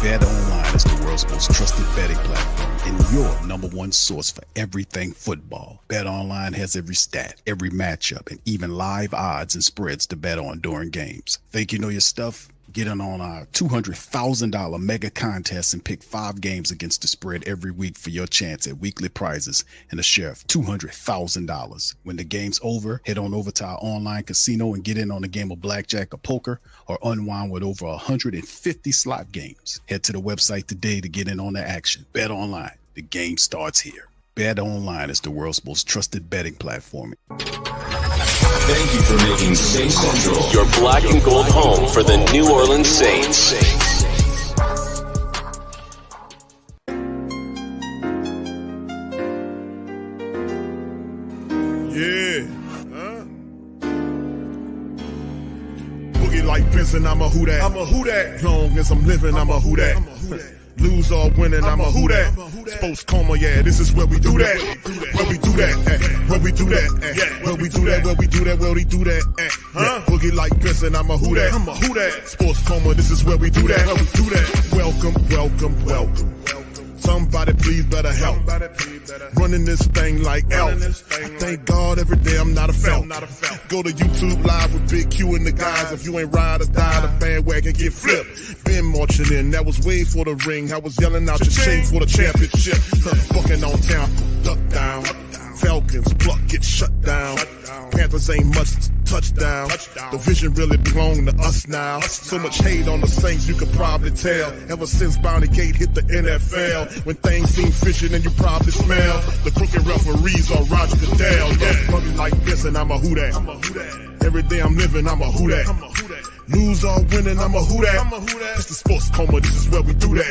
BetOnline is the world's most trusted betting platform and your number one source for everything football. BetOnline has every stat, every matchup, and even live odds and spreads to bet on during games. Think you know your stuff? Get in on our $200,000 mega contest and pick 5 games against the spread every week for your chance at weekly prizes and a share of $200,000. When the game's over, head on over to our online casino and get in on a game of blackjack or poker or unwind with over 150 slot games. Head to the website today to get in on the action. Bet online. The game starts here. Bet Online is the world's most trusted betting platform. Thank you for making Saints Central your black and gold home for the New Orleans Saints. Yeah. Boogie like Benson, I'm a who that. I'm a who that. Long as I'm living, I'm a who that. Lose or winning, I'm a who that. Sports Coma, yeah, this is where we do that. Where we do that, where we do that, where we do that, where we do that, where we do that. Boogie like Benson, I'm a who that. I'm a who that. Sports Coma, this is where we do that. Where we do that. Welcome, welcome, welcome. Somebody please better help. Running this thing like elf. I thank God every day I'm not a felt. Go to YouTube live with Big Q and the guys. If you ain't ride or die, the bandwagon get flipped. Been marching in, that was way for the ring. I was yelling out your shame for the championship. Fucking on town, duck down. Falcons, pluck, get shut down. Panthers ain't much touchdown. The vision really belong to us now. So much hate on the Saints, you could probably tell. Ever since Bounty Gate hit the NFL, when things seem fishy and you probably smell the crooked referees or Roger Goodell. Yeah, probably like this and I'm a who that. Every day I'm living, I'm a who that. Lose or winning, I'm a who that. It's the Sports Coma, this is where we do that.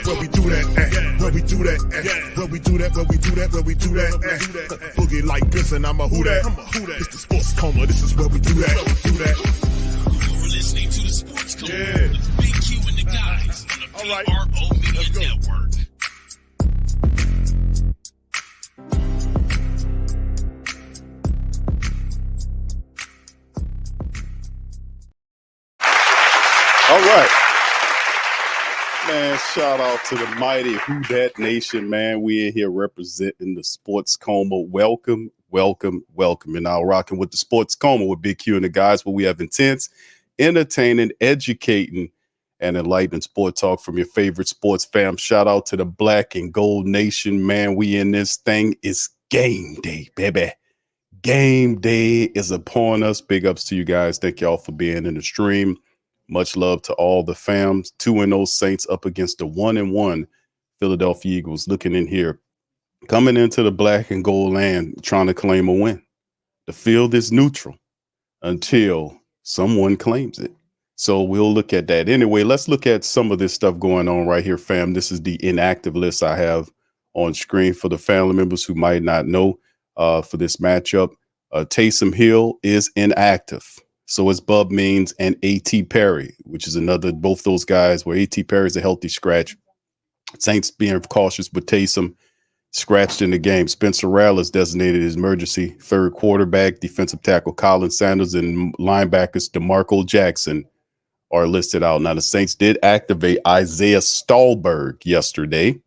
Where we do that, where we do that, where we do that, where we do that, where we do that. Boogie like Benson, I'm a who that. It's the Sports Coma, this is where we do that. You're listening to the Sports Coma with Big Q and the guys on the PRO Media Network. All right. Man, shout out to the mighty Who Dat Nation, man. We in here representing the Sports Coma. Welcome, welcome, welcome. You're now rocking with the Sports Coma with Big Q and the guys, where we have intense, entertaining, educating, and enlightening sport talk from your favorite sports fam. Shout out to the Black and Gold Nation, man. We in this thing. It's game day, baby. Game day is upon us. Big ups to you guys. Thank y'all for being in the stream. Much love to all the fams. 2-0 Saints up against the 1-1 Philadelphia Eagles. Looking in here, coming into the black and gold land, trying to claim a win. The field is neutral until someone claims it. So we'll look at that. Anyway, let's look at some of this stuff going on right here, fam. This is the inactive list I have on screen for the family members who might not know for this matchup. Taysom Hill is inactive. So is Bub Means and A.T. Perry, which is another, both those guys where A.T. Perry is a healthy scratch. Saints being cautious with Taysom scratched in the game. Spencer Rattler is designated as emergency third quarterback. Defensive tackle Colin Sanders and linebackers DeMarco Jackson are listed out. Now, the Saints did activate Isaiah Stallberg yesterday,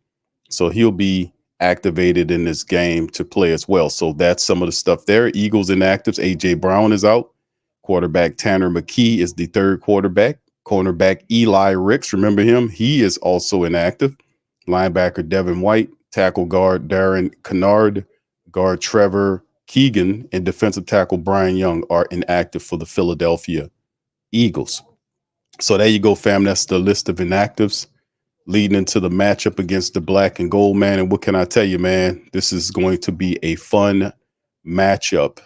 so he'll be activated in this game to play as well. So that's some of the stuff there. Eagles inactives. A.J. Brown is out. Quarterback Tanner McKee is the third quarterback. Cornerback Eli Ricks, remember him? He is also inactive. Linebacker Devin White, tackle guard Darren Kennard, guard Trevor Keegan, and defensive tackle Brian Young are inactive for the Philadelphia Eagles. So there you go, fam. That's the list of inactives leading into the matchup against the black and gold, man. And what can I tell you, man? This is going to be a fun matchup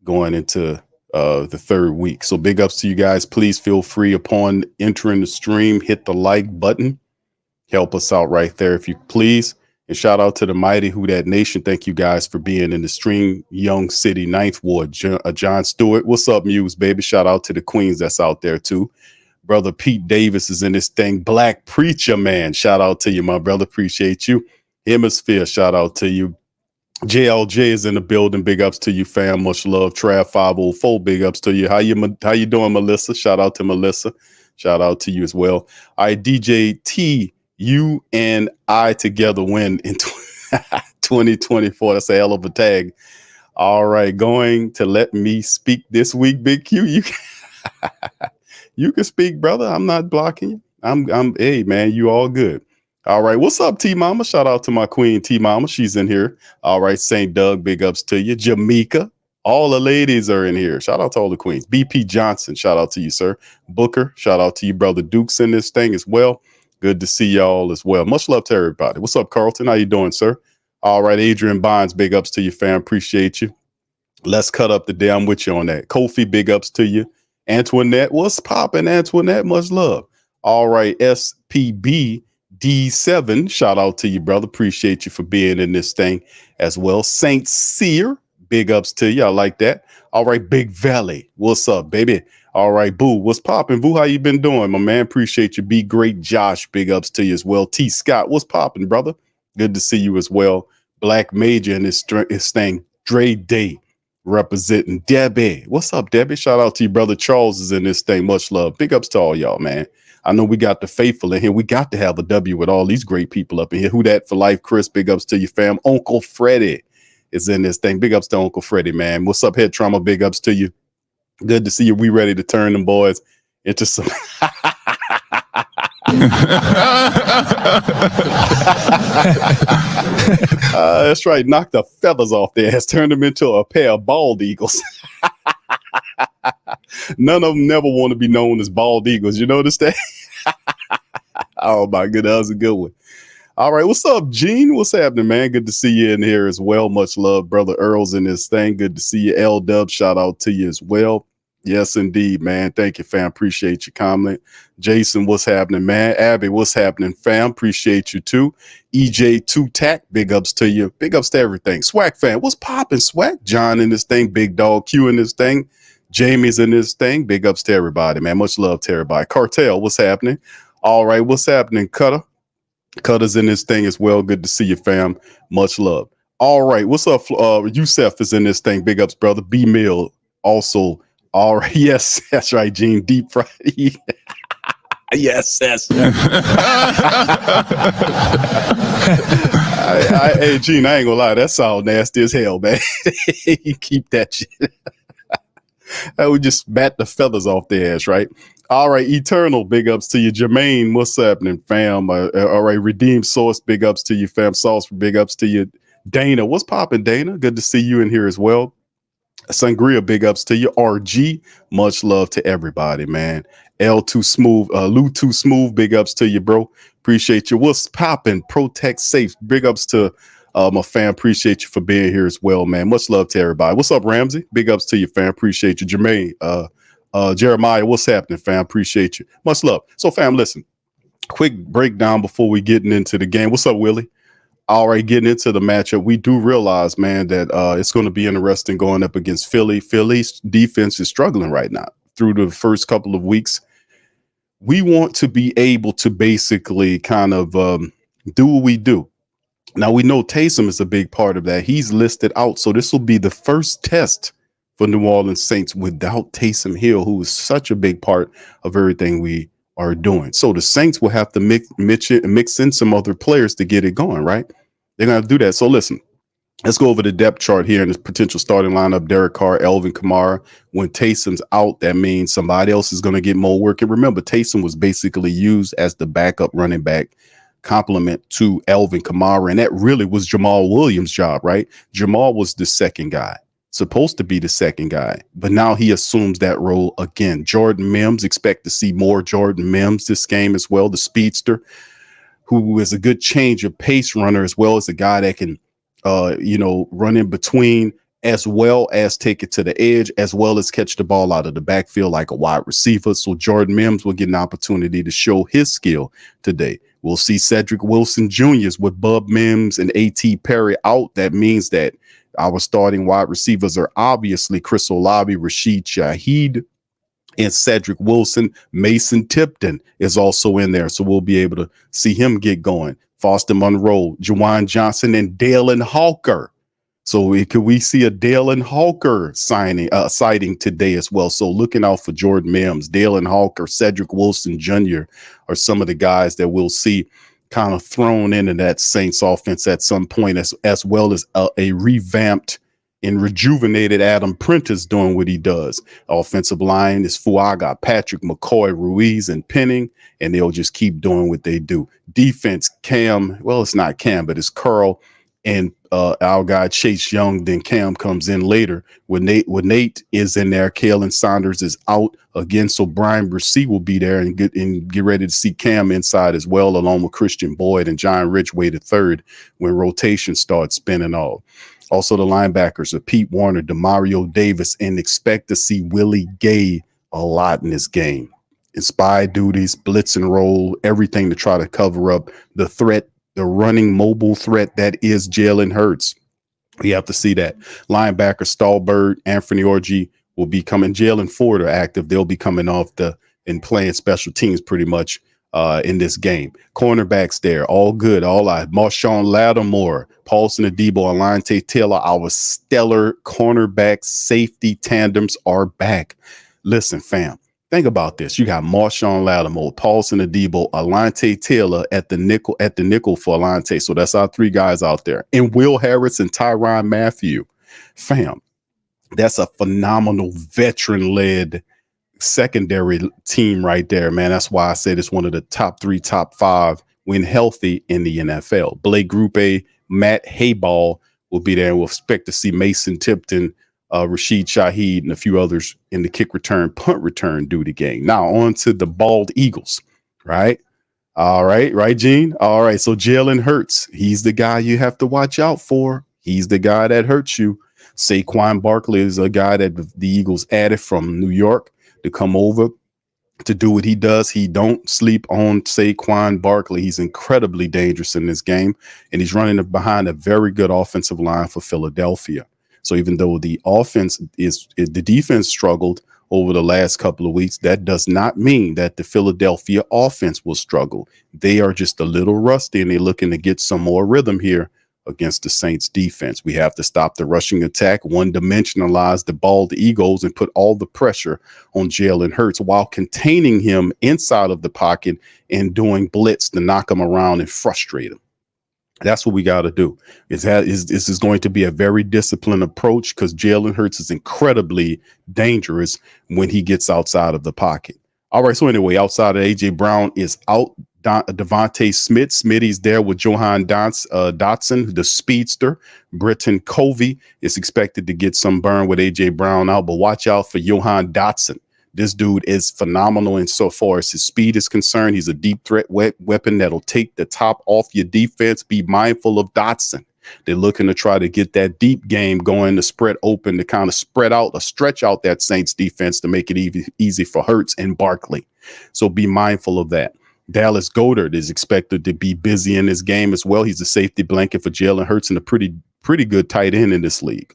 going into the third week. So big ups to you guys. Please feel free upon entering the stream, hit the like button. Help us out right there if you please. And shout out to the mighty Who Dat Nation. Thank you guys for being in the stream. Young City, 9th Ward, John Stewart. What's up, Muse, baby? Shout out to the Queens that's out there too. Brother Pete Davis is in this thing. Black Preacher, man. Shout out to you, my brother. Appreciate you. Hemisphere, shout out to you. JLJ is in the building. Big ups to you, fam. Much love. Trav 504. Big ups to you. How you doing, Melissa? Shout out to Melissa. Shout out to you as well. All right, DJ T You and I together win in 2024. That's a hell of a tag. All right, going to let me speak this week, Big Q. You can speak, brother. I'm not blocking you. Hey man, you all good. All right, what's up, T Mama? Shout out to my queen, T Mama. She's in here. All right, St. Doug, big ups to you. Jamaica, all the ladies are in here. Shout out to all the queens. BP Johnson, shout out to you, sir. Booker, shout out to you, brother. Duke's in this thing as well. Good to see y'all as well. Much love to everybody. What's up, Carlton? How you doing, sir? All right, Adrian Bonds, big ups to you, fam. Appreciate you. Let's cut up the day. I'm with you on that. Kofi, big ups to you. Antoinette, what's poppin', Antoinette? Much love. All right, SPB D7, shout out to you, brother. Appreciate you for being in this thing as well. Saint Cyr, big ups to you. I like that. All right, Big Valley, what's up, baby? All right, Boo, what's poppin'? Boo, how you been doing, my man? Appreciate you. Be great, Josh, big ups to you as well. T. Scott, what's poppin', brother? Good to see you as well. Black Major in this thing. Dre Day representing. Debbie, what's up, Debbie? Shout out to you, brother. Charles is in this thing. Much love. Big ups to all y'all, man. I know we got the faithful in here. We got to have a W with all these great people up in here. Who that for life, Chris? Big ups to you, fam. Uncle Freddie is in this thing. Big ups to Uncle Freddie, man. What's up, Head Trauma? Big ups to you. Good to see you. We ready to turn them boys into some. That's right. Knock the feathers off their ass. Turn them into a pair of bald eagles. None of them never want to be known as bald eagles. You notice that? Oh my goodness, that was a good one. All right, what's up, Gene? What's happening, man? Good to see you in here as well. Much love, brother Earl's in this thing. Good to see you, L Dub. Shout out to you as well. Yes, indeed, man. Thank you, fam. Appreciate your comment. Jason, what's happening, man? Abby, what's happening, fam? Appreciate you too. EJ2 Tack, big ups to you. Big ups to everything. Swag fam, what's popping, Swag? John in this thing. Big Dog Q in this thing. Jamie's in this thing. Big ups to everybody, man. Much love to everybody. Cartel, what's happening? All right, what's happening, Cutter? Cutter's in this thing as well. Good to see you, fam. Much love. All right, what's up? Yusef is in this thing. Big ups, brother. B Mill also. All right, yes, that's right, Gene. Deep fried. Yes, that's right. Hey, Gene, I ain't gonna lie. That sound nasty as hell, man. You keep that shit. I would just bat the feathers off their ass, right? All right, Eternal, big ups to you. Jermaine, what's happening, fam? All right, Redeemed Source, big ups to you, fam. Sauce, big ups to you. Dana, what's popping, Dana? Good to see you in here as well. Sangria, big ups to you. RG, much love to everybody, man. L2 Smooth, Lou 2 Smooth, big ups to you, bro. Appreciate you. What's popping? Protect Safe, big ups to my fam. Appreciate you for being here as well, man. Much love to everybody. What's up, Ramsey? Big ups to you, fam. Appreciate you. Jermaine, Jeremiah, what's happening, fam? Appreciate you. Much love. So, fam, listen, quick breakdown before we getting into the game. What's up, Willie? All right, getting into the matchup, we do realize, man, that it's going to be interesting going up against Philly. Philly's defense is struggling right now through the first couple of weeks. We want to be able to basically kind of do what we do. Now, we know Taysom is a big part of that. He's listed out. So this will be the first test for New Orleans Saints without Taysom Hill, who is such a big part of everything we are doing. So the Saints will have to mix in some other players to get it going, right? They're going to do that. So listen, let's go over the depth chart here in this potential starting lineup. Derek Carr, Alvin Kamara. When Taysom's out, that means somebody else is going to get more work. And remember, Taysom was basically used as the backup running back complement to Alvin Kamara. And that really was Jamal Williams' job, right? Jamal was the second guy, supposed to be the second guy, but now he assumes that role again. Jordan Mims, expect to see more Jordan Mims this game as well, the speedster, who is a good change of pace runner, as well as a guy that can, run in between, as well as take it to the edge, as well as catch the ball out of the backfield like a wide receiver. So Jordan Mims will get an opportunity to show his skill today. We'll see Cedric Wilson Jr. with Bub Mims and A.T. Perry out. That means that our starting wide receivers are obviously Chris Olave, Rashid Shaheed, and Cedric Wilson. Mason Tipton is also in there, so we'll be able to see him get going. Foster Monroe, Juwan Johnson, and Dalen Hawker. So could we see a Dalen Hawker sighting today as well? So looking out for Jordan Mims, Dalen Hawker, Cedric Wilson Jr. are some of the guys that we'll see kind of thrown into that Saints offense at some point, as well as a revamped and rejuvenated Adam Prentice doing what he does. Offensive line is Fuaga, Patrick McCoy, Ruiz, and Penning, and they'll just keep doing what they do. Defense, Cam, well, it's not Cam, but it's Curl and our guy Chase Young. Then Cam comes in later. When Nate is in there, Kalen Saunders is out again, so Brian Brissy will be there and get ready to see Cam inside as well, along with Christian Boyd and John Ridgway the third when rotation starts spinning off. Also, the linebackers are Pete Warner, Demario Davis, and expect to see Willie Gay a lot in this game. In spy duties, blitz and roll, everything to try to cover up the threat, the running mobile threat that is Jalen Hurts. We have to see that. Linebacker Stallbird, Anthony Orji will be coming. Jalen Ford are active. They'll be coming off and playing special teams pretty much in this game. Cornerbacks there, all good, all right. Marshawn Lattimore, Paulson Adebo, Alante Taylor, our stellar cornerback safety tandems are back. Listen, fam, think about this. You got Marshawn Lattimore, Paulson Adebo, Alante Taylor at the nickel for Alante. So that's our three guys out there. And Will Harris and Tyrann Mathieu. Fam, that's a phenomenal veteran-led secondary team right there, man. That's why I said it's one of the top 3, top 5 when healthy in the NFL. Blake Grupe, Matt Hayball will be there. We'll expect to see Mason Tipton, Rashid Shaheed, and a few others in the kick return, punt return duty game. Now on to the Bald Eagles, right? All right, Gene? All right, so Jalen Hurts, he's the guy you have to watch out for. He's the guy that hurts you. Saquon Barkley is a guy that the Eagles added from New York to come over to do what he does. He don't sleep on Saquon Barkley. He's incredibly dangerous in this game, and he's running behind a very good offensive line for Philadelphia. So even though the defense struggled over the last couple of weeks, that does not mean that the Philadelphia offense will struggle. They are just a little rusty, and they're looking to get some more rhythm here against the Saints defense. We have to stop the rushing attack, one-dimensionalize the Bald Eagles, and put all the pressure on Jalen Hurts while containing him inside of the pocket and doing blitz to knock him around and frustrate him. That's what we got to do. This is going to be a very disciplined approach because Jalen Hurts is incredibly dangerous when he gets outside of the pocket. All right, so anyway, outside of A.J. Brown is out. Devontae Smith. Smitty's there with Johan Dotson, the speedster. Britton Covey is expected to get some burn with A.J. Brown out, but watch out for Johan Dotson. This dude is phenomenal insofar as his speed is concerned. He's a deep threat weapon that'll take the top off your defense. Be mindful of Dotson. They're looking to try to get that deep game going, to spread open, to kind of spread out or stretch out that Saints defense to make it easy for Hurts and Barkley. So be mindful of that. Dallas Goedert is expected to be busy in this game as well. He's a safety blanket for Jalen Hurts and a pretty good tight end in this league.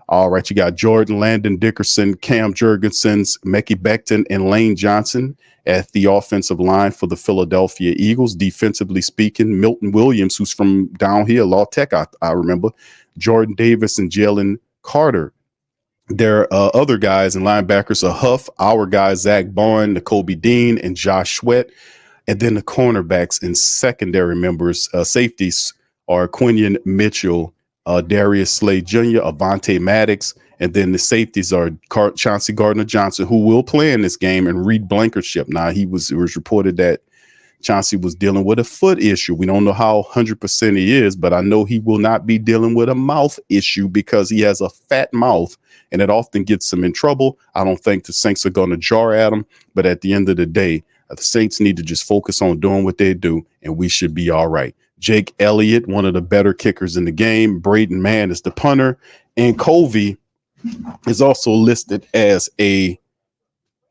All right, you got Jordan, Landon Dickerson, Cam Jurgensen, Mekhi Becton, and Lane Johnson at the offensive line for the Philadelphia Eagles. Defensively speaking, Milton Williams, who's from down here, Law Tech, I remember, Jordan Davis and Jalen Carter. Their other guys and linebackers are Huff, our guy Zach Bourne, Nakobe Dean, and Josh Sweat. And then the cornerbacks and secondary members, safeties are Quinion Mitchell, Darius Slade Jr., Avonte Maddox, and then the safeties are Chauncey Gardner-Johnson, who will play in this game, and Reed Blankenship. Now, it was reported that Chauncey was dealing with a foot issue. We don't know how 100% he is, but I know he will not be dealing with a mouth issue because he has a fat mouth, and it often gets him in trouble. I don't think the Saints are going to jar at him, but at the end of the day, the Saints need to just focus on doing what they do, and we should be all right. Jake Elliott, one of the better kickers in the game. Braden Mann is the punter. And Covey is also listed as a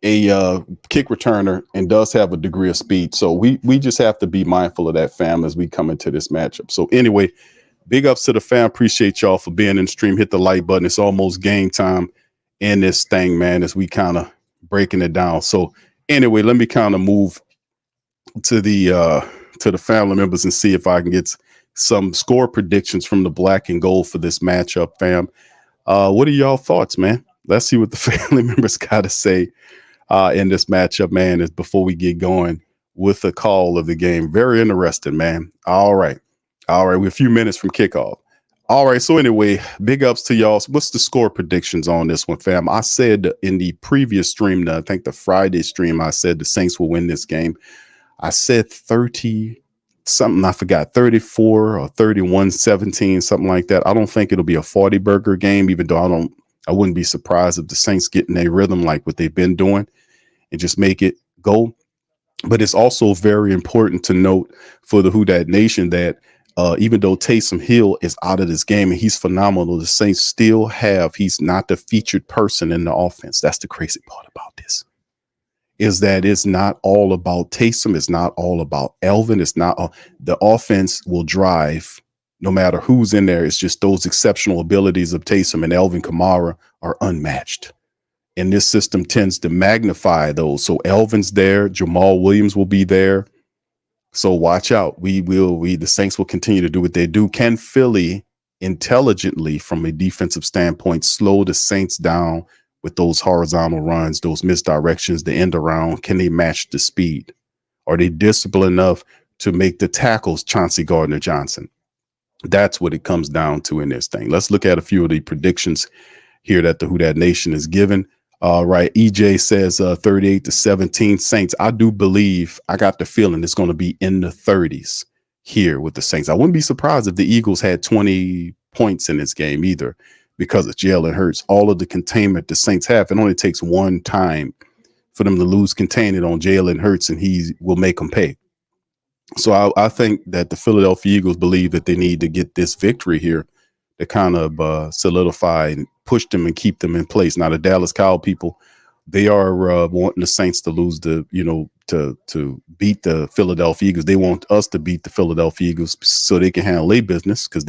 kick returner and does have a degree of speed. So we just have to be mindful of that, fam, as we come into this matchup. So anyway, big ups to the fam. Appreciate y'all for being in the stream. Hit the like button. It's almost game time in this thing, man, as we kind of breaking it down. So anyway, let me kind of move to the family members and see if I can get some score predictions from the black and gold for this matchup, fam. What are y'all thoughts, man? Let's see what the family members got to say in this matchup, man, before we get going. with the call of the game. Very interesting, man. All right. We're a few minutes from kickoff. All right. So anyway, big ups to y'all. So what's the score predictions on this one, fam? I said in the previous stream, I think the Friday stream, I said the Saints will win this game. I said 30 something, I forgot, 34 or 31-17, something like that. I don't think it'll be a 40 burger game, even though I wouldn't be surprised if the Saints get in a rhythm like what they've been doing and just make it go. But it's also very important to note for the Who Dat Nation that even though Taysom Hill is out of this game and he's phenomenal, the Saints still he's not the featured person in the offense. That's the crazy part about this, is that it's not all about Taysom. It's not all about Elvin. It's not the offense will drive no matter who's in there. It's just those exceptional abilities of Taysom and Elvin Kamara are unmatched. And this system tends to magnify those. So Elvin's there. Jamal Williams will be there. So watch out. The Saints will continue to do what they do. Can Philly intelligently, from a defensive standpoint, slow the Saints down with those horizontal runs, those misdirections, the end around? Can they match the speed? Are they disciplined enough to make the tackles Chauncey Gardner-Johnson? That's what it comes down to in this thing. Let's look at a few of the predictions here that the Who Dat Nation is given. All right. EJ says 38-17 Saints. I do believe, I got the feeling it's going to be in the 30s here with the Saints. I wouldn't be surprised if the Eagles had 20 points in this game either, because of Jalen Hurts. All of the containment the Saints have, it only takes one time for them to lose containment on Jalen Hurts, and he will make them pay. So I think that the Philadelphia Eagles believe that they need to get this victory here to kind of solidify and push them and keep them in place. Now, the Dallas Cow people, they are wanting the Saints to lose to beat the Philadelphia Eagles. They want us to beat the Philadelphia Eagles so they can handle their business, because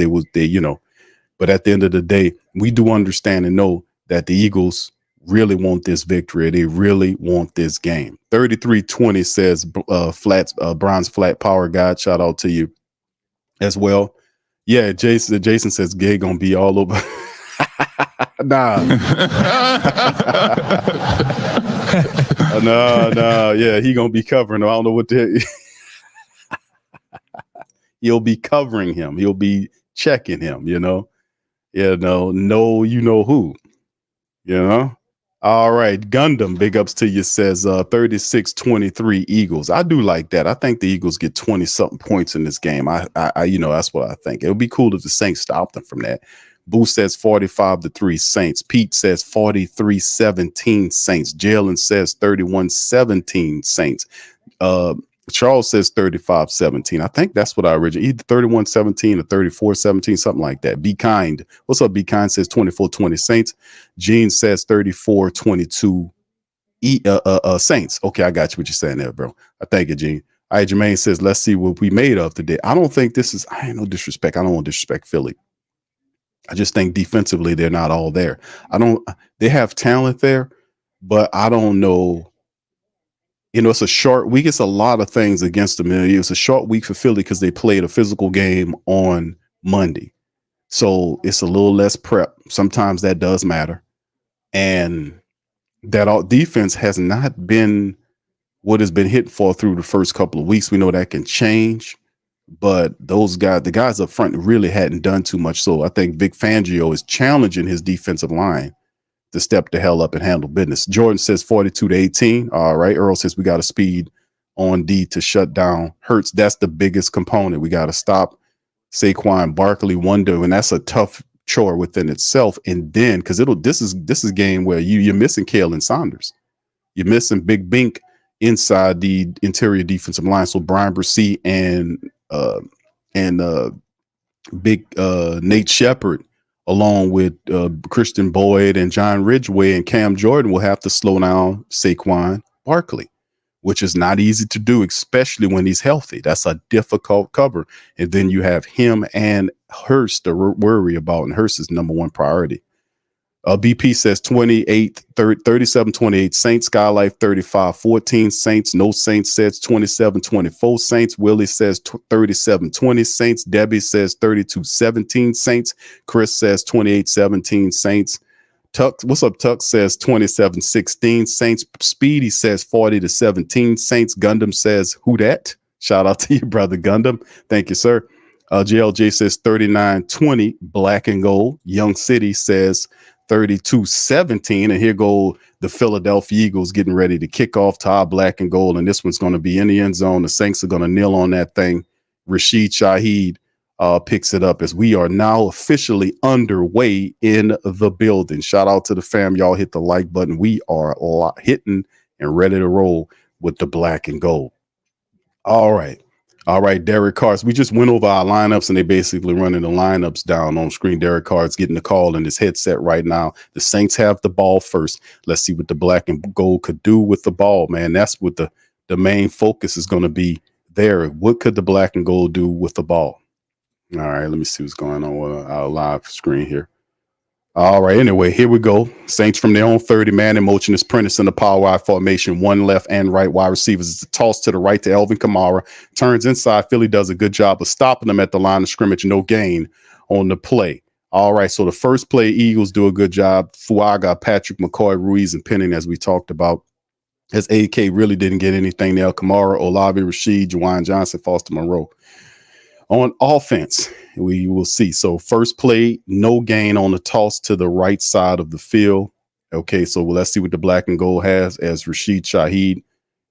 but at the end of the day, we do understand and know that the Eagles really want this victory. They really want this game. 33-20 says Bronze Flat Power God. Shout out to you as well. Yeah, Jason says Gay gonna be all over. Nah. No. Yeah, he gonna be covering him. I don't know what he'll be covering him. He'll be checking him, no, you know who, All right, Gundam, big ups to you, says 36-23 Eagles. I do like that. I think the Eagles get 20-something points in this game. I that's what I think. It would be cool if the Saints stop them from that. Boo says 45-3 Saints. Pete says 43-17 Saints. Jalen says 31-17 Saints. Charles says 35-17. I think that's what I originally, either 31-17 or 34-17, something like that. Be Kind. What's up, Be Kind says 24-20 Saints. Gene says 34-22 Saints. Okay, I got you what you're saying there, bro. I thank you, Gene. All right, Jermaine says, let's see what we made of today. I don't think this is, I ain't no disrespect. I don't want to disrespect Philly. I just think defensively, they're not all there. They have talent there, but I don't know. It's a short week. It's a lot of things against them. It's a short week for Philly because they played a physical game on Monday. So it's a little less prep. Sometimes that does matter. And that defense has not been what has been hit for through the first couple of weeks. We know that can change. But the guys up front really hadn't done too much. So I think Vic Fangio is challenging his defensive line to step the hell up and handle business. Jordan says 42-18. All right. Earl says we got to speed on D to shut down Hurts. That's the biggest component. We got to stop Saquon Barkley, Wonder, and that's a tough chore within itself. And then because this is a game where you're missing Kalen Saunders, you're missing Big Bink inside the interior defensive line. So Brian Bresee and big Nate Shepard, along with Christian Boyd and John Ridgeway and Cam Jordan, will have to slow down Saquon Barkley, which is not easy to do, especially when he's healthy. That's a difficult cover. And then you have him and Hurst to worry about, and Hurst is number one priority. BP says 37-28 Saints. Skylife 35-14 Saints. No Saints says 27-24 Saints. Willie says 37-20 Saints. Debbie says 32-17 Saints. Chris says 28-17 Saints. Tuck, what's up? Tuck says 27-16. Saints Speedy says 40-17. Saints Gundam says who that? Shout out to you, brother Gundam. Thank you, sir. JLJ says 39-20, black and gold. Young City says 32-17. And here go the Philadelphia Eagles getting ready to kick off to our black and gold. And this one's going to be in the end zone. The Saints are going to kneel on that thing. Rashid Shaheed picks it up as we are now officially underway in the building. Shout out to the fam. Y'all hit the like button. We are hitting and ready to roll with the black and gold. All right. All right, Derek Carr. We just went over our lineups and they basically running the lineups down on screen. Derek Carr's getting the call in his headset right now. The Saints have the ball first. Let's see what the black and gold could do with the ball, man. That's what the main focus is going to be there. What could the black and gold do with the ball? All right, let me see what's going on with our live screen here. All right, anyway, here we go. Saints from their own 30-man in motion is Prentice in the power wide formation. One left and right wide receivers. It's a toss to the right to Alvin Kamara. Turns inside. Philly does a good job of stopping them at the line of scrimmage. No gain on the play. All right, so the first play, Eagles do a good job. Fuaga, Patrick McCoy, Ruiz, and Penning, as we talked about. As AK really didn't get anything there. Kamara, Olave, Rashid, Juwan Johnson, Foster Monroe. On offense, we will see. So first play, no gain on the toss to the right side of the field. Okay, so let's see what the black and gold has as Rashid Shaheed.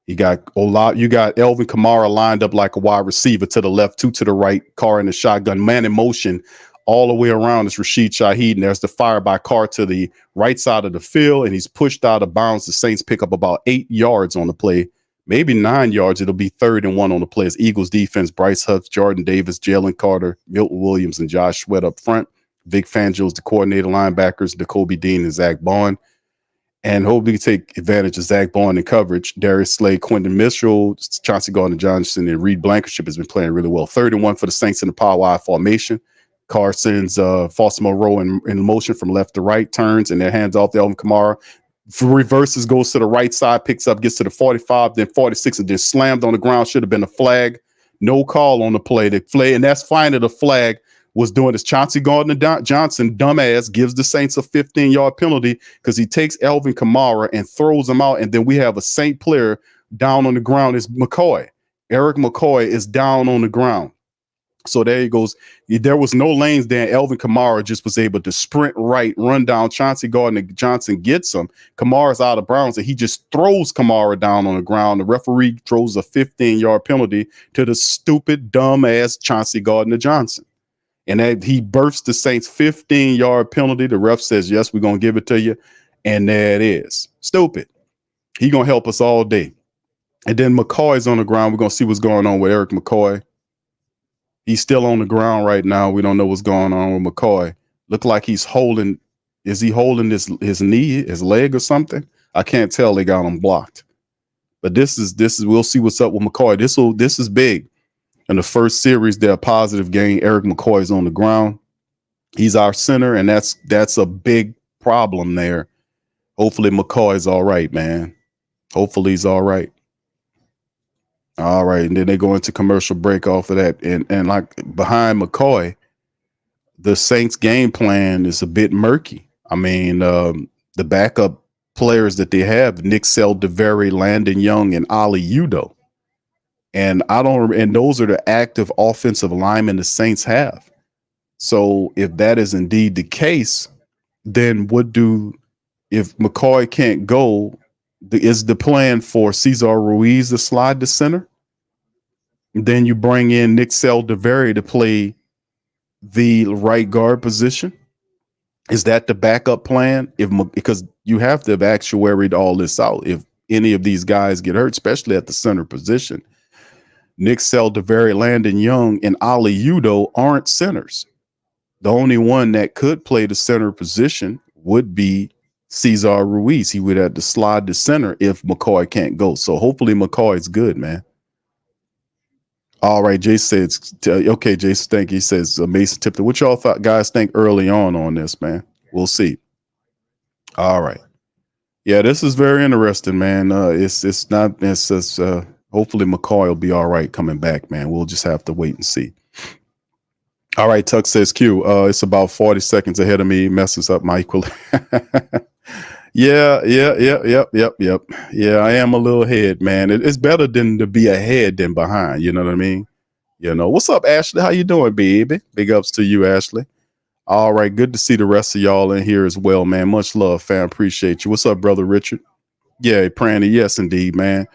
You got Alvin Kamara lined up like a wide receiver to the left, two to the right, Carr in the shotgun, man in motion all the way around is Rashid Shaheed. And there's the fire by Carr to the right side of the field, and he's pushed out of bounds. The Saints pick up about 8 yards on the play. Maybe 9 yards. It'll be 3rd and 1 on the play. As Eagles defense, Bryce Huff, Jordan Davis, Jalen Carter, Milton Williams, and Josh Sweat up front. Vic Fangio's the coordinator linebackers, Jacoby Dean and Zach Bond. And hopefully take advantage of Zach Bond in coverage. Darius Slade, Quentin Mitchell, Chauncey Gardner-Johnson, and Reed Blankenship has been playing really well. 3rd and 1 for the Saints in the power wide formation. Carr sends Foster Monroe in motion from left to right, turns, and their hands off to Alvin Kamara. Reverses, goes to the right side, picks up, gets to the 45, then 46, and then slammed on the ground. Should have been a flag. No call on the play. And that's fine that the flag was doing this. Chauncey Gardner-Johnson, dumbass, gives the Saints a 15-yard penalty because he takes Alvin Kamara and throws him out. And then we have a Saint player down on the ground. It's McCoy. Eric McCoy is down on the ground. So there he goes. There was no lanes there. Alvin Kamara just was able to sprint right, run down. Chauncey Gardner-Johnson gets him. Kamara's out of bounds, and he just throws Kamara down on the ground. The referee throws a 15-yard penalty to the stupid, dumb-ass Chauncey Gardner-Johnson. And he bursts the Saints' 15-yard penalty. The ref says, yes, we're going to give it to you. And there it is. Stupid. He going to help us all day. And then McCoy's on the ground. We're going to see what's going on with Eric McCoy. He's still on the ground right now. We don't know what's going on with McCoy. Look like he's holding. Is he holding his knee, his leg or something? I can't tell. They got him blocked. But this is we'll see what's up with McCoy. This is big. In the first series, they're a positive game. Eric McCoy is on the ground. He's our center, and that's a big problem there. Hopefully McCoy is all right, man. Hopefully he's all right. All right, and then they go into commercial break off of that. And like behind McCoy, the Saints game plan is a bit murky. I mean, the backup players that they have, Nick Sell-DeVere, Landon Young, and Ali Udoh. And those are the active offensive linemen the Saints have. So if that is indeed the case, then if McCoy can't go, is the plan for Cesar Ruiz to slide to center? Then you bring in Nick Sell-DeVere to play the right guard position. Is that the backup plan? Because you have to have actuaried all this out. If any of these guys get hurt, especially at the center position, Nick Sell-DeVere, Landon Young, and Ali Udoh aren't centers. The only one that could play the center position would be Cesar Ruiz. He would have to slide to center if McCoy can't go. So hopefully McCoy is good, man. All right, Jason says, okay, Jason, thank you. He says, Mason Tipton. What y'all guys think early on this, man? We'll see. All right. Yeah, this is very interesting, man. Hopefully McCoy will be all right coming back, man. We'll just have to wait and see. All right, Tuck says Q. It's about 40 seconds ahead of me. Messes up my equilibrium. Yep. Yeah, I am a little ahead, man. It's better than to be ahead than behind. You know what I mean? What's up, Ashley? How you doing, baby? Big ups to you, Ashley. All right, good to see the rest of y'all in here as well, man. Much love, fam. Appreciate you. What's up, brother Richard? Yeah, Pranny. Yes, indeed, man.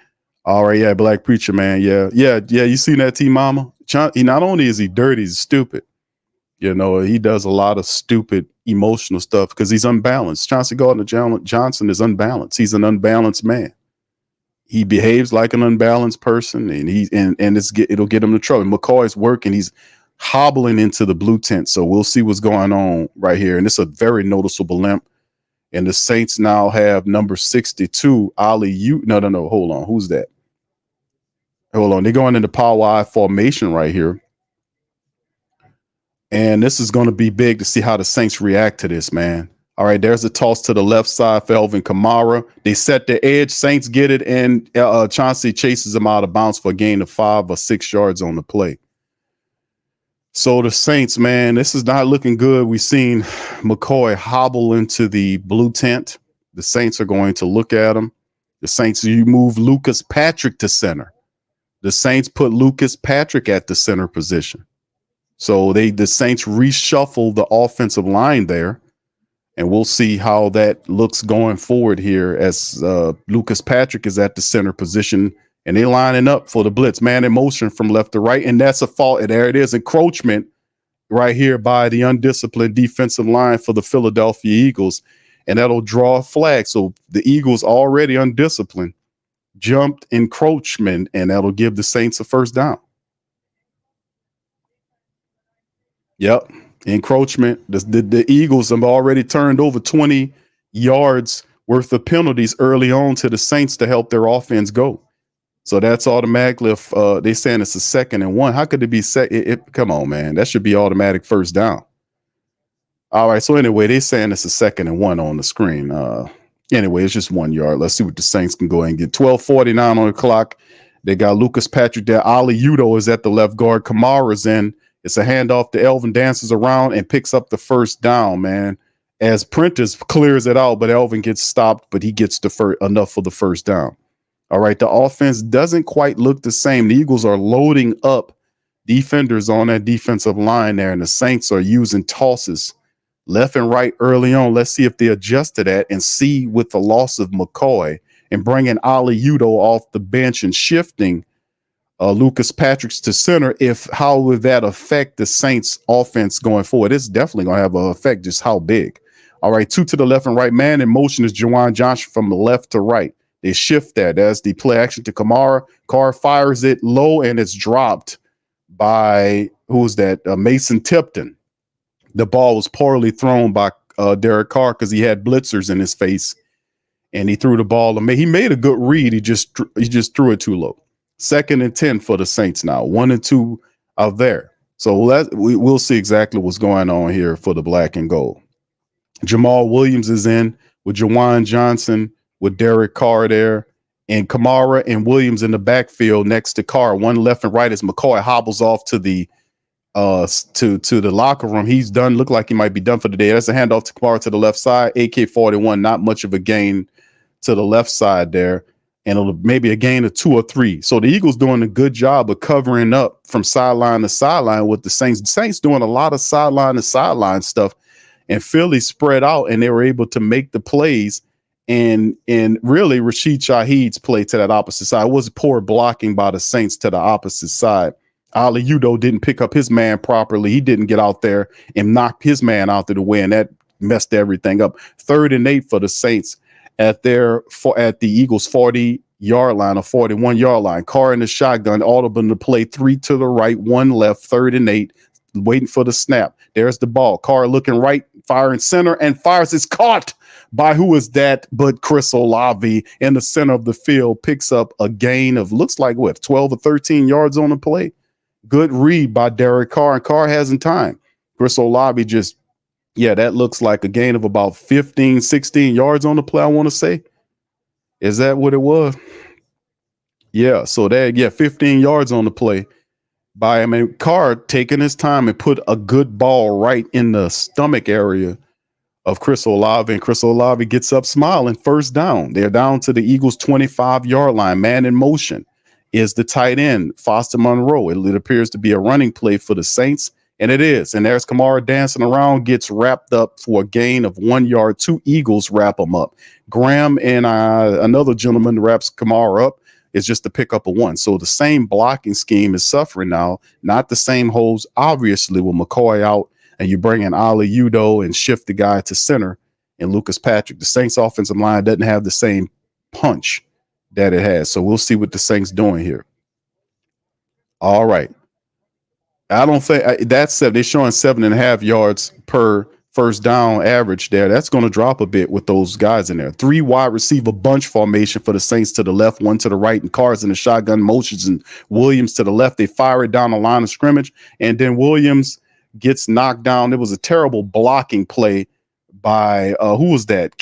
All right, yeah, Black Preacher, man. Yeah. You seen that, T Mama? He not only is he dirty, he's stupid. He does a lot of stupid emotional stuff because he's unbalanced. Chauncey Gardner-Johnson is unbalanced. He's an unbalanced man. He behaves like an unbalanced person, and it'll get him in trouble. McCoy's working. He's hobbling into the blue tent, so we'll see what's going on right here. And it's a very noticeable limp. And the Saints now have number 62, Ali. No. Hold on. Who's that? Hold on. They're going into power I formation right here. And this is going to be big to see how the Saints react to this, man. All right, there's a toss to the left side for Alvin Kamara. They set the edge. Saints get it, and Chauncey chases him out of bounds for a gain of 5 or 6 yards on the play. So the Saints, man, this is not looking good. We've seen McCoy hobble into the blue tent. The Saints are going to look at him. The Saints, you move Lucas Patrick to center. The Saints put Lucas Patrick at the center position. So the Saints reshuffle the offensive line there, and we'll see how that looks going forward here as Lucas Patrick is at the center position, and they're lining up for the blitz, man in motion from left to right, and that's a fault. And there it is, encroachment right here by the undisciplined defensive line for the Philadelphia Eagles, and that'll draw a flag. So the Eagles already undisciplined, jumped encroachment, and that'll give the Saints a first down. Yep. Encroachment. The Eagles have already turned over 20 yards worth of penalties early on to the Saints to help their offense go. So that's automatically, if they're saying it's a 2nd and 1. How could it be come on, man. That should be automatic first down. All right. So anyway, they're saying it's a 2nd and 1 on the screen. Anyway, it's just 1 yard. Let's see what the Saints can go ahead and get. 12:49 on the clock. They got Lucas Patrick there. Ali Udo is at the left guard. Kamara's in. It's a handoff to Elvin, dances around and picks up the first down, man. As Prentice clears it out, but Elvin gets stopped, but he gets enough for the first down. All right, the offense doesn't quite look the same. The Eagles are loading up defenders on that defensive line there, and the Saints are using tosses left and right early on. Let's see if they adjust to that and see with the loss of McCoy and bringing Ali Udo off the bench and shifting Lucas Patrick's to center, how would that affect the Saints offense going forward? It's definitely going to have an effect, just how big. All right, 2 to the left and right. Man in motion is Juwan Johnson from the left to right. They shift that. That's the play action to Kamara. Carr fires it low, and it's dropped by, who's that? Mason Tipton. The ball was poorly thrown by Derek Carr because he had blitzers in his face, and he threw the ball. He made a good read. He just threw it too low. 2nd and 10 for the Saints now. 1 and 2 out there. So we'll see exactly what's going on here for the black and gold. Jamal Williams is in with Juwan Johnson, with Derek Carr there, and Kamara and Williams in the backfield next to Carr. One left and right as McCoy hobbles off to the locker room. He's done. Look like he might be done for the day. That's a handoff to Kamara to the left side. AK-41, not much of a gain to the left side there. And it'll maybe a gain of 2 or 3. So the Eagles doing a good job of covering up from sideline to sideline with the Saints. The Saints doing a lot of sideline to sideline stuff, and Philly spread out, and they were able to make the plays. And really, Rashid Shaheed's play to that opposite side was poor blocking by the Saints to the opposite side. Ali Udo didn't pick up his man properly. He didn't get out there and knock his man out of the way, and that messed everything up. 3rd and 8 for the Saints at the Eagles 40-yard line or 41-yard line. Carr in the shotgun, audible to play, 3 to the right, 1 left, 3rd and 8, waiting for the snap. There's the ball. Carr looking right, firing center, and fires. It's caught by who is that but Chris Olave in the center of the field, picks up a gain of, looks like, 12 or 13 yards on the play. Good read by Derek Carr, and Carr hasn't time. Chris Olave that looks like a gain of about 15, 16 yards on the play, I want to say. Is that what it was? Yeah, so 15 yards on the play. Carr taking his time and put a good ball right in the stomach area of Chris Olave, and Chris Olave gets up smiling. First down. They're down to the Eagles 25-yard line. Man in motion is the tight end, Foster Monroe. It appears to be a running play for the Saints, and it is. And there's Kamara dancing around, gets wrapped up for a gain of 1 yard. 2 Eagles wrap him up. Graham and another gentleman wraps Kamara up. It's just to pick up a 1. So the same blocking scheme is suffering now. Not the same holes, obviously, with McCoy out, and you bring in Ali Udo and shift the guy to center and Lucas Patrick. The Saints offensive line doesn't have the same punch that it has. So we'll see what the Saints doing here. All right. I don't think that's they're showing 7.5 yards per first down average there. That's going to drop a bit with those guys in there. 3 wide receiver bunch formation for the Saints to the left, 1 to the right, and Carr's in the shotgun motions and Williams to the left. They fire it down the line of scrimmage, and then Williams gets knocked down. It was a terrible blocking play by who was that?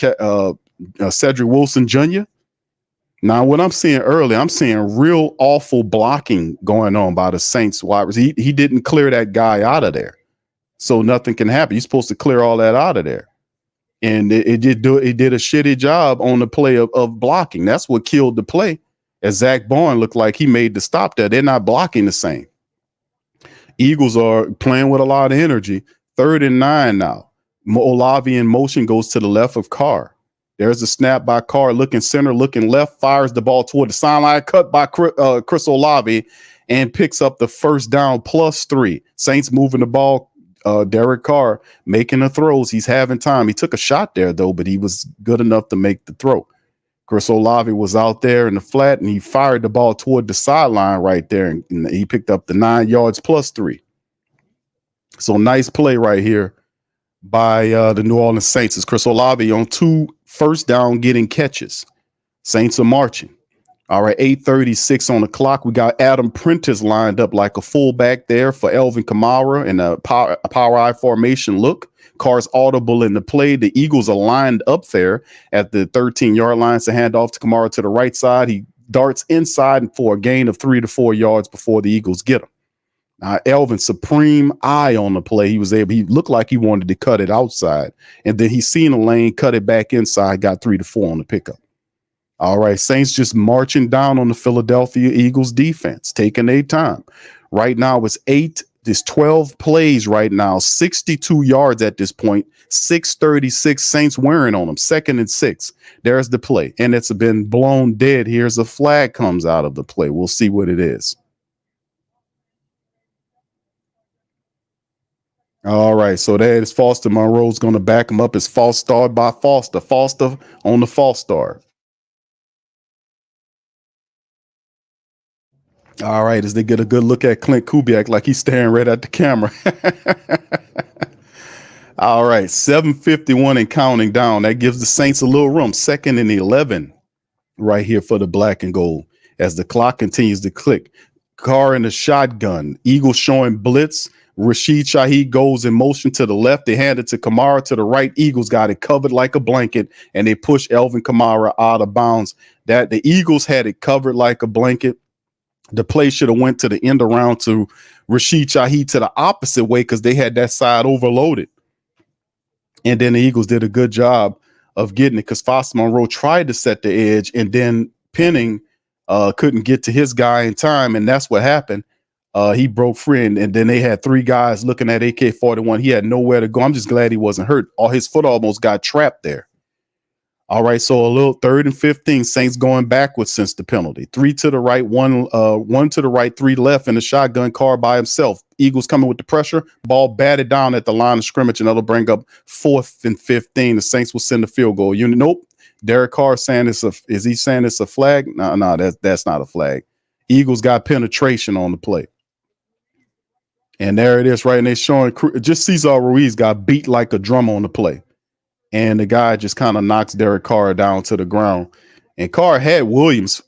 Cedric Wilson Jr. Now, what I'm seeing early, I'm seeing real awful blocking going on by the Saints wide receiver. He didn't clear that guy out of there, so nothing can happen. You're supposed to clear all that out of there, and it did a shitty job on the play of blocking. That's what killed the play. As Zach Bourne looked like he made the stop there. They're not blocking the same. Eagles are playing with a lot of energy. 3rd and 9 now. Olave in motion goes to the left of Carr. There's a snap by Carr, looking center, looking left, fires the ball toward the sideline, cut by Chris Olave, and picks up the first down +3. Saints moving the ball. Derek Carr making the throws. He's having time. He took a shot there, though, but he was good enough to make the throw. Chris Olave was out there in the flat, and he fired the ball toward the sideline right there, and he picked up the 9 yards +3. So nice play right here by the New Orleans Saints. It's Chris Olave on 2 first down getting catches. Saints are marching. All right, 8:36 on the clock. We got Adam Prentice lined up like a fullback there for Elvin Kamara in a power I formation look. Carr's audible in the play. The Eagles are lined up there at the 13-yard line to hand off to Kamara to the right side. He darts inside for a gain of 3 to 4 yards before the Eagles get him. Elvin, supreme eye on the play. He looked like he wanted to cut it outside, and then he seen a lane, cut it back inside, got 3 to 4 on the pickup. All right, Saints just marching down on the Philadelphia Eagles defense, taking their time. Right now, there's 12 plays right now, 62 yards at this point, 6:36 Saints wearing on them, 2nd and 6. There's the play, and it's been blown dead. Here's a flag comes out of the play. We'll see what it is. All right, so that is Foster Monroe's going to back him up. It's false start by Foster. Foster on the false start. All right, as they get a good look at Clint Kubiak like he's staring right at the camera. All right, 7:51 and counting down. That gives the Saints a little room. 2nd and 11 right here for the black and gold as the clock continues to click. Carr in the shotgun. Eagles showing blitz. Rashid Shaheed goes in motion to the left. They hand it to Kamara to the right. Eagles got it covered like a blanket, and they push Elvin Kamara out of bounds. That the Eagles had it covered like a blanket. The play should have went to the end around to Rashid Shaheed to the opposite way because they had that side overloaded. And then the Eagles did a good job of getting it because Foster Monroe tried to set the edge, and then Penning couldn't get to his guy in time, and that's what happened. He broke free, and then they had 3 guys looking at AK-41. He had nowhere to go. I'm just glad he wasn't hurt. His foot almost got trapped there. All right, so a little 3rd and 15. Saints going backwards since the penalty. 3 to the right, one to the right, 3 left, and the shotgun Carr by himself. Eagles coming with the pressure. Ball batted down at the line of scrimmage, and that'll bring up 4th and 15. The Saints will send the field goal unit. Nope. Derek Carr saying is he saying it's a flag? No, that's not a flag. Eagles got penetration on the play. And there it is, right? And they're showing just Cesar Ruiz got beat like a drum on the play. And the guy just kind of knocks Derek Carr down to the ground. And Carr had Williams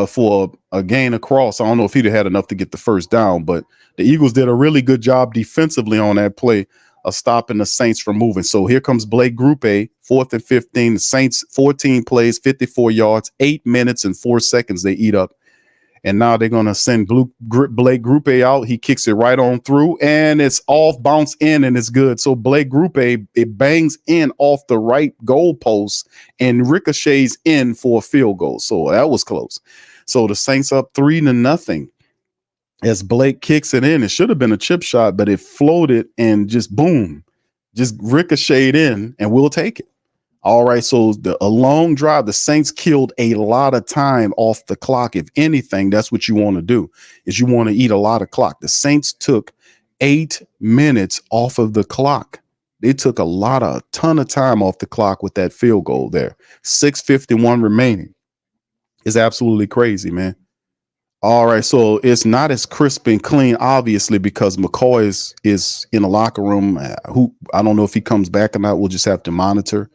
for a gain across. I don't know if he'd have had enough to get the first down, but the Eagles did a really good job defensively on that play of stopping the Saints from moving. So here comes Blake Group A, 4th and 15. The Saints, 14 plays, 54 yards, 8 minutes and 4 seconds they eat up. And now they're going to send Blake Grupe out. He kicks it right on through, and it's off, bounce in, and it's good. So Blake Grupe, it bangs in off the right goal post and ricochets in for a field goal. So that was close. So the Saints up 3-0 as Blake kicks it in. It should have been a chip shot, but it floated and just boom, just ricocheted in, and we'll take it. All right, so a long drive. The Saints killed a lot of time off the clock. If anything, that's what you want to do, is you want to eat a lot of clock. The Saints took 8 minutes off of the clock. They took a ton of time off the clock with that field goal there. 6:51 remaining. It's absolutely crazy, man. All right, so it's not as crisp and clean, obviously, because McCoy is in the locker room. Who I don't know if he comes back or not. We'll just have to monitor.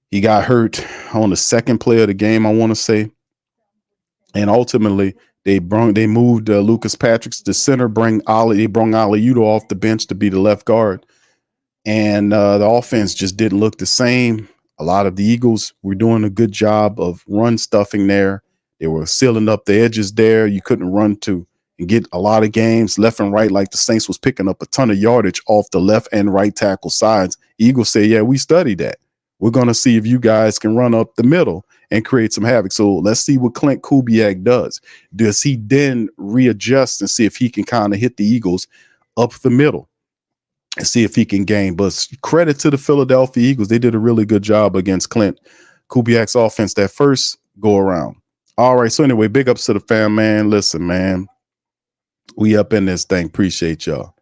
He got hurt on the second play of the game, I want to say. And ultimately, they moved Lucas Patrick's to center, they brought Ali Udo off the bench to be the left guard. And the offense just didn't look the same. A lot of the Eagles were doing a good job of run stuffing there. They were sealing up the edges there. You couldn't run to and get a lot of games left and right, like the Saints was picking up a ton of yardage off the left and right tackle sides. Eagles say, yeah, we studied that. We're going to see if you guys can run up the middle and create some havoc. So let's see what Clint Kubiak does. Does he then readjust and see if he can kind of hit the Eagles up the middle and see if he can gain? But credit to the Philadelphia Eagles. They did a really good job against Clint Kubiak's offense that first go around. All right. So anyway, big ups to the fam, man. Listen, man, we up in this thing. Appreciate y'all.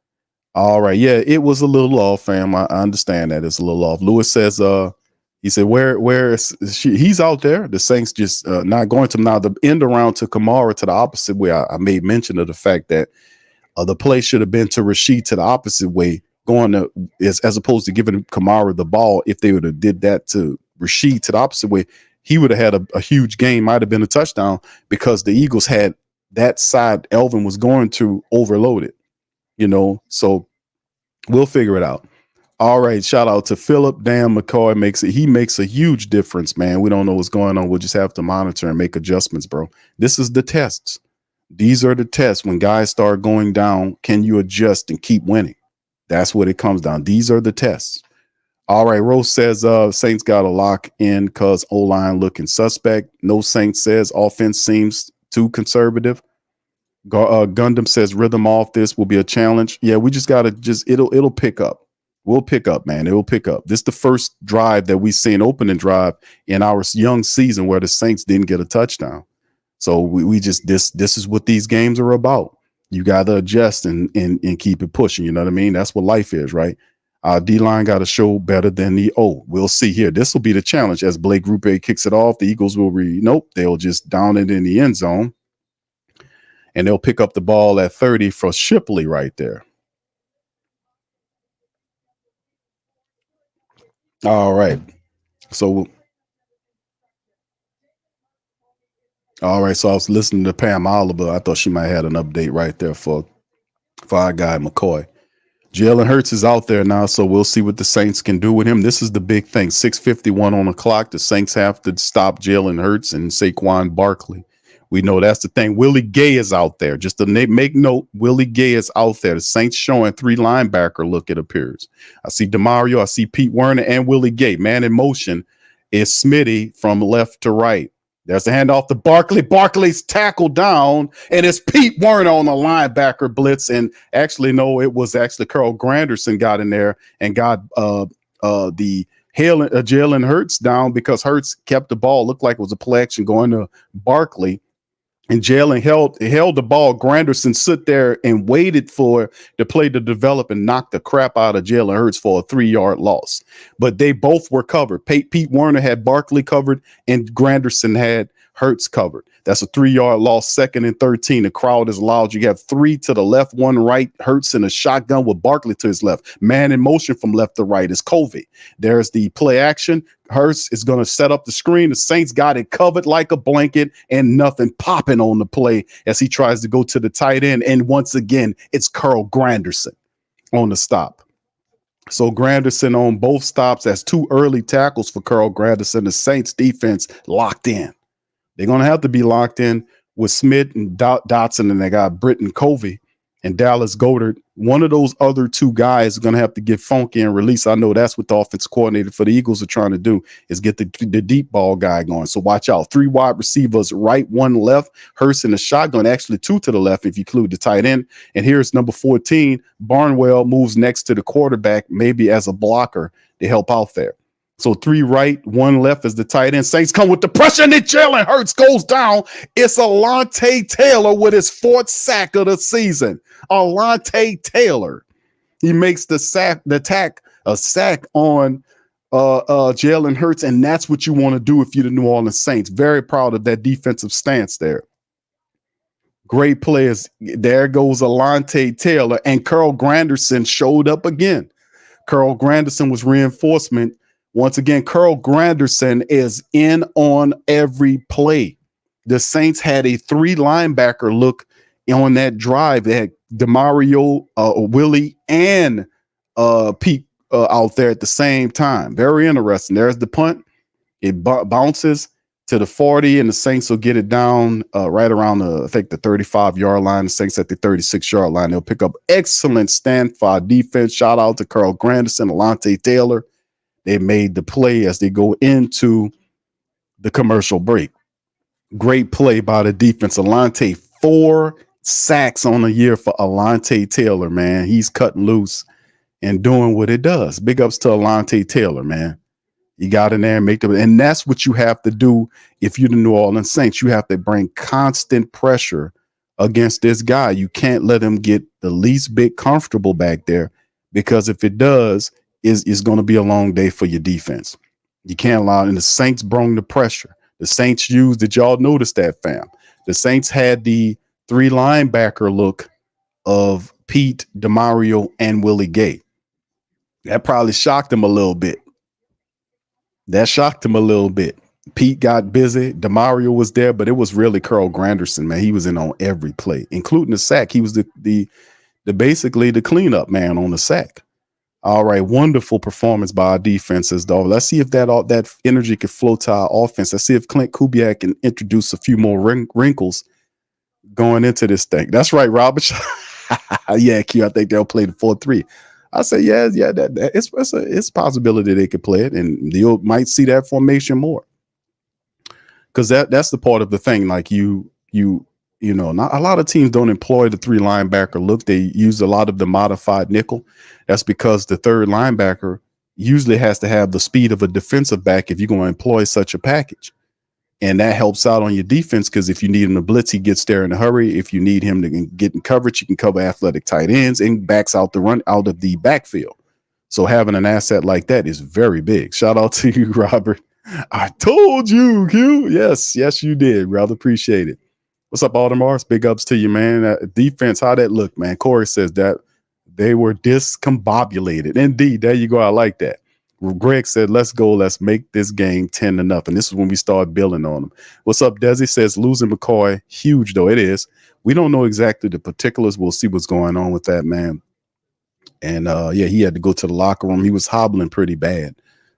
All right. Yeah, it was a little off, fam. I understand that it's a little off. Lewis says, he said, where is she? He's out there. The Saints just not going to him. Now, the end around to Kamara to the opposite way. I made mention of the fact that the play should have been to Rashid to the opposite way, going to as opposed to giving Kamara the ball. If they would have did that to Rashid to the opposite way, he would have had a huge game, might have been a touchdown, because the Eagles had that side Elvin was going to overload it, so we'll figure it out. All right, shout out to Philip. Damn, McCoy makes a huge difference, man. We don't know what's going on. We'll just have to monitor and make adjustments, bro. This is the tests. These are the tests. When guys start going down, can you adjust and keep winning? That's what it comes down. These are the tests. All right, Rose says Saints got to lock in because O-line looking suspect. No Saints says offense seems too conservative. Gundam says rhythm off this will be a challenge. Yeah, we just got to it'll pick up. We'll pick up, man. It will pick up. This is the first drive that we've seen, opening drive in our young season, where the Saints didn't get a touchdown. So we just this is what these games are about. You got to adjust and keep it pushing. You know what I mean? That's what life is, right? D-line got to show better than the O. We'll see here. This will be the challenge as Blake Grupe kicks it off. The Eagles will they'll just down it in the end zone, and they'll pick up the ball at 30 for Shipley right there. All right. So I was listening to Pam Oliver. I thought she might have had an update right there for our guy McCoy. Jalen Hurts is out there now, so we'll see what the Saints can do with him. This is the big thing. 6:51 on the clock. The Saints have to stop Jalen Hurts and Saquon Barkley. We know that's the thing. Willie Gay is out there. Just to make note, Willie Gay is out there. The Saints showing 3 linebacker look, it appears. I see DeMario, I see Pete Werner, and Willie Gay. Man in motion is Smitty from left to right. There's the handoff to Barkley. Barkley's tackled down, and it's Pete Werner on the linebacker blitz. And actually, no, it was actually Carl Granderson got in there and got the Jalen Hurts down, because Hurts kept the ball. Looked like it was a play action going to Barkley. And Jalen held the ball. Granderson stood there and waited for the play to develop and knocked the crap out of Jalen Hurts for a 3-yard loss. But they both were covered. Pete Werner had Barkley covered, and Granderson had Hurts covered. That's a 3-yard loss. 2nd and 13. The crowd is loud. You have 3 to the left, 1 right. Hurts in a shotgun with Barkley to his left. Man in motion from left to right is Covey. There's the play action. Hurts is going to set up the screen. The Saints got it covered like a blanket, and nothing popping on the play as he tries to go to the tight end. And once again, it's Carl Granderson on the stop. So Granderson on both stops. That's 2 early tackles for Carl Granderson. The Saints defense locked in. They're going to have to be locked in. with Smith and Dotson, and they got Britton Covey and Dallas Goedert. One of those other two guys is going to have to get funky and release. I know that's what the offensive coordinator for the Eagles are trying to do, is get the deep ball guy going. So watch out. 3 wide receivers, right, 1 left. Hurst in the shotgun, actually 2 to the left if you include the tight end. And here's number 14. Barnwell moves next to the quarterback, maybe as a blocker to help out there. So 3 right, 1 left as the tight end. Saints come with the pressure, and then Jalen Hurts goes down. It's Alontae Taylor with his 4th sack of the season. Alontae Taylor. He makes a sack on Jalen Hurts, and that's what you want to do if you're the New Orleans Saints. Very proud of that defensive stance there. Great players. There goes Alontae Taylor, and Carl Granderson showed up again. Carl Granderson was reinforcement. Once again, Carl Granderson is in on every play. The Saints had a 3 linebacker look on that drive. They had DeMario, Willie, and Pete out there at the same time. Very interesting. There's the punt. It bounces to the 40, and the Saints will get it down right around, I think, the 35-yard line. The Saints at the 36-yard line. They'll pick up excellent stand for defense. Shout out to Carl Granderson, Alontae Taylor. They made the play as they go into the commercial break. Great play by the defense. Alontae, 4 sacks on a year for Alontae Taylor, man. He's cutting loose and doing what it does. Big ups to Alontae Taylor, man. You got in there and make them. And that's what you have to do if you're the New Orleans Saints. You have to bring constant pressure against this guy. You can't let him get the least bit comfortable back there, because if it does, it's going to be a long day for your defense. You can't allow it. And the Saints brought the pressure. The Saints used, did y'all notice that, fam? The Saints had the 3 linebacker look of Pete, DeMario, and Willie Gay. That probably shocked him a little bit. Pete got busy. DeMario was there, but it was really Carl Granderson, man. He was in on every play, including the sack. He was the basically the cleanup man on the sack. All right, wonderful performance by our defenses, though. Let's see if that energy could flow to our offense. Let's see if Clint Kubiak can introduce a few more wrinkles going into this thing. That's right, Robert. Yeah, Q. I think they'll play the 4-3. I say, yeah. It's a possibility they could play it, and you might see that formation more. Because that's the part of the thing. Like you know, not a lot of teams don't employ the 3 linebacker look. They use a lot of the modified nickel. That's because the 3rd linebacker usually has to have the speed of a defensive back if you're going to employ such a package. And that helps out on your defense, because if you need him to blitz, he gets there in a hurry. If you need him to get in coverage, you can cover athletic tight ends and backs out the run out of the backfield. So having an asset like that is very big. Shout out to you, Robert. I told you, Q. Yes, you did. Rather appreciate it. What's up, Baltimore? Big ups to you, man. Defense, how that look, man? Corey says that they were discombobulated. Indeed, there you go. I like that. Greg said, let's go. Let's make this game 10-0. This is when we start building on them. What's up, Desi? Says losing McCoy, huge though it is. We don't know exactly the particulars. We'll see what's going on with that, man. And he had to go to the locker room. He was hobbling pretty bad.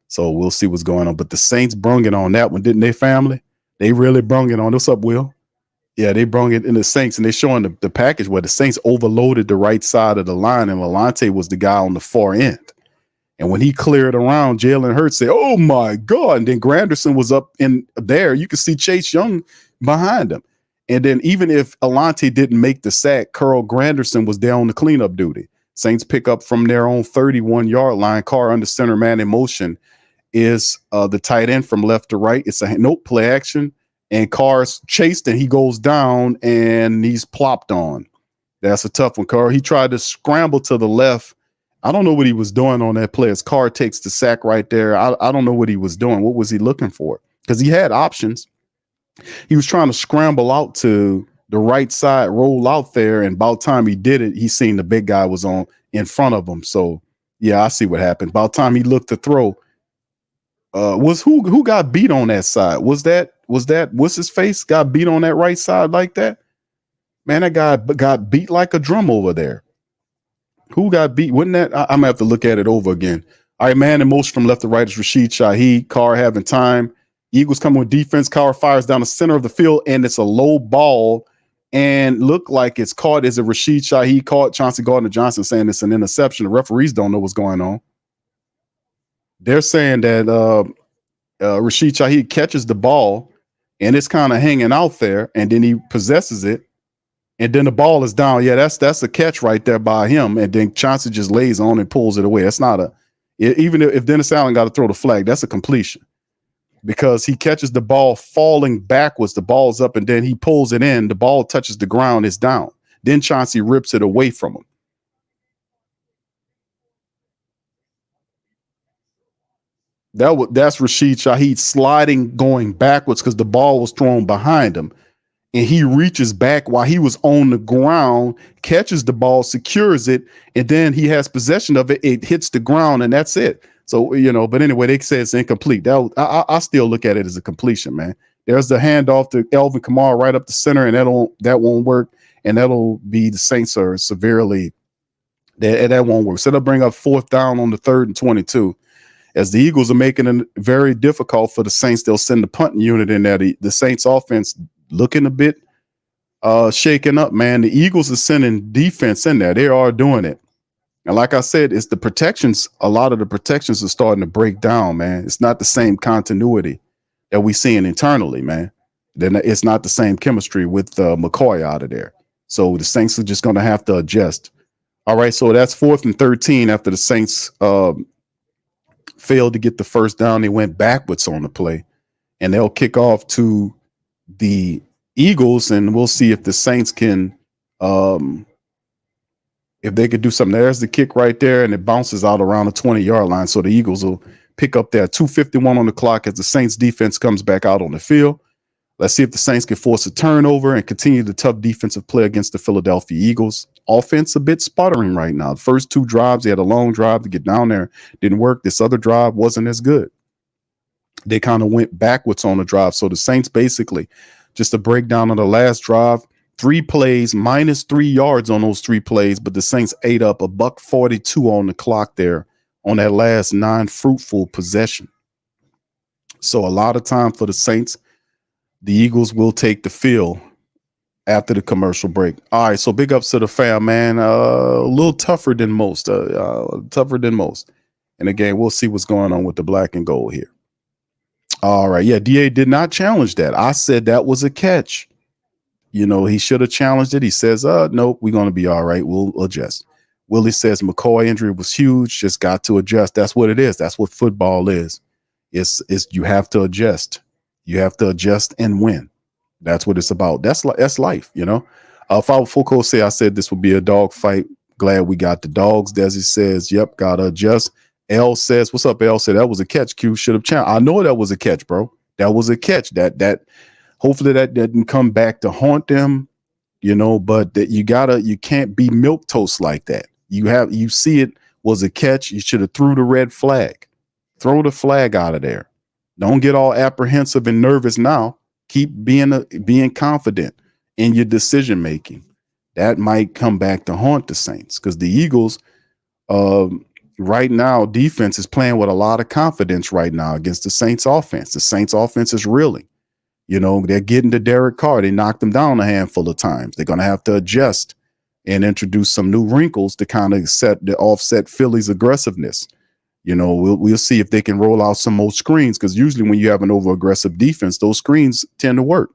So we'll see what's going on. But the Saints brung it on that one, didn't they, family? They really brung it on. What's up, Will? Yeah, they brung it in the Saints, and they're showing the package where the Saints overloaded the right side of the line, and Alontae was the guy on the far end. And when he cleared around, Jalen Hurts said, oh, my God. And then Granderson was up in there. You could see Chase Young behind him. And then even if Alontae didn't make the sack, Carl Granderson was there on the cleanup duty. Saints pick up from their own 31-yard line. Carr under center man in motion is the tight end from left to right. It's a play action. And Carr's chased, and he goes down, and he's plopped on. That's a tough one, Carr. He tried to scramble to the left. I don't know what he was doing on that play. As Carr takes the sack right there, I don't know what he was doing. What was he looking for? Because he had options. He was trying to scramble out to the right side, roll out there, and about time he did it, he seen the big guy was on in front of him. So, yeah, I see what happened. About time he looked to throw, was who got beat on that side? Was that what's his face got beat on that right side like that? Man, that guy got beat like a drum over there. Who got beat? Wouldn't that? I'm gonna have to look at it over again. All right, man. And most from left to right is Rashid Shaheed. Carr having time. Eagles come with defense. Cowher fires down the center of the field, and it's a low ball and look like it's caught. Is it Rashid Shaheed caught? Chauncey Gardner-Johnson saying it's an interception. The referees don't know what's going on. They're saying that Rashid Shaheed catches the ball, and it's kind of hanging out there, and then he possesses it, and then the ball is down. Yeah, that's a catch right there by him, and then Chauncey just lays on and pulls it away. That's not a even if Dennis Allen got to throw the flag, that's a completion because he catches the ball falling backwards. The ball's up, and then he pulls it in. The ball touches the ground, it's down. Then Chauncey rips it away from him. That's Rashid Shaheed sliding, going backwards because the ball was thrown behind him. And he reaches back while he was on the ground, catches the ball, secures it, and then he has possession of it. It hits the ground, and that's it. So, but anyway, they say it's incomplete. I still look at it as a completion, man. There's the handoff to Elvin Kamara right up the center, and that won't work. And that'll be the Saints are severely, that won't work. So they'll bring up 4th down on the 3rd and 22. As the Eagles are making it very difficult for the Saints, they'll send the punting unit in there. The Saints offense looking a bit shaken up, man. The Eagles are sending defense in there. They are doing it. And like I said, it's the protections. A lot of the protections are starting to break down, man. It's not the same continuity that we seeing internally, man. Then it's not the same chemistry with McCoy out of there. So the Saints are just going to have to adjust. All right, so that's 4th and 13 after the Saints failed to get the first down. They went backwards on the play, and they'll kick off to the Eagles, and we'll see if the Saints can, if they could do something. There's the kick right there, and it bounces out around the 20-yard line. So the Eagles will pick up there. 2:51 on the clock as the Saints defense comes back out on the field. Let's see if the Saints can force a turnover and continue the tough defensive play against the Philadelphia Eagles. Offense a bit sputtering right now. The first 2 drives, they had a long drive to get down there. Didn't work. This other drive wasn't as good. They kind of went backwards on the drive. So the Saints basically, just a breakdown of the last drive, 3 plays, minus 3 yards on those 3 plays, but the Saints ate up $1:42 on the clock there on that last non-fruitful possession. So a lot of time for the Saints. The Eagles will take the field after the commercial break. All right, so big ups to the fam, man. A little tougher than most. And again, we'll see what's going on with the black and gold here. All right, yeah, DA did not challenge that. I said that was a catch. He should have challenged it. He says, nope, we're going to be all right. We'll adjust. Willie says McCoy injury was huge. Just got to adjust. That's what it is. That's what football is. It's you have to adjust. You have to adjust and win. That's what it's about. That's life, Foucault say I said this would be a dog fight. Glad we got the dogs. Desi says, yep, gotta adjust. L says, what's up? L said that was a catch. Q should have challenged. I know that was a catch, bro. That was a catch. That hopefully that didn't come back to haunt them, but that you can't be milquetoast like that. You see it was a catch. You should have threw the red flag. Throw the flag out of there. Don't get all apprehensive and nervous now. Keep being confident in your decision making. That might come back to haunt the Saints because the Eagles, right now, defense is playing with a lot of confidence right now against the Saints offense. The Saints offense is reeling. They're getting to Derek Carr. They knocked him down a handful of times. They're going to have to adjust and introduce some new wrinkles to kind of offset Philly's aggressiveness. We'll see if they can roll out some more screens because usually when you have an over-aggressive defense, those screens tend to work.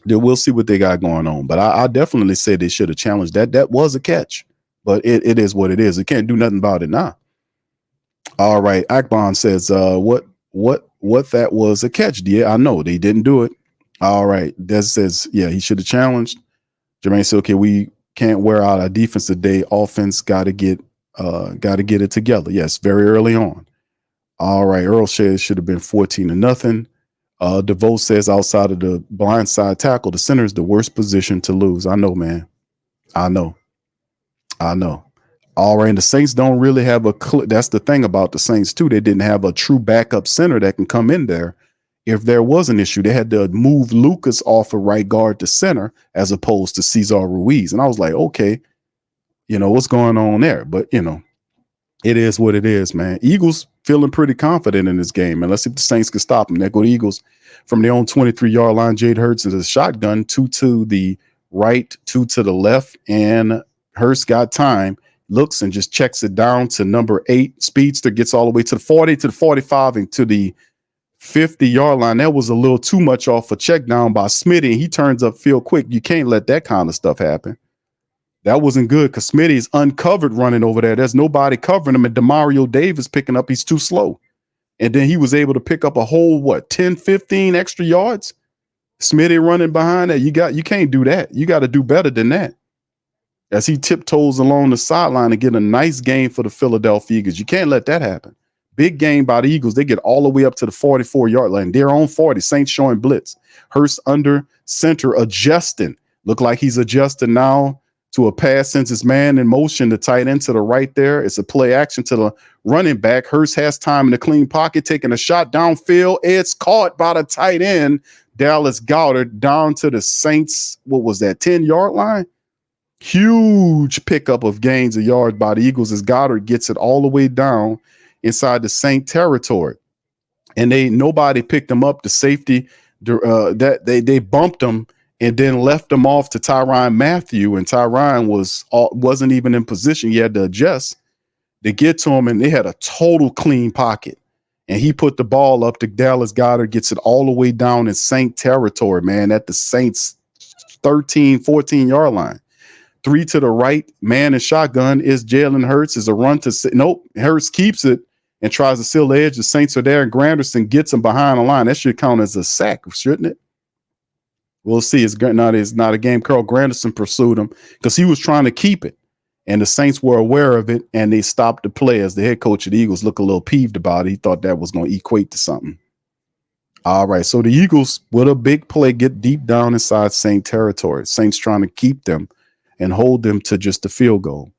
We'll see what they got going on. But I definitely say they should have challenged that. That was a catch, but it is what it is. It can't do nothing about it now. All right. Akbon says, what that was a catch, dear. I know they didn't do it. All right. Des says, yeah, he should have challenged. Jermaine said, okay, we can't wear out our defense today. Offense got to get it together. Yes, very early on. All right. Earl says should have been 14-0. DeVoe says outside of the blindside tackle, the center is the worst position to lose. I know, man. I know. All right. And the Saints don't really have that's the thing about the Saints too. They didn't have a true backup center that can come in there. If there was an issue, they had to move Lucas off of right guard to center as opposed to Cesar Ruiz. And I was like, okay, what's going on there? But, It is what it is, man. Eagles feeling pretty confident in this game, and let's see if the Saints can stop them. They go to Eagles from their own 23-yard line. Jade Hurts is a shotgun, 2 to the right, 2 to the left, and Hurts got time, looks and just checks it down to number 8. Speedster gets all the way to the 40, to the 45, and to the 50-yard line. That was a little too much off a check down by Smitty. He turns up field quick. You can't let that kind of stuff happen. That wasn't good because Smitty's uncovered running over there. There's nobody covering him, and Demario Davis picking up. He's too slow. And then he was able to pick up a whole, 10, 15 extra yards? Smitty running behind that. You can't do that. You got to do better than that. As he tiptoes along the sideline and get a nice game for the Philadelphia Eagles. You can't let that happen. Big game by the Eagles. They get all the way up to the 44-yard line. They're on 40. Saints showing blitz. Hurst under center adjusting. Look like he's adjusting now to a pass since his man in motion, the tight end to the right there. It's a play action to the running back. Hurst has time in the clean pocket, taking a shot downfield. It's caught by the tight end, Dallas Goedert, down to the Saints. What was that, 10-yard line? Huge pickup of gains of yards by the Eagles as Goddard gets it all the way down inside the Saint territory. And nobody picked him up. The safety, that they bumped him and then left him off to Tyrann Mathieu, and Tyrann wasn't even in position. He had to adjust to get to him, and they had a total clean pocket. And he put the ball up to Dallas Goedert, gets it all the way down in Saint territory, man, at the Saints 13, 14-yard line. 3 to the right, man in shotgun is Jalen Hurts. Is a run to nope. Hurts keeps it and tries to seal the edge. The Saints are there, and Granderson gets him behind the line. That should count as a sack, shouldn't it? We'll see. It's not a game. Carl Granderson pursued him because he was trying to keep it, and the Saints were aware of it, and they stopped the play. As the head coach of the Eagles looked a little peeved about it. He thought that was going to equate to something. All right, so the Eagles, with a big play, get deep down inside Saint territory. Saints trying to keep them and hold them to just a field goal.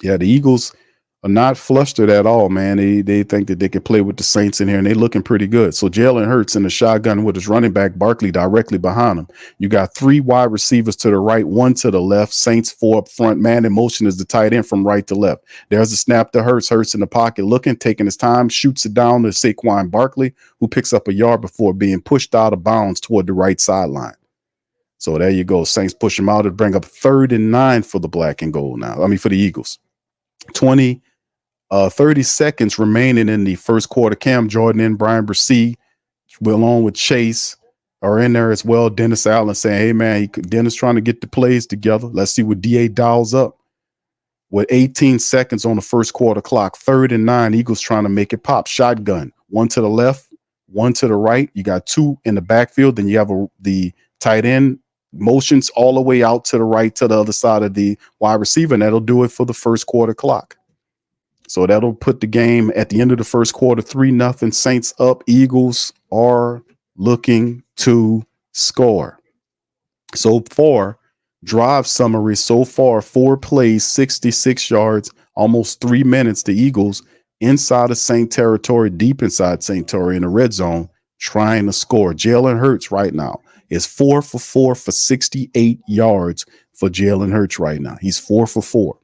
Yeah, the Eagles are not flustered at all, man. They think that they can play with the Saints in here, and they're looking pretty good. So Jalen Hurts in the shotgun with his running back, Barkley, directly behind him. You got 3 wide receivers to the right, 1 to the left. Saints 4 up front. Man in motion is the tight end from right to left. There's a snap to Hurts. Hurts in the pocket looking, taking his time, shoots it down to Saquon Barkley, who picks up a yard before being pushed out of bounds toward the right sideline. So there you go. Saints push him out to bring up 3rd and 9 for the black and gold now. For the Eagles. 30 seconds remaining in the first quarter. Cam Jordan and Brian Bresee, along with Chase, are in there as well. Dennis Allen saying, hey, man, Dennis trying to get the plays together. Let's see what DA dials up. With 18 seconds on the first quarter clock, 3rd and 9, Eagles trying to make it pop. Shotgun, 1 to the left, 1 to the right. You got 2 in the backfield. Then you have the tight end motions all the way out to the right to the other side of the wide receiver, and that'll do it for the first quarter clock. So that'll put the game at the end of the first quarter, 3-0, Saints up. Eagles are looking to score. So far, drive summary so far, 4 plays, 66 yards, almost 3 minutes. The Eagles inside of Saint territory, deep inside Saint territory in the red zone, trying to score. Jalen Hurts right now is 4 for 4 for 68 yards for Jalen Hurts right now. He's 4 for 4.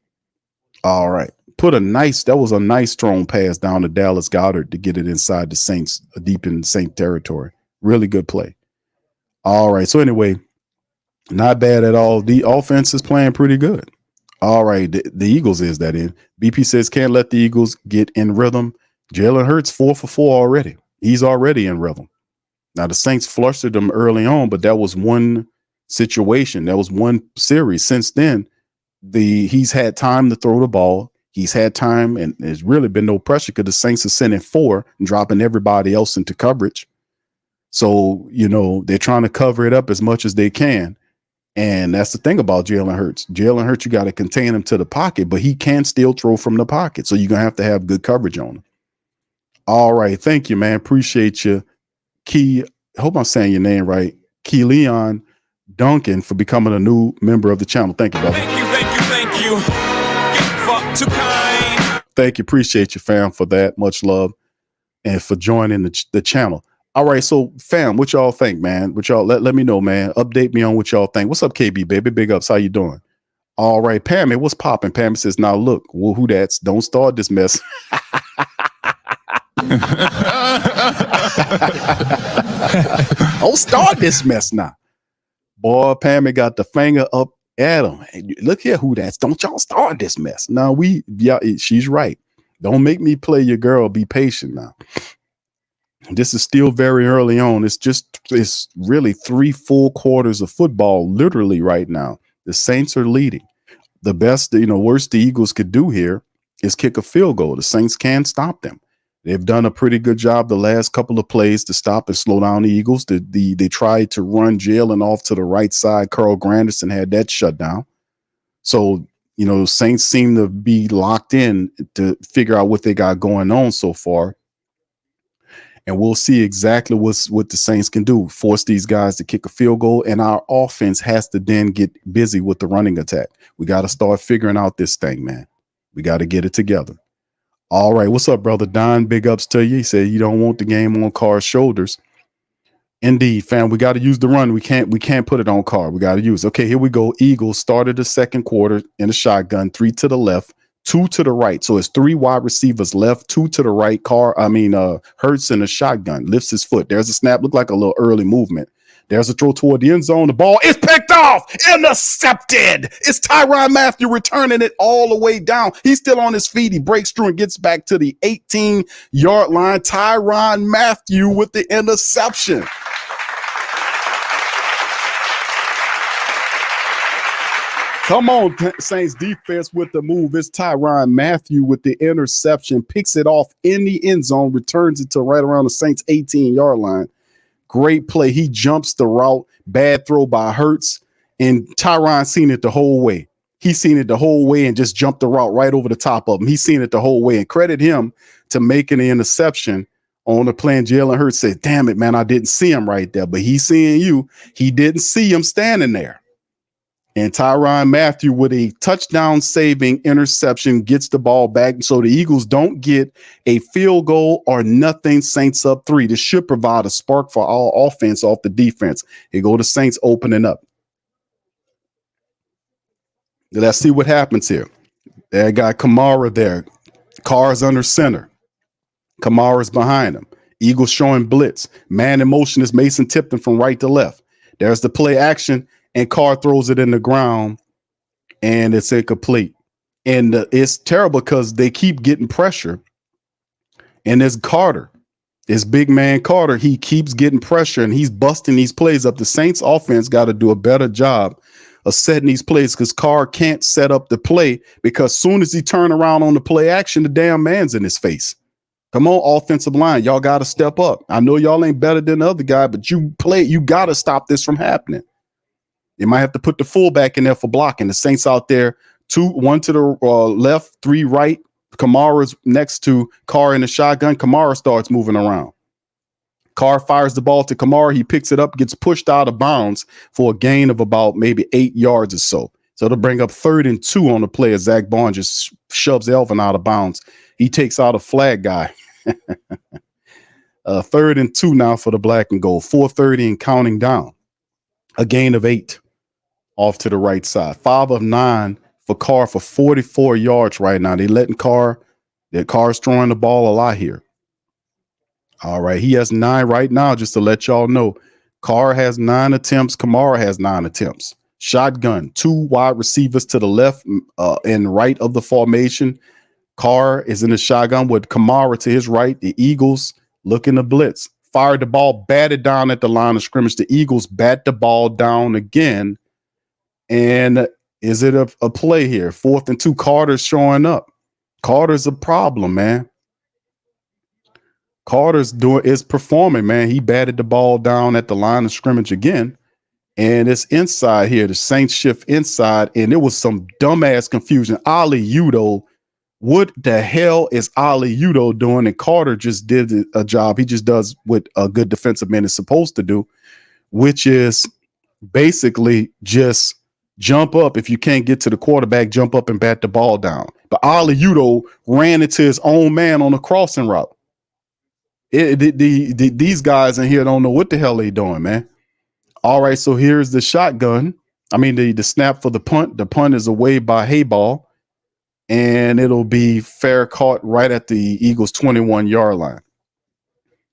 All right. That was a nice thrown pass down to Dallas Goedert to get it inside the Saints, deep in Saint territory. Really good play. All right. So anyway, not bad at all. The offense is playing pretty good. All right. The Eagles is that in. BP says can't let the Eagles get in rhythm. Jalen Hurts 4 for 4 already. He's already in rhythm. Now the Saints flustered them early on, but that was one situation. That was one series. Since then, he's had time to throw the ball. He's had time, and there's really been no pressure because the Saints are sending 4 and dropping everybody else into coverage. So, they're trying to cover it up as much as they can. And that's the thing about Jalen Hurts. Jalen Hurts, you got to contain him to the pocket, but he can still throw from the pocket. So you're going to have good coverage on him. All right. Thank you, man. Appreciate you. I hope I'm saying your name right. Leon Duncan for becoming a new member of the channel. Thank you, brother. Thank you. Too kind. Thank you. Appreciate you, fam, for that. Much love and for joining the channel. All right. So, fam, what y'all think, man? What y'all let me know, man. Update me on what y'all think. What's up, KB, baby? Big ups. How you doing? All right, Pammy, what's popping? Pammy says, now look, well, who that's? Don't start this mess. Don't start this mess now. Boy, Pammy got the finger up at him. Hey, look here, who that's? Don't y'all start this mess. Now she's right. Don't make me play your girl. Be patient now. This is still very early on. It's really 3 full quarters of football, literally right now. The Saints are leading. The best, worst the Eagles could do here is kick a field goal. The Saints can stop them. They've done a pretty good job the last couple of plays to stop and slow down the Eagles. They tried to run Jalen off to the right side. Carl Granderson had that shut down. So, Saints seem to be locked in to figure out what they got going on so far. And we'll see exactly what the Saints can do. Force these guys to kick a field goal. And our offense has to then get busy with the running attack. We got to start figuring out this thing, man. We got to get it together. All right. What's up, brother Don? Big ups to you. He said you don't want the game on Carr's shoulders. Indeed, fam. We got to use the run. We can't put it on Carr. We got to use. Okay, here we go. Eagles started the second quarter in a shotgun, 3 to the left, 2 to the right. So it's 3 wide receivers left, 2 to the right. Hurts in a shotgun, lifts his foot. There's a snap. Looked like a little early movement. There's a throw toward the end zone. The ball is picked off, intercepted. It's Tyrann Mathieu returning it all the way down. He's still on his feet. He breaks through and gets back to the 18-yard line. Tyrann Mathieu with the interception. Come on, Saints defense with the move. It's Tyrann Mathieu with the interception, picks it off in the end zone, returns it to right around the Saints 18-yard line. Great play. He jumps the route. Bad throw by Hurts. And Tyrann seen it the whole way. He's seen it the whole way and just jumped the route right over the top of him. He's seen it the whole way. And credit him to making the interception on the play. And Jalen Hurts said, damn it, man, I didn't see him right there. But he's seeing you. He didn't see him standing there. And Tyrann Mathieu with a touchdown saving interception gets the ball back. So the Eagles don't get a field goal or nothing. Saints up 3. This should provide a spark for all offense off the defense. Here go the Saints opening up. Let's see what happens here. They got Kamara there. Carr's under center. Kamara's behind him. Eagles showing blitz. Man in motion is Mason Tipton from right to left. There's the play action. And Carr throws it in the ground, and it's incomplete. And it's terrible because they keep getting pressure. And there's Carter, this big man Carter. He keeps getting pressure, and he's busting these plays up. The Saints offense got to do a better job of setting these plays because Carr can't set up the play because as soon as he turn around on the play action, the damn man's in his face. Come on, offensive line. Y'all got to step up. I know y'all ain't better than the other guy, but you got to stop this from happening. You might have to put the fullback in there for blocking. The Saints out there, 1 to the left, 3 right. Kamara's next to Carr in the shotgun. Kamara starts moving around. Carr fires the ball to Kamara. He picks it up, gets pushed out of bounds for a gain of about maybe 8 yards or so. So it'll bring up 3rd and 2 on the play as Zach Bond just shoves Elvin out of bounds. He takes out a flag guy. 3rd and 2 now for the black and gold. 4:30 and counting down. A gain of 8. Off to the right side. 5 of 9 for Carr for 44 yards right now. They letting Carr's throwing the ball a lot here. All right. He has 9 right now, just to let y'all know. Carr has 9 attempts. Kamara has 9 attempts. Shotgun, 2 wide receivers to the left and right of the formation. Carr is in the shotgun with Kamara to his right. The Eagles looking to blitz. Fired the ball, batted down at the line of scrimmage. The Eagles bat the ball down again. And is it a play here? 4th and 2. Carter's showing up. Carter's a problem, man. Carter's is performing, man. He batted the ball down at the line of scrimmage again. And it's inside here. The Saints shift inside. And it was some dumbass confusion. Ali Udo. What the hell is Ali Udo doing? And Carter just did a job. He just does what a good defensive man is supposed to do, which is basically just jump up. If you can't get to the quarterback, jump up and bat the ball down. But Ali Udo ran into his own man on a crossing route. These guys in here don't know what the hell they doing, man. All right, so here's the shotgun. I mean, the snap for the punt. The punt is away by Hayball, and it'll be fair caught right at the Eagles' 21-yard line.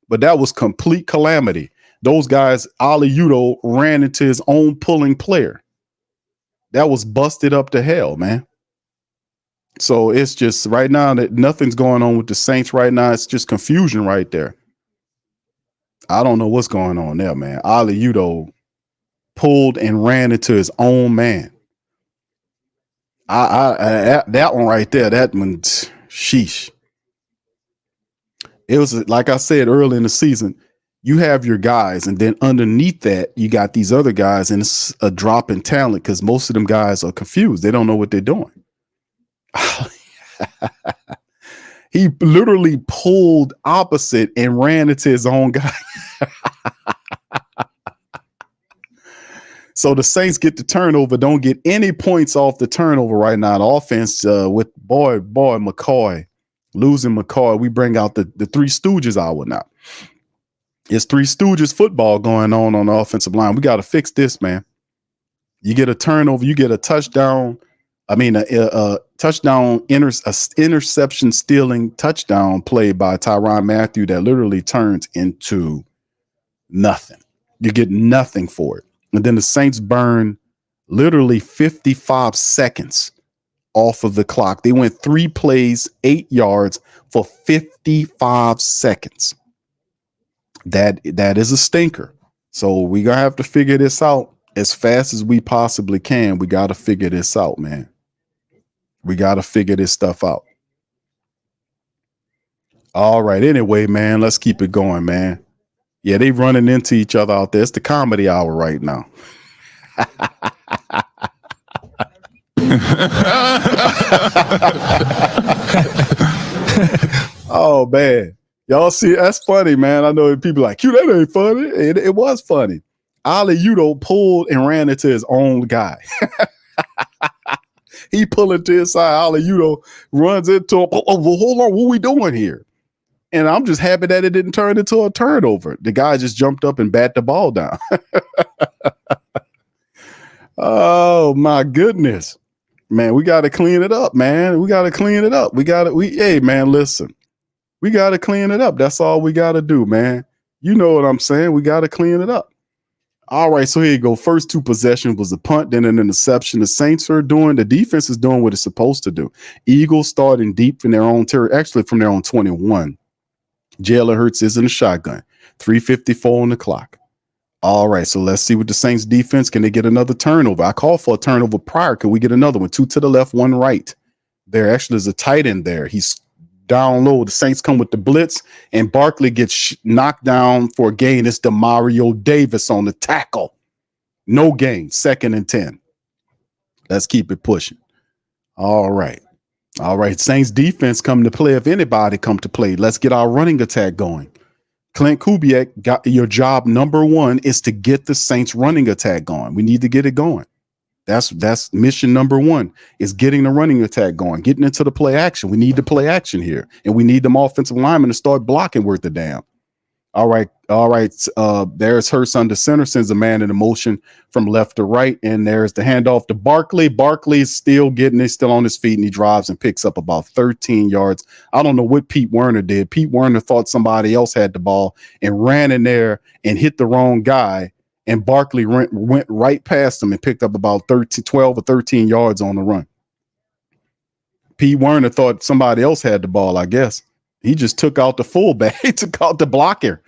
But that was complete calamity. Those guys, Ali Udo ran into his own pulling player. That was busted up to hell, man. So it's just right now that nothing's going on with the Saints right now. It's just confusion right there. I don't know what's going on there, man. Ali Udo pulled and ran into his own man. That one right there, that one, sheesh. It was like I said early in the season, you have your guys, and then underneath that, you got these other guys, and it's a drop in talent because most of them guys are confused. They don't know what they're doing. He literally pulled opposite and ran into his own guy. So the Saints get the turnover, don't get any points off the turnover right now. The offense with boy McCoy, losing McCoy, we bring out the Three Stooges hour now. It's Three Stooges football going on the offensive line. We got to fix this, man. You get a turnover, you get a touchdown. I mean, a touchdown, interception stealing touchdown play by Tyrann Mathieu that literally turns into nothing. You get nothing for it. And then the Saints burn literally 55 seconds off of the clock. They went 3 plays, 8 yards for 55 seconds. That is a stinker. So we're going to have to figure this out as fast as we possibly can. We got to figure this out, man. We got to figure this stuff out. All right. Anyway, man, let's keep it going, man. Yeah, they running into each other out there. It's the comedy hour right now. Oh, man. Y'all see, that's funny, man. I know people like, Q, that ain't funny. It was funny. Ali Udo pulled and ran into his own guy. He pulled to his side. Ali Udo runs into him. Oh, well, hold on. What are we doing here? And I'm just happy that it didn't turn into a turnover. The guy just jumped up and bat the ball down. Oh, my goodness. Man, we got to clean it up, man. We got to clean it up. Hey, man, listen. We got to clean it up. That's all we got to do, man. You know what I'm saying? We got to clean it up. All right, so here you go. First 2 possessions was a punt, then an interception. The Saints are doing, the defense is doing what it's supposed to do. Eagles starting deep from their own territory, actually from their own 21. Jalen Hurts is in a shotgun. 3:54 on the clock. All right, so let's see what the Saints defense, can they get another turnover? I called for a turnover prior. Can we get another one? 2 to the left, 1 right. There actually is a tight end there. He's down low. The Saints come with the blitz, and Barkley gets knocked down for a gain. It's DeMario Davis on the tackle. No gain, 2nd and 10. Let's keep it pushing. All right. All right, Saints defense come to play. If anybody come to play, let's get our running attack going. Clint Kubiak, got your job number 1 is to get the Saints running attack going. We need to get it going. That's mission number 1 is getting the running attack going, getting into the play action. We need the play action here, and we need them offensive linemen to start blocking worth the damn. All right. There's Hurst under center, sends a man in motion from left to right, and there's the handoff to Barkley. Barkley's still on his feet, and he drives and picks up about 13 yards. I don't know what Pete Werner did. Pete Werner thought somebody else had the ball and ran in there and hit the wrong guy, and Barkley went right past him and picked up about 12 or 13 yards on the run. Pete Werner thought somebody else had the ball, I guess. He just took out the fullback. He took out the blocker.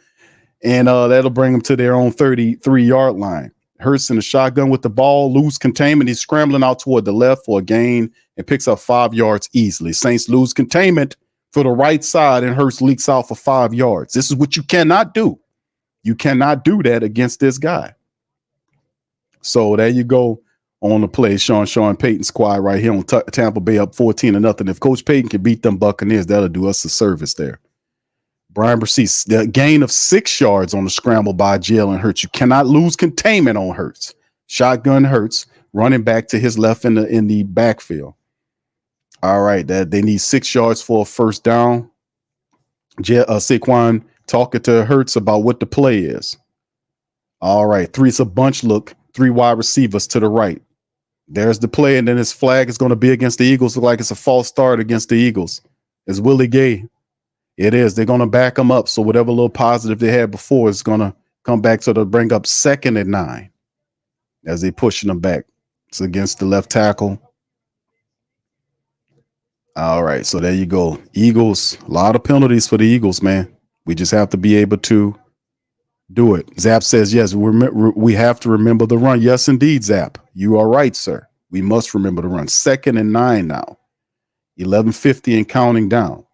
And that'll bring them to their own 33-yard line. Hurst in the shotgun with the ball, lose containment. He's scrambling out toward the left for a gain and picks up 5 yards easily. Saints lose containment for the right side, and Hurst leaks out for 5 yards. This is what you cannot do. You cannot do that against this guy. So there you go on the play. Sean Payton squad right here on Tampa Bay up 14-0. If Coach Payton can beat them Buccaneers, that'll do us a service there. Brian Bresee, the gain of 6 yards on the scramble by Jalen Hurts. You cannot lose containment on Hurts. Shotgun Hurts running back to his left in the backfield. All right, that they need 6 yards for a first down. Saquon talking to Hurts about what the play is. All right, 3. It's a bunch look. 3 wide receivers to the right. There's the play, and then his flag is going to be against the Eagles. Look like it's a false start against the Eagles. It's Willie Gay. It is. They're going to back him up. So whatever little positive they had before is going to come back. So they'll bring up 2nd and 9 as they pushing them back. It's against the left tackle. All right. So there you go. Eagles, a lot of penalties for the Eagles, man. We just have to be able to do it. Zap says, yes, we have to remember the run. Yes, indeed, Zap. You are right, sir. We must remember the run. 2nd and 9 now. 11:50 and counting down.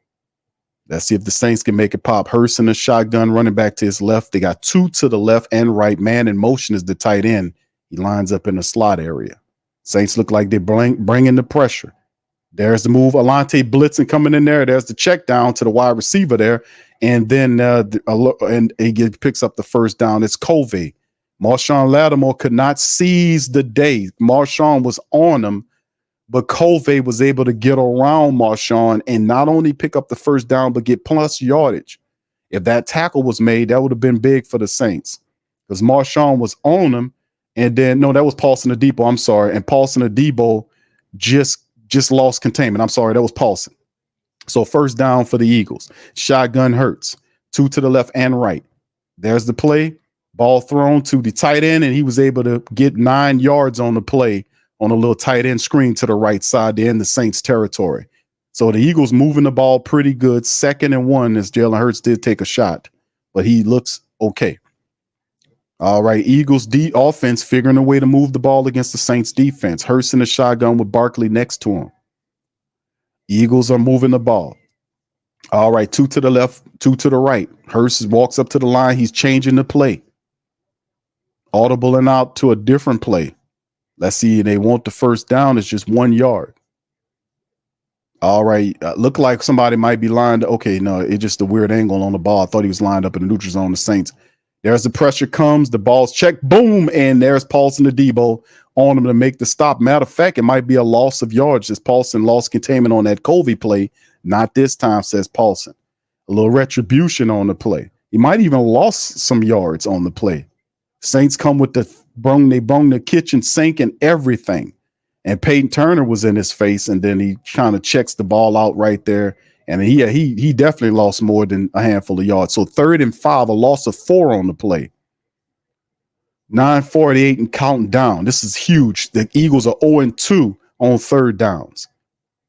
Let's see if the Saints can make it pop. Hurst in the shotgun, running back to his left. They got 2 to the left and right. Man in motion is the tight end. He lines up in the slot area. Saints look like they're bringing the pressure. There's the move. Alante blitzing coming in there. There's the check down to the wide receiver there. And then picks up the first down. It's Covey. Marshawn Lattimore could not seize the day. Marshawn was on him, but Covey was able to get around Marshawn and not only pick up the first down, but get plus yardage. If that tackle was made, that would have been big for the Saints because Marshawn was on him. And then, no, that was Paulson Adebo. I'm sorry. And Paulson Adebo just lost containment. I'm sorry. That was Paulson. So first down for the Eagles. Shotgun Hurts. 2 to the left and right. There's the play. Ball thrown to the tight end, and he was able to get 9 yards on the play on a little tight end screen to the right side. They're in the Saints territory. So the Eagles moving the ball pretty good. 2nd and 1 as Jalen Hurts did take a shot, but he looks okay. All right, Eagles offense figuring a way to move the ball against the Saints defense. Hurst in the shotgun with Barkley next to him. Eagles are moving the ball. All right, 2 to the left, 2 to the right. Hurst walks up to the line. He's changing the play. Audible and out to a different play. Let's see. They want the first down. It's just 1 yard. All right. Look like somebody might be lined. Okay, no, it's just a weird angle on the ball. I thought he was lined up in the neutral zone, the Saints. There's the pressure comes. The ball's checked. Boom. And there's Paulson Adebo on him to make the stop. Matter of fact, it might be a loss of yards as Paulson lost containment on that Covey play. Not this time, says Paulson. A little retribution on the play. He might even lost some yards on the play. Saints come with they brung the kitchen sink and everything. And Peyton Turner was in his face, and then he kind of checks the ball out right there. And he definitely lost more than a handful of yards. So 3rd and 5, a loss of 4 on the play. 9:48 and counting down. This is huge. The Eagles are 0-2 on 3rd downs.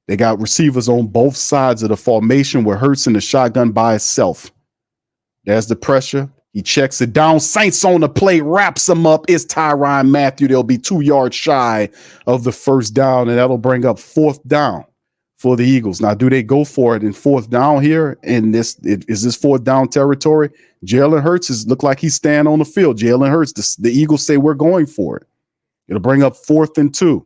They got receivers on both sides of the formation with Hurts in the shotgun by himself. There's the pressure. He checks it down. Saints on the play, wraps him up. It's Tyrann Mathieu. They'll be 2 yards shy of the first down, and that'll bring up 4th down for the Eagles. Now, do they go for it in 4th down here? Is this 4th down territory? Jalen Hurts look like he's staying on the field. Jalen Hurts, the Eagles say we're going for it. It'll bring up 4th and 2.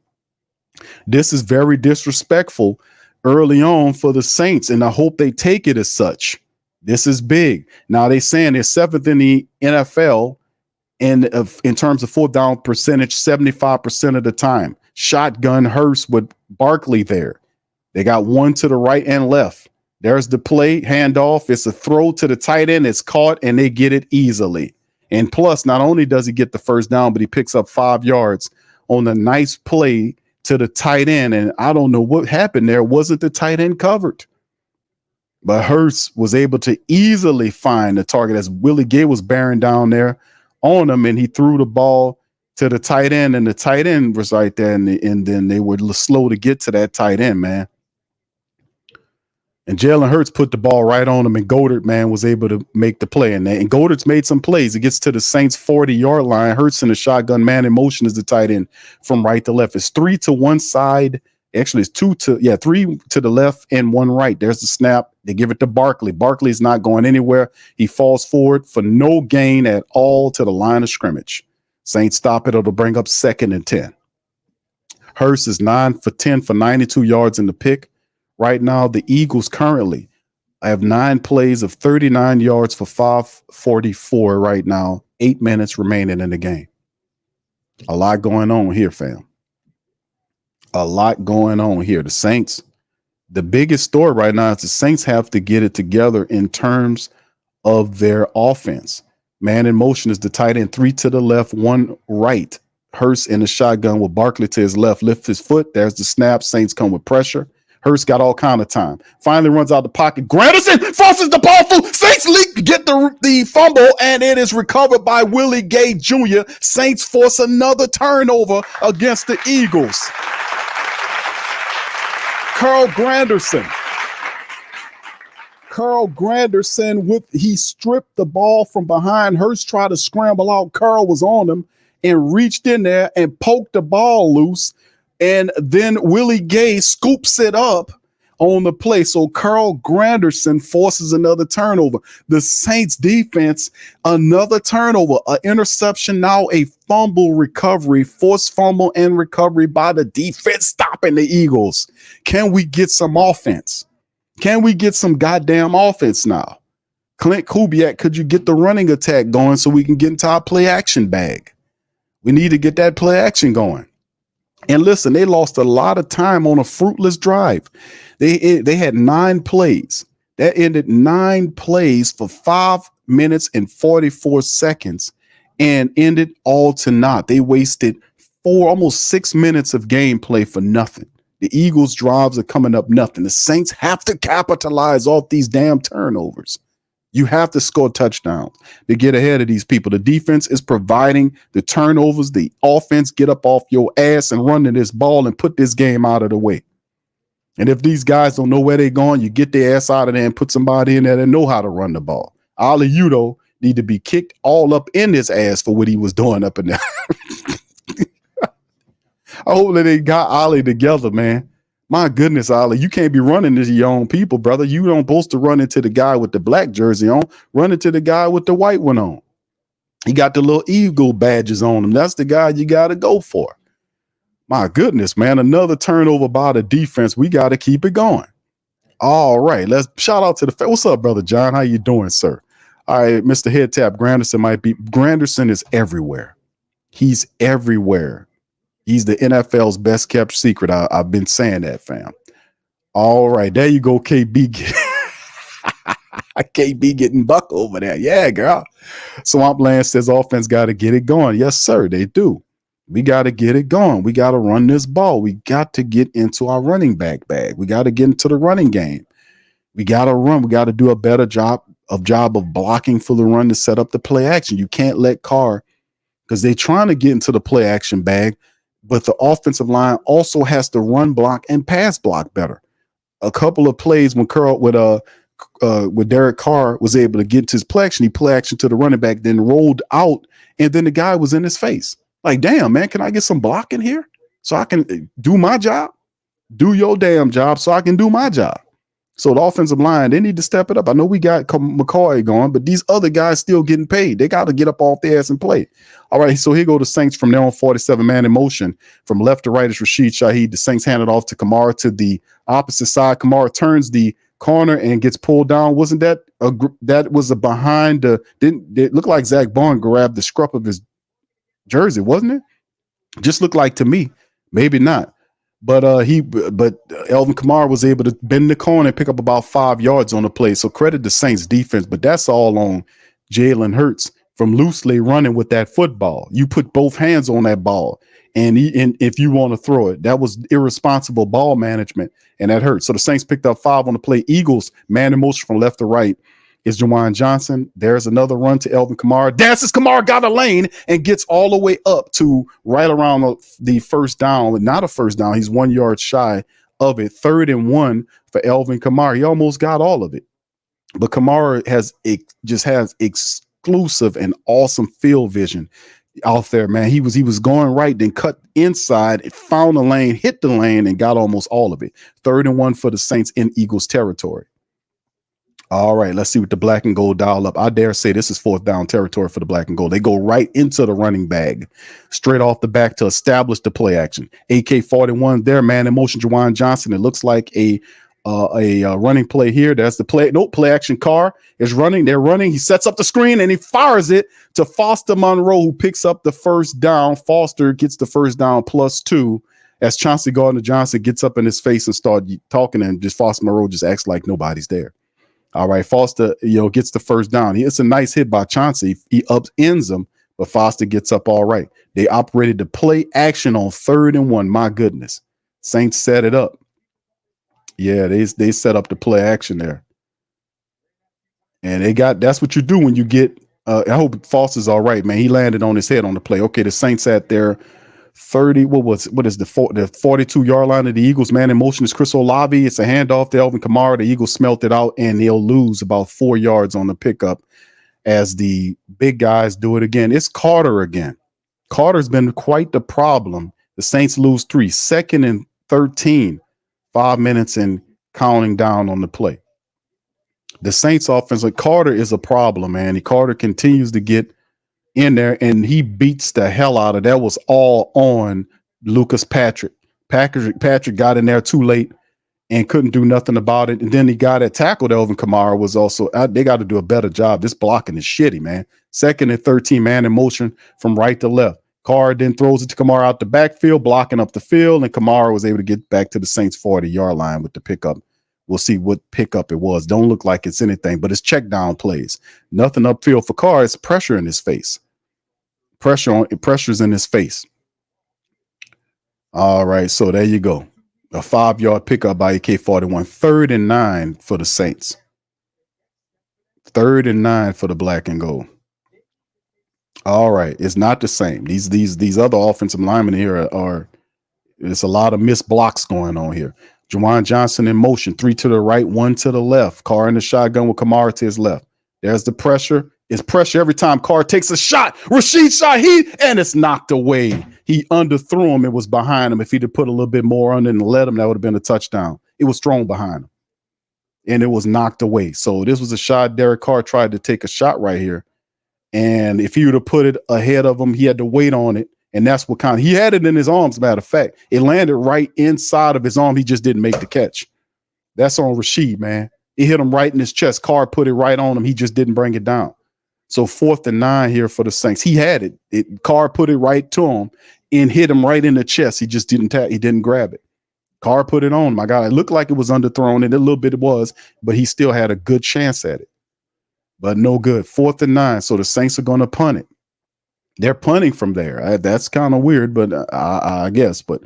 This is very disrespectful early on for the Saints, and I hope they take it as such. This is big. Now they're saying they're 7th in the NFL in terms of 4th down percentage, 75% of the time. Shotgun Hurst with Barkley there. They got 1 to the right and left. There's the play, handoff. It's a throw to the tight end. It's caught, and they get it easily. And plus, not only does he get the first down, but he picks up 5 yards on a nice play to the tight end. And I don't know what happened there. Wasn't the tight end covered? But Hurst was able to easily find the target as Willie Gay was bearing down there on him, and he threw the ball to the tight end, and the tight end was right there, and then they were slow to get to that tight end, man. And Jalen Hurts put the ball right on him, and Goddard, man, was able to make the play. And Goddard's made some plays. It gets to the Saints' 40-yard line. Hurts in the shotgun, man in motion is the tight end from right to left. It's 3 to one side. Actually, it's 3 to the left and 1 right. There's the snap. They give it to Barkley. Barkley's not going anywhere. He falls forward for no gain at all to the line of scrimmage. Saints stop it. It'll bring up 2nd and 10. Hurst is 9 for 10 for 92 yards in the pick. Right now, the Eagles currently have 9 plays of 39 yards for 544 right now. 8 minutes remaining in the game. A lot going on here, fam. A lot going on here. The Saints, the biggest story right now is the Saints have to get it together in terms of their offense. Man in motion is the tight end, 3 to the left, 1 right. Hurst in the shotgun with Barkley to his left, lift his foot. There's the snap. Saints come with pressure. Hurst got all kind of time. Finally runs out the pocket. Granderson forces the ball through. Saints get the fumble, and it is recovered by Willie Gay Jr. Saints force another turnover against the Eagles. Carl Granderson he stripped the ball from behind. Hurst tried to scramble out. Carl was on him and reached in there and poked the ball loose. And then Willie Gay scoops it up on the play. So Carl Granderson forces another turnover. The Saints defense, another turnover, an interception, now a fumble recovery, forced fumble and recovery by the defense, stopping the Eagles. Can we get some offense? Can we get some goddamn offense now? Clint Kubiak, could you get the running attack going so we can get into our play action bag? We need to get that play action going. And listen, they lost a lot of time on a fruitless drive. They had 9 plays. That ended 9 plays for 5 minutes and 44 seconds and ended all to naught. They wasted almost 6 minutes of gameplay for nothing. The Eagles' drives are coming up nothing. The Saints have to capitalize off these damn turnovers. You have to score touchdowns to get ahead of these people. The defense is providing the turnovers. The offense get up off your ass and run to this ball and put this game out of the way. And if these guys don't know where they're going, you get their ass out of there and put somebody in there that know how to run the ball. Ali Udo need to be kicked all up in his ass for what he was doing up in there. I hope that they got Ali together, man. My goodness, Ali, you can't be running into your own people, brother. You don't supposed to run into the guy with the black jersey on. Run into the guy with the white one on. He got the little eagle badges on him. That's the guy you got to go for. My goodness, man. Another turnover by the defense. We got to keep it going. All right. Let's shout out to the what's up, brother John? How you doing, sir? All right, Mr. Head Tap. Granderson is everywhere. He's everywhere. He's the NFL's best kept secret. I've been saying that, fam. All right, there you go, KB. KB getting buck over there. Yeah, girl. Swampland says offense got to get it going. Yes, sir, they do. We got to get it going. We got to run this ball. We got to get into our running back bag. We got to get into the running game. We got to run. We got to do a better job of blocking for the run to set up the play action. You can't let Carr, because they're trying to get into the play action bag, but the offensive line also has to run block and pass block better. A couple of plays when Carl with Derek Carr was able to get to his play action, he play action to the running back, then rolled out, and then the guy was in his face. Like, damn, man, can I get some blocking here so I can do my job? Do your damn job so I can do my job. So the offensive line, they need to step it up. I know we got McCoy going, but these other guys still getting paid. They got to get up off their ass and play. All right, so here go the Saints from there on 47 man in motion. From left to right is Rashid Shaheed. The Saints hand it off to Kamara to the opposite side. Kamara turns the corner and gets pulled down. Wasn't that that was a behind the didn't it look like Zach Bond grabbed the scruff of his jersey, wasn't it? Just looked like to me. Maybe not. But Elvin Kamara was able to bend the corner and pick up about 5 yards on the play. So credit the Saints defense, but that's all on Jalen Hurts from loosely running with that football. You put both hands on that ball, and if you want to throw it, that was irresponsible ball management, and that hurt. So the Saints picked up 5 on the play. Eagles man in motion from left to right is Juwan Johnson. There's another run to Elvin Kamara. Dances Kamara got a lane and gets all the way up to right around the first down. Not a first down. He's 1 yard shy of it. 3rd and 1 for Elvin Kamara. He almost got all of it. But Kamara has exclusive and awesome field vision out there, man. He was going right, then cut inside, found the lane, hit the lane, and got almost all of it. 3rd and 1 for the Saints in Eagles territory. All right, let's see what the black and gold dial up. I dare say this is 4th down territory for the black and gold. They go right into the running bag, straight off the back to establish the play action. AK-41 there, man in motion, Juwan Johnson. It looks like a running play here. That's the play. Nope, play action. Carr is running. They're running. He sets up the screen and he fires it to Foster Monroe, who picks up the first down. Foster gets the first down +2 as Chauncey Gardner-Johnson gets up in his face and start talking, and just Foster Monroe just acts like nobody's there. All right, Foster, gets the first down. It's a nice hit by Chauncey. He ends him, but Foster gets up all right. They operated the play action on 3rd and 1. My goodness. Saints set it up. Yeah, they set up the play action there. And that's what you do when you get, I hope Foster's all right, man. He landed on his head on the play. Okay, the Saints at their 30, what is the 42-yard line of the Eagles? Man in motion is Chris Olave. It's a handoff to Alvin Kamara. The Eagles smelt it out, and they'll lose about 4 yards on the pickup as the big guys do it again. It's Carter again. Carter's been quite the problem. The Saints lose 3. 2nd and 13, 5 minutes and counting down on the play. The Saints offense, like Carter is a problem, man. Carter continues to get in there, and he beats the hell out of that. Was all on Lucas Patrick. Patrick got in there too late and couldn't do nothing about it. And then the guy that tackled Alvin Kamara was also, they got to do a better job. This blocking is shitty, man. 2nd and 13, man in motion from right to left. Carr then throws it to Kamara out the backfield, blocking up the field, and Kamara was able to get back to the Saints 40-yard line with the pickup. We'll see what pickup it was. Don't look like it's anything, but it's check down plays. Nothing upfield for Carr. It's pressure in his face. Pressure's in his face. All right, so there you go. A 5-yard pickup by AK-41. 3rd and 9 for the Saints. 3rd and 9 for the black and gold. All right, it's not the same. These other offensive linemen here are there's a lot of missed blocks going on here. Juwan Johnson in motion, 3 to the right, 1 to the left. Carr in the shotgun with Kamara to his left. There's the pressure. It's pressure every time Carr takes a shot. Rashid Shaheed, and it's knocked away. He underthrew him. It was behind him. If he'd have put a little bit more under and let him, that would have been a touchdown. It was thrown behind him, and it was knocked away. So this was a shot. Derek Carr tried to take a shot right here, and if he would have put it ahead of him, he had to wait on it. And that's what he had it in his arms, matter of fact. It landed right inside of his arm. He just didn't make the catch. That's on Rashid, man. It hit him right in his chest. Carr put it right on him. He just didn't bring it down. So 4th and 9 here for the Saints. He had it. Carr put it right to him and hit him right in the chest. He just didn't grab it. Carr put it on him. My God, it looked like it was underthrown, and a little bit it was, but he still had a good chance at it. But no good. 4th and 9. So the Saints are going to punt it. They're punting from there. That's kind of weird, but I guess. But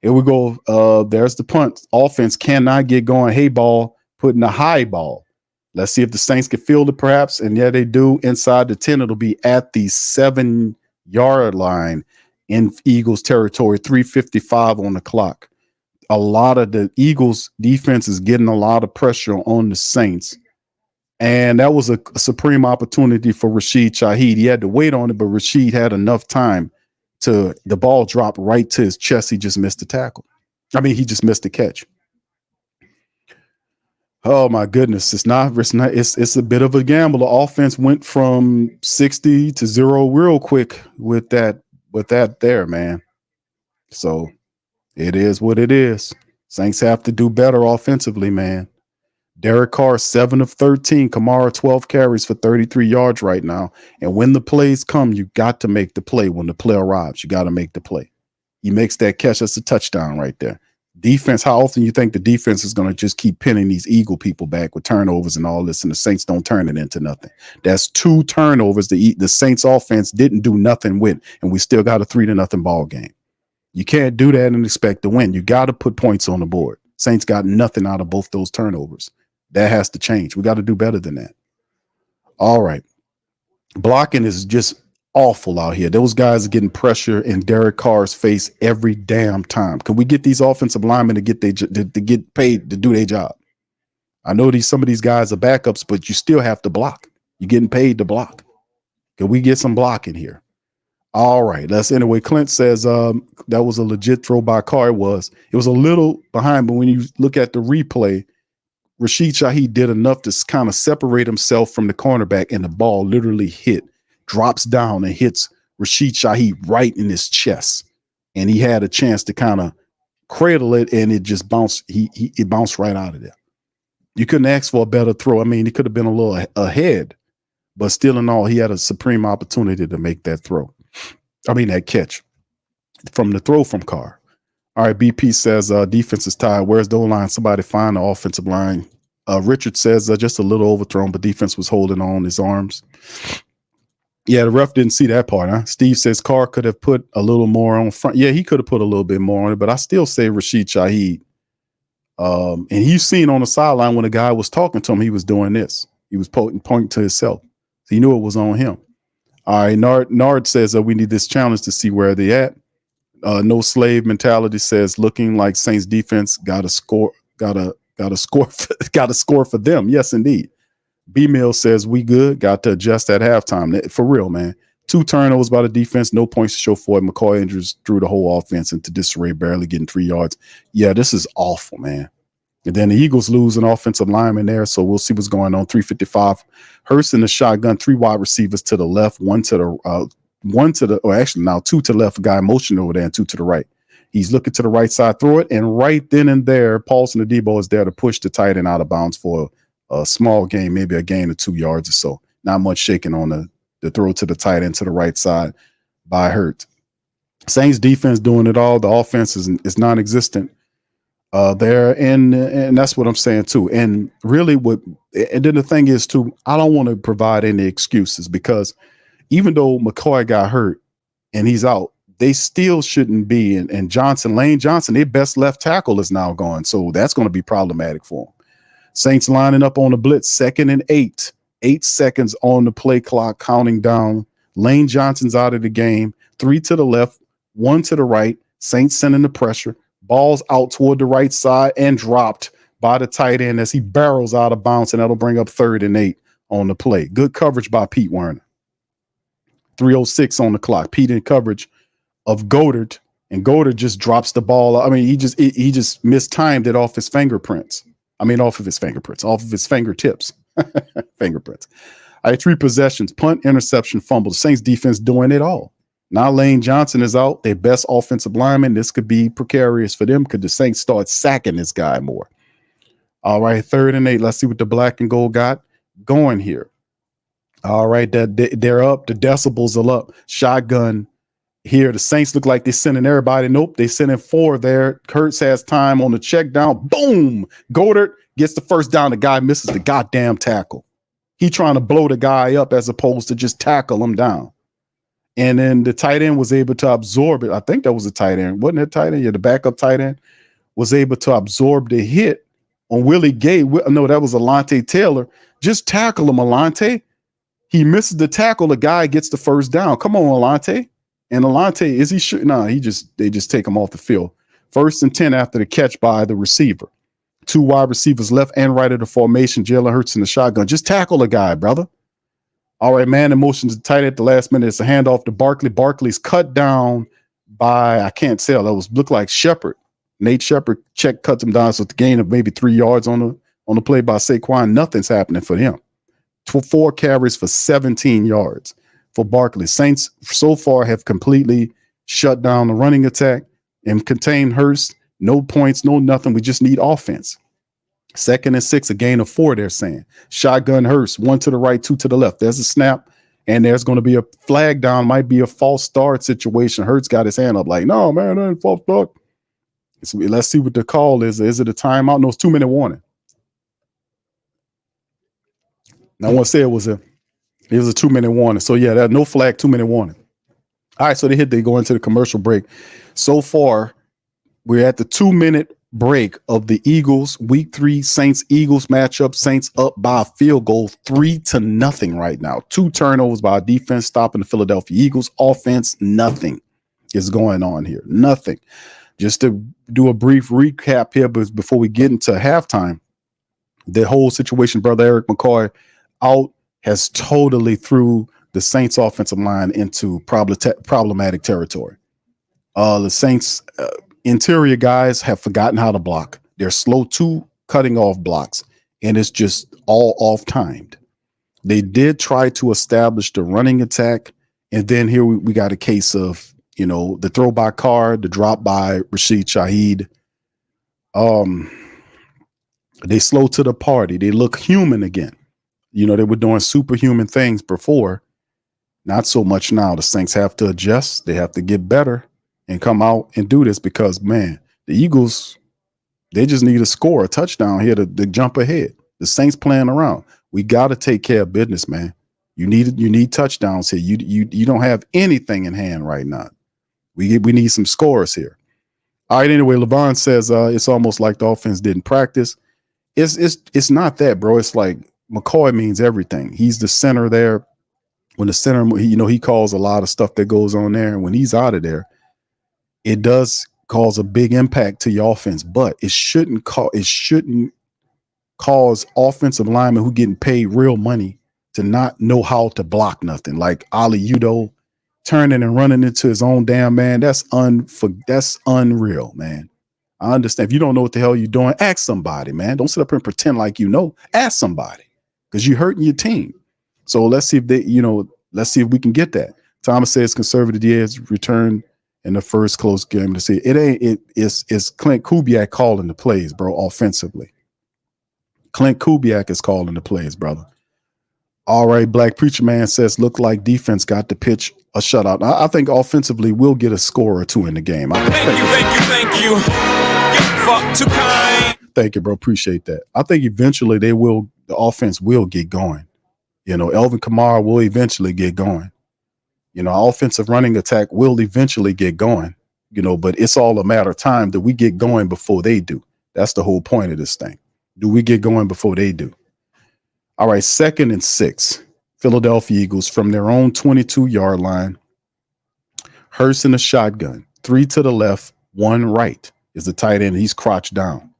here we go. There's the punt. Offense cannot get going. Hay ball, putting a high ball. Let's see if the Saints can field it, perhaps. And yeah, they do. Inside the 10, it'll be at the 7-yard line in Eagles territory. 3:55 on the clock. A lot of the Eagles defense is getting a lot of pressure on the Saints. And that was a supreme opportunity for Rashid Shaheed. He had to wait on it, but Rashid had enough time to the ball drop right to his chest. He just missed the tackle. He just missed the catch. Oh my goodness. It's a bit of a gamble. The offense went from 60 to 0 real quick with that there, man. So it is what it is. Saints have to do better offensively, man. Derek Carr, 7 of 13. Kamara, 12 carries for 33 yards right now. And when the plays come, you got to make the play. When the play arrives, you got to make the play. He makes that catch. That's a touchdown right there. Defense, how often you think the defense is going to just keep pinning these Eagle people back with turnovers and all this, and the Saints don't turn it into nothing? That's 2 turnovers the Saints offense didn't do nothing with, and we still got a 3-0 ball game. You can't do that and expect to win. You got to put points on the board. Saints got nothing out of both those turnovers. That has to change. We got to do better than that. All right. Blocking is just awful out here. Those guys are getting pressure in Derek Carr's face every damn time. Can we get these offensive linemen to get paid to do their job? I know some of these guys are backups, but you still have to block. You're getting paid to block. Can we get some blocking here? All right. Anyway, Clint says that was a legit throw by Carr. It was a little behind, but when you look at the replay, Rashid Shaheed did enough to kind of separate himself from the cornerback, and the ball literally drops down and hits Rashid Shaheed right in his chest. And he had a chance to kind of cradle it, and it just bounced. It bounced right out of there. You couldn't ask for a better throw. He could have been a little ahead, but still in all, he had a supreme opportunity to make that throw. That catch from the throw from Carr. All right, BP says defense is tired. Where's the O-line? Somebody find the offensive line. Richard says just a little overthrown, but defense was holding on his arms. Yeah, the ref didn't see that part, huh? Steve says Carr could have put a little more on front. Yeah, he could have put a little bit more on it, but I still say Rashid Shaheed. And he's seen on the sideline when the guy was talking to him, he was doing this. He was pointing to himself. So he knew it was on him. All right, Nard says we need this challenge to see where they at. No slave mentality says looking like Saints defense got to score for them. Yes, indeed. B Mill says we good. Got to adjust at halftime. For real, man. 2 turnovers by the defense, no points to show for it. McCoy injuries threw the whole offense into disarray, barely getting 3 yards. Yeah, this is awful, man. And then the Eagles lose an offensive lineman there, so we'll see what's going on. 355. Hurst in the shotgun, 3 wide receivers to the left, 2 to the left, a guy motioning over there, and 2 to the right. He's looking to the right side, throw it, and right then and there, Paulson the Debo is there to push the tight end out of bounds for a small gain, maybe a gain of 2 yards or so. Not much shaking on the throw to the tight end to the right side by Hurt. Saints defense doing it all. The offense is non-existent there, and that's what I'm saying too. And really, and then the thing is too, I don't want to provide any excuses because even though McCoy got hurt and he's out, they still shouldn't be. And Lane Johnson, their best left tackle is now gone, so that's going to be problematic for them. Saints lining up on the blitz, 2nd and 8. 8 seconds on the play clock, counting down. Lane Johnson's out of the game. 3 to the left, 1 to the right. Saints sending the pressure. Ball's out toward the right side and dropped by the tight end as he barrels out of bounds, and that'll bring up 3rd and 8 on the play. Good coverage by Pete Werner. 3:06 on the clock. Pete in coverage of Goddard, and Goddard just drops the ball. I mean, he just mistimed it off his fingertips. Fingerprints. All right, 3 possessions, punt, interception, fumble. The Saints defense doing it all. Now Lane Johnson is out, their best offensive lineman. This could be precarious for them. Could the Saints start sacking this guy more? All right, 3rd and 8. Let's see what the black and gold got going here. All right, they're up. The decibels are up. Shotgun here. The Saints look like they're sending everybody. Nope, they sending 4 there. Kurtz has time on the check down. Boom! Goddard gets the first down. The guy misses the goddamn tackle. He trying to blow the guy up as opposed to just tackle him down. And then the tight end was able to absorb it. I think that was a tight end. Wasn't it tight end? Yeah, the backup tight end was able to absorb the hit on Willie Gay. No, that was Alante Taylor. Just tackle him, Alante. He misses the tackle. The guy gets the first down. Come on, Alante. And Alante, is he shooting? No, they just take him off the field. 1st and 10 after the catch by the receiver. 2 wide receivers left and right of the formation. Jalen Hurts in the shotgun. Just tackle the guy, brother. All right, man in motion to tight at the last minute. It's a handoff to Barkley. Barkley's cut down by, I can't tell. That looked like Shepard. Nate Shepard cuts him down. So it's a gain of maybe 3 yards on the play by Saquon. Nothing's happening for him. 4 carries for 17 yards for Barkley. Saints so far have completely shut down the running attack and contained Hurst. No points, no nothing. We just need offense. 2nd and 6, a gain of 4, they're saying. Shotgun Hurst, 1 to the right, 2 to the left. There's a snap, and there's going to be a flag down. Might be a false start situation. Hurst got his hand up like, no, man, that ain't false start. Let's see what the call is. Is it a timeout? No, it's 2-minute warning. I want to say it was a 2-minute warning. So, yeah, that no flag, 2-minute warning. All right, so they go into the commercial break. So far, we're at the 2-minute break of the Eagles week 3 Saints-Eagles matchup. Saints up by a field goal 3-0 right now. 2 turnovers by defense stopping the Philadelphia Eagles. Offense, nothing is going on here. Nothing. Just to do a brief recap here, but before we get into halftime, the whole situation, brother Eric McCoy out has totally threw the Saints offensive line into problematic territory. The Saints interior guys have forgotten how to block. They're slow to cutting off blocks, and it's just all off-timed. They did try to establish the running attack, and then here we got a case of, the throw by Carr, the drop by Rashid Shaheed. They slow to the party. They look human again. They were doing superhuman things before. Not so much now. The Saints have to adjust. They have to get better and come out and do this because, man, the Eagles, they just need to score a touchdown here to jump ahead. The Saints playing around. We got to take care of business, man. You need touchdowns here. You don't have anything in hand right now. We need some scores here. All right. Anyway, LeVon says it's almost like the offense didn't practice. It's not that, bro. It's like McCoy means everything. He's the center there. When the center, he calls a lot of stuff that goes on there. And when he's out of there, it does cause a big impact to your offense. But it shouldn't cause offensive linemen who getting paid real money to not know how to block nothing. Like Ali Udo turning and running into his own damn man. That's unreal, man. I understand. If you don't know what the hell you're doing, ask somebody, man. Don't sit up here and pretend like you know. Ask somebody, because you're hurting your team. So let's see if let's see if we can get that. Thomas says conservative Diaz returned in the first close game to see it's Clint Kubiak calling the plays, bro, offensively. Clint Kubiak is calling the plays, brother. All right, Black Preacher Man says, look like defense got to pitch a shutout. I think offensively we'll get a score or two in the game. Thank you. Fuck too kind. Thank you, bro. Appreciate that. I think eventually the offense will get going. Elvin Kamara will eventually get going. Our offensive running attack will eventually get going, but it's all a matter of time that we get going before they do. That's the whole point of this thing. Do we get going before they do? All right, 2nd and 6. Philadelphia Eagles from their own 22-yard line. Hurst in a shotgun. 3 to the left, 1 right is the tight end. He's crouched down.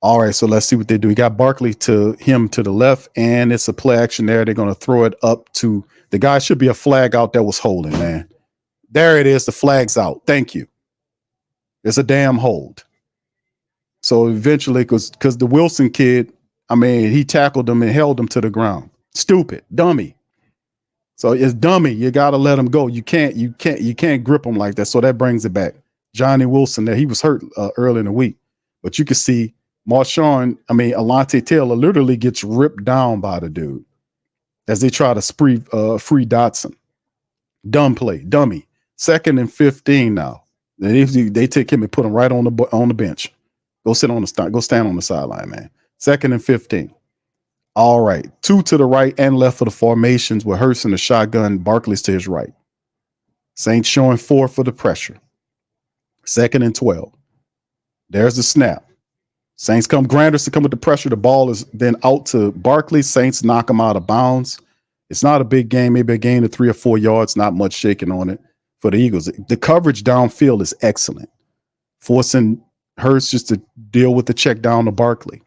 All right, so let's see what they do. We got Barkley to him to the left, and it's a play action there. They're going to throw it up to the guy. Should be a flag out that was holding, man. There it is. The flag's out. Thank you. It's a damn hold. So eventually, because the Wilson kid, he tackled him and held him to the ground. Stupid, dummy. So it's dummy. You got to let him go. You can't grip him like that. So that brings it back. Johnny Wilson there, he was hurt early in the week, but you can see Alontae Taylor literally gets ripped down by the dude as they try to free Dotson. Dumb play, dummy. 2nd and 15 now. They take him and put him right on the bench. Go stand on the sideline, man. 2nd and 15. All right. 2 to the right and left for the formations with Hurst in the shotgun, Barkley's to his right. Saints showing 4 for the pressure. 2nd and 12. There's the snap. Saints Granderson come with the pressure. The ball is then out to Barkley. Saints knock him out of bounds. It's not a big game, maybe a gain of 3 or 4 yards, not much shaking on it for the Eagles. The coverage downfield is excellent, forcing Hurst just to deal with the check down to Barkley.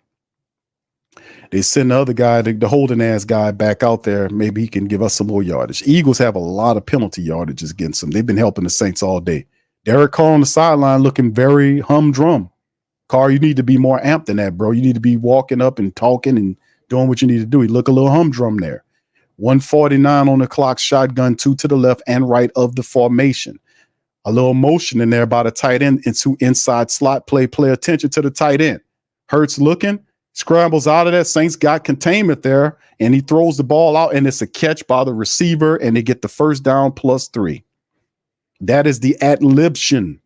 They send the other guy, the holding ass guy, back out there. Maybe he can give us some more yardage. Eagles have a lot of penalty yardages against them. They've been helping the Saints all day. Derek Carr on the sideline looking very humdrum. Carr, you need to be more amped than that, bro. You need to be walking up and talking and doing what you need to do. You look a little humdrum there. 1:49 on the clock, shotgun, 2 to the left and right of the formation. A little motion in there by the tight end into inside slot play. Play attention to the tight end. Hurts looking, scrambles out of that. Saints got containment there, and he throws the ball out, and it's a catch by the receiver, and they get the first down +3. That is the ad-libtion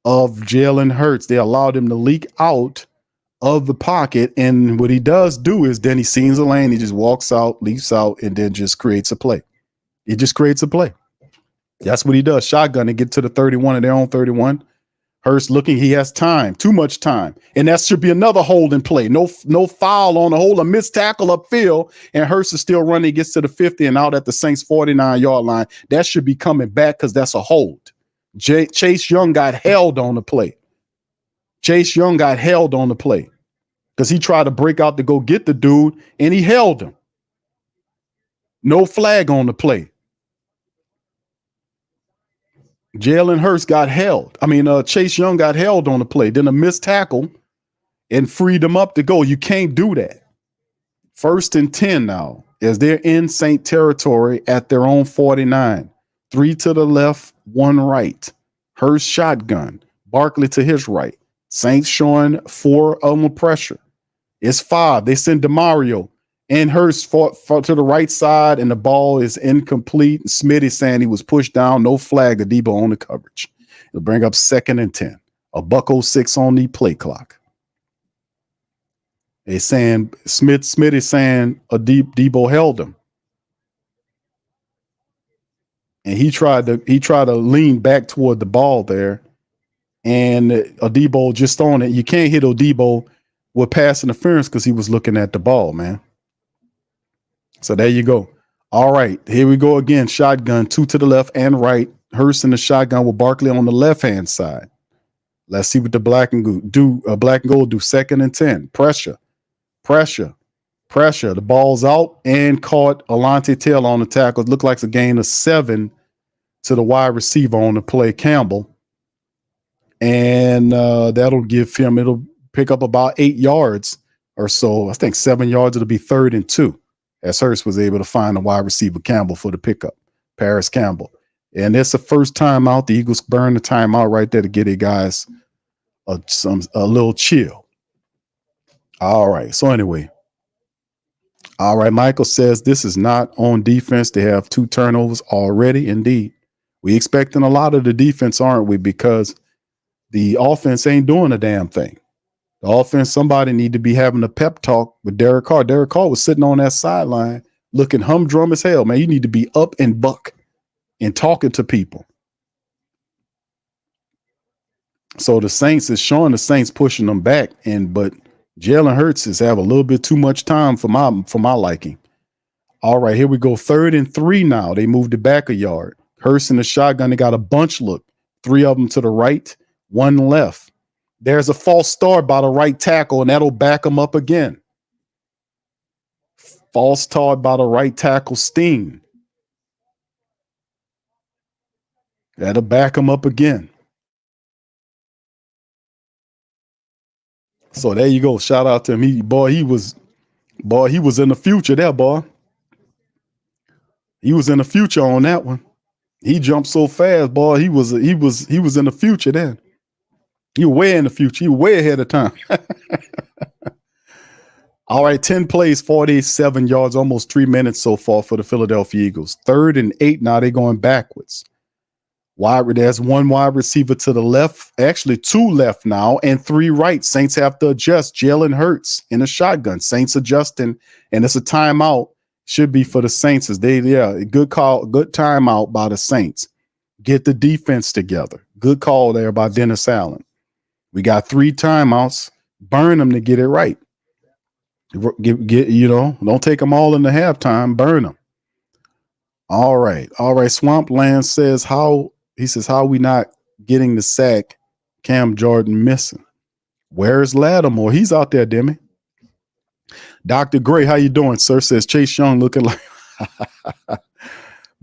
of Jalen Hurts. They allowed him to leak out of the pocket, and what he does do is then he sees a lane, he just walks out, leaps out, and then just creates a play. He just creates a play. That's what he does. Shotgun and get to the 31 of their own 31. Hurst looking, he has time, too much time. And that should be another holding play. No foul on the hold, a missed tackle upfield, and Hurst is still running. He gets to the 50 and out at the Saints 49-yard line. That should be coming back because that's a hold. Chase Young got held on the play. Chase Young got held on the play because he tried to break out to go get the dude, and he held him. No flag on the play. Jalen Hurts got held. Chase Young got held on the play. Then a missed tackle and freed him up to go. You can't do that. 1st and 10 now as they're in Saint territory at their own 49. 3 to the left, 1 right. Hurst shotgun. Barkley to his right. Saints showing 4 on the pressure. It's 5. They send DeMario and Hurst for to the right side, and the ball is incomplete. Smitty saying he was pushed down. No flag. Adebo on the coverage. It'll bring up 2nd and 10. A $1:06 on the play clock. They saying Smith is saying Debo held him. and he tried to lean back toward the ball there, and Adebo just on it. You can't hit Adebo with pass interference because he was looking at the ball, man. So there you go. All right, here we go again. Shotgun, 2 to the left and right. Hurst in the shotgun with Barkley on the left-hand side. Let's see what the black and gold do. Black and gold do 2nd and 10. Pressure. The ball's out and caught Alontae Taylor on the tackle. It looked like it's a gain of 7 to the wide receiver on the play, Campbell. And that'll give him, it'll pick up about 8 yards or so. I think 7 yards. It'll be 3rd and 2. As Hurst was able to find the wide receiver Campbell for the pickup, Paris Campbell. And it's the first timeout. The Eagles burn the timeout right there to get their guys a little chill. All right. So anyway, all right. Michael says this is not on defense. They have 2 turnovers already. Indeed, we expecting a lot of the defense, aren't we? Because the offense ain't doing a damn thing. The offense, somebody need to be having a pep talk with Derek Carr. Derek Carr was sitting on that sideline looking humdrum as hell, man. You need to be up and buck and talking to people. So the Saints is showing the Saints pushing them back, but Jalen Hurts is having a little bit too much time for my liking. All right, here we go. 3rd and 3 now. They moved it back a yard. Hurst in the shotgun. They got a bunch look. 3 of them to the right, 1 left. There's a false start by the right tackle, and that'll back him up again. False start by the right tackle, Steen. That'll back him up again. So there you go. Shout out to him. He was in the future there, boy. He was in the future on that one. He jumped so fast, boy. He was in the future then. You way in the future. You way ahead of time. All right, 10 plays, 47 yards, almost 3 minutes so far for the Philadelphia Eagles. 3rd and 8 now. They're going backwards. There's 1 wide receiver to the left, actually 2 left now, and 3 right. Saints have to adjust. Jalen Hurts in a shotgun. Saints adjusting, and it's a timeout. Should be for the Saints. Good call, good timeout by the Saints. Get the defense together. Good call there by Dennis Allen. We got 3 timeouts. Burn them to get it right. Don't take them all in the halftime. Burn them. All right. Swampland says how we not getting the sack? Cam Jordan missing. Where's Lattimore? He's out there, Demi. Dr. Gray, how you doing, sir? Says Chase Young looking like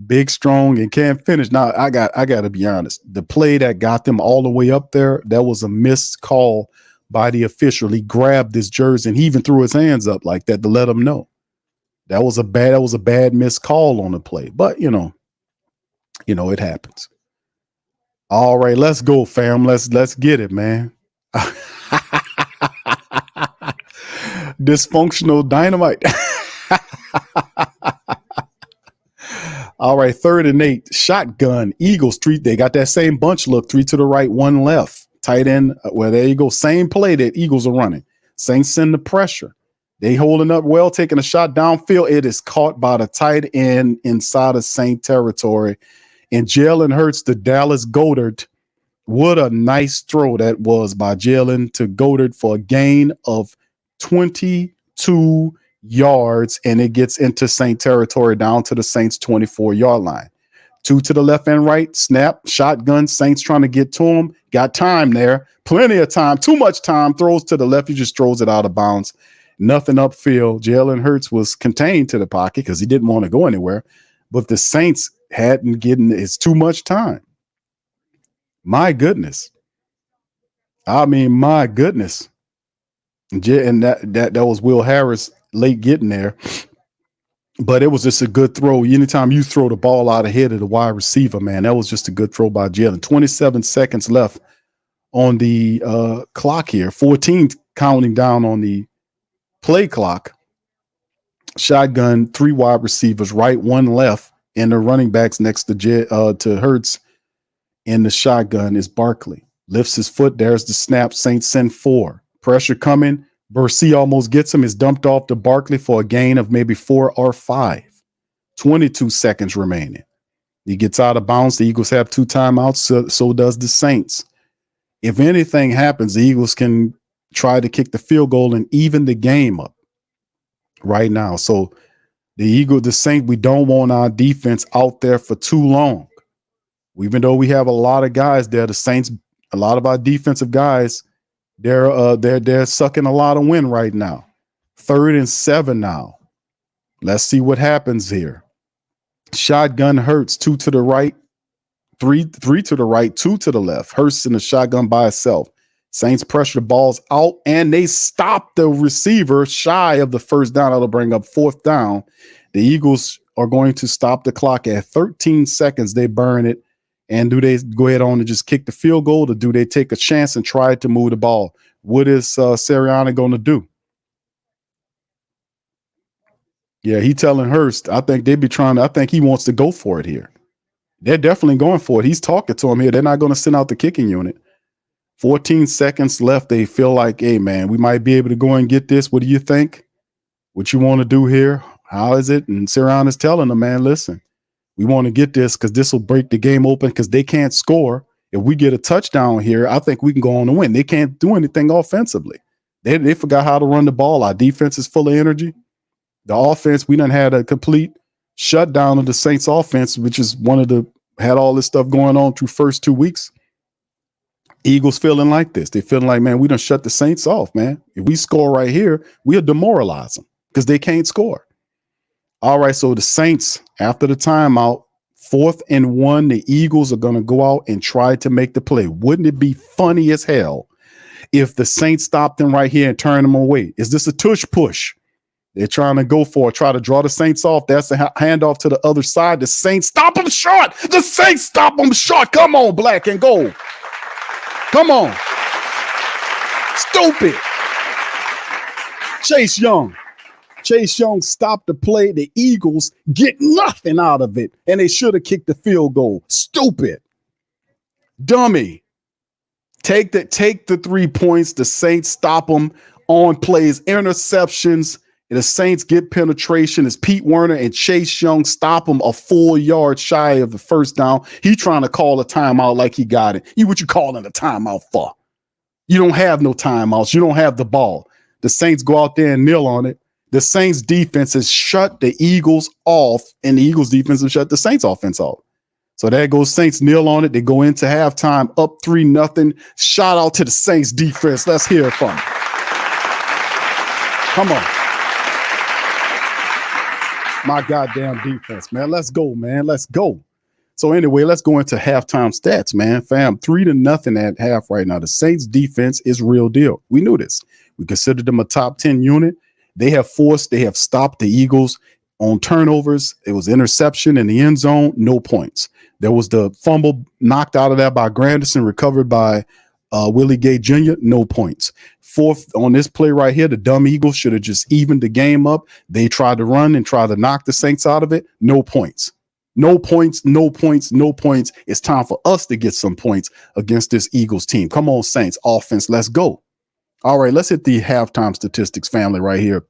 big, strong, and can't finish. Now, I got to be honest. The play that got them all the way up there, that was a missed call by the official. He grabbed his jersey and he even threw his hands up like that to let him know. That was a bad missed call on the play. But it happens. All right, let's go, fam. Let's get it, man. Dysfunctional dynamite. All right, 3rd and 8. Shotgun. Eagles street. They got that same bunch look. 3 to the right, 1 left. Tight end. Well, there you go. Same play that Eagles are running. Saints send the pressure. They holding up well, taking a shot downfield. It is caught by the tight end inside of Saint territory. And Jalen Hurts to Dallas Goedert. What a nice throw that was by Jalen to Goedert for a gain of 22 yards, and it gets into Saint territory down to the Saints 24-yard line. 2 to the left and right, snap, shotgun, Saints trying to get to him. Got time there, plenty of time, too much time, throws to the left, he just throws it out of bounds. Nothing upfield. Jalen Hurts was contained to the pocket because he didn't want to go anywhere, but the Saints hadn't given it's too much time. My goodness. I mean, my goodness. And that was Will Harris late getting there. But it was just a good throw. Anytime you throw the ball out ahead of the wide receiver, man, that was just a good throw by Jalen. 27 seconds left on the clock here. 14 counting down on the play clock. Shotgun, 3 wide receivers, right, 1 left, and the running backs next to Hurts in the shotgun is Barkley. Lifts his foot. There's the snap. Saints send 4. Pressure coming. Bursey almost gets him. Is dumped off to Barkley for a gain of maybe 4 or 5. 22 seconds remaining. He gets out of bounds. The Eagles have 2 timeouts. So does the Saints. If anything happens, the Eagles can try to kick the field goal and even the game up right now. So the Saints, we don't want our defense out there for too long. Even though we have a lot of guys there, the Saints, a lot of our defensive guys, they're sucking a lot of wind right now. 3rd and 7 now. Let's see what happens here. Shotgun Hurts, 2 to the right, 3 to the right, 2 to the left. Hurts in the shotgun by itself. Saints pressure the balls out, and they stop the receiver shy of the first down. That'll bring up 4th down. The Eagles are going to stop the clock at 13 seconds. They burn it. And do they go ahead on and just kick the field goal, or do they take a chance and try to move the ball? What is Sirianni going to do? Yeah, he telling Hurst, I think he wants to go for it here. They're definitely going for it. He's talking to him here. They're not going to send out the kicking unit. 14 seconds left. They feel like, hey, man, we might be able to go and get this. What do you think? What you want to do here? How is it? And Sirianni's telling them, man, listen, we want to get this because this will break the game open because they can't score. If we get a touchdown here, I think we can go on and win. They can't do anything offensively. They forgot how to run the ball. Our defense is full of energy. The offense, we done had a complete shutdown of the Saints offense, which is had all this stuff going on through first 2 weeks. Eagles feeling like this. They feeling like, man, we done shut the Saints off, man. If we score right here, we'll demoralize them because they can't score. All right, so the Saints, after the timeout, 4th and 1, the Eagles are going to go out and try to make the play. Wouldn't it be funny as hell if the Saints stopped them right here and turned them away? Is this a tush push? They're trying to go for it, try to draw the Saints off. That's the handoff to the other side. The Saints stop them short. The Saints stop them short. Come on, black and gold. Come on. Stupid. Chase Young stopped the play. The Eagles get nothing out of it, and they should have kicked the field goal. Stupid. Dummy. Take the 3 points. The Saints stop them on plays, interceptions. And the Saints get penetration as Pete Werner and Chase Young stop him a full yard shy of the first down. He trying to call a timeout like he got it. What you calling a timeout for? You don't have no timeouts. You don't have the ball. The Saints go out there and kneel on it. The Saints defense has shut the Eagles off, and the Eagles defense has shut the Saints offense off. So there goes Saints kneel on it. They go into halftime up 3-0. Shout out to the Saints defense. Let's hear it from them. Come on. My goddamn defense, man. Let's go, man. Let's go. So anyway, let's go into halftime stats, man. Fam, 3-0 at half right now. The Saints defense is real deal. We knew this. We considered them a top 10 unit. They have stopped the Eagles on turnovers. It was interception in the end zone, no points. There was the fumble knocked out of that by Granderson, recovered by Willie Gay Jr., no points. 4th on this play right here, the dumb Eagles should have just evened the game up. They tried to run and try to knock the Saints out of it. No points. No points, no points, no points. It's time for us to get some points against this Eagles team. Come on, Saints offense. Let's go. All right, let's hit the halftime statistics, family, right here.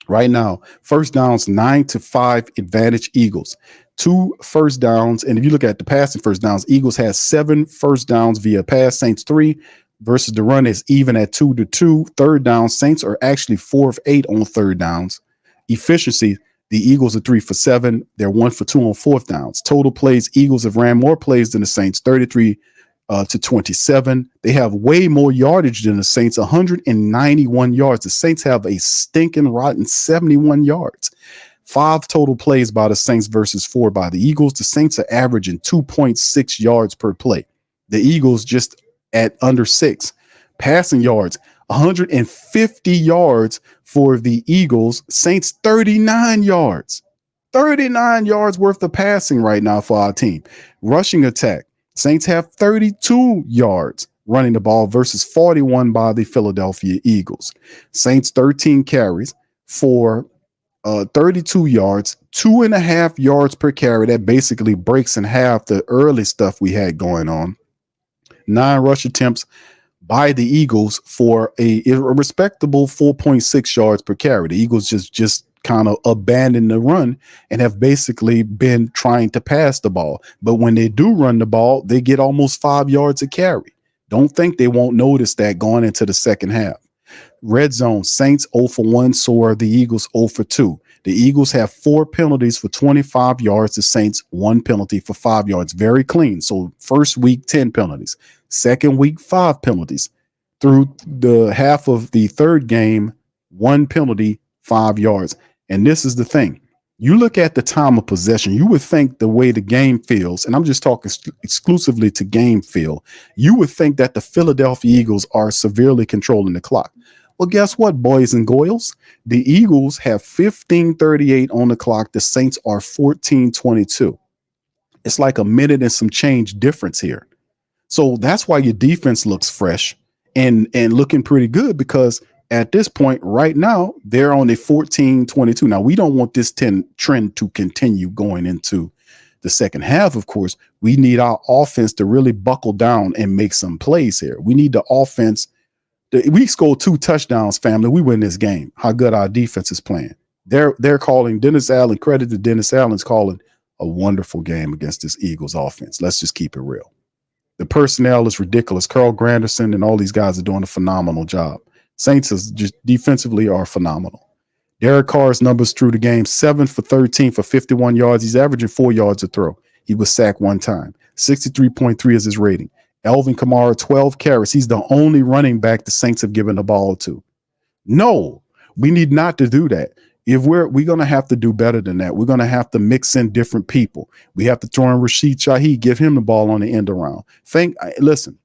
Right now, first downs, 9-5 advantage Eagles. 2 first downs. And if you look at the passing first downs, Eagles has 7 first downs via pass, Saints 3 versus the run is even at 2-2. Third down, Saints are actually 4 of 8 on third downs. Efficiency, the Eagles are 3 for 7. They're 1 for 2 on fourth downs. Total plays, Eagles have ran more plays than the Saints, 33 to 27. They have way more yardage than the Saints, 191 yards. The Saints have a stinking rotten 71 yards. 5 total plays by the Saints versus 4 by the Eagles. The Saints are averaging 2.6 yards per play. The Eagles just at under 6. Passing yards, 150 yards for the Eagles. Saints 39 yards. 39 yards worth of passing right now for our team. Rushing attack, Saints have 32 yards running the ball versus 41 by the Philadelphia Eagles. Saints 13 carries for 32 yards, 2.5 yards per carry. That basically breaks in half the early stuff we had going on. 9 rush attempts by the Eagles for a respectable 4.6 yards per carry. The Eagles just kind of abandoned the run and have basically been trying to pass the ball. But when they do run the ball, they get almost 5 yards a carry. Don't think they won't notice that going into the second half. Red zone, Saints 0 for 1, so are the Eagles 0 for 2. The Eagles have 4 penalties for 25 yards. The Saints 1 penalty for 5 yards. Very clean. So first week, 10 penalties. Second week, 5 penalties. Through the half of the third game, 1 penalty, 5 yards. And this is the thing. You look at the time of possession, you would think the way the game feels, and I'm just talking exclusively to game feel, you would think that the Philadelphia Eagles are severely controlling the clock. Well, guess what, boys and girls? The Eagles have 15:38 on the clock. The Saints are 14:22. It's like a minute and some change difference here. So that's why your defense looks fresh and looking pretty good, because at this point right now, they're on a 14-22. Now, we don't want this trend to continue going into the second half, of course. We need our offense to really buckle down and make some plays here. We need the offense. We score 2 touchdowns, family. We win this game. How good our defense is playing. They're calling Dennis Allen, credit to Dennis Allen's calling a wonderful game against this Eagles offense. Let's just keep it real. The personnel is ridiculous. Carl Granderson and all these guys are doing a phenomenal job. Saints is just defensively are phenomenal. Derek Carr's numbers through the game: 7 for 13 for 51 yards. He's averaging 4 yards a throw. He was sacked 1 time. 63.3 is his rating. Alvin Kamara, 12 carries. He's the only running back the Saints have given the ball to. No, we need not to do that. If we're going to have to do better than that. We're going to have to mix in different people. We have to throw in Rashid Shaheed, give him the ball on the end around. Listen,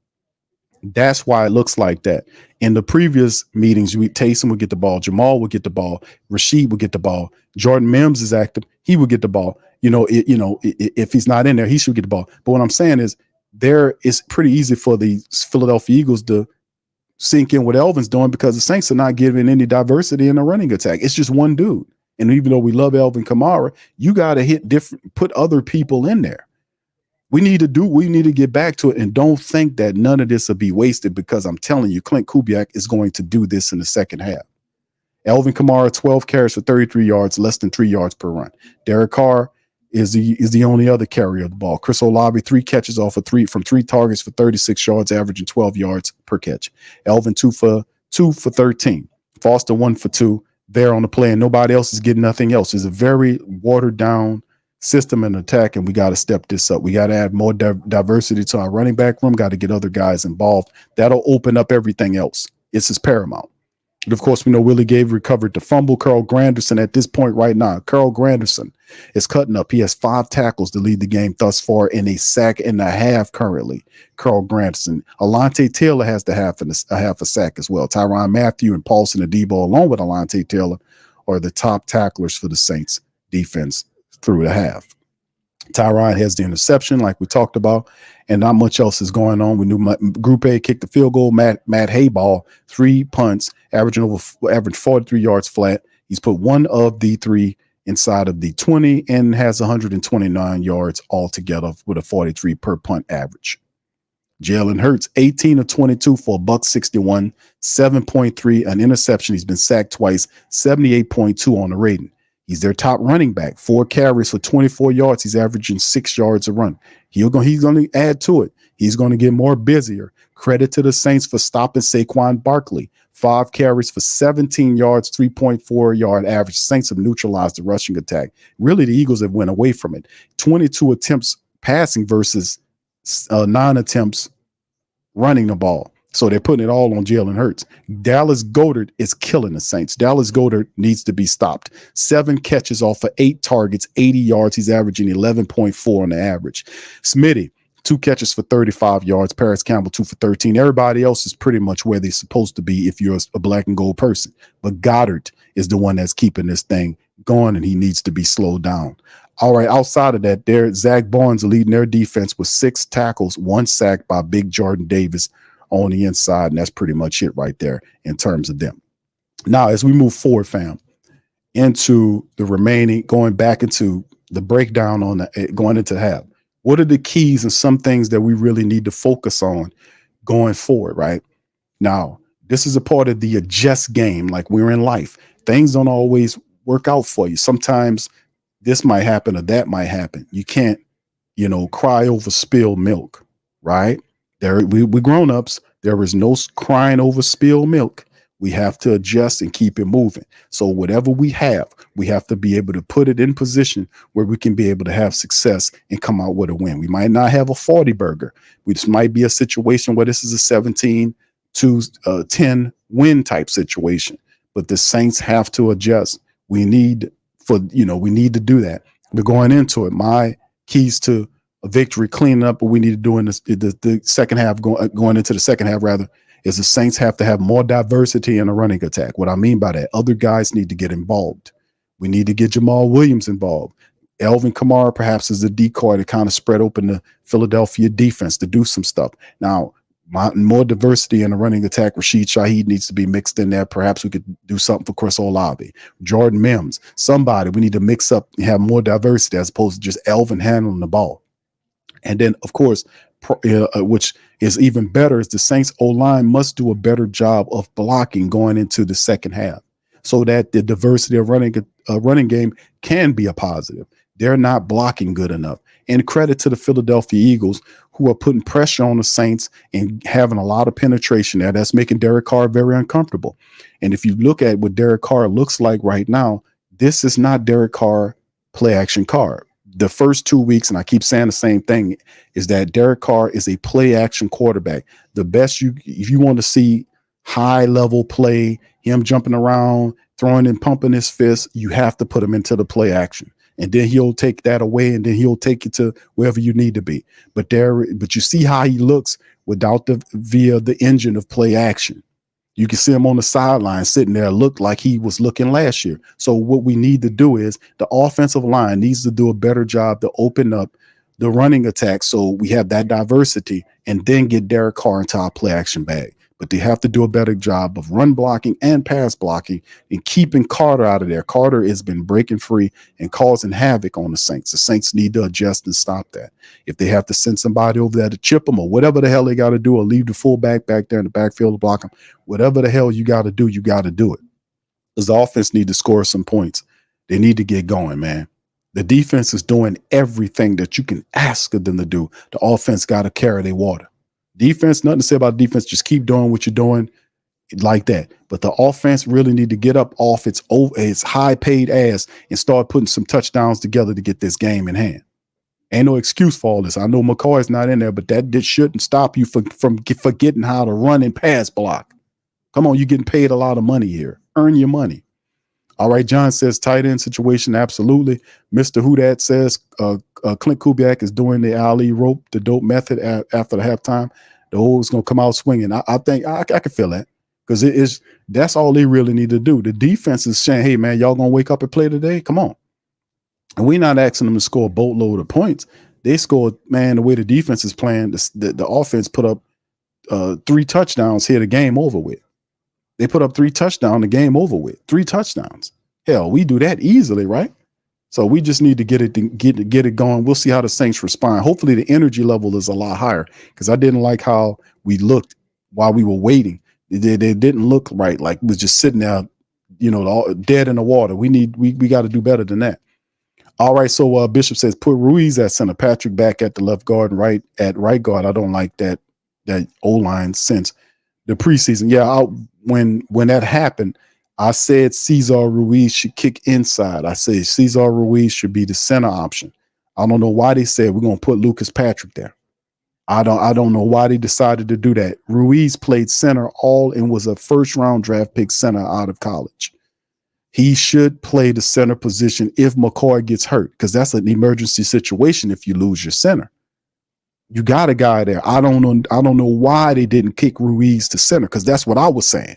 that's why it looks like that. In the previous meetings, Taysom would get the ball, Jamal would get the ball, Rashid would get the ball, Jordan Mims is active, he would get the ball. If he's not in there, he should get the ball. But what I'm saying is, it's pretty easy for the Philadelphia Eagles to sink in what Elvin's doing, because the Saints are not giving any diversity in the running attack. It's just one dude. And even though we love Alvin Kamara, you got to put other people in there. We need to get back to it, and don't think that none of this will be wasted, because I'm telling you, Clint Kubiak is going to do this in the second half. Alvin Kamara, 12 carries for 33 yards, less than 3 yards per run. Derek Carr is the only other carrier of the ball. Chris Olave, 3 catches from 3 targets for 36 yards, averaging 12 yards per catch. Elvin, 2 for 13. Foster, 1 for 2. There on the play, and nobody else is getting nothing else. It's a very watered down system and attack, and we got to step this up. We got to add more diversity to our running back room. Got to get other guys involved. That'll open up everything else. This is paramount. And of course, we know Willie Gay recovered the fumble. Carl Granderson at this point right now, Carl Granderson is cutting up. He has 5 tackles to lead the game thus far, and a sack and a half currently. Carl Granderson. Alontae Taylor has a half a sack as well. Tyrann Mathieu and Paulson Adebo, along with Alontae Taylor, are the top tacklers for the Saints defense through the half. Tyrann has the interception, like we talked about, and not much else is going on. We knew Group A kicked the field goal. Matt Hayball, 3 punts, averaged 43 yards flat. He's put 1 of the 3 inside of the 20 and has 129 yards altogether with a 43 per punt average. Jalen Hurts, 18 of 22 for $161, 7.3, an interception. He's been sacked twice, 78.2 on the rating. He's their top running back, 4 carries for 24 yards. He's averaging 6 yards a run. He's going to add to it. He's going to get more busier. Credit to the Saints for stopping Saquon Barkley. 5 carries for 17 yards, 3.4 yard average. Saints have neutralized the rushing attack. Really, the Eagles have went away from it. 22 attempts passing versus 9 attempts running the ball. So they're putting it all on Jalen Hurts. Dallas Goedert is killing the Saints. Dallas Goedert needs to be stopped. 7 catches off of 8 targets, 80 yards. He's averaging 11.4 on the average. Smitty, 2 catches for 35 yards. Paris Campbell, 2 for 13. Everybody else is pretty much where they're supposed to be if you're a black and gold person. But Goddard is the one that's keeping this thing going, and he needs to be slowed down. All right, outside of that, Zach Barnes leading their defense with 6 tackles, 1 sack by Big Jordan Davis on the inside, and that's pretty much it right there in terms of them. Now, as we move forward, fam, into the remaining, going back into the breakdown on going into half, what are the keys and some things that we really need to focus on going forward, right? Now, this is a part of the adjust game, like we're in life. Things don't always work out for you. Sometimes this might happen or that might happen. You can't, cry over spilled milk, right? We grown-ups. There is no crying over spilled milk. We have to adjust and keep it moving. So whatever we have to be able to put it in position where we can be able to have success and come out with a win. We might not have a 40 burger. This might be a situation where this is a 17 to 10 win type situation, but the Saints have to adjust. We need to do that. But going into it, my keys to a victory, cleaning up what we need to do in the second half, going into the second half rather, is the Saints have to have more diversity in a running attack. What I mean by that, other guys need to get involved. We need to get Jamal Williams involved. Alvin Kamara perhaps is a decoy to kind of spread open the Philadelphia defense to do some stuff. Now, more diversity in the running attack. Rashid Shaheed needs to be mixed in there. Perhaps we could do something for Chris Olave, Jordan Mims, somebody. We need to mix up and have more diversity as opposed to just Alvin handling the ball. And then, of course, which is even better, is the Saints O-line must do a better job of blocking going into the second half so that the diversity of running game can be a positive. They're not blocking good enough. And credit to the Philadelphia Eagles, who are putting pressure on the Saints and having a lot of penetration there. That's making Derek Carr very uncomfortable. And if you look at what Derek Carr looks like right now, this is not Derek Carr play action Carr. The first 2 weeks, and I keep saying the same thing, is that Derek Carr is a play action quarterback. The best if you want to see high level play, him jumping around, throwing and pumping his fist, you have to put him into the play action. And then he'll take that away, and then he'll take it to wherever you need to be. But you see how he looks without via the engine of play action. You can see him on the sideline sitting there, look like he was looking last year. So what we need to do is the offensive line needs to do a better job to open up the running attack so we have that diversity, and then get Derek Carr into our play action bag. But they have to do a better job of run blocking and pass blocking and keeping Carter out of there. Carter has been breaking free and causing havoc on the Saints. The Saints need to adjust and stop that. If they have to send somebody over there to chip them or whatever the hell they got to do, or leave the fullback back there in the backfield to block them, whatever the hell you got to do it. Because the offense need to score some points. They need to get going, man. The defense is doing everything that you can ask of them to do. The offense got to carry their water. Defense, nothing to say about defense. Just keep doing what you're doing like that. But the offense really need to get up off its high paid ass and start putting some touchdowns together to get this game in hand. Ain't no excuse for all this. I know McCoy's not in there, but that shouldn't stop you from forgetting how to run and pass block. Come on, you're getting paid a lot of money here. Earn your money. All right, John says tight end situation, absolutely. Mr. Hudat says Clint Kubiak is doing the alley rope, the dope method after the halftime. The O's going to come out swinging. I think I can feel that, because that's all they really need to do. The defense is saying, hey, man, y'all going to wake up and play today? Come on. And we're not asking them to score a boatload of points. They scored, man, the way the defense is playing, the offense put up 3 touchdowns here, the game over with. They put up 3 touchdowns, the game over with. 3 touchdowns. Hell, we do that easily, right? So we just need to get it going. We'll see how the Saints respond. Hopefully the energy level is a lot higher, because I didn't like how we looked while we were waiting. They didn't look right. Like we was just sitting there, dead in the water. We got to do better than that. All right. So Bishop says put Ruiz at center, Patrick back at the left guard, and right guard. I don't like that O-line since the preseason. Yeah, when that happened, I said Cesar Ruiz should kick inside. I said Cesar Ruiz should be the center option. I don't know why they said we're going to put Lucas Patrick there. I don't know why they decided to do that. Ruiz played center and was a first-round draft pick center out of college. He should play the center position if McCoy gets hurt, because that's an emergency situation if you lose your center. You got a guy there. I don't know why they didn't kick Ruiz to center, because that's what I was saying.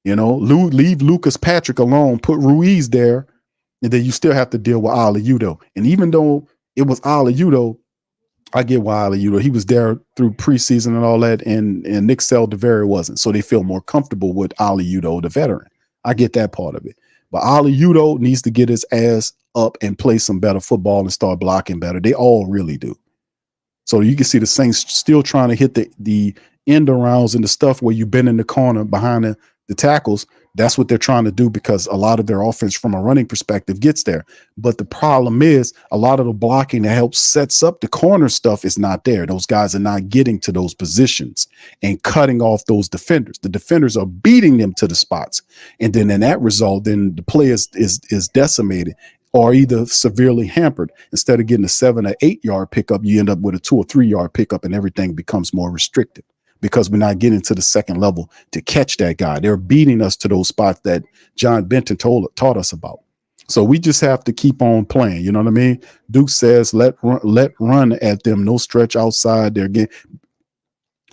Leave Lucas Patrick alone, put Ruiz there, and then you still have to deal with Aliudo. And even though it was Aliudo, I get why Aliudo, he was there through preseason and all that, and Nick Saldiveri wasn't. So they feel more comfortable with Aliudo, the veteran. I get that part of it. But Aliudo needs to get his ass up and play some better football and start blocking better. They all really do. So you can see the Saints still trying to hit the end arounds and the stuff where you've been in the corner behind the the tackles. That's what they're trying to do because a lot of their offense from a running perspective gets there. But the problem is a lot of the blocking that helps sets up the corner stuff is not there. Those guys are not getting to those positions and cutting off those defenders. The defenders are beating them to the spots. And then in that result, then the play is decimated or either severely hampered. Instead of getting a 7 or 8 yard pickup, you end up with a 2 or 3 yard pickup and everything becomes more restricted. Because we're not getting to the second level to catch that guy. They're beating us to those spots that John Benton taught us about. So we just have to keep on playing. You know what I mean? Duke says, let run at them. No stretch outside. They're getting,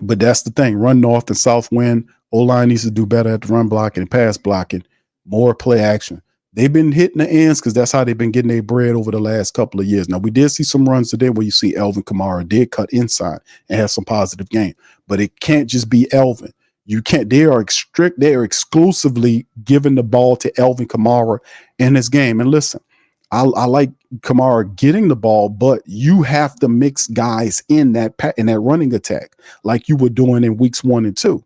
but that's the thing. Run north and south wind. O-line needs to do better at the run blocking and pass blocking. More play action. They've been hitting the ends because that's how they've been getting their bread over the last couple of years. Now, we did see some runs today where you see Alvin Kamara did cut inside and have some positive game, but it can't just be Alvin. You can't, they are exclusively giving the ball to Alvin Kamara in this game. And listen, I like Kamara getting the ball, but you have to mix guys in that running attack like you were doing in weeks 1 and 2.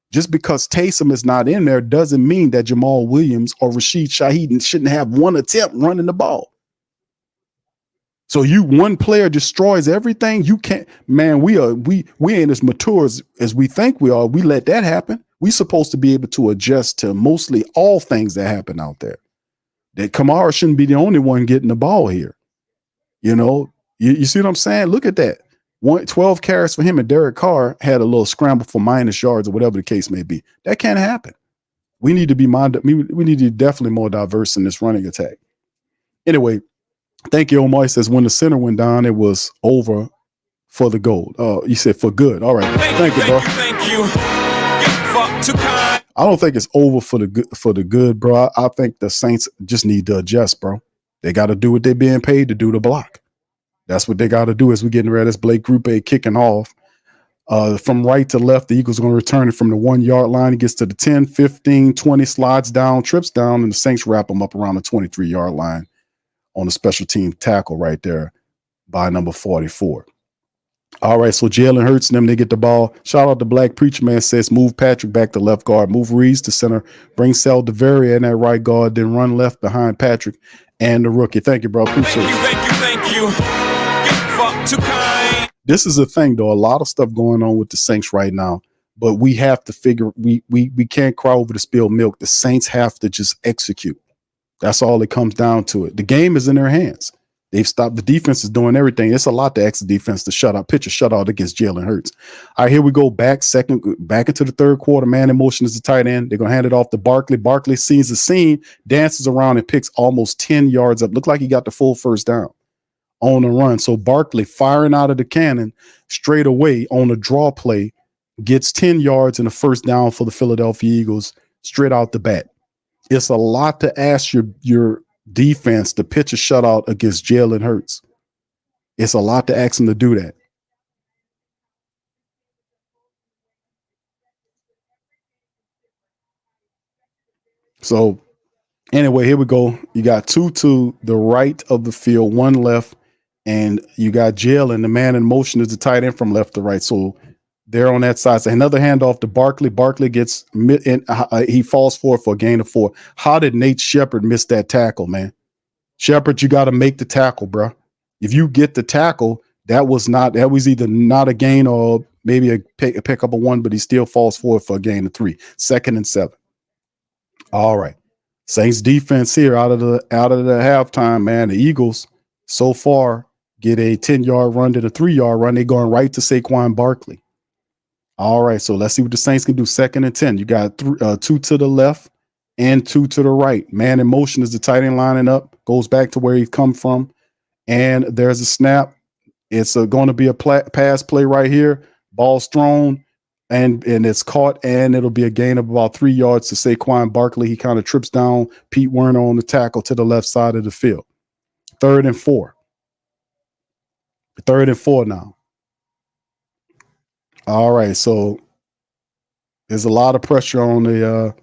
Just because Taysom is not in there doesn't mean that Jamal Williams or Rashid Shaheed shouldn't have one attempt running the ball. So one player destroys everything. You can't, man, we ain't as mature as we think we are. We let that happen. We supposed to be able to adjust to mostly all things that happen out there. That Kamara shouldn't be the only one getting the ball here. You know, you see what I'm saying? Look at that. 12 carries for him, and Derek Carr had a little scramble for minus yards or whatever the case may be. That can't happen. We need to be we need to be definitely more diverse in this running attack. Anyway, thank you, Omar. He says when the center went down, it was over for the gold. You said for good. All right. Thank you, bro. Thank you. Fuck too kind. I don't think it's over for the good, bro. I think the Saints just need to adjust, bro. They got to do what they're being paid to do to block. That's what they got to do as we're getting ready. That's Blake Group A kicking off. From right to left, the Eagles are going to return it from the 1 yard line. He gets to the 10, 15, 20, slides down, trips down, and the Saints wrap him up around the 23 yard line on the special team tackle right there by number 44. All right, so Jalen Hurts and them, they get the ball. Shout out to Black Preacher Man, says move Patrick back to left guard, move Reeves to center, bring Sal DeVeria in that right guard, then run left behind Patrick and the rookie. Thank you, bro. Appreciate it. Thank you. Too kind. This is the thing, though. A lot of stuff going on with the Saints right now, but we have to figure we can't cry over the spilled milk. The Saints have to just execute. That's all it comes down to. It. The game is in their hands. They've stopped. The defense is doing everything. It's a lot to ask the defense to pitch a shutout against Jalen Hurts. All right, here we go. Back into the third quarter. Man in motion is the tight end. They're gonna hand it off to Barkley. Barkley sees the scene, dances around, and picks almost 10 yards up. Look like he got the full first down on the run. So Barkley firing out of the cannon straight away on a draw play gets 10 yards and a first down for the Philadelphia Eagles straight out the bat. It's a lot to ask your defense to pitch a shutout against Jalen Hurts. It's a lot to ask them to do that. So anyway, here we go. You got 2 to the right of the field, 1 left. And you got Jalen, the man in motion is the tight end from left to right. So they're on that side. So another handoff to Barkley. Barkley gets he falls for a gain of 4. How did Nate Shepard miss that tackle, man? Shepard, you got to make the tackle, bro. If you get the tackle, that was either not a gain or maybe a pickup of 1, but he still falls for a gain of 3. 2nd and 7. All right. Saints defense here out of the halftime, man. The Eagles so far get a 10-yard run to the 3-yard run. They're going right to Saquon Barkley. All right, so let's see what the Saints can do. 2nd and 10. You got 2 to the left and 2 to the right. Man in motion is the tight end lining up. Goes back to where he come from. And there's a snap. It's going to be a pass play right here. Ball's thrown, and it's caught, and it'll be a gain of about 3 yards to Saquon Barkley. He kind of trips down Pete Werner on the tackle to the left side of the field. 3rd and 4. 3rd and 4 now. All right, so there's a lot of pressure on the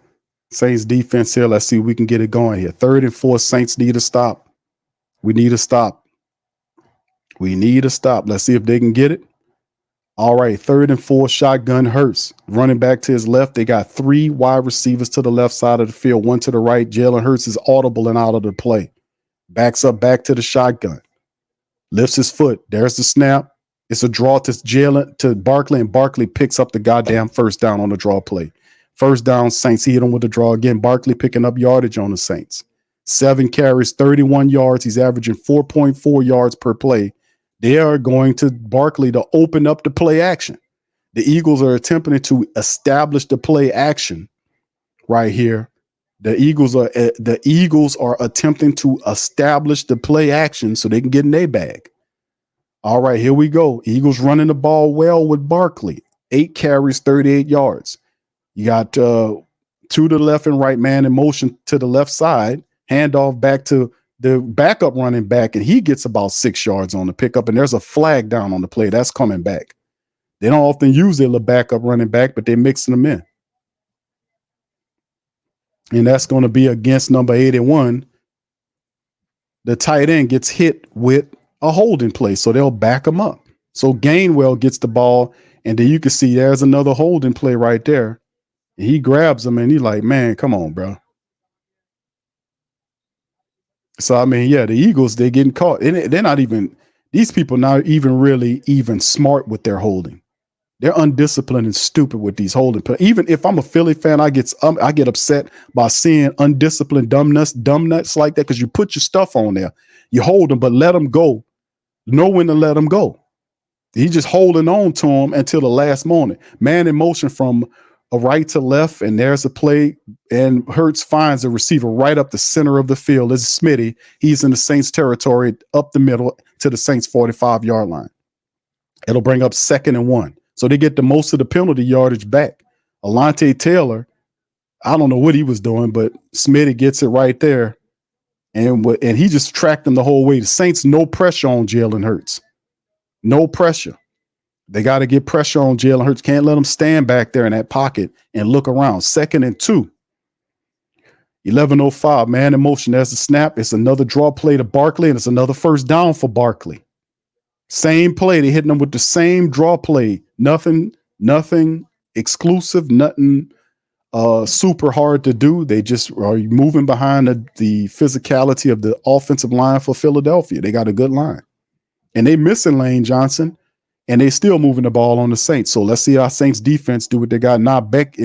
Saints defense here. Let's see if we can get it going here. 3rd and 4, Saints need to stop. We need to stop. Let's see if they can get it. All right, 3rd and 4, shotgun Hurts. Running back to his left. They got 3 wide receivers to the left side of the field, 1 to the right. Jalen Hurts is audible and out of the play. Backs up back to the shotgun. Lifts his foot. There's the snap. It's a draw to Barkley, and Barkley picks up the goddamn first down on the draw play. First down, Saints. He hit him with the draw again. Barkley picking up yardage on the Saints. 7 carries, 31 yards. He's averaging 4.4 yards per play. They are going to Barkley to open up the play action. The Eagles are attempting to establish the play action right here. The Eagles are attempting to establish the play action so they can get in their bag. All right, here we go. Eagles running the ball well with Barkley. 8 carries, 38 yards. You got 2 to the left and right, man in motion to the left side. Handoff back to the backup running back, and he gets about 6 yards on the pickup, and there's a flag down on the play. That's coming back. They don't often use their backup running back, but they're mixing them in. And that's going to be against number 81. The tight end gets hit with a holding play, so they'll back him up. So Gainwell gets the ball, and then you can see there's another holding play right there. And he grabs him, and he's like, man, come on, bro. So, I mean, yeah, the Eagles, they're getting caught. And they're not even, these people not even really even smart with their holding. They're undisciplined and stupid with these holding. But even if I'm a Philly fan, I get upset by seeing undisciplined dumb nuts like that, because you put your stuff on there. You hold them, but let them go. Know when to let them go. He's just holding on to him until the last moment. Man in motion from a right to left, and there's a play, and Hurts finds a receiver right up the center of the field. This is Smitty. He's in the Saints territory up the middle to the Saints 45-yard line. It'll bring up 2nd and 1. So they get the most of the penalty yardage back. Alontae Taylor, I don't know what he was doing, but Smitty gets it right there. And he just tracked them the whole way. The Saints, no pressure on Jalen Hurts. No pressure. They got to get pressure on Jalen Hurts. Can't let him stand back there in that pocket and look around. 2nd and 2. 11:05, man in motion. There's the snap. It's another draw play to Barkley, and it's another first down for Barkley. Same play. They're hitting them with the same draw play. Nothing exclusive, nothing super hard to do. They just are moving behind the physicality of the offensive line for Philadelphia. They got a good line. And they missing Lane Johnson, and they still moving the ball on the Saints. So let's see how Saints defense do what they got. They got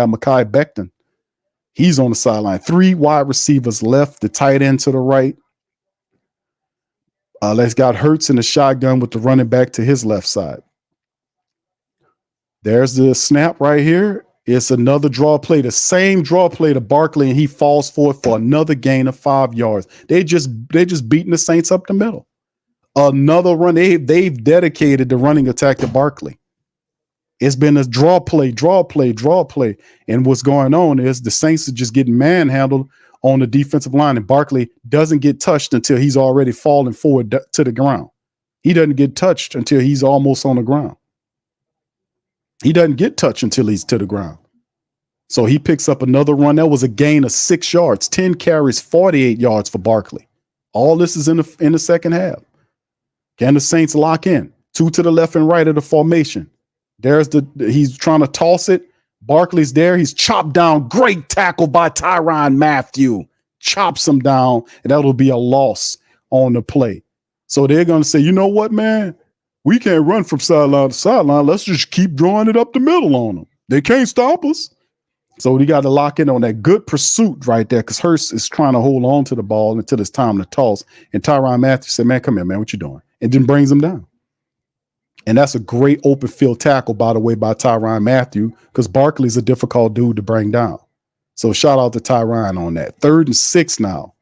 Mekhi Becton. He's on the sideline. 3 wide receivers left, the tight end to the right. Let's got Hurts in the shotgun with the running back to his left side. There's the snap right here. It's another draw play, the same draw play to Barkley, and he falls for it for another gain of 5 yards. They just beating the Saints up the middle. Another run. They've dedicated the running attack to Barkley. It's been a draw play. And what's going on is the Saints are just getting manhandled on the defensive line, and Barkley doesn't get touched until he's already falling forward to the ground. He doesn't get touched until he's almost on the ground. He doesn't get touched until he's to the ground. So he picks up another run. That was a gain of 6 yards, 10 carries, 48 yards for Barkley. All this is in the second half. Can the Saints lock in? 2 to the left and right of the formation. He's trying to toss it. Barkley's there. He's chopped down. Great tackle by Tyrann Mathieu. Chops him down, and that'll be a loss on the play. So they're going to say, you know what, man? We can't run from sideline to sideline. Let's just keep drawing it up the middle on them. They can't stop us. So we got to lock in on that good pursuit right there, because Hurst is trying to hold on to the ball until it's time to toss. And Tyrann Mathieu said, man, come here, man. What you doing? And then brings him down. And that's a great open field tackle, by the way, by Tyrann Mathieu, because Barkley's a difficult dude to bring down. So shout out to Tyrann on that. 3rd and 6 now.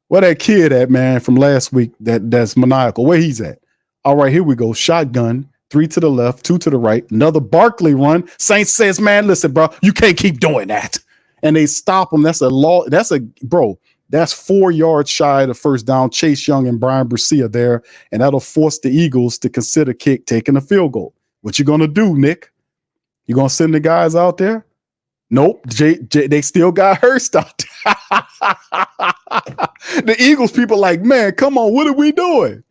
Where that kid at, man, from last week that's maniacal? Where he's at? All right, here we go. Shotgun, 3 to the left, 2 to the right. Another Barkley run. Saints says, man, listen, bro, you can't keep doing that. And they stop him. That's 4 yards shy of the first down. Chase Young and Brian Brescia there, and that'll force the Eagles to consider taking a field goal. What you going to do, Nick? You going to send the guys out there? Nope. They still got Hurst out there. The Eagles people like, man, come on, what are we doing?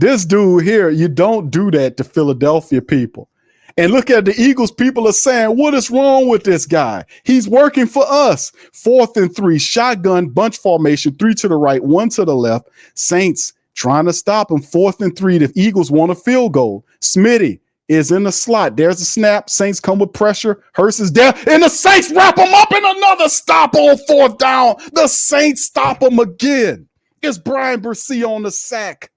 This dude here, you don't do that to Philadelphia people. And look at the Eagles. People are saying, what is wrong with this guy? He's working for us. 4th and 3, shotgun, bunch formation, 3 to the right, 1 to the left. Saints trying to stop him. 4th and 3, the Eagles want a field goal. Smitty is in the slot. There's a snap. Saints come with pressure. Hurst is there. And the Saints wrap him up in another stop on 4th down. The Saints stop him again. It's Brian Bresee on the sack.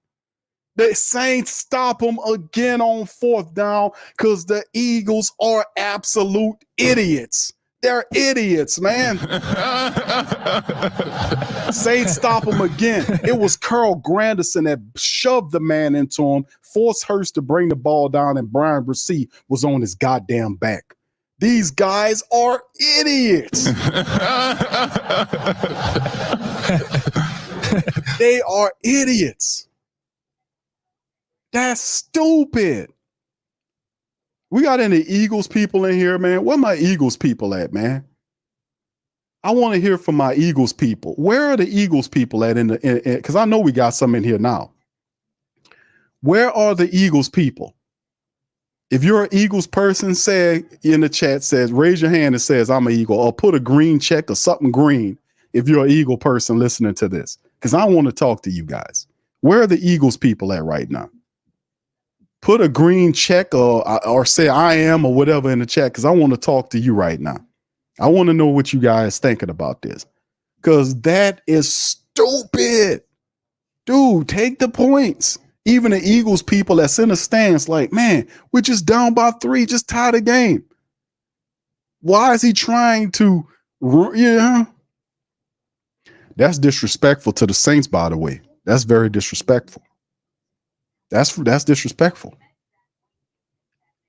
The Saints stop him again on 4th down because the Eagles are absolute idiots. They're idiots, man. Saints stop him again. It was Carl Granderson that shoved the man into him, forced Hurst to bring the ball down, and Brian Bresee was on his goddamn back. These guys are idiots. They are idiots. That's stupid. We got any Eagles people in here, man. Where my Eagles people at, man? I want to hear from my Eagles people. Where are the Eagles people at because I know we got some in here now. Where are the Eagles people? If you're an Eagles person, say in the chat, raise your hand and says I'm an Eagle, or put a green check or something green if you're an Eagle person listening to this, because I want to talk to you guys. Where are the Eagles people at right now? Put a green check or say I am or whatever in the chat, because I want to talk to you right now. I want to know what you guys thinking about this, because that is stupid. Dude, take the points. Even the Eagles people that's in the stands like, man, we're just down by 3, just tie the game. Why is he trying to, That's disrespectful to the Saints, by the way. That's very disrespectful. That's disrespectful.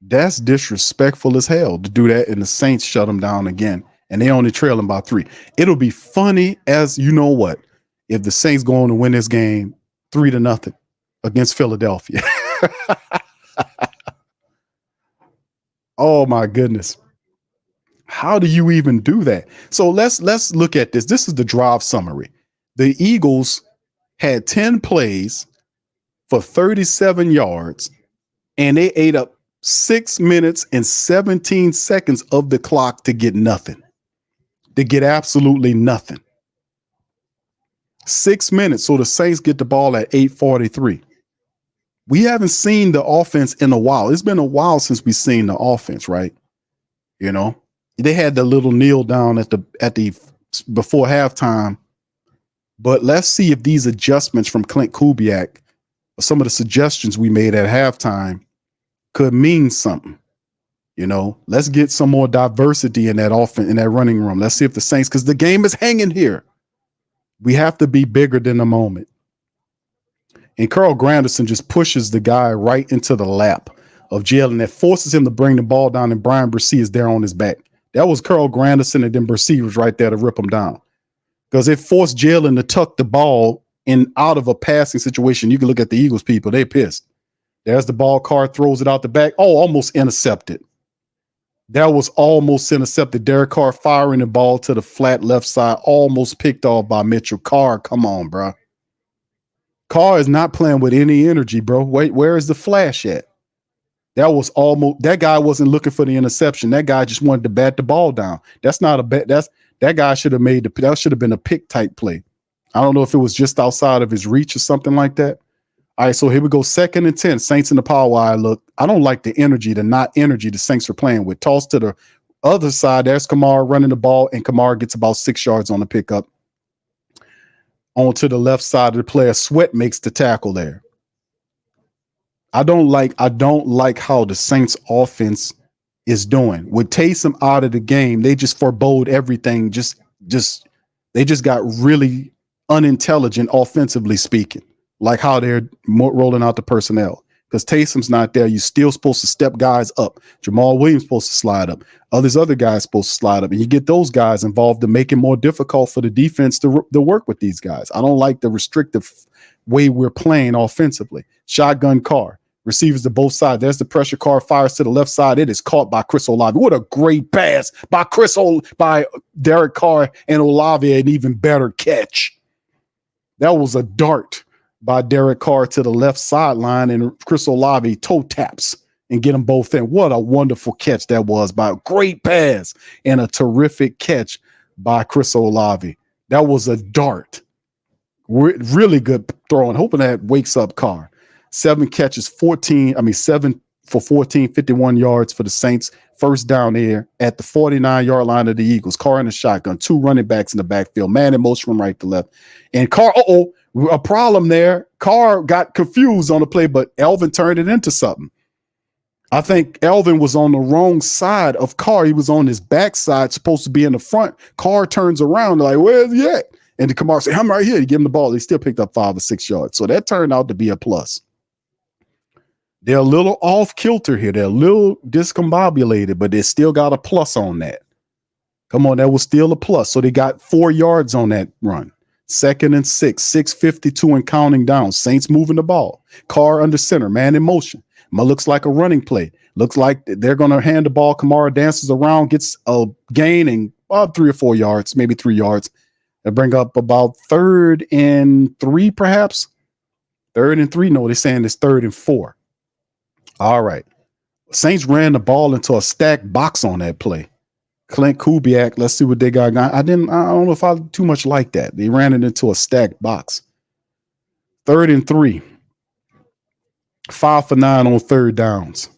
That's disrespectful as hell to do that, and the Saints shut them down again, and they only trail them by 3. It'll be funny as you know what if the Saints go on to win this game 3-0 against Philadelphia. Oh my goodness. How do you even do that? So let's look at this. This is the drive summary. The Eagles had 10 plays for 37 yards, and they ate up 6 minutes and 17 seconds of the clock to get nothing, to get absolutely nothing. 6 minutes. So the Saints get the ball at 8:43. We haven't seen the offense in a while. It's been a while since we've seen the offense, right? You know, they had the little kneel down at the before halftime, but let's see if these adjustments from Clint Kubiak, some of the suggestions we made at halftime, could mean something. You know, let's get some more diversity in that offense, in that running room. Let's see if the Saints, because the game is hanging here. We have to be bigger than the moment. And Carl Granderson just pushes the guy right into the lap of Jalen. That forces him to bring the ball down, and Brian Bresee is there on his back. That was Carl Granderson, and then Bresee was right there to rip him down, because it forced Jalen to tuck the ball in out of a passing situation. You can look at the Eagles people. They pissed. There's the ball. Carr throws it out the back. Oh, almost intercepted. That was almost intercepted. Derek Carr firing the ball to the flat left side, almost picked off by Mitchell. Carr, come on, bro. Carr is not playing with any energy, bro. Wait, where is the flash at? That was almost, that guy wasn't looking for the interception. That guy just wanted to bat the ball down. That's not a bet. That guy should have made that should have been a pick type play. I don't know if it was just outside of his reach or something like that. All right, so here we go. 2nd and 10. Saints in the power wide look. I don't like the energy, the Saints are playing with. Toss to the other side. There's Kamara running the ball, and Kamara gets about 6 yards on the pickup. On to the left side of the player. Sweat makes the tackle there. I don't like how the Saints offense is doing. With Taysom out of the game, they just forebode everything. They just got really unintelligent offensively speaking, like how they're rolling out the personnel. Because Taysom's not there, you're still supposed to step guys up. Jamal Williams supposed to slide up. Other guys supposed to slide up. And you get those guys involved to make it more difficult for the defense to work with these guys. I don't like the restrictive way we're playing offensively. Shotgun Carr. Receivers to both sides. There's the pressure. Carr fires to the left side. It is caught by Chris Olave. What a great pass by by Derek Carr, and Olave, an even better catch. That was a dart by Derek Carr to the left sideline, and Chris Olave toe taps and get them both in. What a wonderful catch that was by a great pass and a terrific catch by Chris Olave. That was a dart. Really good throwing. Hoping that wakes up Carr. 7 for 14, 51 yards for the Saints. First down there at the 49-yard line of the Eagles. Carr in the shotgun. 2 running backs in the backfield. Man in motion from right to left. And Carr, a problem there. Carr got confused on the play, but Elvin turned it into something. I think Elvin was on the wrong side of Carr. He was on his backside, supposed to be in the front. Carr turns around, like, where's he at? And the Kamara said, I'm right here. He gave him the ball. He still picked up 5 or 6 yards. So that turned out to be a plus. They're a little off kilter here. They're a little discombobulated, but they still got a plus on that. Come on, that was still a plus. So they got 4 yards on that run. 2nd and 6, 6:52 and counting down. Saints moving the ball. Carr under center, man in motion. Looks like a running play. Looks like they're going to hand the ball. Kamara dances around, gets a gain and 3 or 4 yards, maybe 3 yards. They bring up about 3rd and 3, perhaps. 3rd and 3. No, they're saying it's 3rd and 4. All right. Saints ran the ball into a stacked box on that play. Clint Kubiak, let's see what they got. I don't know if I too much like that. They ran it into a stacked box. 3rd and 3. 5 for 9 on 3rd downs.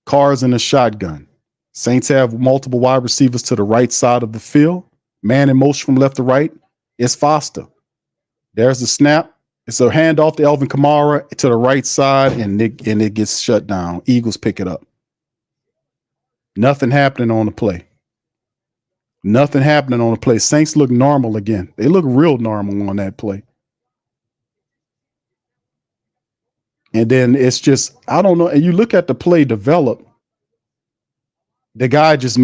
Carr's in a shotgun. Saints have multiple wide receivers to the right side of the field. Man in motion from left to right. It's Foster. There's the snap. It's a handoff to Elvin Kamara to the right side, and it gets shut down. Eagles pick it up. Nothing happening on the play. Nothing happening on the play. Saints look normal again. They look real normal on that play. And then it's just, I don't know. And you look at the play develop. The guy just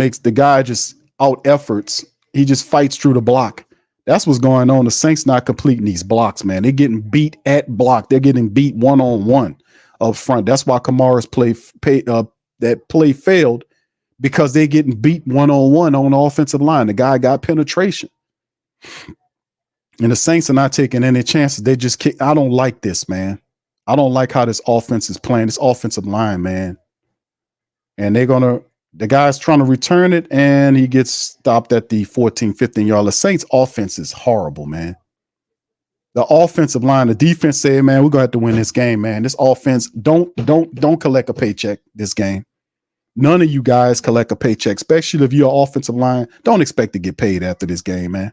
out efforts. He just fights through the block. That's what's going on. The Saints not completing these blocks, man. They're getting beat at block. They're getting beat one-on-one up front. That's why Kamara's play failed, because they're getting beat one-on-one on the offensive line. The guy got penetration. And the Saints are not taking any chances. They just kick. I don't like this, man. I don't like how this offense is playing, this offensive line, man. And the guy's trying to return it, and he gets stopped at the 14, 15-yard line. The Saints offense is horrible, man. The offensive line, the defense said, man, we're going to have to win this game, man. This offense, don't collect a paycheck this game. None of you guys collect a paycheck, especially if you're offensive line. Don't expect to get paid after this game, man.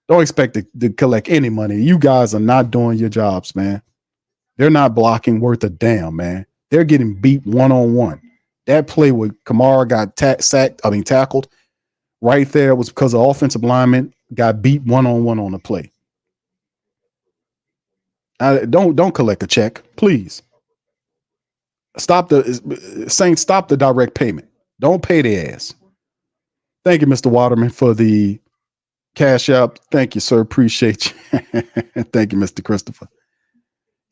Don't expect to collect any money. You guys are not doing your jobs, man. They're not blocking worth a damn, man. They're getting beat one-on-one. That play where Kamara got tackled right there was because the offensive lineman got beat one-on-one on the play. Don't collect a check, please. Stop the direct payment. Don't pay their ass. Thank you, Mr. Waterman, for the cash app. Thank you, sir. Appreciate you. Thank you, Mr. Christopher.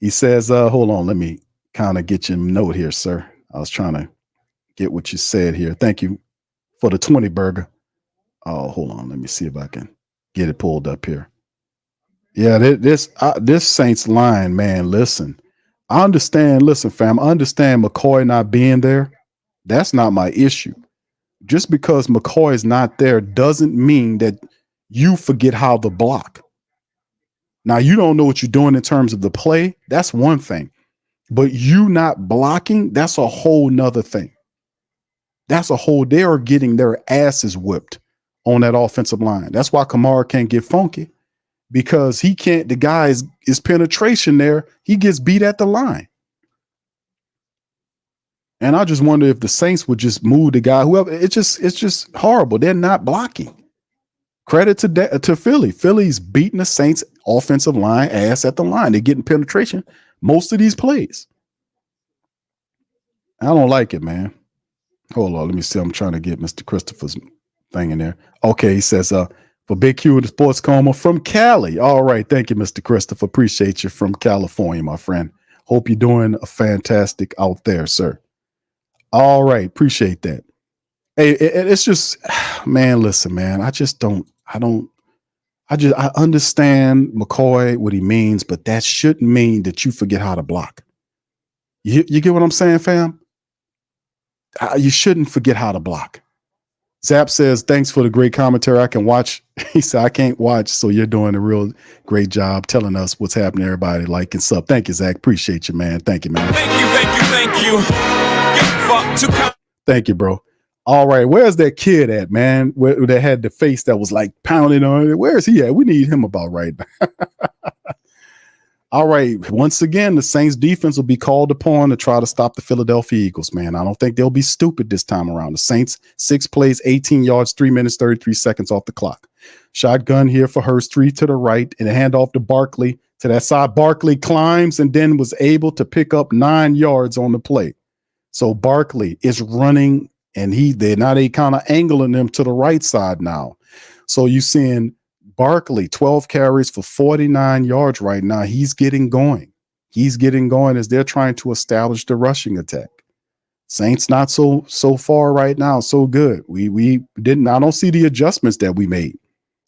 He says, hold on, let me kind of get your note here, sir. I was trying to get what you said here. Thank you for the 20 burger. Oh, hold on. Let me see if I can get it pulled up here. Yeah, this Saints line, man, listen. I understand, listen, fam, I understand McCoy not being there. That's not my issue. Just because McCoy is not there doesn't mean that you forget how to block. Now, you don't know what you're doing in terms of the play. That's one thing. But you not blocking, that's a whole nother thing. They are getting their asses whipped on that offensive line. That's why Kamara can't get funky, because he can't, the guy is penetration there. He gets beat at the line. And I just wonder if the Saints would just move the guy, whoever. It's just horrible. They're not blocking. Credit to Philly. Philly's beating the Saints offensive line ass at the line. They're getting penetration most of these plays. I don't like it, man. Hold on, let me see. I'm trying to get Mr. Christopher's thing in there. Okay, he says, for Big Q and the Sports Coma from Cali. All right, thank you, Mr. Christopher. Appreciate you from California, my friend. Hope you're doing a fantastic out there, sir. All right, appreciate that. Hey, it's just, man, listen, man, I I understand McCoy, what he means, but that shouldn't mean that you forget how to block. You get what I'm saying, fam? You shouldn't forget how to block. Zap says, thanks for the great commentary. I can watch. He said, I can't watch. So you're doing a real great job telling us what's happening, everybody. Like and sub. Thank you, Zach. Appreciate you, man. Thank you, man. Thank you. Thank you, bro. All right. Where's that kid at, man? Where that had the face that was like pounding on it? Where is he at? We need him about right now. All right. Once again, the Saints defense will be called upon to try to stop the Philadelphia Eagles, man. I don't think they'll be stupid this time around. The Saints, 6 plays, 18 yards, 3 minutes, 33 seconds off the clock. Shotgun here for Hurst, 3 to the right, and a handoff to Barkley to that side. Barkley climbs and then was able to pick up 9 yards on the play. So Barkley is running, and they're kind of angling them to the right side now. So you're seeing Barkley, 12 carries for 49 yards right now. He's getting going. He's getting going as they're trying to establish the rushing attack. Saints not so far right now, so good. I don't see the adjustments that we made.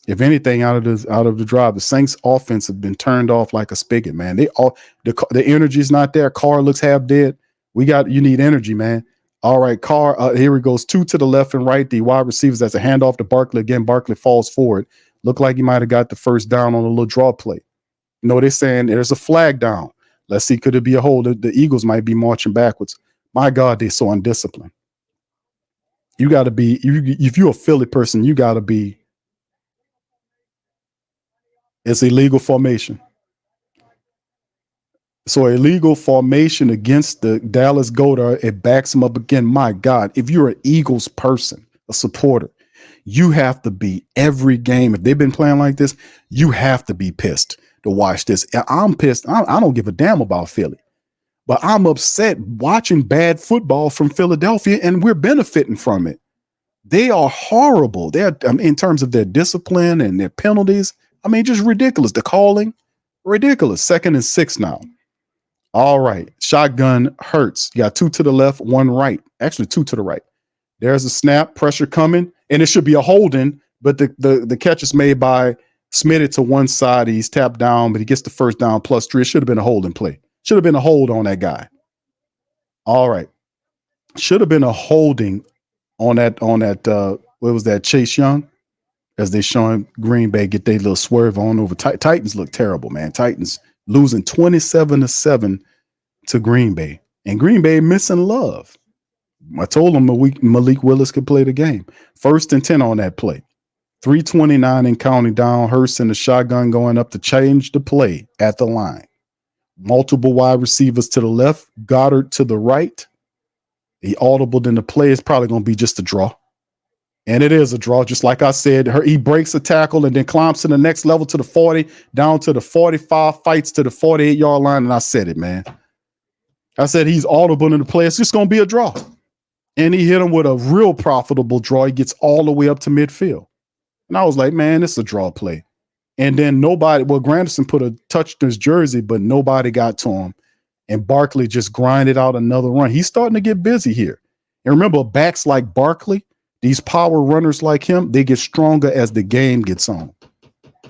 If anything, out of the drive, the Saints offense have been turned off like a spigot, man. The energy's not there. Carr looks half dead. You need energy, man. All right, Carr, here he goes, 2 to the left and right. The wide receivers, that's a handoff to Barkley. Again, Barkley falls forward. Looked like he might have got the first down on a little draw play. They're saying there's a flag down. Let's see, could it be a hold? The Eagles might be marching backwards. My God, they're so undisciplined. You got to be, if you're a Philly person, you got to be. It's illegal formation. So illegal formation against the Dallas Goater, it backs him up again. My God, if you're an Eagles person, a supporter, you have to be every game. If they've been playing like this, you have to be pissed to watch this. I'm pissed. I don't give a damn about Philly, but I'm upset watching bad football from Philadelphia, and we're benefiting from it. They are horrible. They're in terms of their discipline and their penalties. Just ridiculous. The calling, ridiculous. 2nd and 6 now. All right. Shotgun Hurts. You got 2 to the left, 1 right. Actually, 2 to the right. There's a snap, pressure coming, and it should be a holding, but the catch is made by Smitty to one side. He's tapped down, but he gets the first down +3. It should have been a holding play. Should have been a hold on that guy. All right. Should have been a holding on that, what was that, Chase Young? As they're showing Green Bay get their little swerve on over. Titans look terrible, man. Titans losing 27-7 to Green Bay. And Green Bay missing Love. I told him Malik Willis could play the game. 1st and 10 on that play. 3:29 and counting down. Hurst in the shotgun going up to change the play at the line. Multiple wide receivers to the left. Goddard to the right. He audibled in the play. It's probably going to be just a draw. And it is a draw. Just like I said, he breaks a tackle and then climbs to the next level to the 40, down to the 45, fights to the 48-yard line. And I said it, man. I said he's audible in the play. It's just going to be a draw. And he hit him with a real profitable draw. He gets all the way up to midfield. And I was like, man, it's a draw play. And then Granderson put a touch to his jersey, but nobody got to him. And Barkley just grinded out another run. He's starting to get busy here. And remember, backs like Barkley, these power runners like him, they get stronger as the game gets on.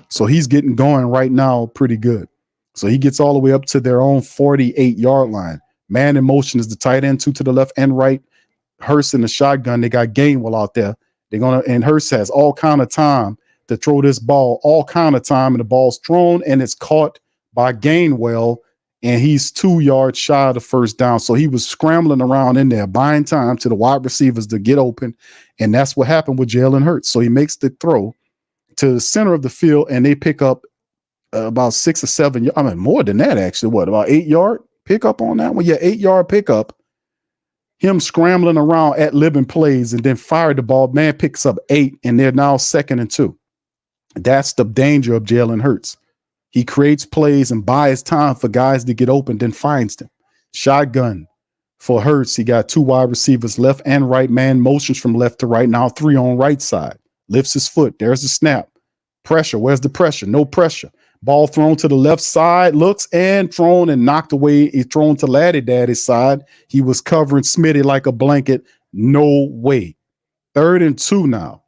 So he's getting going right now pretty good. So he gets all the way up to their own 48-yard line. Man in motion is the tight end, 2 to the left and right. Hurst in the shotgun. They got Gainwell out there. And Hurst has all kind of time to throw this ball, all kind of time, and the ball's thrown and it's caught by Gainwell, and he's 2 yards shy of the first down. So he was scrambling around in there, buying time to the wide receivers to get open, and that's what happened with Jalen Hurts. So he makes the throw to the center of the field, and they pick up about 6 or 7. More than that, actually. What, about 8-yard pickup on that one? Yeah, 8-yard pickup. Him scrambling around at living plays and then fired the ball. Man picks up 8, and they're now 2nd and 2. That's the danger of Jalen Hurts. He creates plays and buys time for guys to get open, then finds them. Shotgun for Hurts. He got 2 wide receivers, left and right. Man motions from left to right. Now 3 on right side. Lifts his foot. There's the snap. Pressure. Where's the pressure? No pressure. Ball thrown to the left side, looks and thrown and knocked away. He's thrown to Laddie Daddy's side. He was covering Smitty like a blanket. No way. 3rd and 2 now.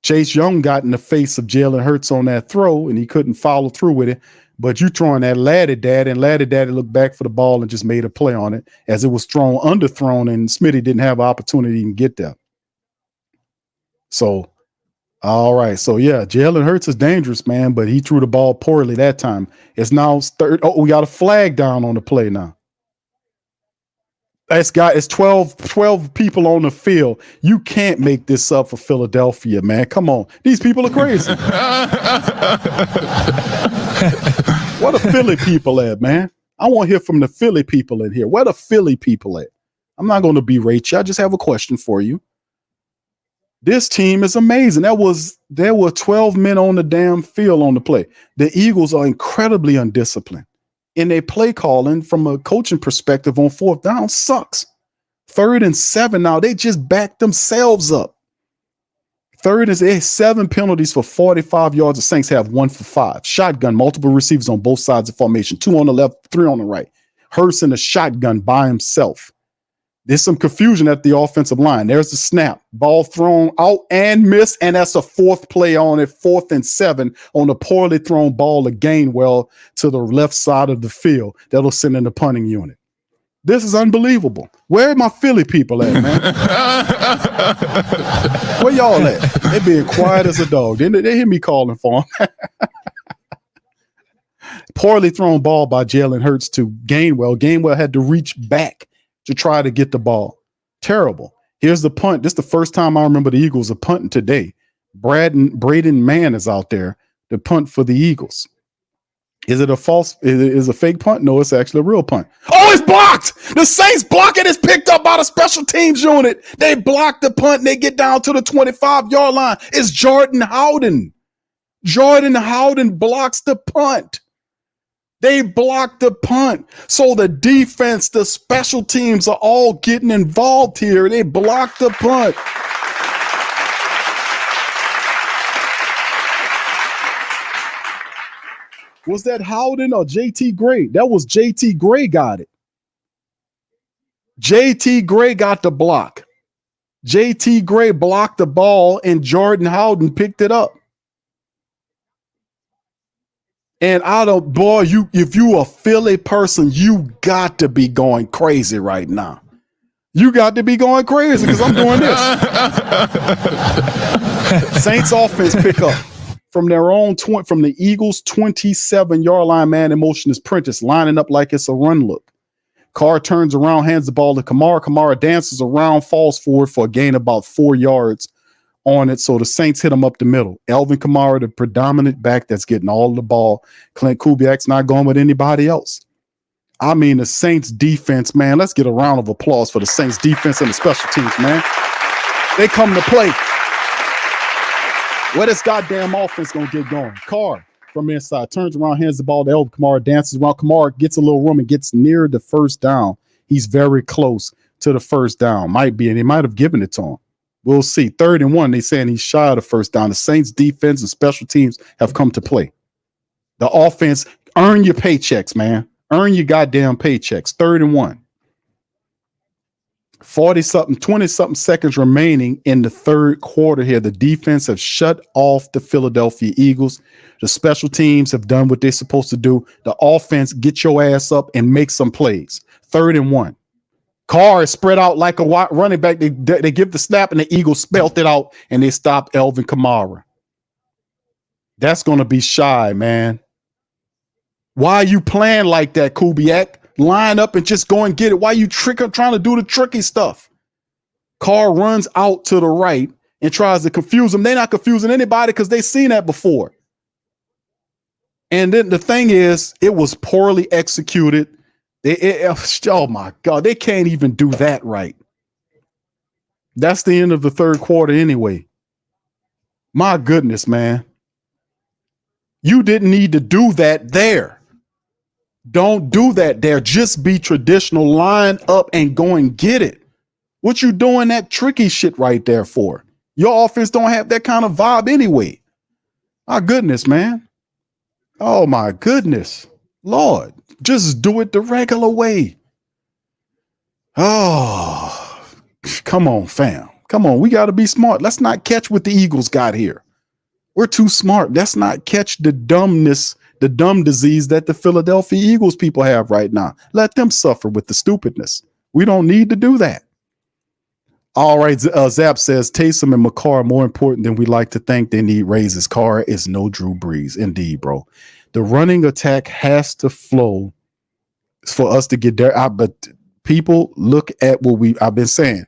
Chase Young got in the face of Jalen Hurts on that throw, and he couldn't follow through with it. But you throwing that Laddie Daddy, and Laddie Daddy looked back for the ball and just made a play on it as it was underthrown, and Smitty didn't have an opportunity to even get there. So, all right. So, yeah, Jalen Hurts is dangerous, man, but he threw the ball poorly that time. It's now third. Oh, we got a flag down on the play now. It's 12 people on the field. You can't make this up for Philadelphia, man. Come on. These people are crazy. Where the Philly people at, man? I want to hear from the Philly people in here. Where the Philly people at? I'm not going to berate you. I just have a question for you. This team is amazing. There were 12 men on the damn field on the play. The Eagles are incredibly undisciplined. And their play calling from a coaching perspective on fourth down sucks. 3rd and 7 now. They just backed themselves up. 3rd is 7 penalties for 45 yards. The Saints have 1 for 5. Shotgun, multiple receivers on both sides of formation. 2 on the left, 3 on the right. Hurst in a shotgun by himself. There's some confusion at the offensive line. There's the snap. Ball thrown out and missed, and that's a 4th play on it, 4th and 7 on a poorly thrown ball to Gainwell to the left side of the field. That'll send in the punting unit. This is unbelievable. Where are my Philly people at, man? Where y'all at? They being quiet as a dog. They hear me calling for them. Poorly thrown ball by Jalen Hurts to Gainwell. Gainwell had to reach back to try to get the ball. Terrible. Here's the punt. This is the first time I remember the Eagles are punting today. Braden Mann is out there to punt for the Eagles. Is it a false? Is a fake punt? No, it's actually a real punt. Oh, it's blocked. The Saints block it. It's picked up by the special teams unit. They block the punt and they get down to the 25-yard line. It's Jordan Howden. Jordan Howden blocks the punt. They blocked the punt. So the defense, the special teams are all getting involved here. They blocked the punt. Was that Howden or JT Gray? That was JT Gray got it. JT Gray got the block. JT Gray blocked the ball and Jordan Howden picked it up. And if you a Philly person, you got to be going crazy right now. You got to be going crazy because I'm doing this. Saints offense pick up from their own from the Eagles 27-yard line. Man in motion is Prentice lining up like it's a run look. Carr turns around, hands the ball to Kamara. Kamara dances around, falls forward for a gain of about 4 yards on it. So the Saints hit him up the middle. Alvin Kamara, the predominant back that's getting all the ball. Clint Kubiak's not going with anybody else. I mean, the Saints defense, man, let's get a round of applause for the Saints defense and the special teams, man. They come to play. Where this goddamn offense going to get going? Carr from inside, turns around, hands the ball to Alvin Kamara, dances around. Kamara gets a little room and gets near the first down. He's very close to the first down. Might be, and they might have given it to him. We'll see. 3rd and 1, they saying he's shy of the first down. The Saints defense and special teams have come to play. The offense, earn your paychecks, man. Earn your goddamn paychecks. 3rd and 1. 20-something seconds remaining in the 3rd quarter here. The defense have shut off the Philadelphia Eagles. The special teams have done what they're supposed to do. The offense, get your ass up and make some plays. 3rd and 1. Carr is spread out like a running back. They give the snap and the Eagles spelt it out and they stop Alvin Kamara. That's going to be shy, man. Why are you playing like that, Kubiak? Line up and just go and get it. Why are you trying to do the tricky stuff? Carr runs out to the right and tries to confuse them. They're not confusing anybody because they've seen that before. And then the thing is, it was poorly executed. Oh my God, they can't even do that right. That's the end of the 3rd quarter anyway. My goodness, man. You didn't need to do that there. Don't do that there. Just be traditional. Line up and go and get it. What you doing that tricky shit right there for? Your offense don't have that kind of vibe anyway. My goodness, man. Oh my goodness. Lord, just do it the regular way. Oh, come on, fam. Come on, we got to be smart. Let's not catch what the Eagles got here. We're too smart. Let's not catch the dumbness, the dumb disease that the Philadelphia Eagles people have right now. Let them suffer with the stupidness. We don't need to do that. All right, Zap says Taysom and McCarr are more important than we like to think. They need raises. Carr is no Drew Brees. Indeed, bro. The running attack has to flow for us to get there. But people look at what I've been saying.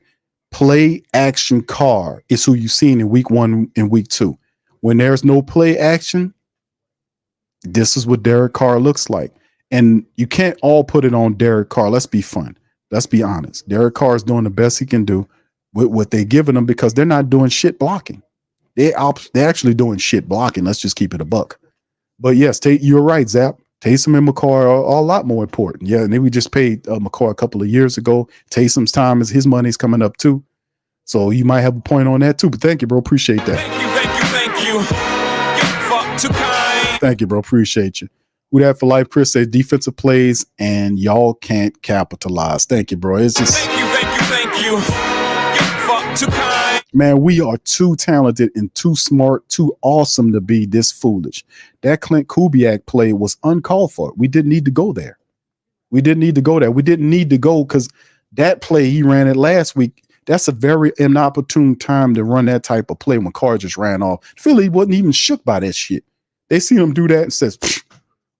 Play action Carr is who you've seen in week 1 and week 2. When there's no play action, this is what Derek Carr looks like. And you can't all put it on Derek Carr. Let's be fun. Let's be honest. Derek Carr is doing the best he can do with what they're giving them because they're not doing shit blocking. They're actually doing shit blocking. Let's just keep it a buck. But yes, you're right, Zap. Taysom and McCarr are a lot more important. Yeah, and then we just paid McCarr a couple of years ago. Taysom's time his money's coming up too. So you might have a point on that too. But thank you, bro. Appreciate that. Thank you. You fuck too kind. Thank you, bro. Appreciate you. Who that for life? Chris says defensive plays and y'all can't capitalize. Thank you, bro. It's just Thank you. You fuck too kind. Man, we are too talented and too smart, too awesome to be this foolish. That Clint Kubiak play was uncalled for. We didn't need to go there. We didn't need to go there. We didn't need to go because that play he ran it last week. That's a very inopportune time to run that type of play when Carr just ran off. Philly wasn't even shook by that shit. They seen him do that and says,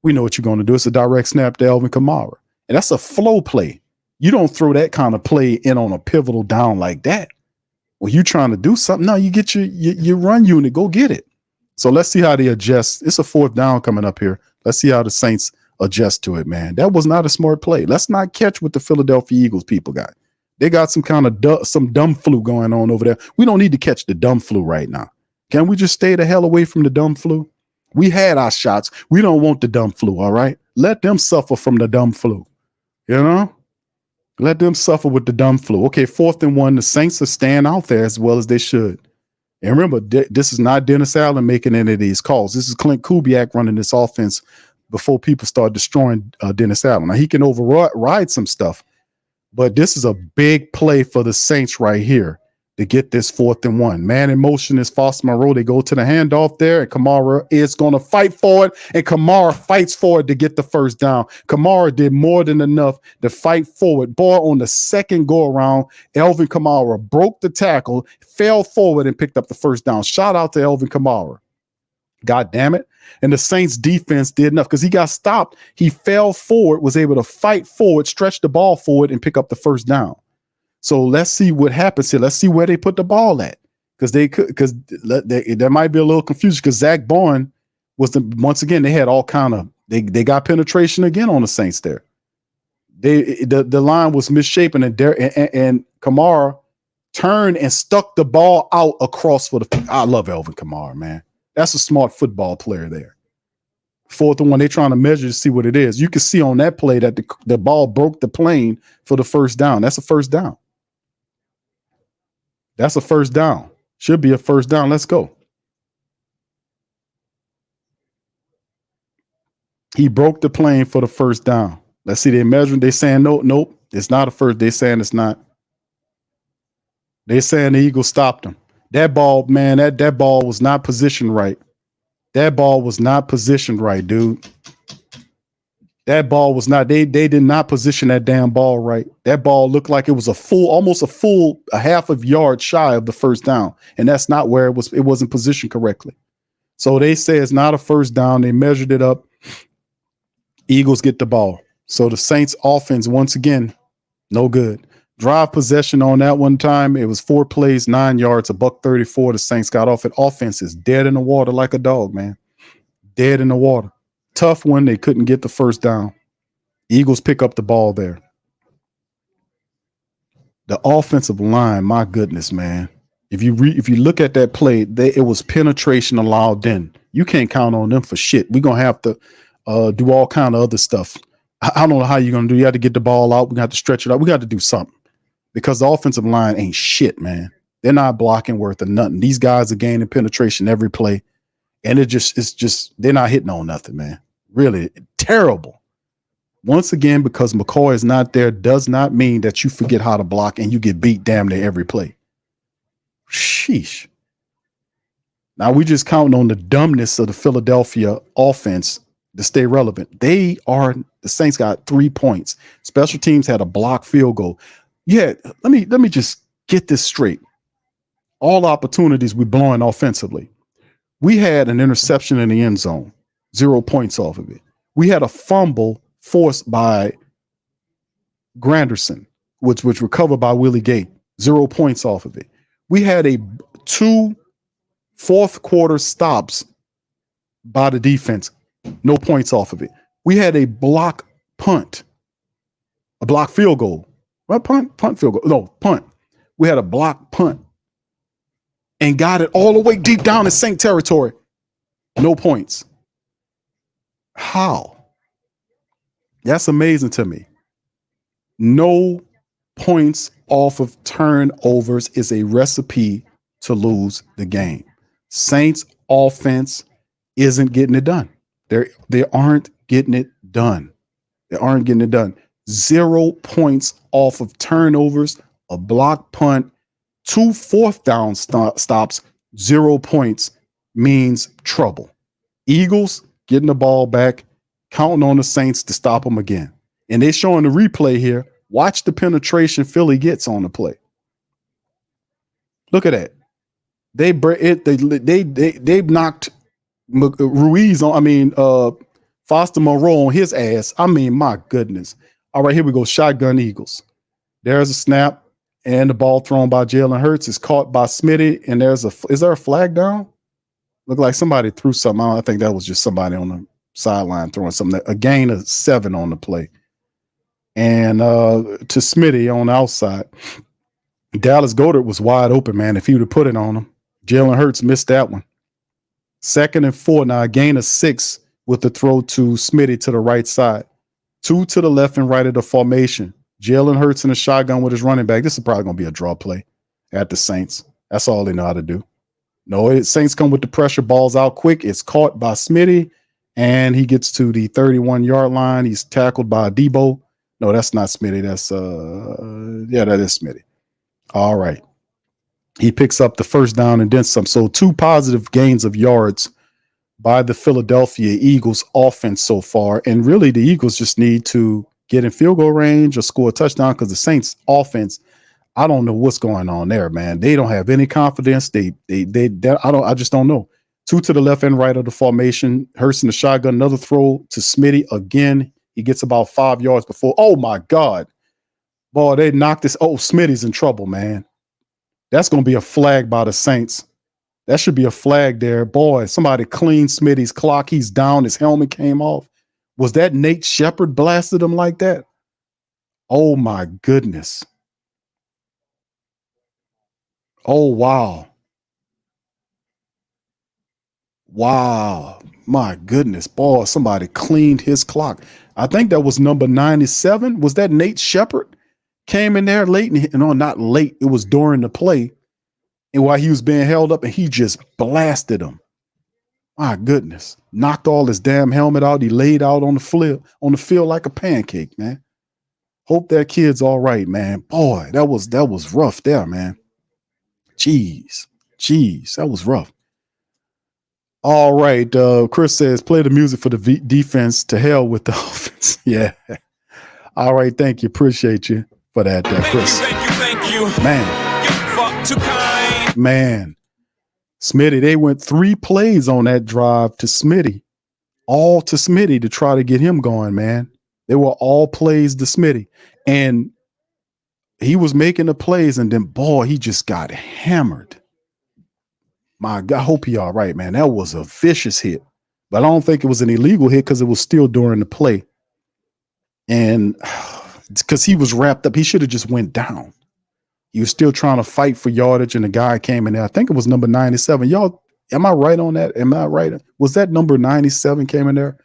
we know what you're going to do. It's a direct snap to Alvin Kamara. And that's a flow play. You don't throw that kind of play in on a pivotal down like that. Well, you trying to do something. No, you get your run unit. Go get it. So let's see how they adjust. It's a 4th down coming up here. Let's see how the Saints adjust to it, man. That was not a smart play. Let's not catch what the Philadelphia Eagles people got. They got some kind of some dumb flu going on over there. We don't need to catch the dumb flu right now. Can we just stay the hell away from the dumb flu? We had our shots. We don't want the dumb flu, all right? Let them suffer from the dumb flu. You know? Let them suffer with the dumb flu. Okay, 4th and 1. The Saints are staying out there as well as they should. And remember, this is not Dennis Allen making any of these calls. This is Clint Kubiak running this offense before people start destroying Dennis Allen. Now, he can override some stuff, but this is a big play for the Saints right here to get this 4th and 1. Man in motion is Foster Moreau. They go to the handoff there, and Kamara is going to fight for it, and Kamara fights for it to get the first down. Kamara did more than enough to fight forward. Boy, on the second go-around, Alvin Kamara broke the tackle, fell forward, and picked up the first down. Shout out to Alvin Kamara. God damn it. And the Saints defense did enough because he got stopped. He fell forward, was able to fight forward, stretch the ball forward, and pick up the first down. So let's see what happens here. Let's see where they put the ball at, because there might be a little confusion because Zach Bourne was once again they had all kind of they got penetration again on the Saints there. The line was misshapen and Kamara turned and stuck the ball out across for the. I love Alvin Kamara, man. That's a smart football player there. 4th and 1, they're trying to measure to see what it is. You can see on that play that the ball broke the plane for the first down. That's a first down. That's a first down. Should be a first down. Let's go. He broke the plane for the first down. Let's see. They're measuring. They're saying, nope, it's not a first. They're saying it's not. They're saying the Eagles stopped him. That ball, man, that ball was not positioned right. That ball was not positioned right, dude. That ball was not, they did not position that damn ball right. That ball looked like it was almost a half of yard shy of the first down. And that's not where it wasn't positioned correctly. So they say it's not a first down. They measured it up. Eagles get the ball. So the Saints offense, once again, no good. Drive possession on that one time. It was 4 plays, 9 yards, $134. The Saints got off it. Offense is dead in the water like a dog, man. Dead in the water. Tough one. They couldn't get the first down. Eagles pick up the ball there. The offensive line, my goodness, man. If you look at that play, it was penetration allowed in. You can't count on them for shit. We're going to have to do all kind of other stuff. I don't know how you're going to do. You have to get the ball out. We got to stretch it out. We got to do something because the offensive line ain't shit, man. They're not blocking worth of nothing. These guys are gaining penetration every play. And it's just, they're not hitting on nothing, man. Really terrible. Once again, because McCoy is not there does not mean that you forget how to block and you get beat damn near every play. Sheesh. Now we just counting on the dumbness of the Philadelphia offense to stay relevant. The Saints got 3 points. Special teams had a blocked field goal. Yeah, let me just get this straight. All opportunities we blowing offensively. We had an interception in the end zone, 0 points off of it. We had a fumble forced by Granderson, which recovered by Willie Gay, 0 points off of it. We had 2 fourth quarter stops by the defense, no points off of it. We had a block punt, a block field goal. What punt field goal? No, punt. We had a block punt and got it all the way deep down in Saint territory. No points. How? That's amazing to me. No points off of turnovers is a recipe to lose the game. Saints offense isn't getting it done. They aren't getting it done. They aren't getting it done. 0 points off of turnovers, a block punt, 2 fourth down stops, 0 points means trouble. Eagles getting the ball back, counting on the Saints to stop them again. And they're showing the replay here. Watch the penetration Philly gets on the play. Look at that. They knocked Ruiz on. Foster Moreau on his ass. My goodness. All right, here we go. Shotgun Eagles. There's a snap, and the ball thrown by Jalen Hurts is caught by Smitty. And is there a flag down? Look like somebody threw something out. I think that was just somebody on the sideline throwing something. A gain of 7 on the play. And to Smitty on the outside. Dallas Goedert was wide open, man. If he would have put it on him. Jalen Hurts missed that one. 2nd and 4. Now a gain of 6 with the throw to Smitty to the right side. 2 to the left and right of the formation. Jalen Hurts in a shotgun with his running back. This is probably going to be a draw play at the Saints. That's all they know how to do. No, Saints come with the pressure, balls out quick. It's caught by Smitty, and he gets to the 31-yard line. He's tackled by Debo. No, that's not Smitty. That is Smitty. All right. He picks up the first down and then some. So 2 positive gains of yards by the Philadelphia Eagles offense so far. And really the Eagles just need to get in field goal range or score a touchdown because the Saints offense, I don't know what's going on there, man. They don't have any confidence. I just don't know. 2 to the left and right of the formation. Hurts in the shotgun, another throw to Smitty again. He gets about 5 yards before. Oh my God. Boy, they knocked this. Oh, Smitty's in trouble, man. That's going to be a flag by the Saints. That should be a flag there. Boy, somebody cleaned Smitty's clock. He's down. His helmet came off. Was that Nate Shepard blasted him like that? Oh my goodness. Oh, wow. Wow. My goodness. Boy, somebody cleaned his clock. I think that was number 97. Was that Nate Shepard? Came in there late. No, not late. It was during the play. And while he was being held up, and he just blasted him. My goodness. Knocked all his damn helmet out. He laid out on the field like a pancake, man. Hope that kid's all right, man. Boy, that was rough there, man. Jeez, that was rough. All right, Chris says, play the music for the defense. To hell with the offense. Yeah. All right, thank you. Appreciate you for that, Chris. Thank you. Man. You fuck too kind. Man. Smitty, they went 3 plays on that drive to Smitty. All to Smitty to try to get him going, man. They were all plays to Smitty. And he was making the plays, and then, boy, he just got hammered. My God, I hope he all right, man. That was a vicious hit. But I don't think it was an illegal hit because it was still during the play. And because he was wrapped up, he should have just went down. He was still trying to fight for yardage, and the guy came in there. I think it was number 97. Y'all, am I right on that? Am I right? Was that number 97 came in there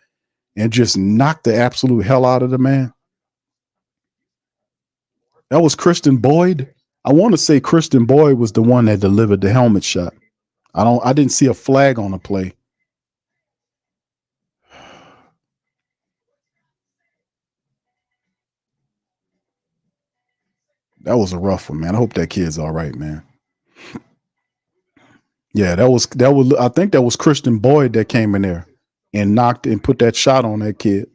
and just knocked the absolute hell out of the man? That was Christian Boyd. I want to say Christian Boyd was the one that delivered the helmet shot. I didn't see a flag on the play. That was a rough one, man. I hope that kid's all right, man. Yeah, that was I think that was Christian Boyd that came in there and knocked and put that shot on that kid.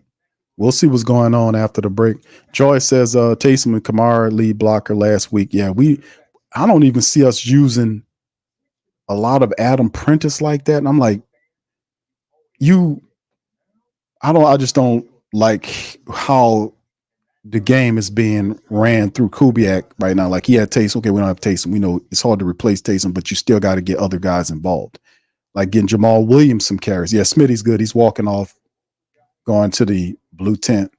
We'll see what's going on after the break. Joy says Taysom and Kamara lead blocker last week. Yeah, I don't even see us using a lot of Adam Prentice like that. And I'm like, I just don't like how the game is being ran through Kubiak right now. Like he had Taysom. Okay, we don't have Taysom. We know it's hard to replace Taysom, but you still got to get other guys involved. Like getting Jamal Williams some carries. Yeah, Smitty's good. He's walking off, going to the blue tent.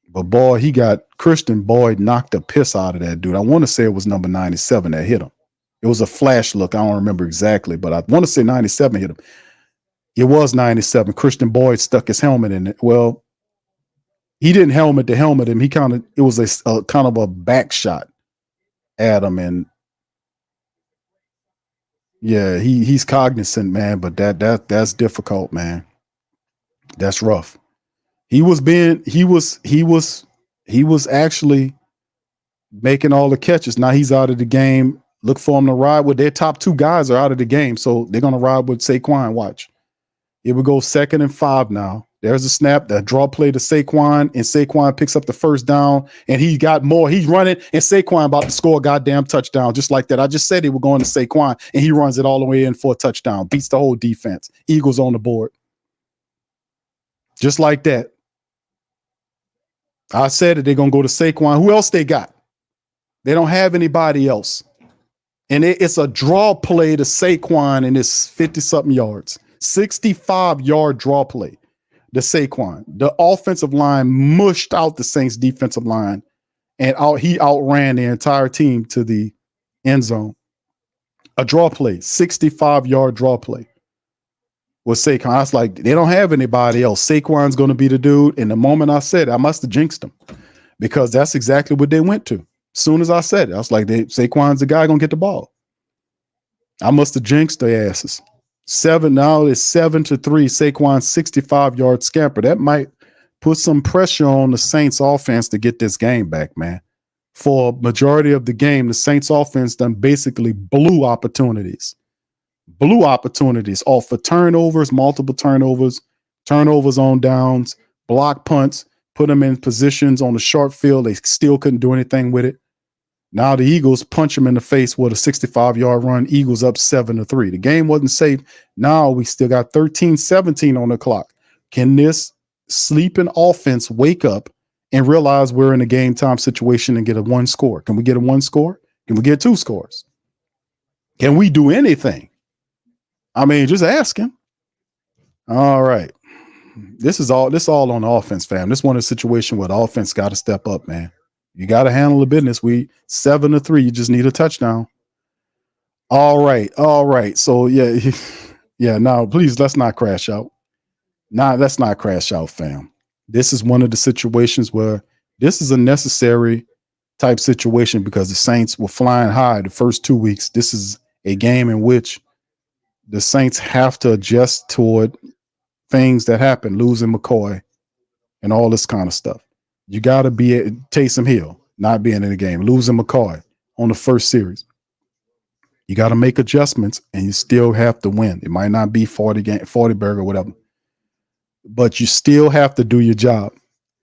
But boy, he got Christian Boyd knocked the piss out of that dude. I want to say it was number 97 that hit him. It was a flash look. I don't remember exactly, but I want to say 97 hit him. It was 97. Christian Boyd stuck his helmet in it. Well, he didn't helmet him. It was a kind of a back shot at him. And yeah, he's cognizant, man, but that's difficult, man. That's rough. He was actually making all the catches. Now he's out of the game. Look for him to ride with their top two guys are out of the game. So they're gonna ride with Saquon. Watch. It would go 2nd and 5 now. There's a snap, the draw play to Saquon, and Saquon picks up the first down, and he got more. He's running, and Saquon about to score a goddamn touchdown, just like that. I just said he was going to Saquon, and he runs it all the way in for a touchdown, beats the whole defense. Eagles on the board. Just like that. I said it, they're going to go to Saquon. Who else they got? They don't have anybody else. And it's a draw play to Saquon, and it's 50-something yards. 65-yard draw play to Saquon. The offensive line mushed out the Saints defensive line, and he outran the entire team to the end zone. A draw play, 65-yard draw play with Saquon. I was like, they don't have anybody else. Saquon's going to be the dude. And the moment I said it, I must have jinxed them because that's exactly what they went to. As soon as I said it, I was like, Saquon's the guy going to get the ball. I must have jinxed their asses. Now it's 7-3. Saquon 65-yard scamper. That might put some pressure on the Saints offense to get this game back, man. For a majority of the game, the Saints offense done basically blew opportunities off of turnovers, multiple turnovers on downs, block punts, put them in positions on the short field. They still couldn't do anything with it. Now the Eagles punch them in the face with a 65-yard run. Eagles up 7-3. The game wasn't safe. Now we still got 13-17 on the clock. Can this sleeping offense wake up and realize we're in a game time situation and get a one score? Can we get a one score? Can we get two scores? Can we do anything? I mean, just ask him. All right. This all on the offense, fam. This one is a situation where the offense got to step up, man. You got to handle the business. We 7-3. You just need a touchdown. All right. So yeah. Now, please, let's not crash out. Let's not crash out, fam. This is one of the situations where this is a necessary type situation because the Saints were flying high the first 2 weeks. This is a game in which the Saints have to adjust toward things that happen, losing McCoy and all this kind of stuff. You got to be at Taysom Hill not being in the game, losing McCoy on the first series. You got to make adjustments, and you still have to win. It might not be 40 burger or whatever, but you still have to do your job.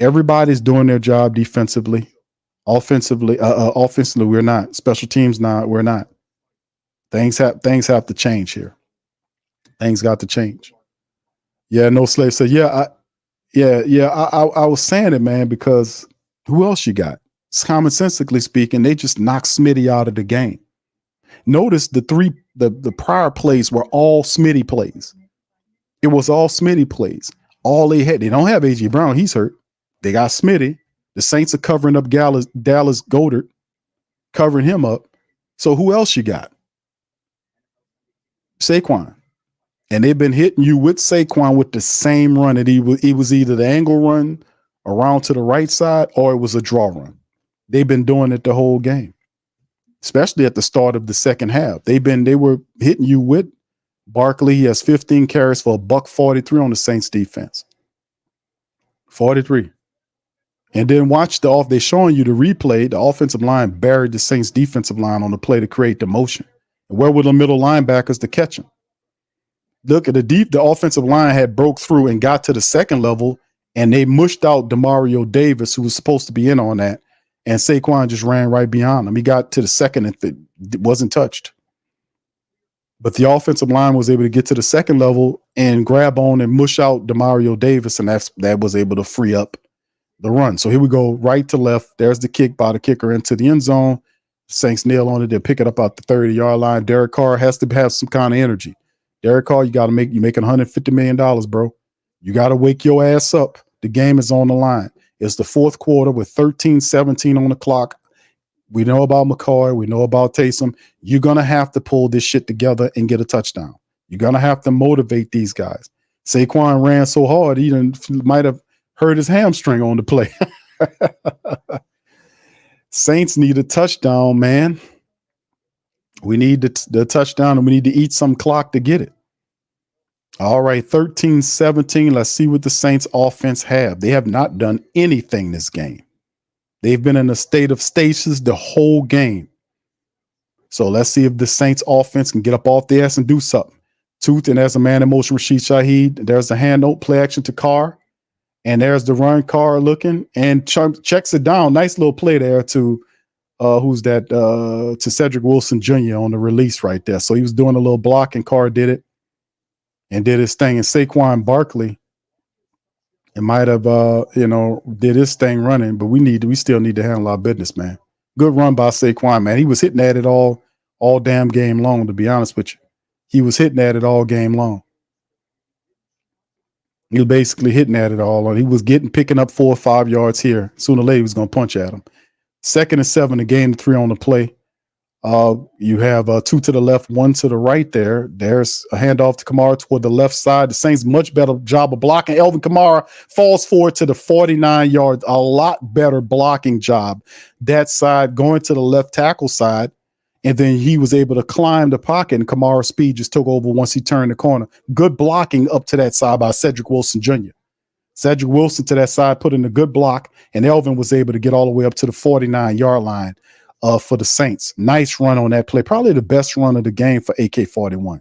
Everybody's doing their job defensively, offensively. Offensively, we're not. Special teams, we're not. Things have to change here. Things got to change. Yeah, no slave said, I was saying it, man, because who else you got? Commonsensically speaking, they just knocked Smitty out of the game. Notice the prior plays were all Smitty plays. It was all Smitty plays. All they don't have A.J. Brown. He's hurt. They got Smitty. The Saints are covering up Dallas Goedert, covering him up. So who else you got? Saquon. And they've been hitting you with Saquon with the same run that he was either the angle run around to the right side or it was a draw run. They've been doing it the whole game, especially at the start of the second half. They were hitting you with Barkley. He has 15 carries for $143 on the Saints defense. 43. And then watch they're showing you the replay. The offensive line buried the Saints defensive line on the play to create the motion. Where were the middle linebackers to catch him? Look at the offensive line had broke through and got to the second level, and they mushed out Demario Davis, who was supposed to be in on that, and Saquon just ran right behind him. He got to the second and wasn't touched. But the offensive line was able to get to the second level and grab on and mush out Demario Davis, and that was able to free up the run. So here we go, right to left. There's the kick by the kicker into the end zone. Saints nail on it. They'll pick it up out the 30-yard line. Derek Carr has to have some kind of energy. Derek Carr, you're making $150 million, bro. You got to wake your ass up. The game is on the line. It's the fourth quarter with 13-17 on the clock. We know about McCoy. We know about Taysom. You're going to have to pull this shit together and get a touchdown. You're going to have to motivate these guys. Saquon ran so hard, he might have hurt his hamstring on the play. Saints need a touchdown, man. We need the touchdown, and we need to eat some clock to get it. All right, 13-17. Let's see what the Saints offense have. They have not done anything this game. They've been in a state of stasis the whole game. So let's see if the Saints offense can get up off the ass and do something. Tooth, and there's a man in motion, Rashid Shaheed. There's a hand note, play action to Carr. And there's the run, Carr looking and checks it down. Nice little play there to to Cedric Wilson Jr. on the release right there. So he was doing a little block, and Carr did it and did his thing. And Saquon Barkley, it might have did his thing running, but we still need to handle our business, man. Good run by Saquon, man. He was hitting at it all damn game long, to be honest with you. He was hitting at it all game long. He was basically hitting at it all. He was picking up 4 or 5 yards here. Sooner or later, he was going to punch at him. 2nd and 7, a gain of 3 on the play. You have 2 to the left, 1 to the right there. There's a handoff to Kamara toward the left side. The Saints much better job of blocking. Elvin Kamara falls forward to the 49 yards. A lot better blocking job. That side going to the left tackle side. And then he was able to climb the pocket, and Kamara's speed just took over once he turned the corner. Good blocking up to that side by Cedric Wilson Jr. Cedric Wilson to that side put in a good block, and Elvin was able to get all the way up to the 49-yard line for the Saints. Nice run on that play. Probably the best run of the game for AK-41.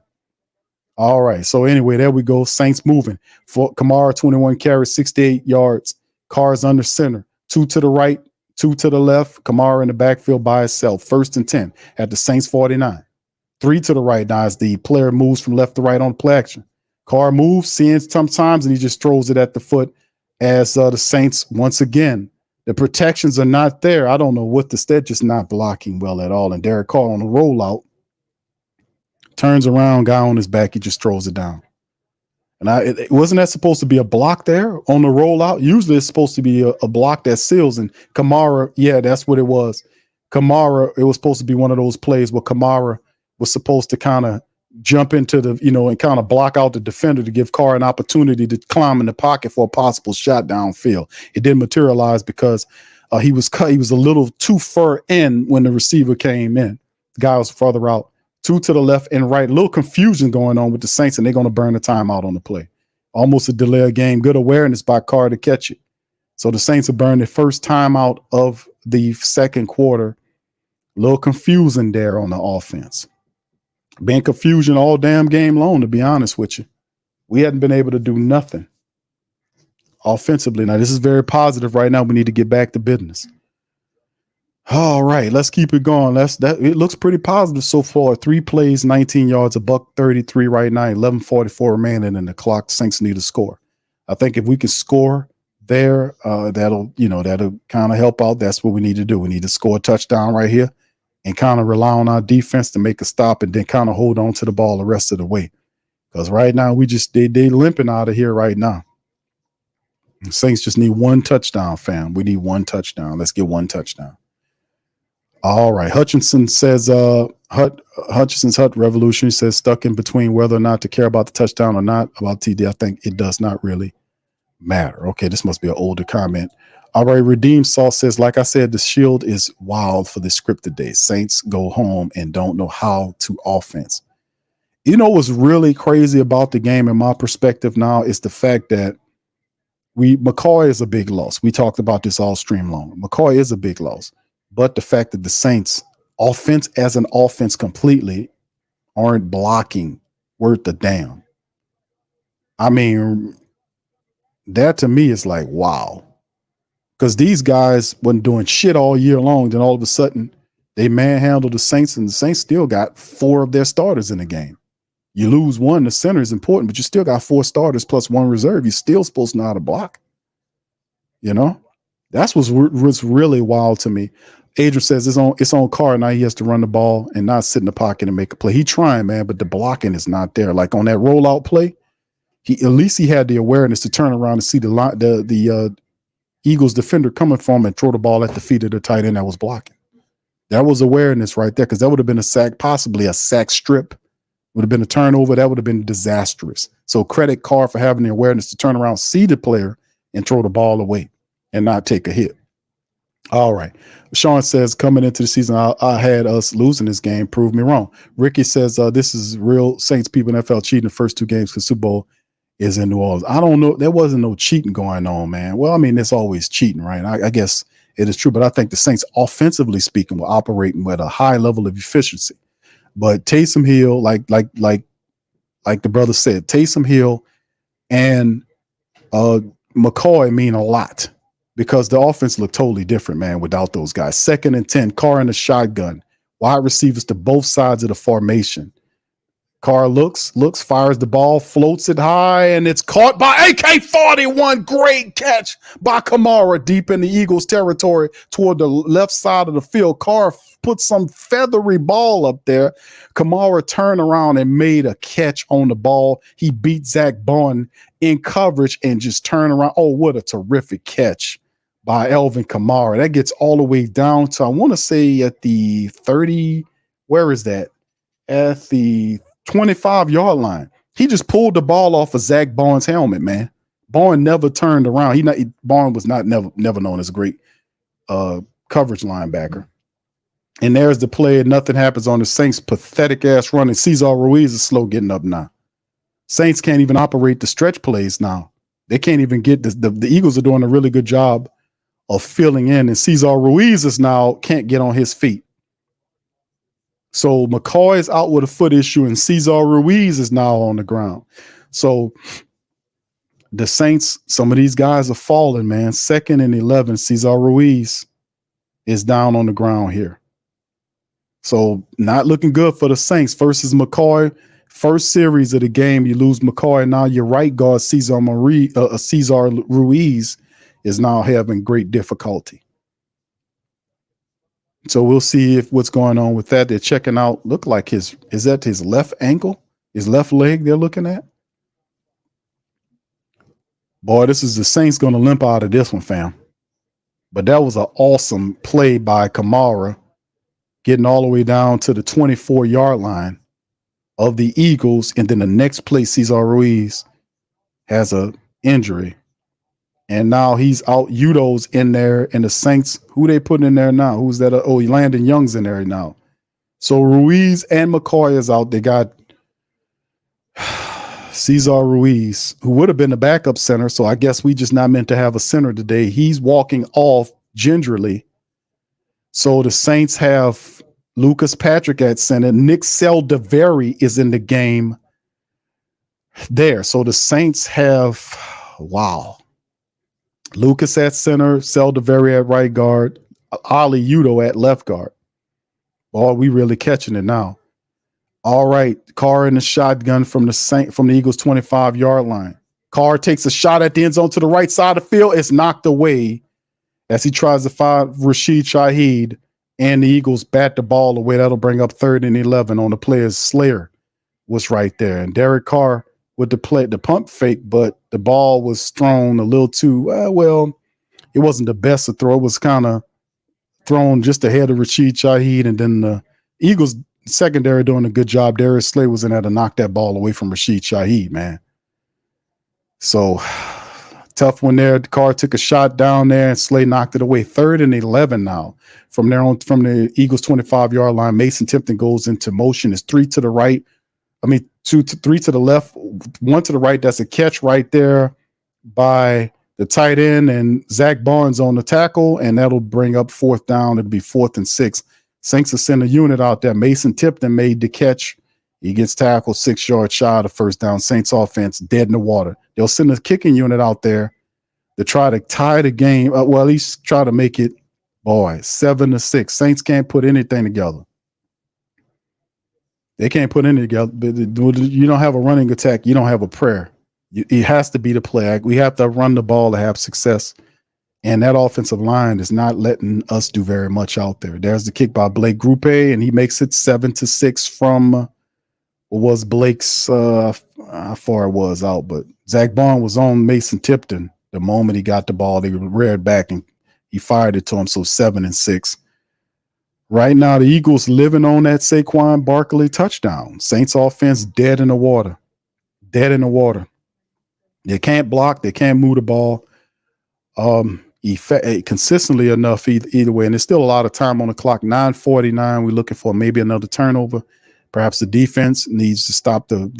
All right. So anyway, there we go. Saints moving. For Kamara, 21 carries, 68 yards. Carr's under center. 2 to the right, 2 to the left. Kamara in the backfield by himself. 1st and 10 at the Saints 49. 3 to the right now as the player moves from left to right on play action. Carr moves, seeing sometimes, and he just throws it at the foot as the Saints, once again, the protections are not there. I don't know what they're just not blocking well at all. And Derek Carr on the rollout turns around, guy on his back, he just throws it down. And it wasn't that supposed to be a block there on the rollout? Usually it's supposed to be a block that seals. And Kamara, yeah, that's what it was. Kamara, it was supposed to be one of those plays where Kamara was supposed to kind of jump into the, and kind of block out the defender to give Carr an opportunity to climb in the pocket for a possible shot downfield. It didn't materialize because he was a little too far in when the receiver came in. The guy was further out. 2 to the left and right. A little confusion going on with the Saints, and they're going to burn the timeout on the play. Almost a delay of game. Good awareness by Carr to catch it. So the Saints will burn the first timeout of the second quarter. A little confusing there on the offense. Been confusion all damn game long, to be honest with you. We hadn't been able to do nothing offensively. Now, this is very positive right now. We need to get back to business. All right, let's keep it going. It looks pretty positive so far. 3 plays, 19 yards, $133 right now, 11:44 remaining in the clock. The Saints need to score. I think if we can score there, that'll kind of help out. That's what we need to do. We need to score a touchdown right here and kind of rely on our defense to make a stop and then kind of hold on to the ball the rest of the way. Because right now they limping out of here right now. The Saints just need 1 touchdown, fam. We need 1 touchdown. Let's get 1 touchdown. All right. Hutchinson says Hutchinson's Hut Revolution says stuck in between whether or not to care about the touchdown or not about TD. I think it does not really matter. Okay, this must be an older comment. All right, Redeemed Sauce says, like I said, the shield is wild for the scripted day. Saints go home and don't know how to offense. You know what's really crazy about the game in my perspective now is the fact that McCoy is a big loss. We talked about this all stream long. McCoy is a big loss. But the fact that the Saints offense as an offense completely aren't blocking worth a damn. I mean, that to me is like, wow. Because these guys wasn't doing shit all year long. Then all of a sudden, they manhandled the Saints, and the Saints still got 4 of their starters in the game. You lose one, the center is important, but you still got 4 starters plus 1 reserve. You're still supposed to know how to block. You know? That's what's really wild to me. Adrian says it's on Carr. Now he has to run the ball and not sit in the pocket and make a play. He trying, man, but the blocking is not there. Like on that rollout play, at least he had the awareness to turn around and see the Eagles defender coming from him and throw the ball at the feet of the tight end that was blocking. That was awareness right there, because that would have been a sack, possibly a sack strip. Would have been a turnover. That would have been disastrous. So credit Carr for having the awareness to turn around, see the player, and throw the ball away and not take a hit. All right. Sean says, coming into the season, I had us losing this game. Prove me wrong. Ricky says, this is real Saints people in NFL cheating the first 2 games because Super Bowl is in New Orleans. I don't know. There wasn't no cheating going on, man. Well, I mean, there's always cheating, right? I guess it is true, but I think the Saints, offensively speaking, were operating with a high level of efficiency. But Taysom Hill, like the brother said, Taysom Hill and McCoy mean a lot, because the offense looked totally different, man, without those guys. 2nd and 10, Carr in the shotgun, wide receivers to both sides of the formation. Carr looks, fires the ball, floats it high, and it's caught by AK-41. Great catch by Kamara deep in the Eagles' territory toward the left side of the field. Carr put some feathery ball up there. Kamara turned around and made a catch on the ball. He beat Zach Bond in coverage and just turned around. Oh, what a terrific catch by Alvin Kamara. That gets all the way down to, I want to say, at the 30, where is that? At the 25-yard line. He just pulled the ball off of Zach Bond's helmet, man. Bond never turned around. Bond was never known as a great coverage linebacker. And there's the play. Nothing happens on the Saints' pathetic ass run. And Cesar Ruiz is slow getting up now. Saints can't even operate the stretch plays now. They can't even get this. The Eagles are doing a really good job of filling in, and Cesar Ruiz is now can't get on his feet. So McCoy is out with a foot issue, and Cesar Ruiz is now on the ground. So the Saints, some of these guys are falling, man. 2nd and 11, Cesar Ruiz is down on the ground here. So not looking good for the Saints versus McCoy. First series of the game, you lose McCoy. Now your right guard, Cesar Ruiz, is now having great difficulty. So we'll see if what's going on with that. They're checking out, look like is that his left ankle, his left leg they're looking at? Boy, this is the Saints going to limp out of this one, fam. But that was an awesome play by Kamara, getting all the way down to the 24-yard line of the Eagles. And then the next play, Cesar Ruiz has a injury. And now he's out. Udo's in there, and the Saints, who they putting in there now? Who's that? Oh, Landon Young's in there now. So Ruiz and McCoy is out. They got Cesar Ruiz, who would have been the backup center. So I guess we just not meant to have a center today. He's walking off gingerly. So the Saints have Lucas Patrick at center. Nick Saldiveri is in the game there. So the Saints have, wow. Lucas at center, Saldiveri at right guard, Ali Udo at left guard. Boy, we really catching it now. All right, Carr in the shotgun from the Eagles 25-yard line. Carr takes a shot at the end zone to the right side of the field. It's knocked away as he tries to find Rashid Shaheed, and the Eagles bat the ball away. That'll bring up 3rd and 11 on the players. Slayer was right there, and Derek Carr with the pump fake, but the ball was thrown a little too it wasn't the best to throw. It was kind of thrown just ahead of Rashid Shaheed, and then the Eagles secondary doing a good job. Darius Slay was in there to knock that ball away from Rashid Shaheed, man. So tough one there. Carr took a shot down there, and Slay knocked it away. 3rd and 11 now from there on, from the Eagles 25-yard line. Mason Tipton goes into motion. It's 3 to the right. 3 to the left, 1 to the right. That's a catch right there by the tight end, and Zach Barnes on the tackle, and that'll bring up 4th down. It'll be 4th and 6. Saints will send a unit out there. Mason Tipton made the catch He gets tackled 6 yards shy of the first down. Saints offense dead in the water. They'll send a kicking unit out there to try to tie the game. Well, at least try to make it, 7-6. Saints can't put anything together. They can't put anything together. You don't have a running attack. You don't have a prayer. It has to be the play. We have to run the ball to have success. And that offensive line is not letting us do very much out there. There's the kick by Blake Grupe, and he makes it 7-6 from what was Blake's how far it was out. But Zach Bond was on Mason Tipton the moment he got the ball. They reared back and he fired it to him. So 7-6. Right now, the Eagles living on that Saquon Barkley touchdown. Saints offense dead in the water. Dead in the water. They can't block. They can't move the ball. Consistently enough either way, and there's still a lot of time on the clock. 9:49. We're looking for maybe another turnover. Perhaps the defense needs to stop have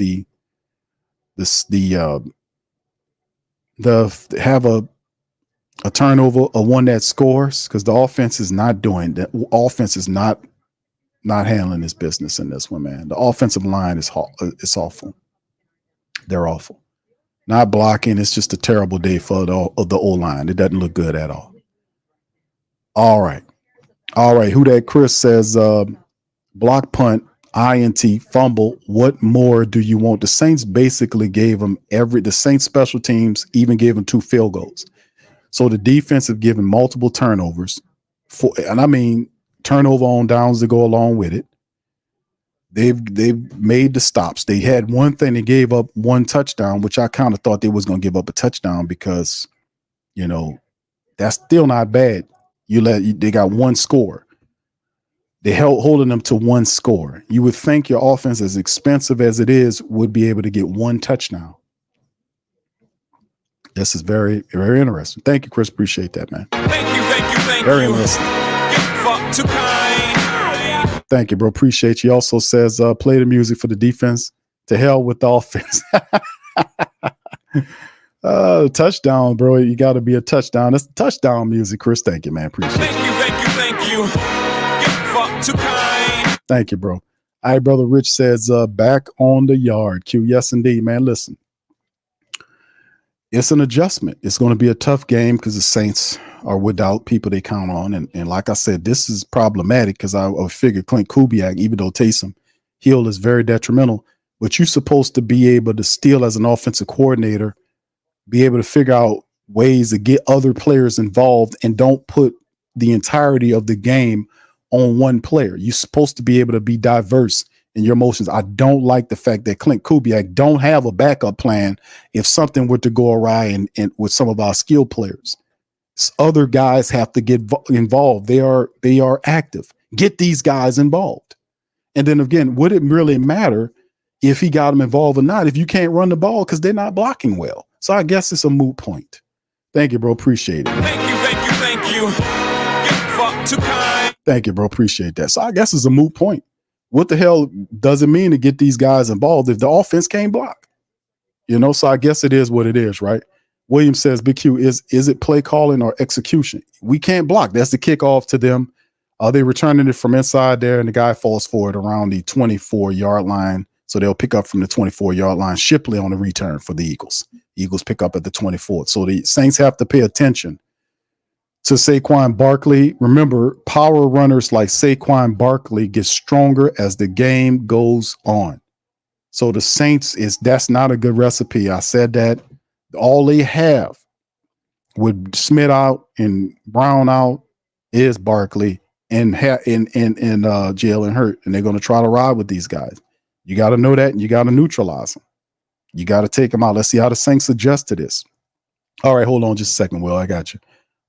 a turnover, a one that scores, because the offense is not doing that. Offense is not handling this business in this one, man. The offensive line is awful. They're awful. Not blocking. It's just a terrible day for the O-line. It doesn't look good at all. All right. Who that Chris says, block punt, INT, fumble. What more do you want? The Saints basically gave them the Saints special teams even gave them 2 field goals. So the defense have given multiple turnovers turnover on downs to go along with it. They've made the stops. They had one thing. They gave up 1 touchdown, which I kind of thought they was going to give up a touchdown because, that's still not bad. They got 1 score. They holding them to 1 score. You would think your offense, as expensive as it is, would be able to get 1 touchdown. This is very, very interesting. Thank you, Chris. Appreciate that, man. Thank you. Very interesting. Get fucked too kind. Thank you, bro. Appreciate you. Also says, play the music for the defense. To hell with the offense. Touchdown, bro. You got to be a touchdown. That's touchdown music, Chris. Thank you, man. Appreciate it. Thank you. Get fucked too kind. Thank you, bro. All right, brother Rich says, back on the yard. Q. Yes, indeed, man. Listen. It's an adjustment. It's going to be a tough game because the Saints are without people they count on. And like I said, this is problematic because I figured Clint Kubiak, even though Taysom Hill is very detrimental, but you're supposed to be able to steal as an offensive coordinator, be able to figure out ways to get other players involved and don't put the entirety of the game on one player. You're supposed to be able to be diverse in your motions. I don't like the fact that Clint Kubiak don't have a backup plan if something were to go awry and with some of our skill players. Other guys have to get involved. They are active. Get these guys involved. And then again, would it really matter if he got them involved or not if you can't run the ball because they're not blocking well? So I guess it's a moot point. Thank you, bro. Appreciate it. Thank you. Get fucked too kind. Thank you, bro. Appreciate that. So I guess it's a moot point. What the hell does it mean to get these guys involved if the offense can't block? So I guess it is what it is, right? William says, Big Q, is it play calling or execution? We can't block. That's the kickoff to them. They returning it from inside there, and the guy falls forward around the 24-yard line. So they'll pick up from the 24-yard line. Shipley on the return for the Eagles. Eagles pick up at the 24th. So the Saints have to pay attention to Saquon Barkley. Remember, power runners like Saquon Barkley get stronger as the game goes on. So the Saints that's not a good recipe. I said that. All they have with Smith out and Brown out is Barkley and Jalen Hurt, and they're going to try to ride with these guys. You got to know that, and you got to neutralize them. You got to take them out. Let's see how the Saints adjust to this. All right, hold on just a second, Will. I got you.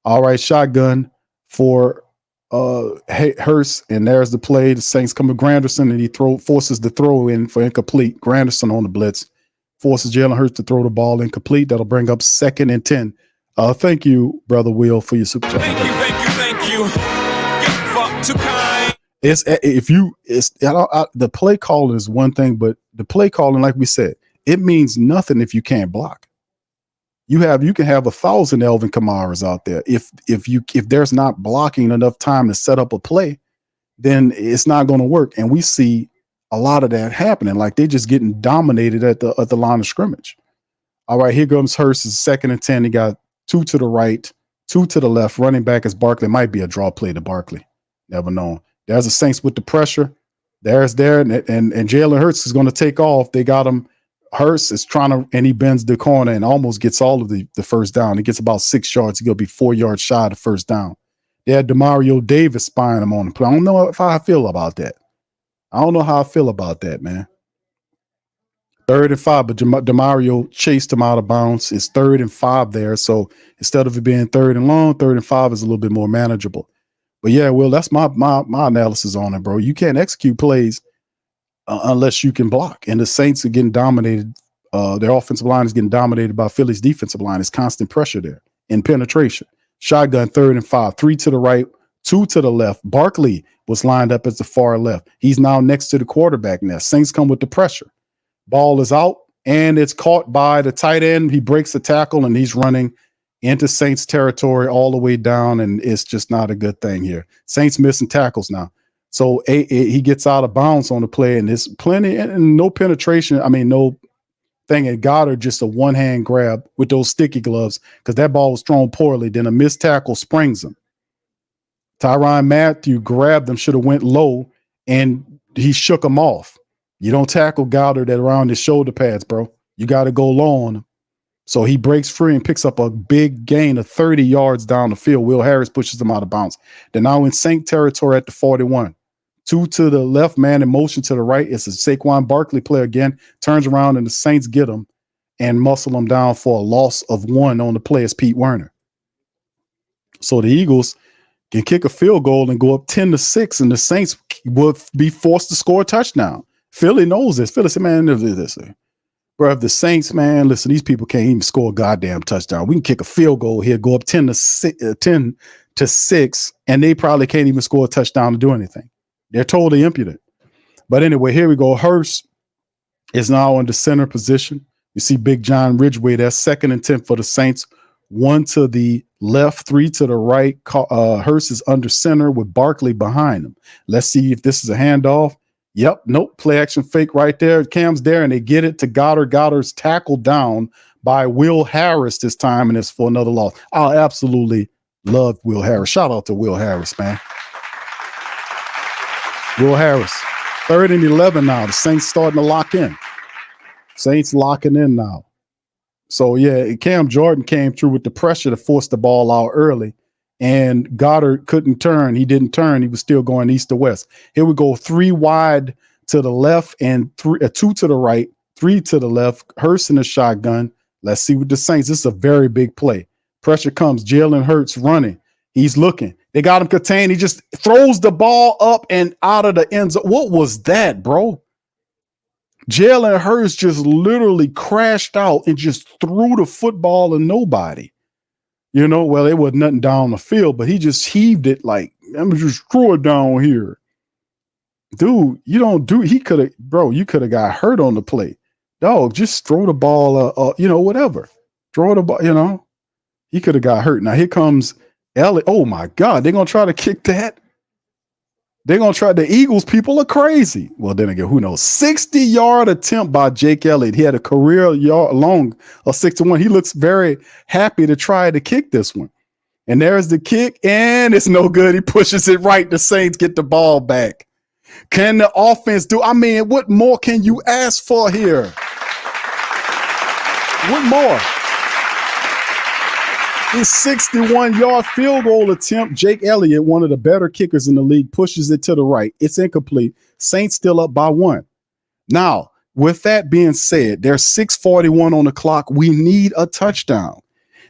All right, shotgun for Hurst, and there's the play. The Saints come to Granderson, and he forces the throw in for incomplete. Granderson on the blitz forces Jalen Hurts to throw the ball incomplete. That'll bring up 2nd and 10. Thank you, brother Will, for your super chat. Thank you. Get fucked too kind. The play calling is one thing, but the play calling, like we said, it means nothing if you can't block. You can have 1,000 Elvin Kamaras out there. If there's not blocking enough time to set up a play, then it's not going to work. And we see a lot of that happening. Like they just getting dominated at the line of scrimmage. All right, here comes Hurst. Is 2nd and 10. He got 2 to the right, 2 to the left. Running back is Barkley. Might be a draw play to Barkley. Never known. There's the Saints with the pressure. And Jalen Hurts is going to take off. They got him. Hurst is trying to, and he bends the corner and almost gets all of the first down. He gets about 6 yards. He's going to be 4 yards shy of the first down. They had Demario Davis spying him on the play. I don't know how I feel about that. Man. 3rd and 5, but Demario chased him out of bounds. It's 3rd and 5 there. So instead of it being 3rd and long, 3rd and 5 is a little bit more manageable. But yeah, Will, that's my analysis on it, bro. You can't execute plays unless you can block. And the Saints are getting dominated. Their offensive line is getting dominated by Philly's defensive line. It's constant pressure there and penetration. Shotgun, 3rd and 5, 3 to the right, 2 to the left. Barkley was lined up as the far left. He's now next to the quarterback now. Saints come with the pressure. Ball is out, and it's caught by the tight end. He breaks the tackle, and he's running into Saints territory all the way down, and it's just not a good thing here. Saints missing tackles now. So he gets out of bounds on the play, and there's plenty and no penetration. I mean, no thing. And Goddard just a one-hand grab with those sticky gloves because that ball was thrown poorly. Then a missed tackle springs him. Tyrann Mathieu grabbed him, should have went low, and he shook him off. You don't tackle Goddard at around his shoulder pads, bro. You got to go low on him. So he breaks free and picks up a big gain of 30 yards down the field. Will Harris pushes him out of bounds. They're now in Saint territory at the 41. 2 to the left, man in motion to the right. It's a Saquon Barkley play again. Turns around and the Saints get him and muscle him down for a loss of 1 on the play as Pete Werner. So the Eagles can kick a field goal and go up 10-6, and the Saints will be forced to score a touchdown. Philly knows this. Philly said, man, this. Bro, if the Saints, man, listen, these people can't even score a goddamn touchdown. We can kick a field goal here, go up 10-6, and they probably can't even score a touchdown to do anything. They're totally impudent. But anyway, here we go. Hurst is now in the center position. You see Big John Ridgeway. That's 2nd and 10 for the Saints. 1 to the left, 3 to the right. Hurst is under center with Barkley behind him. Let's see if this is a handoff. Yep, nope, play action fake right there. Cam's there, and they get it to Goddard. Goddard's tackled down by Will Harris this time, and it's for another loss. I absolutely love Will Harris. Shout out to Will Harris, man. Will Harris, 3rd and 11 now. The Saints starting to lock in. Saints locking in now. So, yeah, Cam Jordan came through with the pressure to force the ball out early. And Goddard couldn't turn. He didn't turn. He was still going east to west. Here we go. 3 wide to the left and 2 to the right, 3 to the left. Hurst in the shotgun. Let's see what the Saints. This is a very big play. Pressure comes. Jalen Hurts running. He's looking. They got him contained. He just throws the ball up and out of the end zone. What was that, bro? Jalen Hurts just literally crashed out and just threw the football and nobody. You know, well, it wasn't nothing down the field, but he just heaved it like, let me just throw it down here. Dude, you could have got hurt on the play. Dog, just throw the ball, whatever. Throw the ball, he could have got hurt. Now here comes Elliott. Oh my God, they're going to try to kick that. They're going to try. The Eagles people are crazy. Well, then again, who knows? 60-yard attempt by Jake Elliott. He had a career yard long of 61. He looks very happy to try to kick this one. And there's the kick, and it's no good. He pushes it right. The Saints get the ball back. Can the offense do? I mean, what more can you ask for here? What more? His 61-yard field goal attempt, Jake Elliott, one of the better kickers in the league, pushes it to the right. It's incomplete. Saints still up by 1. Now, with that being said, there's 6:41 on the clock. We need a touchdown.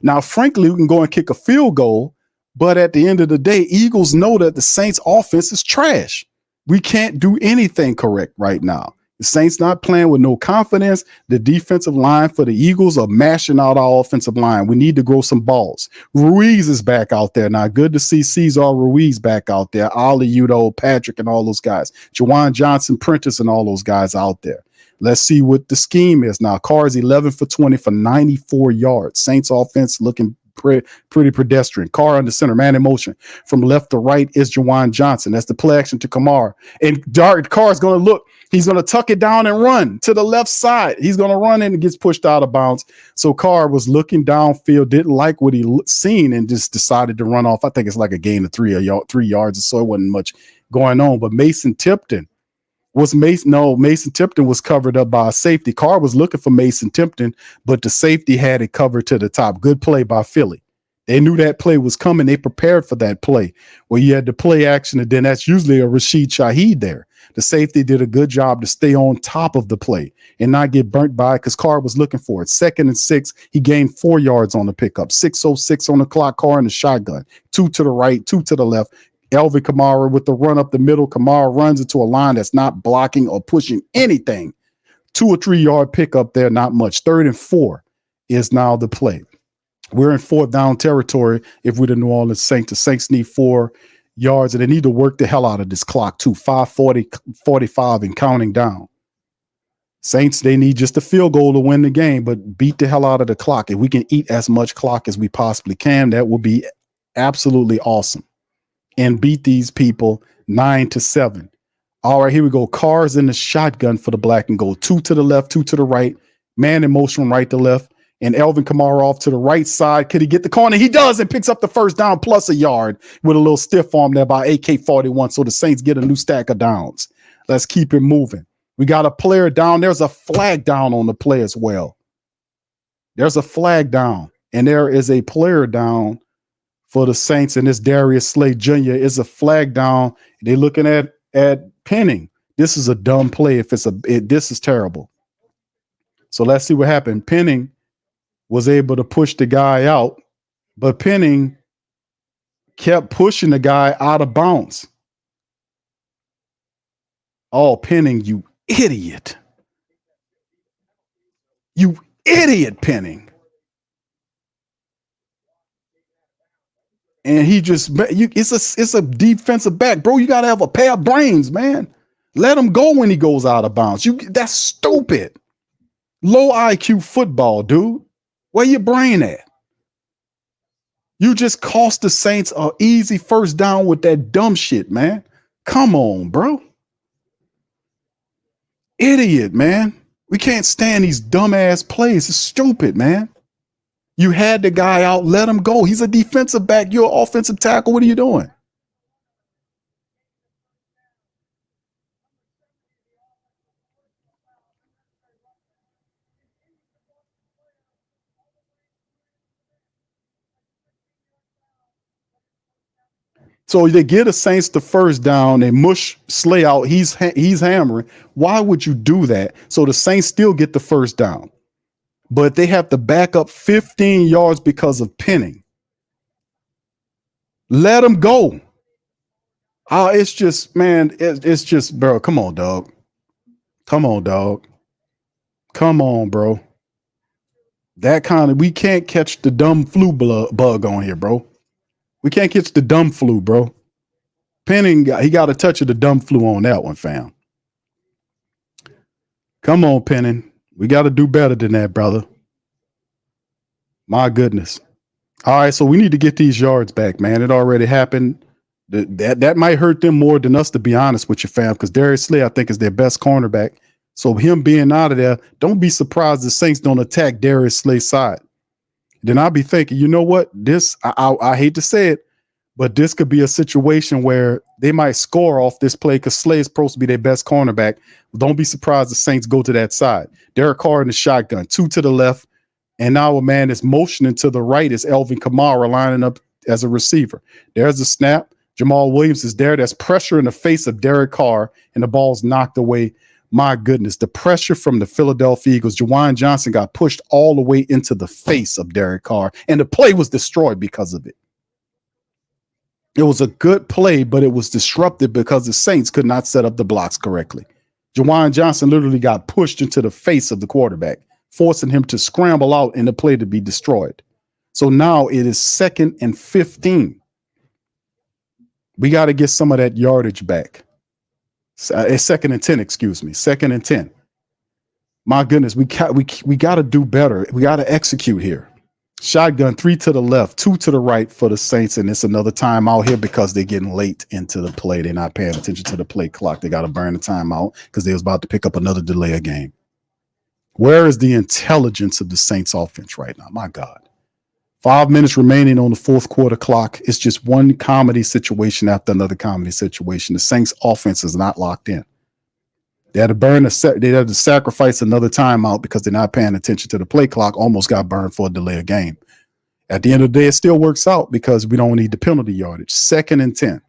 Now, frankly, we can go and kick a field goal, but at the end of the day, Eagles know that the Saints offense is trash. We can't do anything correct right now. The Saints not playing with no confidence. The defensive line for the Eagles are mashing out our offensive line. We need to grow some balls. Ruiz is back out there now. Good to see Cesar Ruiz back out there. Ali Udo, Patrick, and all those guys. Jawan Johnson, Prentice, and all those guys out there. Let's see what the scheme is now. Carr's 11 for 20 for 94 yards. Saints offense looking pretty pedestrian. Carr under center, man in motion. From left to right is Jawan Johnson. That's the play action to Kamara. And Carr is going to look. He's going to tuck it down and run to the left side. He's going to run in and gets pushed out of bounds. So Carr was looking downfield, didn't like what he seen, and just decided to run off. I think it's like a gain of 3 yards or so. It wasn't much going on. But Mason Tipton was covered up by a safety. Carr was looking for Mason Tipton, but the safety had it covered to the top. Good play by Philly. They knew that play was coming. They prepared for that play. Well, you had the play action, and then that's usually a Rashid Shaheed there. The safety did a good job to stay on top of the play and not get burnt by it because Carr was looking for it. 2nd and 6, he gained 4 yards on the pickup. 6:06 on the clock, Carr in the shotgun. 2 to the right, 2 to the left. Elvin Kamara with the run up the middle. Kamara runs into a line that's not blocking or pushing anything. 2 or 3 yard pickup there, not much. 3rd and 4 is now the play. We're in 4th down territory. If we're the New Orleans Saints, the Saints need 4 yards, and they need to work the hell out of this clock too. 5:45 and counting down. Saints, they need just a field goal to win the game, but beat the hell out of the clock. If we can eat as much clock as we possibly can, that will be absolutely awesome. And beat these people 9-7. All right, here we go. Carr's in the shotgun for the black and gold. 2 to the left, 2 to the right. Man in motion right to left. And Elvin Kamara off to the right side. Could he get the corner? He does, and picks up the 1st down plus a yard with a little stiff arm there by AK-41. So the Saints get a new stack of downs. Let's keep it moving. We got a player down. There's a flag down on the play as well. There's a flag down, and there is a player down for the Saints, and this Darius Slay Jr. is a flag down. They're looking at Penning. This is a dumb play. This is terrible. So let's see what happened. Penning was able to push the guy out, but Penning kept pushing the guy out of bounds. Oh, Penning, you idiot. You idiot, Penning. And he just, it's a defensive back, bro. You got to have a pair of brains, man. Let him go when he goes out of bounds. That's stupid. Low IQ football, dude. Where your brain at? You just cost the Saints an easy 1st down with that dumb shit, man. Come on, bro. Idiot, man. We can't stand these dumbass plays. It's stupid, man. You had the guy out, let him go. He's a defensive back. You're an offensive tackle. What are you doing? So they get the Saints the 1st down. They mush Slay out. He's hammering. Why would you do that? So the Saints still get the 1st down, but they have to back up 15 yards because of Penning. Let him go. It's just, man, it's just, bro. Come on, dog. Come on, dog. Come on, bro. We can't catch the dumb flu bug on here, bro. We can't catch the dumb flu, bro. Penning, he got a touch of the dumb flu on that one, fam. Come on, Penning. We got to do better than that, brother. My goodness. All right, so we need to get these yards back, man. It already happened. That might hurt them more than us, to be honest with you, fam, because Darius Slay, I think, is their best cornerback. So him being out of there, don't be surprised the Saints don't attack Darius Slay's side. Then I'll be thinking, you know what? This, I hate to say it, but this could be a situation where they might score off this play because Slay is supposed to be their best cornerback. Don't be surprised the Saints go to that side. Derek Carr in the shotgun, 2 to the left, and now a man is motioning to the right is Elvin Kamara lining up as a receiver. There's a snap. Jamal Williams is there. That's pressure in the face of Derek Carr, and the ball's knocked away. My goodness, the pressure from the Philadelphia Eagles. Jawan Johnson got pushed all the way into the face of Derek Carr, and the play was destroyed because of it. It was a good play, but it was disrupted because the Saints could not set up the blocks correctly. Jawan Johnson literally got pushed into the face of the quarterback, forcing him to scramble out and the play to be destroyed. So now it is 2nd and 15. We got to get some of that yardage back. It's 2nd and 10, excuse me. 2nd and 10. My goodness, we got to do better. We got to execute here. Shotgun, 3 to the left, 2 to the right for the Saints, and it's another timeout here because they're getting late into the play. They're not paying attention to the play clock. They got to burn the timeout because they was about to pick up another delay of game. Where is the intelligence of the Saints offense right now? My God. 5 minutes remaining on the fourth quarter clock. It's just one comedy situation after another comedy situation. The Saints offense is not locked in. They had to they had to sacrifice another timeout because they're not paying attention to the play clock. Almost got burned for a delay of game. At the end of the day, it still works out because we don't need the penalty yardage. 2nd and 10.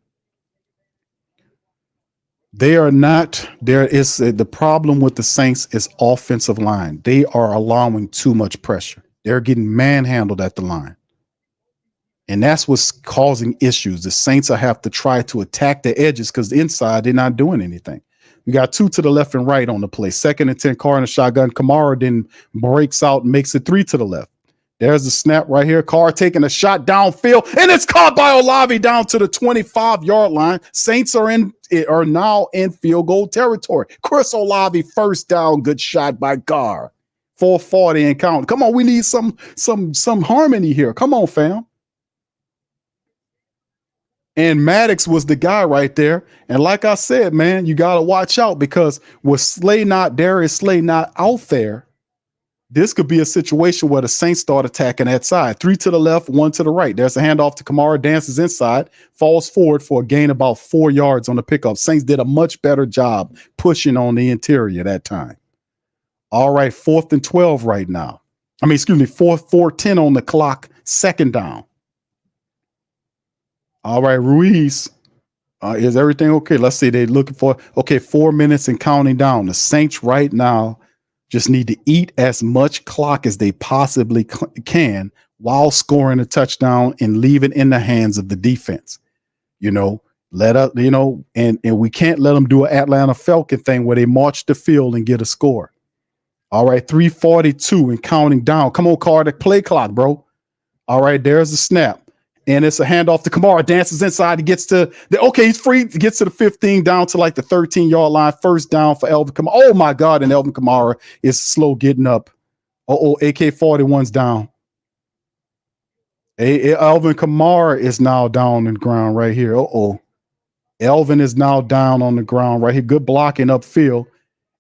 They are not there. Is the problem with the Saints is offensive line. They are allowing too much pressure. They're getting manhandled at the line. And that's what's causing issues. The Saints will have to try to attack the edges because the inside, they're not doing anything. We got 2 to the left and right on the play. 2nd and 10, Carr in a shotgun. Kamara then breaks out and makes it 3 to the left. There's the snap right here. Carr taking a shot downfield, and it's caught by Olave down to the 25-yard line. Saints are now in field goal territory. Chris Olave, first down, good shot by Carr. 440 and count. Come on, we need some harmony here. Come on, fam. And Maddox was the guy right there. And like I said, man, you got to watch out because with Darius Slay not out there, this could be a situation where the Saints start attacking that side. 3 to the left, 1 to the right. There's a handoff to Kamara, dances inside, falls forward for a gain about 4 yards on the pickup. Saints did a much better job pushing on the interior that time. All right, 4th and 12 right now. 4:10 on the clock, 2nd down. All right, Ruiz, is everything okay? Let's see, they're looking for, 4 minutes and counting down. The Saints right now just need to eat as much clock as they possibly can while scoring a touchdown and leave it in the hands of the defense. And we can't let them do an Atlanta Falcon thing where they march the field and get a score. All right, 3:42 and counting down. Come on, Carter, play clock, bro. All right, there's the snap. And it's a handoff to Kamara, dances inside. He gets to he's free. He gets to the 15 down to like the 13-yard line. First down for Elvin Kamara. Oh my God. And Elvin Kamara is slow getting up. AK-41's down. Elvin Kamara is now down on the ground right here. Elvin is now down on the ground right here. Good blocking upfield.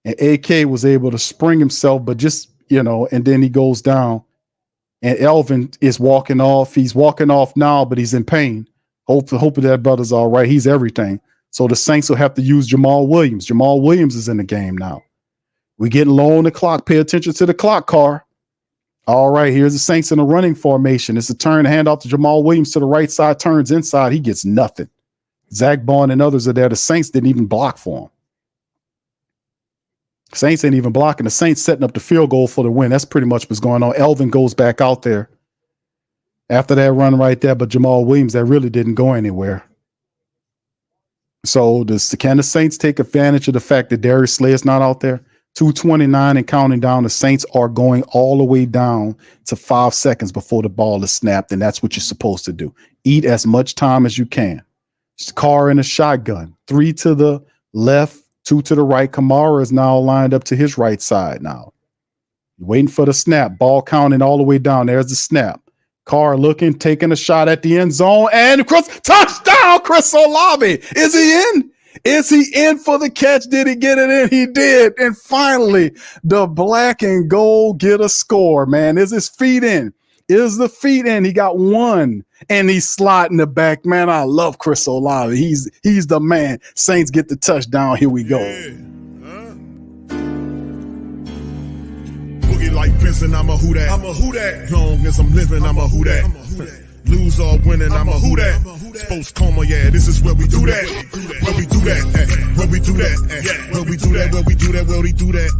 And AK was able to spring himself, but just, and then he goes down. And Elvin is walking off. He's walking off now, but he's in pain. Hopefully that brother's all right. He's everything. So the Saints will have to use Jamal Williams. Jamal Williams is in the game now. We're getting low on the clock. Pay attention to the clock, Carr. All right, here's the Saints in a running formation. It's a turn, hand off to Jamal Williams to the right side, turns inside. He gets nothing. Zach Bond and others are there. The Saints didn't even block for him. Saints ain't even blocking. The Saints setting up the field goal for the win. That's pretty much what's going on. Elvin goes back out there after that run right there, but Jamal Williams, that really didn't go anywhere. So can the Saints take advantage of the fact that Darius Slay is not out there? 2:29 and counting down. The Saints are going all the way down to 5 seconds before the ball is snapped, and that's what you're supposed to do. Eat as much time as you can. Carr in a shotgun. 3 to the left, 2 to the right. Kamara is now lined up to his right side now. Waiting for the snap. Ball counting all the way down. There's the snap. Carr looking, taking a shot at the end zone. And touchdown, Chris Olave. Is he in? Is he in for the catch? Did he get it in? He did. And finally, the black and gold get a score, man. Is his feet in? Is the feet in? He got one. And he's sliding the back. Man, I love Chris Olave. He's the man. Saints get the touchdown. Here we go. Boogie like Benson, I'm a who that. I'm a who that. Long as I'm living, I'm a who that. Lose or winning, I'm a who that. Sports Coma, yeah, this is where we do that. Where we do that. Where we do that. Where we do that. Where we do that. Where we do that.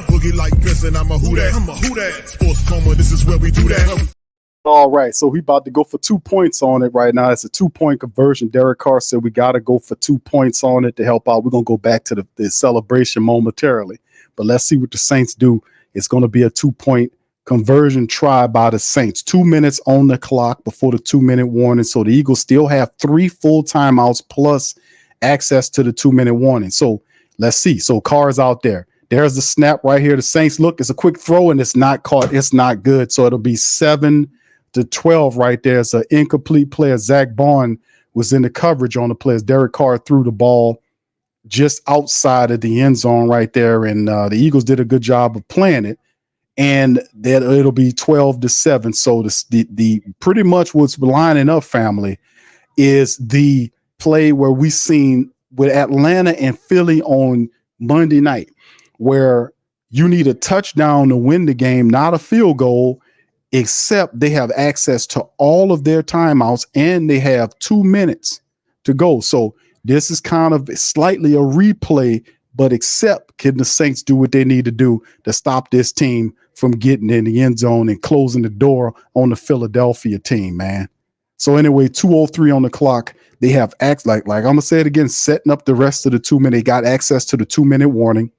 Boogie like Benson, I'm a who that. I'm a who that. Sports Coma, this is where we do that. All right, so we about to go for 2 points on it right now. It's a 2-point conversion. Derek Carr said we got to go for 2 points on it to help out. We're going to go back to the celebration momentarily. But let's see what the Saints do. It's going to be a 2-point conversion try by the Saints. 2 minutes on the clock before the 2-minute warning. So the Eagles still have 3 full timeouts plus access to the 2-minute warning. So let's see. So Carr's out there. There's the snap right here. The Saints look, it's a quick throw and it's not caught. It's not good. So it'll be 7 The 12 right there is an incomplete play. Zach Bond was in the coverage on the play as Derek Carr threw the ball just outside of the end zone right there. And the Eagles did a good job of playing it. And that it'll be 12-7. So the pretty much what's lining up, family, is the play where we seen with Atlanta and Philly on Monday night, where you need a touchdown to win the game, not a field goal, except they have access to all of their timeouts and they have 2 minutes to go. So this is kind of slightly a replay, but except can the Saints do what they need to do to stop this team from getting in the end zone and closing the door on the Philadelphia team, man. So anyway, 2:03 on the clock. They have like I'm gonna say it again, setting up the rest of the 2 minute. They got access to the 2-minute warning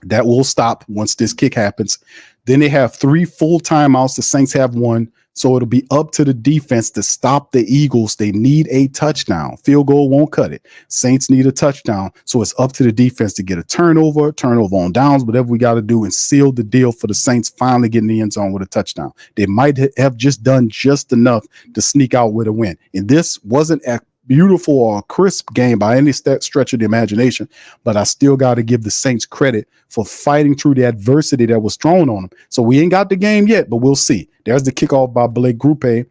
that will stop once this kick happens. Then they have 3 full timeouts. The Saints have 1. So it'll be up to the defense to stop the Eagles. They need a touchdown. Field goal won't cut it. Saints need a touchdown. So it's up to the defense to get a turnover on downs, whatever we got to do, and seal the deal for the Saints finally getting the end zone with a touchdown. They might have just done just enough to sneak out with a win. And this wasn't a beautiful or crisp game by any stretch of the imagination, but I still got to give the Saints credit for fighting through the adversity that was thrown on them. So we ain't got the game yet, but we'll see. There's the kickoff by Blake Grupe.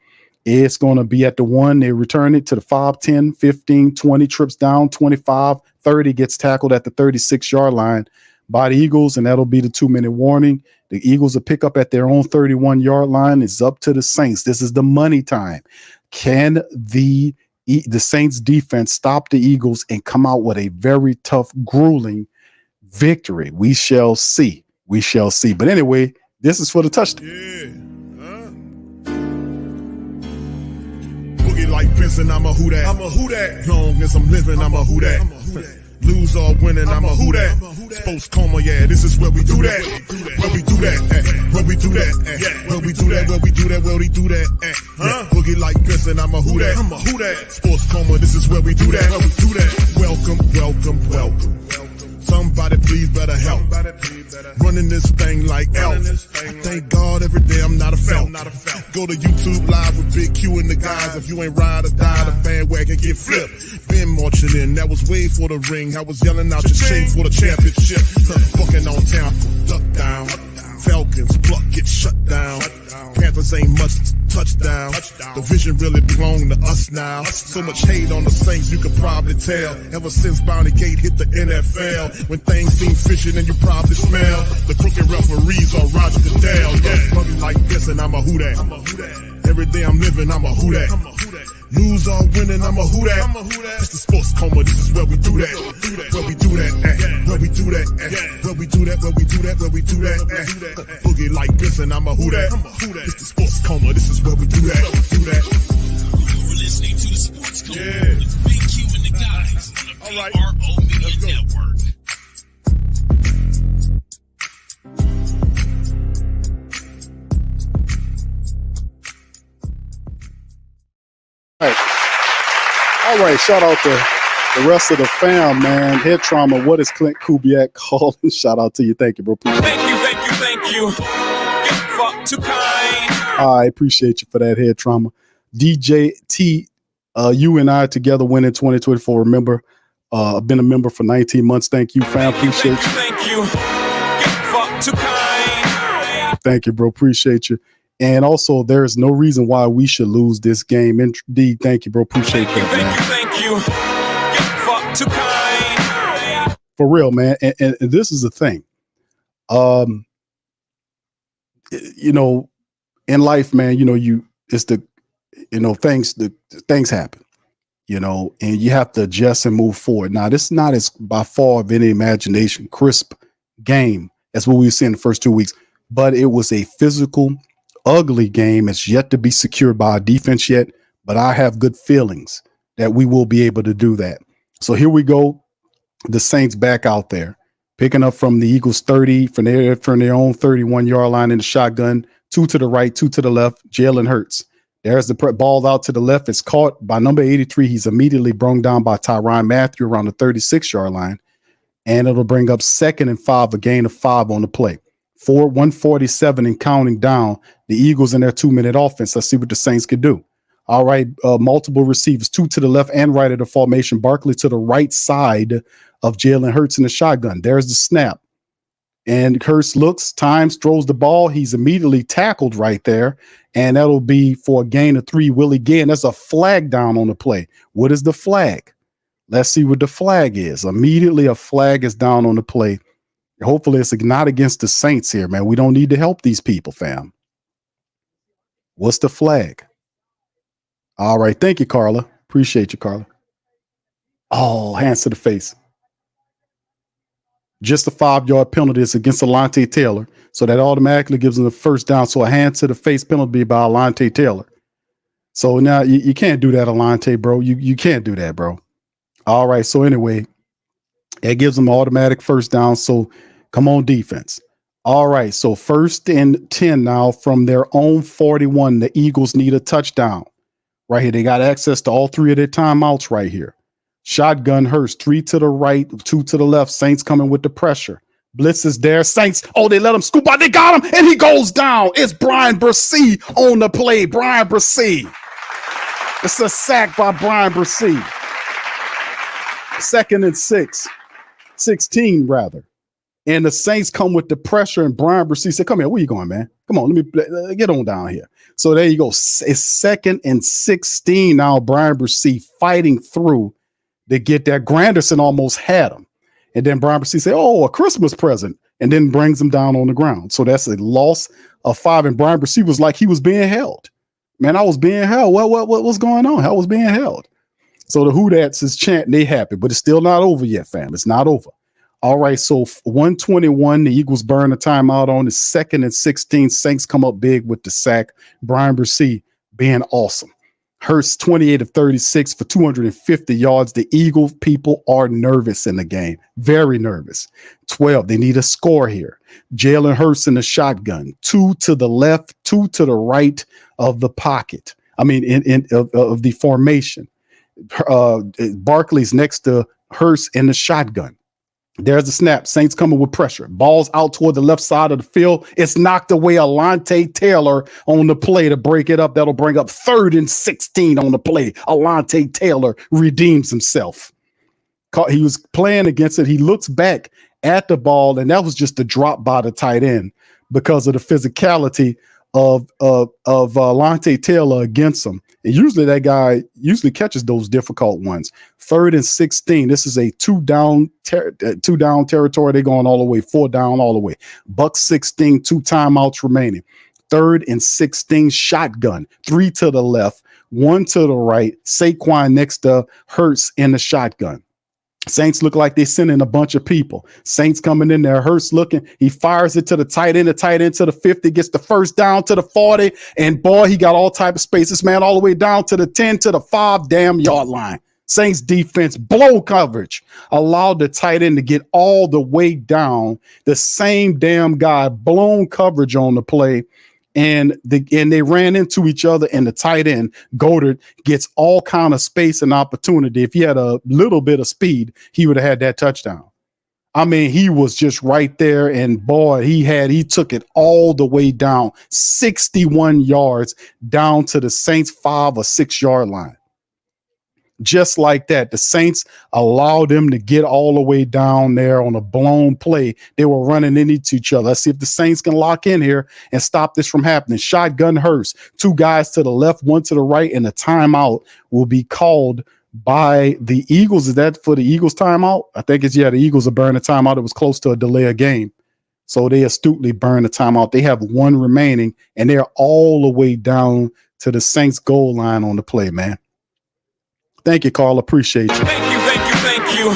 It's going to be at the 1. They return it to the 5, 10, 15, 20, trips down, 25, 30, gets tackled at the 36-yard line by the Eagles, and that'll be the 2-minute warning. The Eagles will pick up at their own 31-yard line. It's up to the Saints. This is the money time. Can the Saints defense stop the Eagles and come out with a very tough, grueling victory? We shall see. We shall see. But anyway, this is for the touchdown. Yeah. Boogie like Benson, I'm a who that. I'm a who that. Long as I'm living, I'm a who that. Lose or winning, I'm a who that. Sports Coma, yeah, this is where we do that. Where we do that, where we do that, where we do that, where we do that, where we do that, Boogie like Benson, I'm a who that. I'm a who that. Sports Coma, this is where we do that. Where we do that. Welcome, welcome, welcome. Somebody please better help. Running this thing like elf. I thank God every day I'm not a felt. Go to YouTube live with Big Q and the guys. If you ain't ride or die, the bandwagon get flipped. Been marching in, that was way for the ring. I was yelling out your shame for the championship. Bucking on town, duck down. Falcons, pluck, get shut down. Panthers ain't much touchdown. The vision really belong to us now. So much hate on the Saints, you could probably tell. Ever since Bounty Gate hit the NFL, when things seem fishy, then you probably smell the crooked referees on Roger Goodell. Yeah, money like this, and I'm a who that. Every day I'm living, I'm a who that. Lose or winning, I'm a who that. It's the Sports Coma, this is where we do that. Where we do that, where we do that, where we do that, where we do that, where we do that. Boogie like Benson, I'm a who that. It's the Sports Coma, this is where we do that. You're listening to the Sports Coma with Big Q and the guys on the PRO Media Network. All right, shout out to the rest of the fam, man. Head trauma, what is Clint Kubiak calling? Shout out to you. Thank you, bro. Thank you. Get fucked too kind. I appreciate you for that, head trauma. DJ T, you and I together win in 2024. Remember, I've been a member for 19 months. Thank you, fam. Appreciate you. Thank you. Get fucked too kind. Thank you, bro. Appreciate you. And also, there is no reason why we should lose this game. Indeed, thank you, bro. Appreciate that, man. Thank you. Get fucked too kind. For real, man. And this is the thing. You know, in life, man, you know, things happen, you know, and you have to adjust and move forward. Now, this is not as by far of any imagination crisp game as what we've seen in the first 2 weeks, but it was a physical, ugly game. It's yet to be secured by our defense yet, but I have good feelings that we will be able to do that. So here we go. The Saints back out there, picking up from the Eagles 30 from their own 31-yard line in the shotgun, 2 to the right, 2 to the left. Jalen Hurts. There's the ball out to the left. It's caught by number 83. He's immediately brung down by Tyrann Mathieu around the 36-yard line, and it'll bring up 2nd and 5, a gain of 5 on the play. 147 and counting down. The Eagles in their 2-minute offense. Let's see what the Saints could do. All right, multiple receivers, 2 to the left and right of the formation. Barkley to the right side of Jalen Hurts in the shotgun. There's the snap. And Hurts looks, times, throws the ball. He's immediately tackled right there. And that'll be for a gain of 3. Willie Gay. And that's a flag down on the play. What is the flag? Let's see what the flag is. Immediately a flag is down on the play. Hopefully it's not against the Saints here, man. We don't need to help these people, fam. What's the flag? All right. Thank you, Carla. Appreciate you, Carla. Oh, hands to the face. Just a 5-yard penalty is against Alontae Taylor. So that automatically gives them the first down. So a hand to the face penalty by Alontae Taylor. So now you can't do that, Alontae, bro. You can't do that, bro. All right. So anyway, it gives them automatic first down. So come on, defense. All right. So 1st and 10 now from their own 41. The Eagles need a touchdown. Right here. They got access to all 3 of their timeouts right here. Shotgun Hurst, 3 to the right, 2 to the left. Saints coming with the pressure. Blitz is there. Saints, oh, they let him scoop out. They got him, and he goes down. It's Brian Brissy on the play. Brian Brissy. It's a sack by Brian Brissy. 2nd and 16 rather. And the Saints come with the pressure, and Brian Brissy said, come here, where you going, man? Come on, let me get on down here. So there you go. It's 2nd and 16 now. Brian Brissy fighting through to get that. Granderson almost had him. And then Brian Brissy said, oh, a Christmas present, and then brings him down on the ground. So that's a loss of 5. And Brian Brissy was like he was being held. Man, I was being held. What was going on? I was being held. So the Who-Dats is chanting, they happy, but it's still not over yet, fam. It's not over. All right, so 121, the Eagles burn a timeout on the 2nd and 16. Saints come up big with the sack. Brian Brissy being awesome. Hurst 28 of 36 for 250 yards. The Eagle people are nervous in the game. Very nervous. 12. They need a score here. Jalen Hurst in the shotgun. 2 to the left, 2 to the right of the pocket. I mean, of the formation. Barkley's next to Hurst in the shotgun. There's the snap. Saints coming with pressure. Ball's out toward the left side of the field. It's knocked away. Alontae Taylor on the play to break it up. That'll bring up 3rd and 16 on the play. Alontae Taylor redeems himself. He was playing against it. He looks back at the ball, and that was just a drop by the tight end because of the physicality of Alontae Taylor against him. And usually that guy catches those difficult ones. 3rd and 16. This is a 2 down territory. They're going all the way, 4 down all the way. Buck 16, 2 timeouts remaining. 3rd and 16 shotgun. 3 to the left, 1 to the right. Saquon next to Hurts in the shotgun. Saints look like they sent in a bunch of people. Saints coming in there. Hurst looking. He fires it to the tight end. The tight end to the 50. Gets the first down to the 40. And boy, he got all type of space. This man all the way down to the 10 to the 5 damn yard line. Saints defense blow coverage. Allowed the tight end to get all the way down. The same damn guy blown coverage on the play. And they ran into each other, and the tight end, Goddard, gets all kind of space and opportunity. If he had a little bit of speed, he would have had that touchdown. I mean, he was just right there, and boy, he took it all the way down, 61 yards down to the Saints' 5 or 6 yard line. Just like that, the Saints allowed them to get all the way down there on a blown play. They were running into each other. Let's see if the Saints can lock in here and stop this from happening. Shotgun Hurst, 2 guys to the left, 1 to the right, and the timeout will be called by the Eagles. Is that for the Eagles timeout? I think it's, the Eagles are burning a timeout. It was close to a delay of game. So they astutely burn the timeout. They have 1 remaining, and they're all the way down to the Saints goal line on the play, man. Thank you, Carl. Appreciate you. Thank you.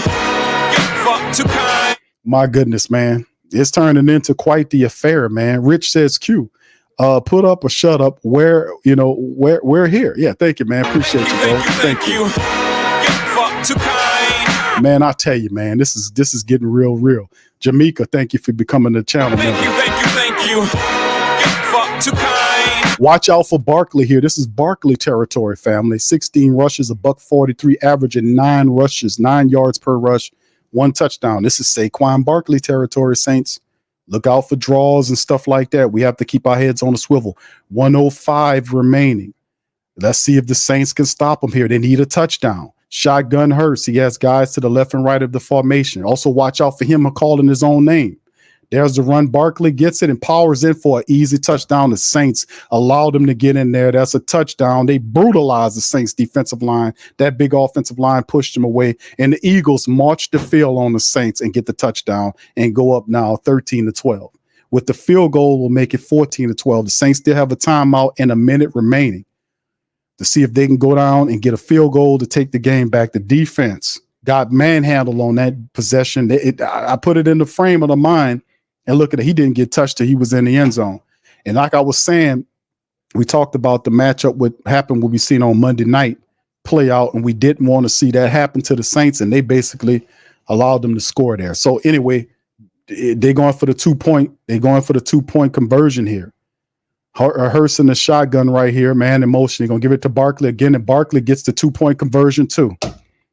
Fuck too kind. My goodness, man. It's turning into quite the affair, man. Rich says Q. Put up or shut up. We're here. Yeah, thank you, man. Appreciate you, bro. Thank you. Fuck too kind. Man, I tell you, man, this is getting real. Jamaica, thank you for becoming the channel member. Thank you. Fuck too kind. Watch out for Barkley here. This is Barkley territory, family. 16 rushes, $143, averaging 9 rushes, 9 yards per rush, 1 touchdown. This is Saquon Barkley territory, Saints. Look out for draws and stuff like that. We have to keep our heads on a swivel. 105 remaining. Let's see if the Saints can stop them here. They need a touchdown. Shotgun Hurts. He has guys to the left and right of the formation. Also, watch out for him calling his own name. There's the run. Barkley gets it and powers in for an easy touchdown. The Saints allowed them to get in there. That's a touchdown. They brutalized the Saints defensive line. That big offensive line pushed them away. And the Eagles marched the field on the Saints and get the touchdown and go up now 13-12. With the field goal, we'll make it 14-12. The Saints still have a timeout and a minute remaining to see if they can go down and get a field goal to take the game back. The defense got manhandled on that possession. I put it in the frame of the mind. And look at it, he didn't get touched till he was in the end zone. And like I was saying, we talked about the matchup, what happened, what we seen on Monday night play out, and we didn't want to see that happen to the Saints, and they basically allowed them to score there. So anyway, they're going for the 2-point. They're going for the 2-point conversion here. Hurts in the shotgun right here, man in motion. They're going to give it to Barkley again, and Barkley gets the 2-point conversion too.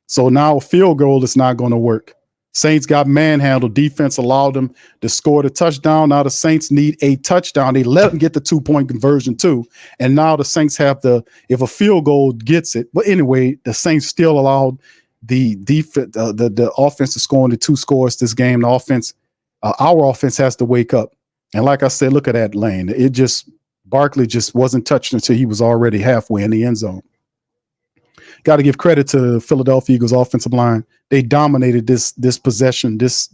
So now a field goal is not going to work. Saints got manhandled. Defense allowed them to score the touchdown. Now the Saints need a touchdown. They let them get the 2-point conversion too. And now the Saints have if a field goal gets it. But anyway, the Saints still allowed the defense, the offense to score into 2 scores this game. The offense, our offense has to wake up. And like I said, look at that lane. Barkley just wasn't touched until he was already halfway in the end zone. Got to give credit to the Philadelphia Eagles offensive line. They dominated this possession, this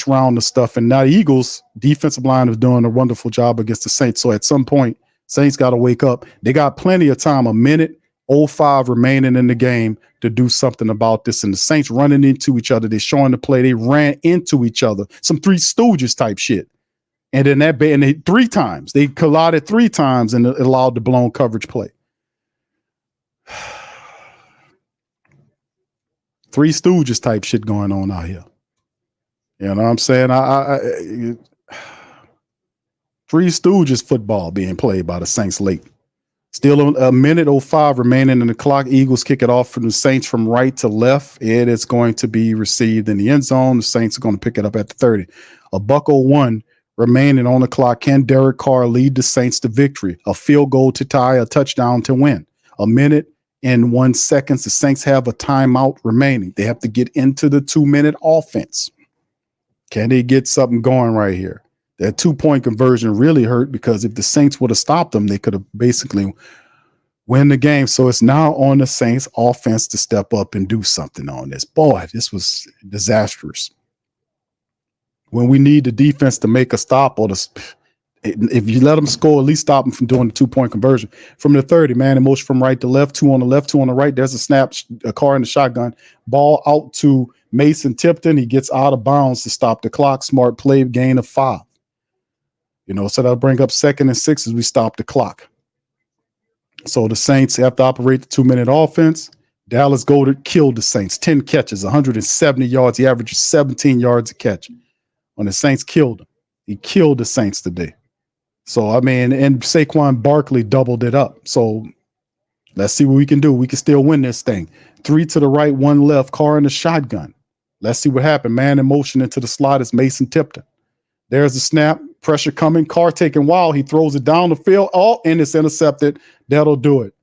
round of stuff. And now the Eagles defensive line is doing a wonderful job against the Saints. So at some point, Saints got to wake up. They got plenty of time, 1:05 remaining in the game to do something about this. And the Saints running into each other. They're showing the play. They ran into each other. Some Three Stooges type shit. And then they collided 3 times and it allowed the blown coverage play. Three Stooges type shit going on out here. You know what I'm saying? Three Stooges football being played by the Saints late. Still 1:05 remaining in the clock. Eagles kick it off from the Saints from right to left. It is going to be received in the end zone. The Saints are going to pick it up at the 30. $1:01 remaining on the clock. Can Derek Carr lead the Saints to victory? A field goal to tie, a touchdown to win. 1:01 seconds. The Saints have a timeout remaining. They have to get into the 2-minute offense. Can they get something going right here? That 2-point conversion really hurt because if the Saints would have stopped them, they could have basically win the game. So it's now on the Saints offense to step up and do something on this. Boy, this was disastrous. When we need the defense to make a stop, if you let them score, at least stop them from doing the 2-point conversion. From the 30, man in motion from right to left, 2 on the left, 2 on the right. There's a snap, a Carr in the shotgun. Ball out to Mason Tipton. He gets out of bounds to stop the clock. Smart play, gain of 5. So that'll bring up 2nd and 6 as we stop the clock. So the Saints have to operate the 2-minute offense. Dallas Goedert killed the Saints. 10 catches, 170 yards. He averages 17 yards a catch. When the Saints killed him, he killed the Saints today. So, and Saquon Barkley doubled it up. So let's see what we can do. We can still win this thing. 3 to the right, 1 left, Carr in the shotgun. Let's see what happened. Man in motion into the slot is Mason Tipton. There's the snap. Pressure coming. Carr taking wild. He throws it down the field. Oh, and it's intercepted. That'll do it.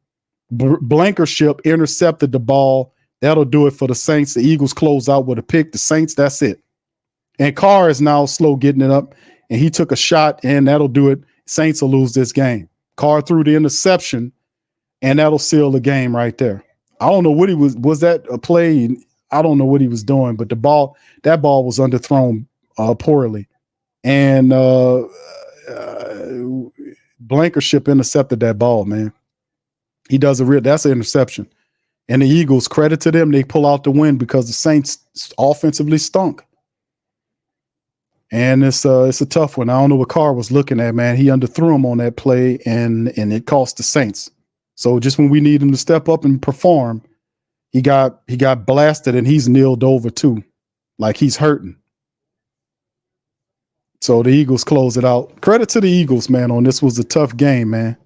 Blankership intercepted the ball. That'll do it for the Saints. The Eagles close out with a pick. The Saints, that's it. And Carr is now slow getting it up. And he took a shot, and that'll do it. Saints will lose this game. Carr threw the interception, and that'll seal the game right there. I don't know what he was that a play? I don't know what he was doing, but that ball was underthrown poorly. And Blankership intercepted that ball, man. He does that's an interception. And the Eagles, credit to them, they pull out the win because the Saints offensively stunk. And it's a tough one. I don't know what Carr was looking at, man. He underthrew him on that play, and it cost the Saints. So just when we need him to step up and perform, he got blasted, and he's kneeled over too, like he's hurting. So the Eagles close it out. Credit to the Eagles, man, on this was a tough game, man.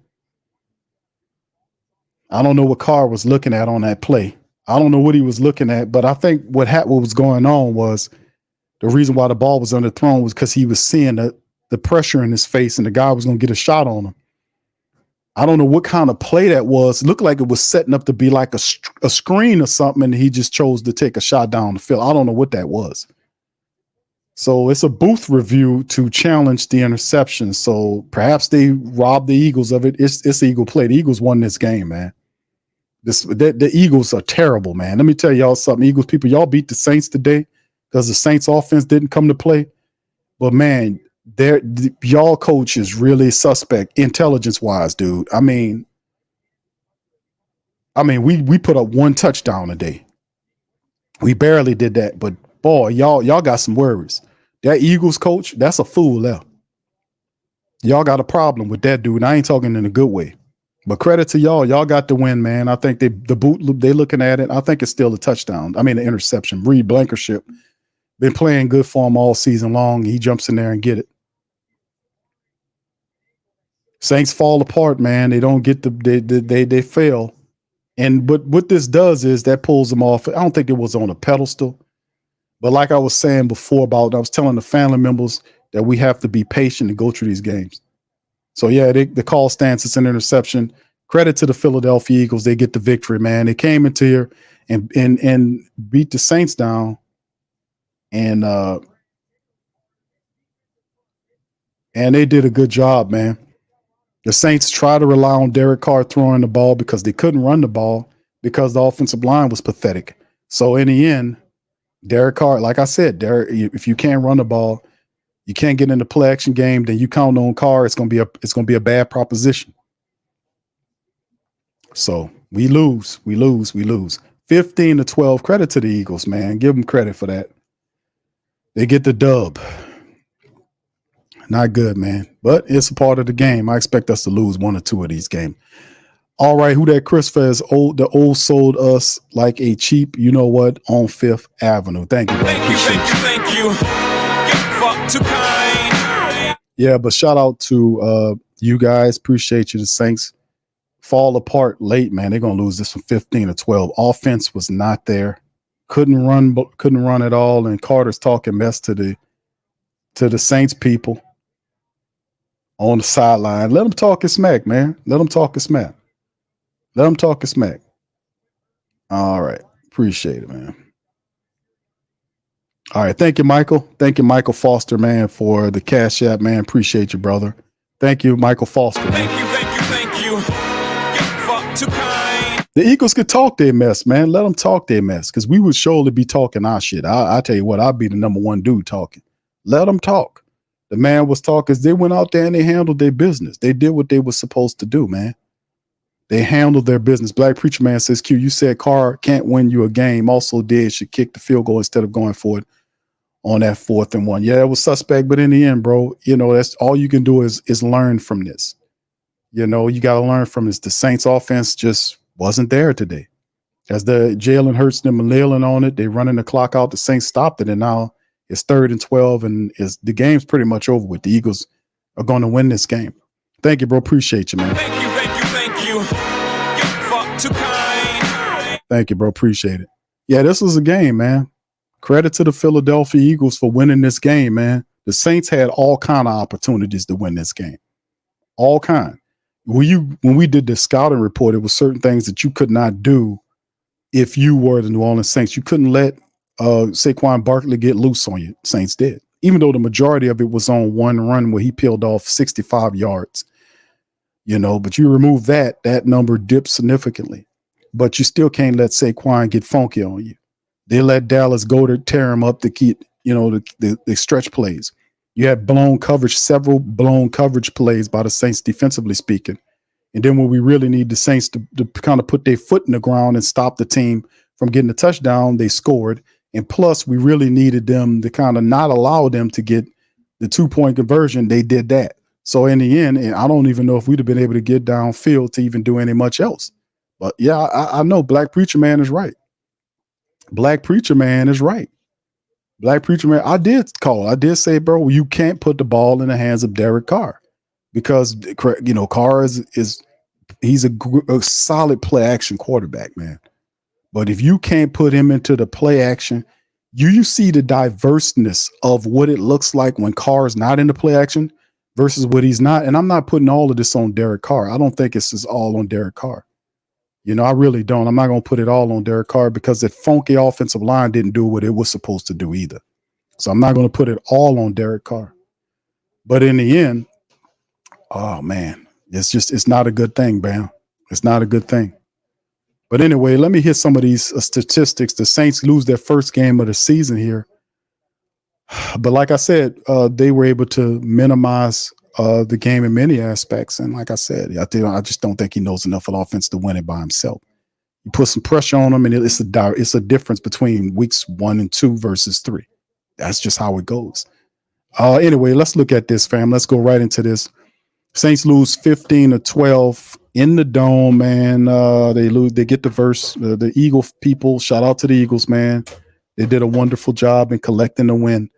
I don't know what Carr was looking at on that play. I don't know what he was looking at, but I think what was going on was the reason why the ball was underthrown was because he was seeing the pressure in his face and the guy was going to get a shot on him. I don't know what kind of play that was. It looked like it was setting up to be like a screen or something, and he just chose to take a shot down the field. I don't know what that was. So it's a booth review to challenge the interception. So perhaps they robbed the Eagles of it. It's Eagle play. The Eagles won this game, man. The Eagles are terrible, man. Let me tell y'all something. Eagles people, y'all beat the Saints today because the Saints offense didn't come to play. But man, y'all coach is really suspect intelligence-wise, dude. I mean, we put up one touchdown a day. We barely did that, but boy, y'all got some worries. That Eagles coach, that's a fool there. Y'all got a problem with that dude. I ain't talking in a good way. But credit to y'all. Y'all got the win, man. I think the boot loop, they looking at it. I think it's still a touchdown. I mean, an interception. Reed Blankenship been playing good for him all season long. He jumps in there and get it. Saints fall apart, man. They don't get they fail. But what this does is that pulls them off. I don't think it was on a pedestal. But like I was saying before I was telling the family members that we have to be patient and go through these games. So yeah, the call stands. It's an interception. Credit to the Philadelphia Eagles. They get the victory, man. They came into here and beat the Saints down. And they did a good job, man. The Saints try to rely on Derek Carr throwing the ball because they couldn't run the ball because the offensive line was pathetic. So in the end, Derek Carr, like I said, if you can't run the ball, you can't get in the play action game, then you count on Carr. It's gonna be a bad proposition. So we lose. 15-12. Credit to the Eagles, man. Give them credit for that. They get the dub. Not good, man. But it's a part of the game. I expect us to lose one or two of these games. All right, who that Chris Fez the old sold us like a cheap, you know what, on Fifth Avenue. Thank you, bro. Thank you. Fuck too kind. Yeah, but shout out to you guys. Appreciate you. The Saints fall apart late, man. They're gonna lose this from 15-12. Offense was not there. Couldn't run at all. And Carter's talking mess to the Saints people on the sideline. Let them talk his smack, man. Let them talk his smack. All right. Appreciate it, man. All right. Thank you, Michael. Thank you, Michael Foster, man, for the Cash App, man. Appreciate you, brother. Thank you, Michael Foster. Man. Thank you. Fuck too kind. The Eagles could talk their mess, man. Let them talk their mess because we would surely be talking our shit. I tell you what, I'd be the number one dude talking. Let them talk. The man was talking. They went out there and they handled their business. They did what they were supposed to do, man. They handled their business. Black Preacher Man says, Q, you said Carr can't win you a game. Also did should kick the field goal instead of going for it on that 4th and 1. Yeah, it was suspect, but in the end, bro, that's all you can do is learn from this. You got to learn from this. The Saints offense just wasn't there today. As the Jalen Hurts them nailing on it, they running the clock out. The Saints stopped it, and now it's 3rd and 12, and the game's pretty much over with. The Eagles are going to win this game. Thank you, bro. Appreciate you, man. Thank you. Fuck too kind. Thank you, bro. Appreciate it. Yeah, this was a game, man. Credit to the Philadelphia Eagles for winning this game, man. The Saints had all kind of opportunities to win this game. All kind. When we did the scouting report, it was certain things that you could not do if you were the New Orleans Saints. You couldn't let Saquon Barkley get loose on you. Saints did. Even though the majority of it was on one run where he peeled off 65 yards. But you remove that number dips significantly. But you still can't let Saquon get funky on you. They let Dallas Goedert tear him up to keep, the stretch plays. You had several blown coverage plays by the Saints defensively speaking. And then when we really need the Saints to kind of put their foot in the ground and stop the team from getting a touchdown, they scored. And plus, we really needed them to kind of not allow them to get the 2-point conversion. They did that. So in the end, and I don't even know if we'd have been able to get downfield to even do any much else. But yeah, I know Black Preacher Man is right. Black Preacher Man, I did say, bro, you can't put the ball in the hands of Derek Carr because, Carr he's a solid play action quarterback, man. But if you can't put him into the play action, You see the diverseness of what it looks like when Carr is not in the play action versus what he's not. And I'm not putting all of this on Derek Carr. I don't think it's all on Derek Carr. I really don't. I'm not going to put it all on Derek Carr because the funky offensive line didn't do what it was supposed to do either. So I'm not going to put it all on Derek Carr. But in the end, oh man, it's not a good thing, Bam. It's not a good thing. But anyway, let me hit some of these statistics. The Saints lose their first game of the season here. But like I said, they were able to minimize the game in many aspects. And like I said, I just don't think he knows enough of offense to win it by himself. You put some pressure on him, and it's a difference between weeks 1 and 2 versus 3. That's just how it goes. Anyway, let's look at this, fam. Let's go right into this. Saints lose 15-12 in the dome, man. They get the Eagle people. Shout out to the Eagles, man. They did a wonderful job in collecting the win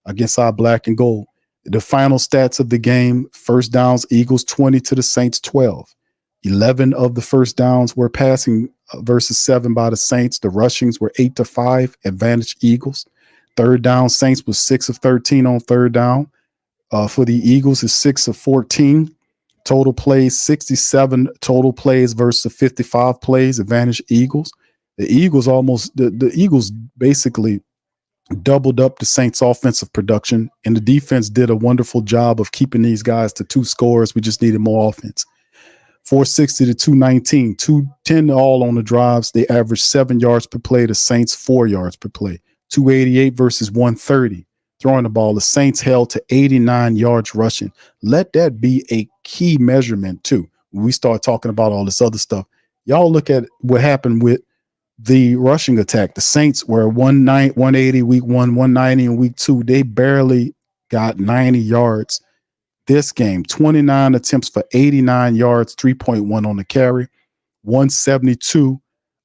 against our black and gold. The final stats of the game: first downs, Eagles 20 to the Saints 12. 11 of the first downs were passing versus 7 by the Saints. The rushings were 8-5, advantage Eagles. Third down, Saints was 6 of 13 on third down. For the Eagles is 6 of 14. Total plays, 67 total plays versus 55 plays, advantage Eagles. The Eagles the Eagles basically doubled up the Saints offensive production, and the defense did a wonderful job of keeping these guys to 2 scores. We just needed more offense. 460 to 219, 210 all on the drives. They averaged 7 yards per play. The Saints 4 yards per play. 288 versus 130. Throwing the ball, the Saints held to 89 yards rushing. Let that be a key measurement too. When we start talking about all this other stuff, y'all look at what happened with the rushing attack. The Saints were 180 week 1, 190 in week 2. They barely got 90 yards this game. 29 attempts for 89 yards, 3.1 on the carry, 172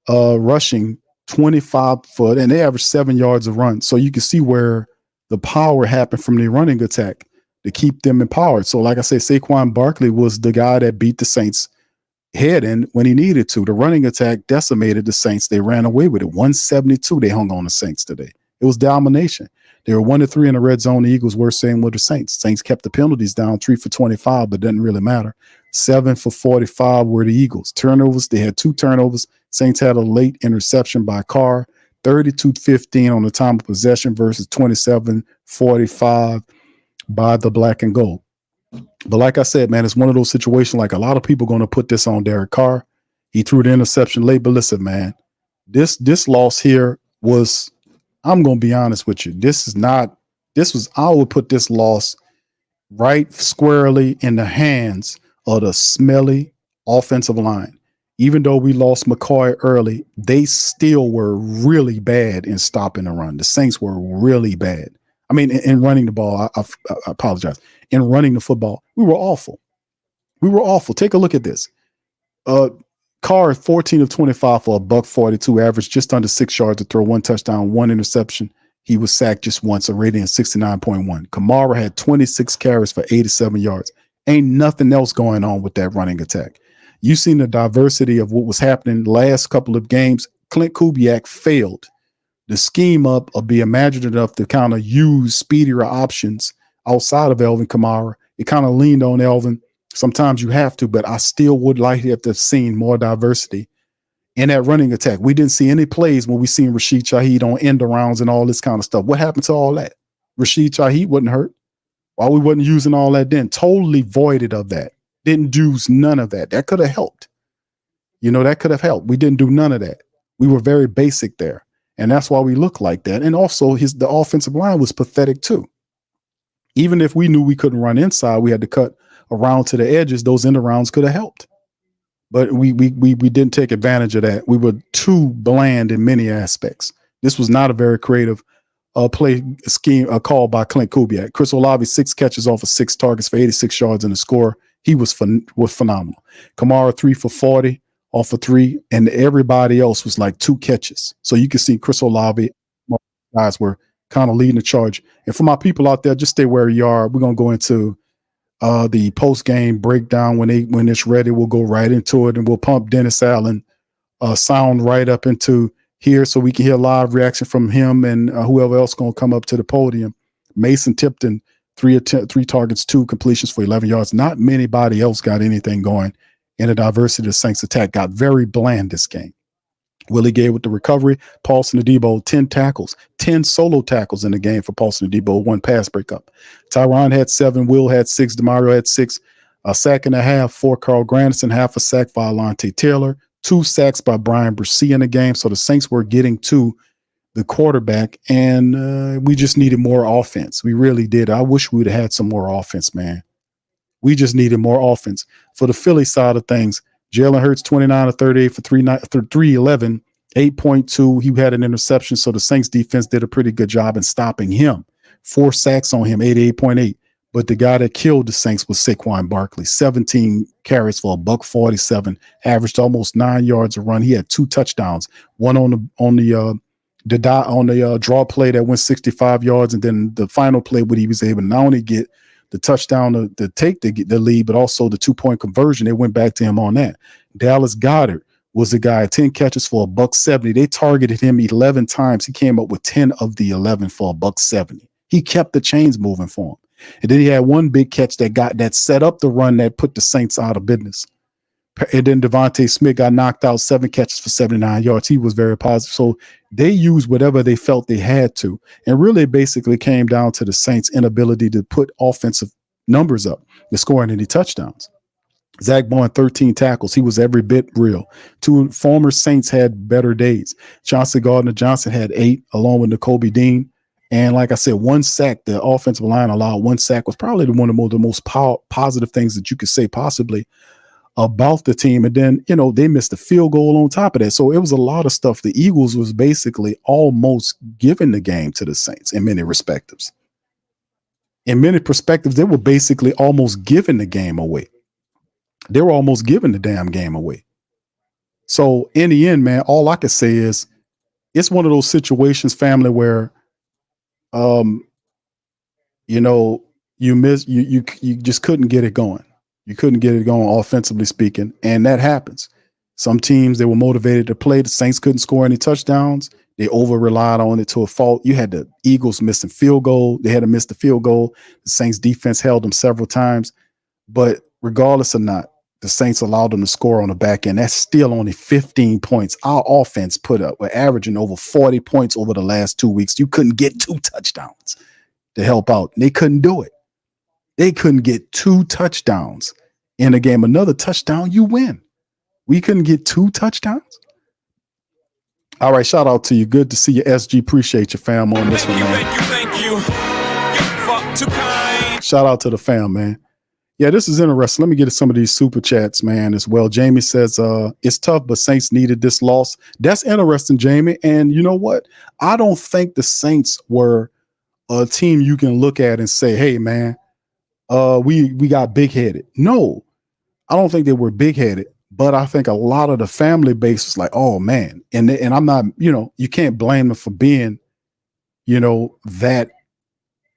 rushing, 25 foot, and they averaged 7 yards a run. So you can see where the power happened from the running attack to keep them empowered. So like I say, Saquon Barkley was the guy that beat the Saints head in when he needed to. The running attack decimated the Saints. They ran away with it. 172 they hung on the Saints today. It was domination. They were 1-3 in the red zone. The Eagles were same with the Saints. Saints kept the penalties down, 3 for 25, but didn't really matter. 7 for 45 were the Eagles. Turnovers, they had 2 turnovers. Saints had a late interception by Carr. 32-15 on the time of possession versus 27-45 by the black and gold. But like I said, man, it's one of those situations like a lot of people going to put this on Derek Carr. He threw the interception late, but listen, man, this loss here was, I'm going to be honest with you. I would put this loss right squarely in the hands of the smelly offensive line. Even though we lost McCoy early, they still were really bad in stopping the run. The Saints were really bad. I mean, in running the ball, I apologize. In running the football, we were awful. We were awful. Take a look at this. Carr, 14 of 25 for $142, average just under 6 yards to throw, 1 touchdown, 1 interception. He was sacked just once, a rating of 69.1. Kamara had 26 carries for 87 yards. Ain't nothing else going on with that running attack. You've seen the diversity of what was happening last couple of games. Clint Kubiak failed the scheme up or be imaginative enough to kind of use speedier options outside of Elvin Kamara. It kind of leaned on Elvin. Sometimes you have to, but I still would like to have seen more diversity in that running attack. We didn't see any plays when we seen Rashid Shaheed on end arounds and all this kind of stuff. What happened to all that? Rashid Shaheed wasn't hurt. Why we wasn't using all that then? Totally voided of that. Didn't do none of that. That could have helped. That could have helped. We didn't do none of that. We were very basic there. And that's why we look like that. And also the offensive line was pathetic too. Even if we knew we couldn't run inside, we had to cut around to the edges. Those end arounds could have helped. But we didn't take advantage of that. We were too bland in many aspects. This was not a very creative play scheme, call by Clint Kubiak. Chris Olave, 6 catches off of 6 targets for 86 yards in the score. He was phenomenal. Kamara 3 for 40 off of 3, and everybody else was like 2 catches. So you can see Chris Olave guys were kind of leading the charge. And for my people out there, just stay where you are. We're gonna go into the post game breakdown when it's ready. We'll go right into it, and we'll pump Dennis Allen sound right up into here so we can hear live reaction from him and whoever else going to come up to the podium. Mason Tipton, three targets, 2 completions for 11 yards. Not anybody else got anything going in the diversity of the Saints attack. Got very bland this game. Willie Gay with the recovery. Paulson Adebo, 10 tackles, 10 solo tackles in the game for Paulson Adebo, 1 pass breakup. Tyron had 7, Will had 6, Demario had 6, a sack and a half for Carl Granderson, half a sack by Alontae Taylor, 2 sacks by Brian Brissy in the game. So the Saints were getting to the quarterback, and we just needed more offense. We really did. I wish we'd have had some more offense, man. We just needed more offense. For the Philly side of things, Jalen Hurts, 29 of 38 for 311, 8.2. He had an interception, so the Saints defense did a pretty good job in stopping him. 4 sacks on him, 88.8. But the guy that killed the Saints was Saquon Barkley, 17 carries for $147, averaged almost 9 yards a run. He had 2 touchdowns, one on the draw play that went 65 yards, and then the final play where he was able to not only get the touchdown to take the lead, but also the 2-point conversion. They went back to him on that. Dallas Goedert was the guy, 10 catches for $170. They targeted him 11 times. He came up with 10 of the 11 for $170. He kept the chains moving for him. And then he had 1 big catch that set up the run that put the Saints out of business. And then Devontae Smith got knocked out, 7 catches for 79 yards. He was very positive. So they used whatever they felt they had to. And really basically came down to the Saints' inability to put offensive numbers up, to scoring any touchdowns. Zach Bowen, 13 tackles. He was every bit real. 2 former Saints had better days. Chauncey Gardner-Johnson had 8, along with Nakobe Dean. And like I said, 1 sack, the offensive line allowed 1 sack, was probably one of the most positive things that you could say possibly about the team. And then, they missed a field goal on top of that. So it was a lot of stuff. The Eagles was basically almost giving the game to the Saints in many perspectives. In many perspectives, they were basically almost giving the game away. They were almost giving the damn game away. So in the end, man, all I could say is it's one of those situations, family, where you just couldn't get it going. You couldn't get it going offensively speaking, and that happens. Some teams, they were motivated to play. The Saints couldn't score any touchdowns. They over-relied on it to a fault. You had the Eagles missing field goal. They had to miss the field goal. The Saints defense held them several times. But regardless or not, the Saints allowed them to score on the back end. That's still only 15 points. Our offense put up. We're averaging over 40 points over the last 2 weeks. You couldn't get 2 touchdowns to help out. They couldn't do it. They couldn't get 2 touchdowns in a game. Another touchdown, you win. We couldn't get 2 touchdowns. All right, shout out to you. Good to see you, SG. Appreciate your fam on this one, man. Thank you. Fuck too kind. Shout out to the fam, man. Yeah, this is interesting. Let me get to some of these super chats, man, as well. Jamie says, it's tough, but Saints needed this loss. That's interesting, Jamie. And you know what? I don't think the Saints were a team you can look at and say, hey, man, we got big-headed. No, I don't think they were big-headed. But I think a lot of the family base was like, oh, man. And I'm not, you can't blame them for being, that,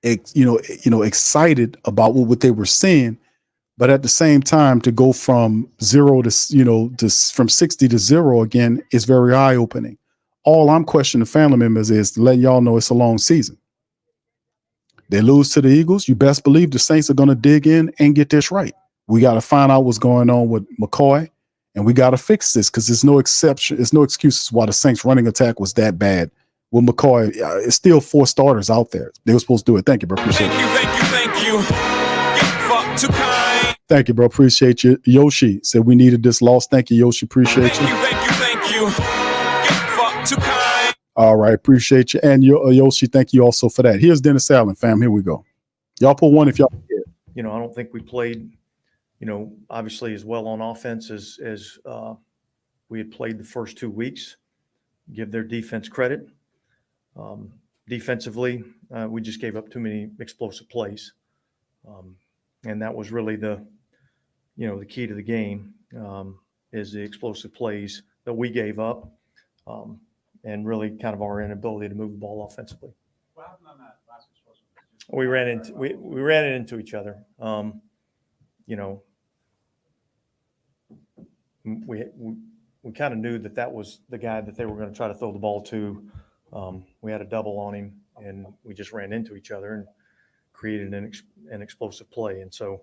excited about what they were seeing. But at the same time, to go from 0 to, from 60 to 0 again is very eye-opening. All I'm questioning family members is to let y'all know it's a long season. They lose to the Eagles. You best believe the Saints are going to dig in and get this right. We got to find out what's going on with McCoy. And we got to fix this because there's no excuses why the Saints running attack was that bad. With McCoy, it's still 4 starters out there. They were supposed to do it. Thank you, bro. Appreciate it. Thank you. Fuck too kind. Thank you, bro. Appreciate you. Yoshi said we needed this loss. Thank you, Yoshi. Appreciate you. Thank you. Fuck too kind. All right. Appreciate you. And Yoshi, thank you also for that. Here's Dennis Allen, fam. Here we go. Y'all put one if y'all can. I don't think we played obviously as well on offense as we had played the first 2 weeks. Give their defense credit. Defensively, we just gave up too many explosive plays. And that was really the key to the game is the explosive plays that we gave up and really kind of our inability to move the ball offensively. What happened on that last explosion? We ran it into each other. We we kind of knew that that was the guy that they were going to try to throw the ball to. We had a double on him, and we just ran into each other and created an explosive play. And so,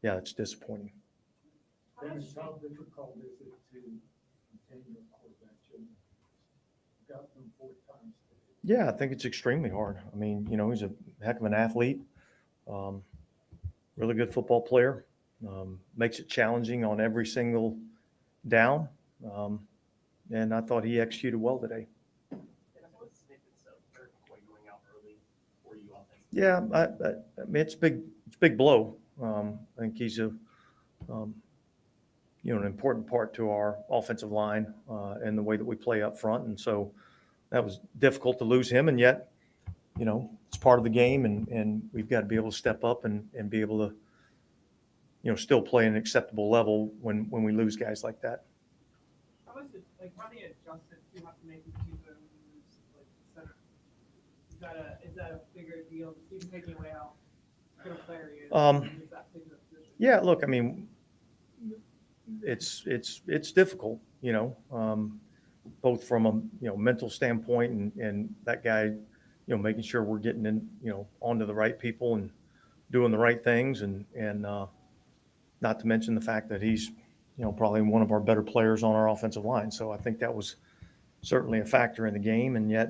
yeah, it's disappointing. Dennis, how difficult is it to contain your quarterback? You got them 4 times today. Yeah, I think it's extremely hard. I mean, you know, he's a heck of an athlete, really good football player, makes it challenging on every single down. And I thought he executed well today. Yeah, I mean, it's big blow. I think he's an important part to our offensive line and the way that we play up front. And so that was difficult to lose him. And yet, you know, it's part of the game, and we've got to be able to step up and be able to, you know, still play an acceptable level when we lose guys like that. How is it, like, how many adjustments do you have to make with you when you lose, like, center? Is that a bigger deal? Even taking away how good a player he is that big of a position? Yeah, look, I mean, it's difficult, you know, both from a mental standpoint and that guy, you know, making sure we're getting in, you know, onto the right people and doing the right things, and not to mention the fact that he's, you know, probably one of our better players on our offensive line. So I think that was certainly a factor in the game, and yet,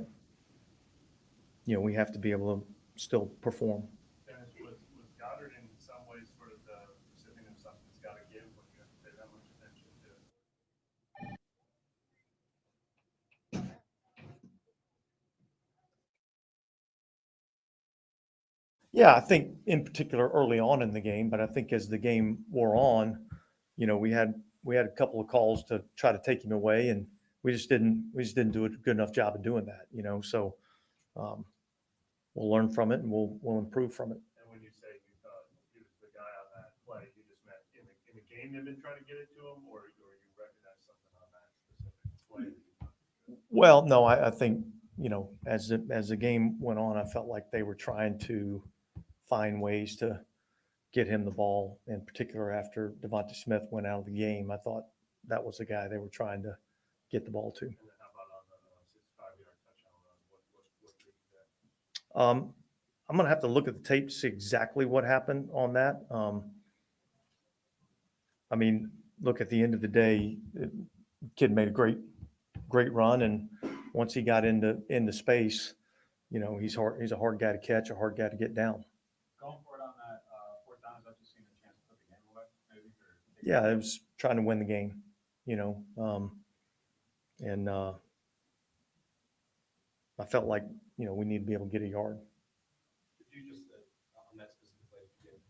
you know, we have to be able to still perform. Dennis, was Goddard in some ways sort of the recipient of something that's got to give when you have to pay that much attention to it? Yeah, I think in particular early on in the game, but I think as the game wore on, you know, we had a couple of calls to try to take him away, and we just didn't do a good enough job of doing that, you know. So we'll learn from it, and we'll improve from it. And when you say you thought he was the guy on that play, you just meant in the game they've been trying to get it to him, or you recognize something on that specific play? Well, no, I think, you know, as the game went on, I felt like they were trying to find ways to get him the ball, in particular after Devontae Smith went out of the game. I thought that was the guy they were trying to get the ball to. And then how about on the 65-yard touchdown run? What did you get? I'm going to have to look at the tape to see exactly what happened on that. I mean, look, at the end of the day, the kid made a great run, and once he got into space, you know, he's a hard guy to catch, a hard guy to get down. Going for it on that 4th down, is that just seeing a chance to put the game away, maybe? Yeah, it was trying to win the game, you know, and I felt like, you know, we need to be able to get a yard. Did you just, on that specific play, give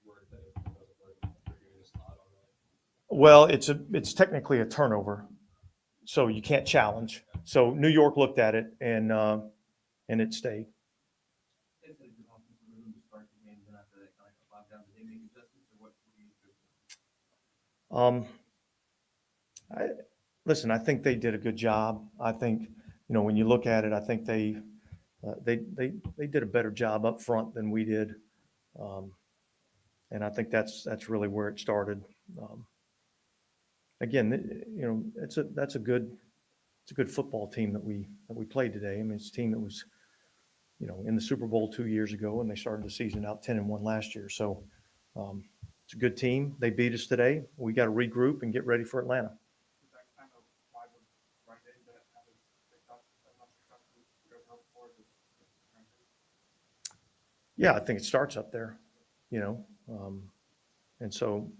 word that it wasn't working for you to slot on that? Well, it's technically a turnover, so you can't challenge. So New York looked at it, and it stayed. Listen, I think they did a good job. I think, you know, when you look at it, I think they did a better job up front than we did, and I think that's really where it started. Again, you know, that's a good football team that we played today. I mean, it's a team that was, you know, in the Super Bowl 2 years ago, and they started the season out 10-1 last year. So it's a good team. They beat us today. We got to regroup and get ready for Atlanta. Is that kind of why the right days that haven't picked up that much success you guys hope for? Yeah, I think it starts up there, you know, and so,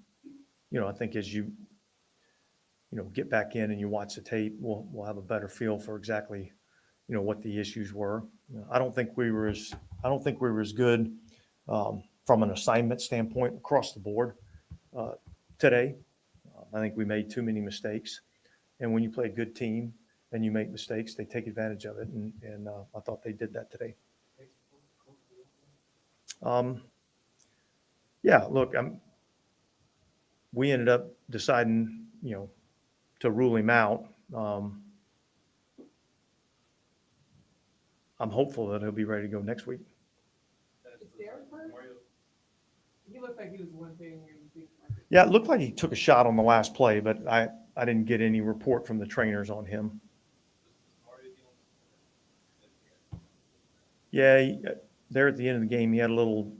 you know, I think as you know, get back in and you watch the tape, we'll have a better feel for exactly, you know, what the issues were. You know, I don't think we were as good from an assignment standpoint across the board today. I think we made too many mistakes, and when you play a good team and you make mistakes, they take advantage of it, and I thought they did that today. Yeah, look, we ended up deciding, you know, to rule him out. I'm hopeful that he'll be ready to go next week. Is Derek hurt? He looked like he was one thing, and you think like Yeah, it looked like he took a shot on the last play, but I didn't get any report from the trainers on him. Yeah, there at the end of the game, he had a little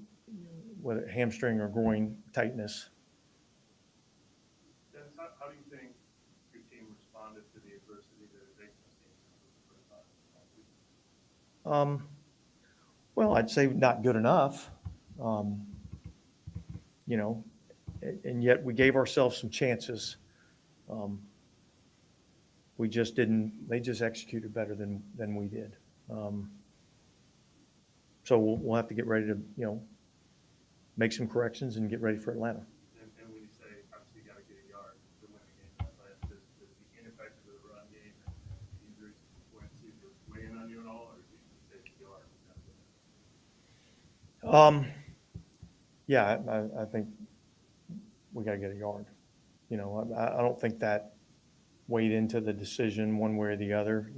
hamstring or groin tightness. Dennis, how do you think your team responded to the adversity that it faced in this game? Well, I'd say not good enough. And yet we gave ourselves some chances. We just didn't. They just executed better than we did. So we'll have to get ready to, make some corrections and get ready for Atlanta. And when you say, obviously, you got to get a yard to win the game, does the ineffective of the run game and the injuries to Caesars weigh in on you at all, or do you say the yard? Yeah, I think we got to get a yard. I don't think that weighed into the decision one way or the other,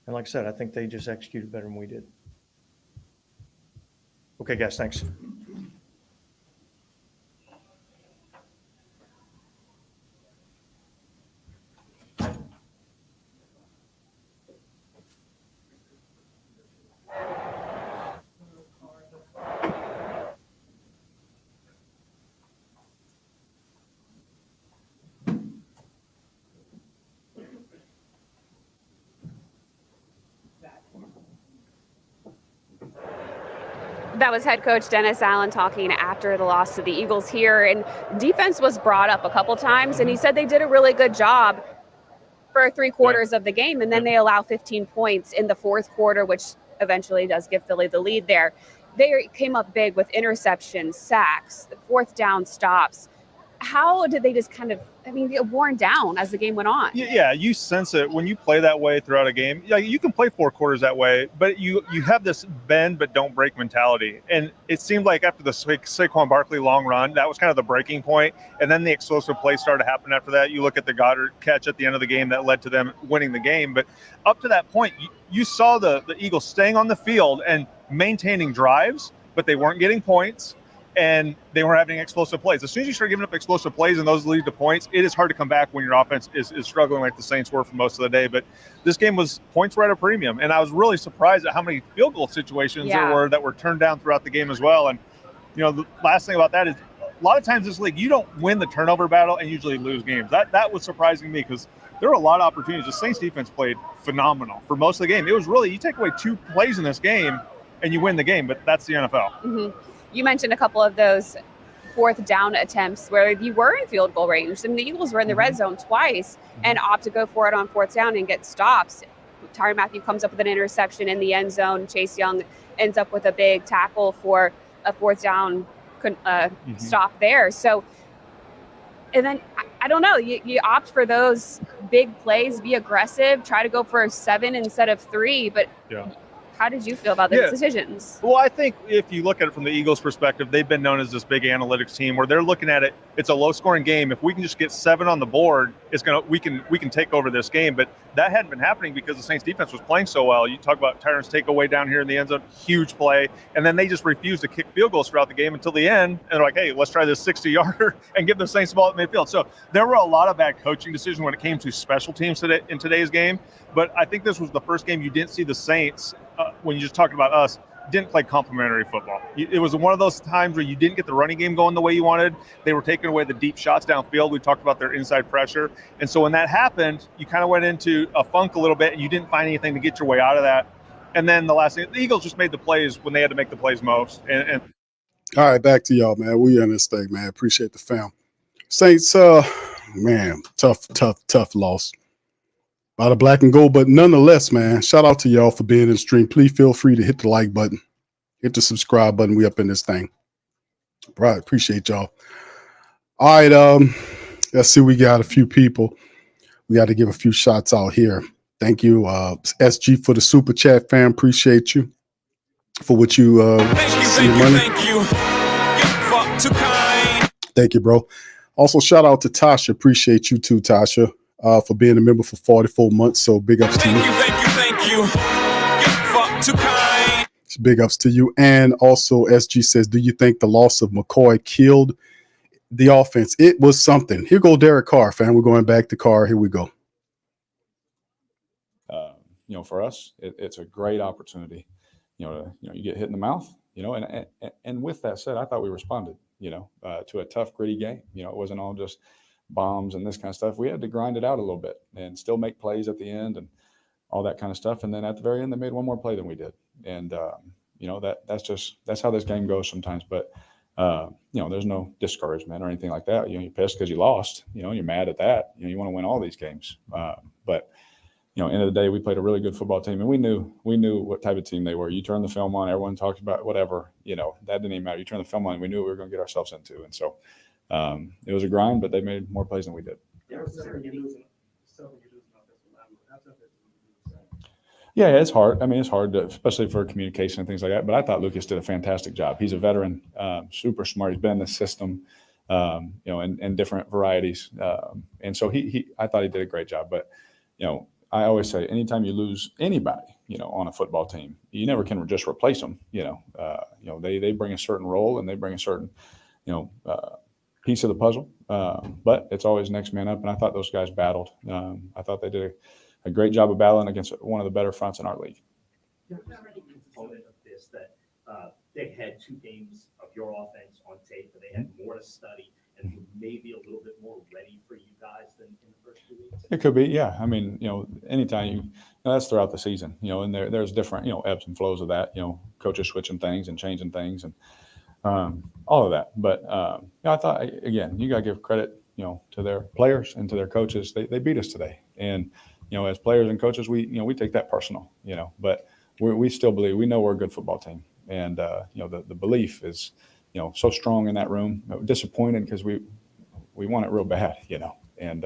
And like I said, I think they just executed better than we did. Okay, guys, thanks. That was head coach Dennis Allen talking after the loss to the Eagles here. And defense was brought up a couple times, and he said they did a really good job for 3/4 of the game. And then they allow 15 points in the fourth quarter, which eventually does give Philly the lead there. They came up big with interceptions, sacks, fourth down stops. How did they just get worn down as the game went on? Yeah, you sense it when you play that way throughout a game. Yeah, you can play 4 quarters that way, but you have this bend but don't break mentality. And it seemed like after the Saquon Barkley long run, that was kind of the breaking point. And then the explosive plays started to happen after that. You look at the Goddard catch at the end of the game that led to them winning the game. But up to that point, you saw the Eagles staying on the field and maintaining drives, but they weren't getting points. And they were having explosive plays. As soon as you start giving up explosive plays and those lead to points, it is hard to come back when your offense is struggling like the Saints were for most of the day. But this game was points were at a premium. And I was really surprised at how many field goal situations there were that were turned down throughout the game as well. And, the last thing about that is a lot of times this league, you don't win the turnover battle and usually lose games. That was surprising me because there were a lot of opportunities. The Saints defense played phenomenal for most of the game. It was really, you take away 2 plays in this game and you win the game, but that's the NFL. Mm-hmm. You mentioned a couple of those fourth down attempts where you were in field goal range, and the Eagles were in the red zone twice and opt to go for it on fourth down and get stops. Tyrann Mathieu comes up with an interception in the end zone. Chase Young ends up with a big tackle for a fourth down stop there. So, and then I don't know, you opt for those big plays, be aggressive, try to go for 7 instead of 3, but how did you feel about those decisions? Well, I think if you look at it from the Eagles' perspective, they've been known as this big analytics team where they're looking at it. It's a low-scoring game. If we can just get 7 on the board, we can take over this game. But that hadn't been happening because the Saints defense was playing so well. You talk about Tyrann's takeaway down here in the end zone, huge play, and then they just refused to kick field goals throughout the game until the end. And they're like, hey, let's try this 60-yarder and give the Saints the ball at midfield. So there were a lot of bad coaching decisions when it came to special teams in today's game. But I think this was the first game you didn't see the Saints. When you just talked about us, didn't play complementary football. It was one of those times where you didn't get the running game going the way you wanted. They were taking away the deep shots downfield. We talked about their inside pressure. And so when that happened, you kind of went into a funk a little bit and you didn't find anything to get your way out of that. And then the last thing, the Eagles just made the plays when they had to make the plays most. And all right, back to y'all, man. We in this thing, man. Appreciate the fam. Saints, man, tough loss. A lot of black and gold, but nonetheless, man, shout out to y'all for being in the stream. Please feel free to hit the like button, hit the subscribe button. We up in this thing. Right, appreciate y'all. All right, let's see. We got a few people. We got to give a few shots out here. Thank you, SG, for the super chat, fam. Appreciate you for what you Thank you. Thank you, bro. Also, shout out to Tasha. Appreciate you too, Tasha. For being a member for 44 months. So big ups to you. Thank you. Big ups to you. And also, SG says, do you think the loss of McCoy killed the offense? It was something. Here go Derek Carr, fam. We're going back to Carr. Here we go. For us, it's a great opportunity. You get hit in the mouth. And with that said, I thought we responded. To a tough, gritty game. It wasn't all just bombs and this kind of stuff. We had to grind it out a little bit and still make plays at the end and all that kind of stuff. And then at the very end, they made one more play than we did. And that's how this game goes sometimes. But there's no discouragement or anything like that. You're pissed because you lost. You're mad at that. You want to win all these games. But end of the day, we played a really good football team, and we knew what type of team they were. You turn the film on, everyone talks about whatever. That didn't even matter. You turn the film on, and we knew what we were going to get ourselves into. And so it was a grind, but they made more plays than we did. Yeah, it's hard. I mean, it's hard, especially for communication and things like that. But I thought Lucas did a fantastic job. He's a veteran, super smart. He's been in the system, in different varieties. And so I thought he did a great job. But, I always say anytime you lose anybody, on a football team, you never can just replace them. They bring a certain role and they bring a certain, piece of the puzzle. But it's always next man up. And I thought those guys battled. I thought they did a great job of battling against one of the better fronts in our league. Was there any component of this that they had two games of your offense on tape, but they had more to study and were maybe a little bit more ready for you guys than in the first 2 weeks? It could be, yeah. I mean, anytime that's throughout the season, and there's different, ebbs and flows of that, coaches switching things and changing things and all of that. But, I thought, again, you got to give credit, to their players and to their coaches. They beat us today. And, as players and coaches, we take that personal, but we still believe, we know we're a good football team. And, the belief is, so strong in that room. Disappointed because we want it real bad, and,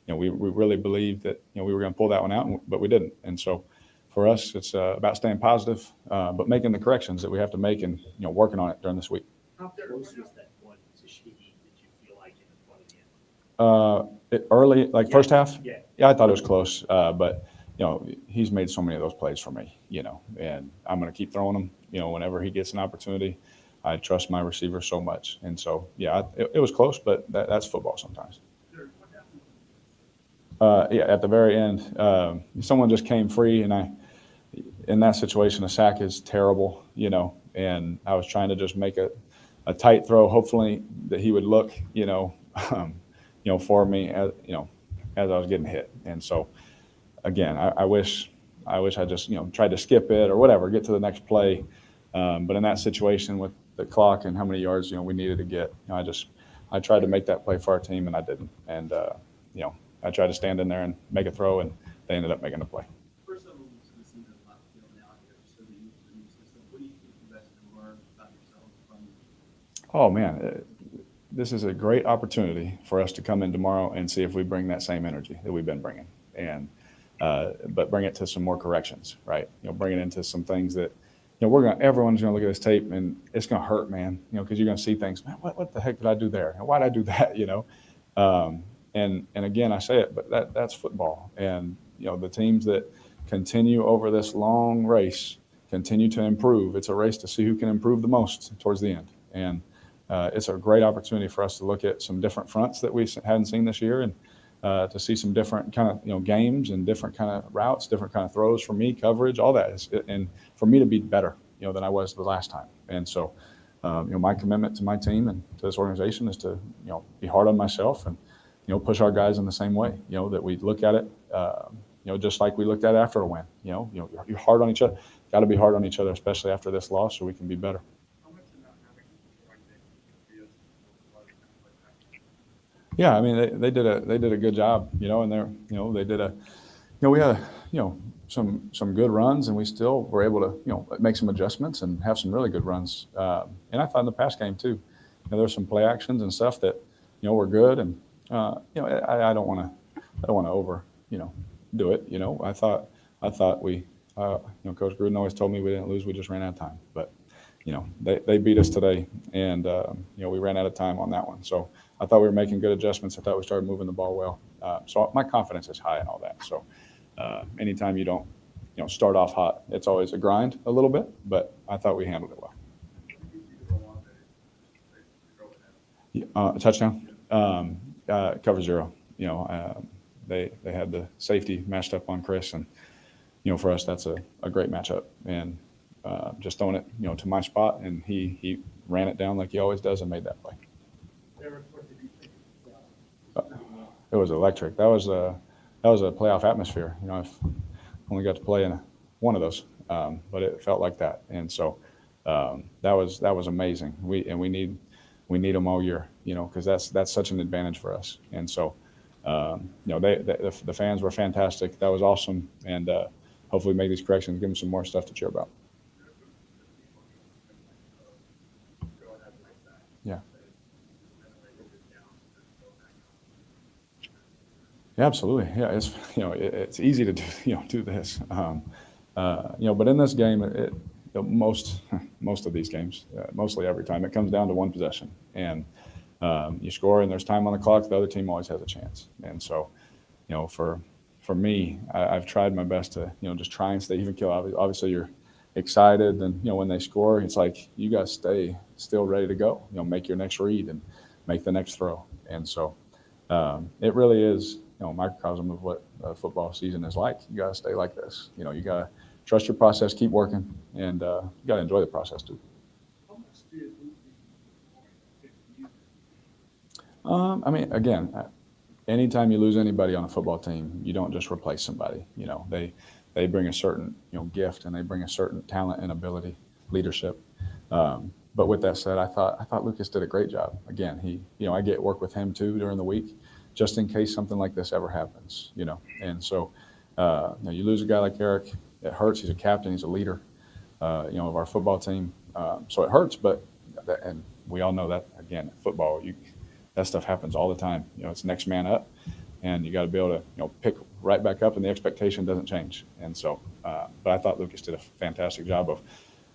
we really believed that, we were going to pull that one out, but we didn't. And so for us, it's about staying positive, but making the corrections that we have to make and, working on it during this week. How close was that one to Shaheen, did you feel like in the front of the end? Early, first half? Yeah. Yeah, I thought it was close, but, he's made so many of those plays for me, and I'm going to keep throwing them, whenever he gets an opportunity. I trust my receiver so much. And so, yeah, it was close, but that's football sometimes. At the very end, someone just came free, and in that situation, a sack is terrible, and I was trying to just make a tight throw, hopefully that he would look, for me, as I was getting hit. And so, again, I wish I just, tried to skip it or whatever, get to the next play. But in that situation with the clock and how many yards, we needed to get, I tried to make that play for our team, and I didn't. And, I tried to stand in there and make a throw, and they ended up making a play. For some weeks of the season, a lot of people now here, so the new system. What do you think you guys can learn about yourselves from? Oh man, this is a great opportunity for us to come in tomorrow and see if we bring that same energy that we've been bringing, and but bring it to some more corrections, right? Bring it into some things that, everyone's gonna look at this tape and it's gonna hurt, man. Because you're gonna see things, man. What the heck did I do there? Why did I do that? And again, I say it, but that's football. And, the teams that continue over this long race continue to improve. It's a race to see who can improve the most towards the end. And it's a great opportunity for us to look at some different fronts that we hadn't seen this year, and to see some different kind of, games and different kind of routes, different kind of throws for me, coverage, all that. And for me to be better, than I was the last time. And so, my commitment to my team and to this organization is to, be hard on myself and, push our guys in the same way, that we look at it, just like we looked at it after a win. You're hard on each other. Got to be hard on each other, especially after this loss, so we can be better. Yeah, I mean, they did a good job, and they did we had some good runs, and we still were able to make some adjustments and have some really good runs. And I thought in the past game too, there were some play actions and stuff that were good, and I don't want to over do it. I thought we Coach Gruden always told me we didn't lose, we just ran out of time. But they beat us today, and we ran out of time on that one. So I thought we were making good adjustments. I thought we started moving the ball well. So my confidence is high and all that. So anytime you don't start off hot. It's always a grind a little bit, but I thought we handled it well. Touchdown, cover zero. They had the safety matched up on Chris, and for us that's a great matchup. And just throwing it to my spot, and he ran it down like he always does and made that play. It was electric. That was a playoff atmosphere. I've only got to play in one of those, but it felt like that. And so that was amazing. We need them all year, because that's such an advantage for us. And so the fans were fantastic. That was awesome. And hopefully make these corrections, give them some more stuff to cheer about. Yeah. Yeah, absolutely. Yeah, it's easy to do this. But in this game, most of these games, mostly every time, it comes down to one possession, and you score and there's time on the clock. The other team always has a chance. And so, for me, I've tried my best to just try and stay even keel. Obviously, you're excited, and when they score, it's like you guys stay still ready to go. Make your next read and make the next throw. And so it really is. Microcosm of what a football season is like. You got to stay like this. You got to trust your process, keep working, and you got to enjoy the process too. Again, anytime you lose anybody on a football team, you don't just replace somebody. They bring a certain gift, and they bring a certain talent and ability, leadership. But with that said, I thought Lucas did a great job. Again, I get work with him too during the week, just in case something like this ever happens, And so, you lose a guy like Eric, it hurts. He's a captain, he's a leader, of our football team. So it hurts, and we all know that, again, football, that stuff happens all the time. It's next man up, and you got to be able to, pick right back up, and the expectation doesn't change. And so, but I thought Lucas did a fantastic job of,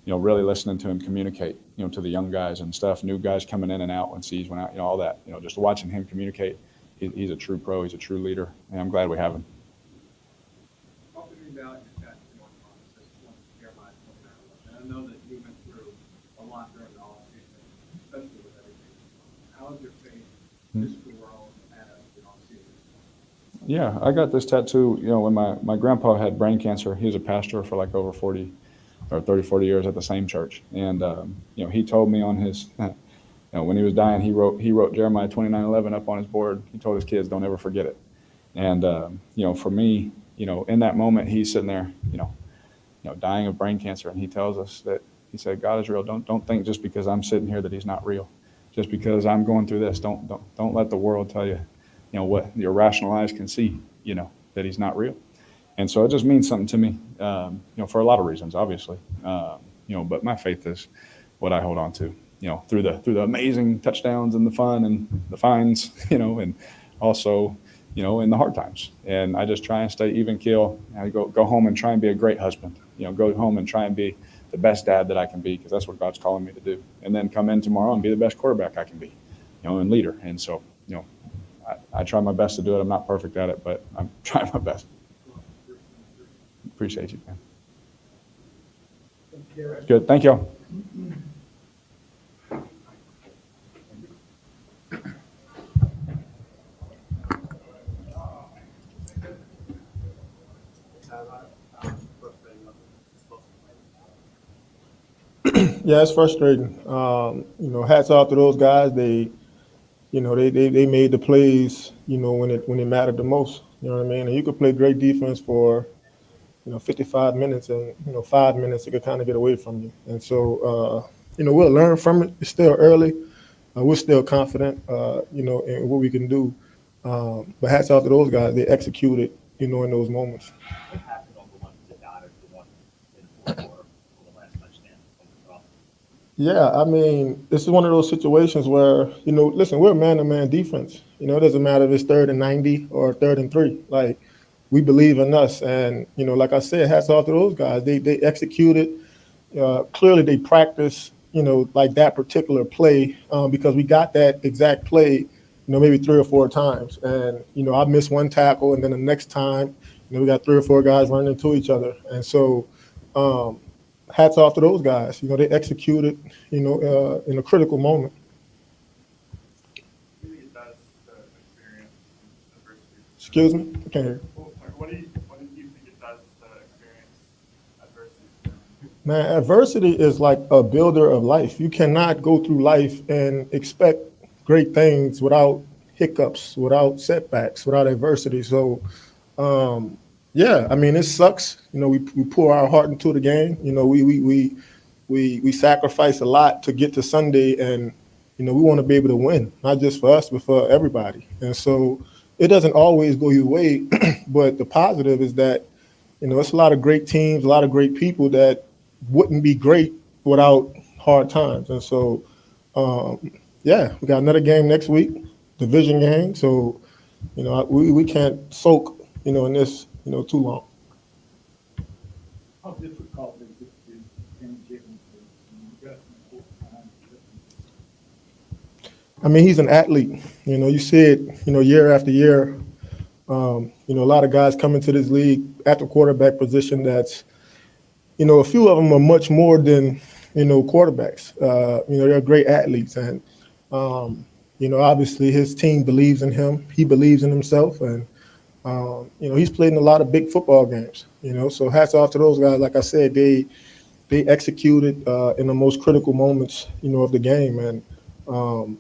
really listening to him communicate, to the young guys and stuff, new guys coming in and out when C's went out, all that, just watching him communicate. He's a true pro. He's a true leader, and I'm glad we have him. Talk to me about your chat Jeremiah. I know that you went through a lot during the offseason, especially with everything. How has your faith this grown as the offseason? Yeah, I got this tattoo, when my grandpa had brain cancer. He was a pastor for like over 40 years at the same church. And, he told me on his when he was dying, he wrote Jeremiah 29:11 up on his board. He told his kids, don't ever forget it. And, for me, in that moment, he's sitting there, dying of brain cancer. And he tells us that, he said, God is real. Don't think just because I'm sitting here that he's not real. Just because I'm going through this, don't let the world tell you, what your rational eyes can see, that he's not real. And so it just means something to me, for a lot of reasons, obviously. But my faith is what I hold on to. Through the amazing touchdowns and the fun and the fines, and also, in the hard times. And I just try and stay even keel. I go home and try and be a great husband. Go home and try and be the best dad that I can be, because that's what God's calling me to do. And then come in tomorrow and be the best quarterback I can be, and leader. And so, I try my best to do it. I'm not perfect at it, but I'm trying my best. Appreciate you, man. Good. Thank y'all. Yeah, it's frustrating. Hats off to those guys. They made the plays, when it mattered the most. You know what I mean? And you could play great defense for, 55 minutes, and 5 minutes it could kind of get away from you. And so, we'll learn from it. It's still early. We're still confident, in what we can do. But hats off to those guys. They executed, in those moments. What happened on the one to Goddard, the one in the fourth quarter for the last touchdown on the draw? Yeah, I mean, this is one of those situations where, listen, we're a man-to-man defense. It doesn't matter if it's 3rd and 90 or 3rd and 3. Like, we believe in us. And, like I said, hats off to those guys. They executed. Clearly they practiced, like that particular play, because we got that exact play, maybe 3 or 4 times. And, I missed one tackle, and then the next time, We got 3 or 4 guys running into each other. And so hats off to those guys. They executed, in a critical moment. Excuse me? I can't hear you. What do you think it does to experience adversity? Man, adversity is like a builder of life. You cannot go through life and expect great things without hiccups, without setbacks, without adversity. So, yeah, I mean, it sucks. We pour our heart into the game. We sacrifice a lot to get to Sunday, and we want to be able to win, not just for us, but for everybody. And so it doesn't always go your way, but the positive is that it's a lot of great teams, a lot of great people that wouldn't be great without hard times. And so, yeah, we got another game next week, division game. So, we can't soak, in this, too long. How difficult is it to give him to I mean, he's an athlete. You see it, year after year. A lot of guys come into this league at the quarterback position that's, a few of them are much more than, quarterbacks. They're great athletes. And, obviously his team believes in him. He believes in himself. And, he's played in a lot of big football games, so hats off to those guys. Like I said, they executed in the most critical moments, of the game. And,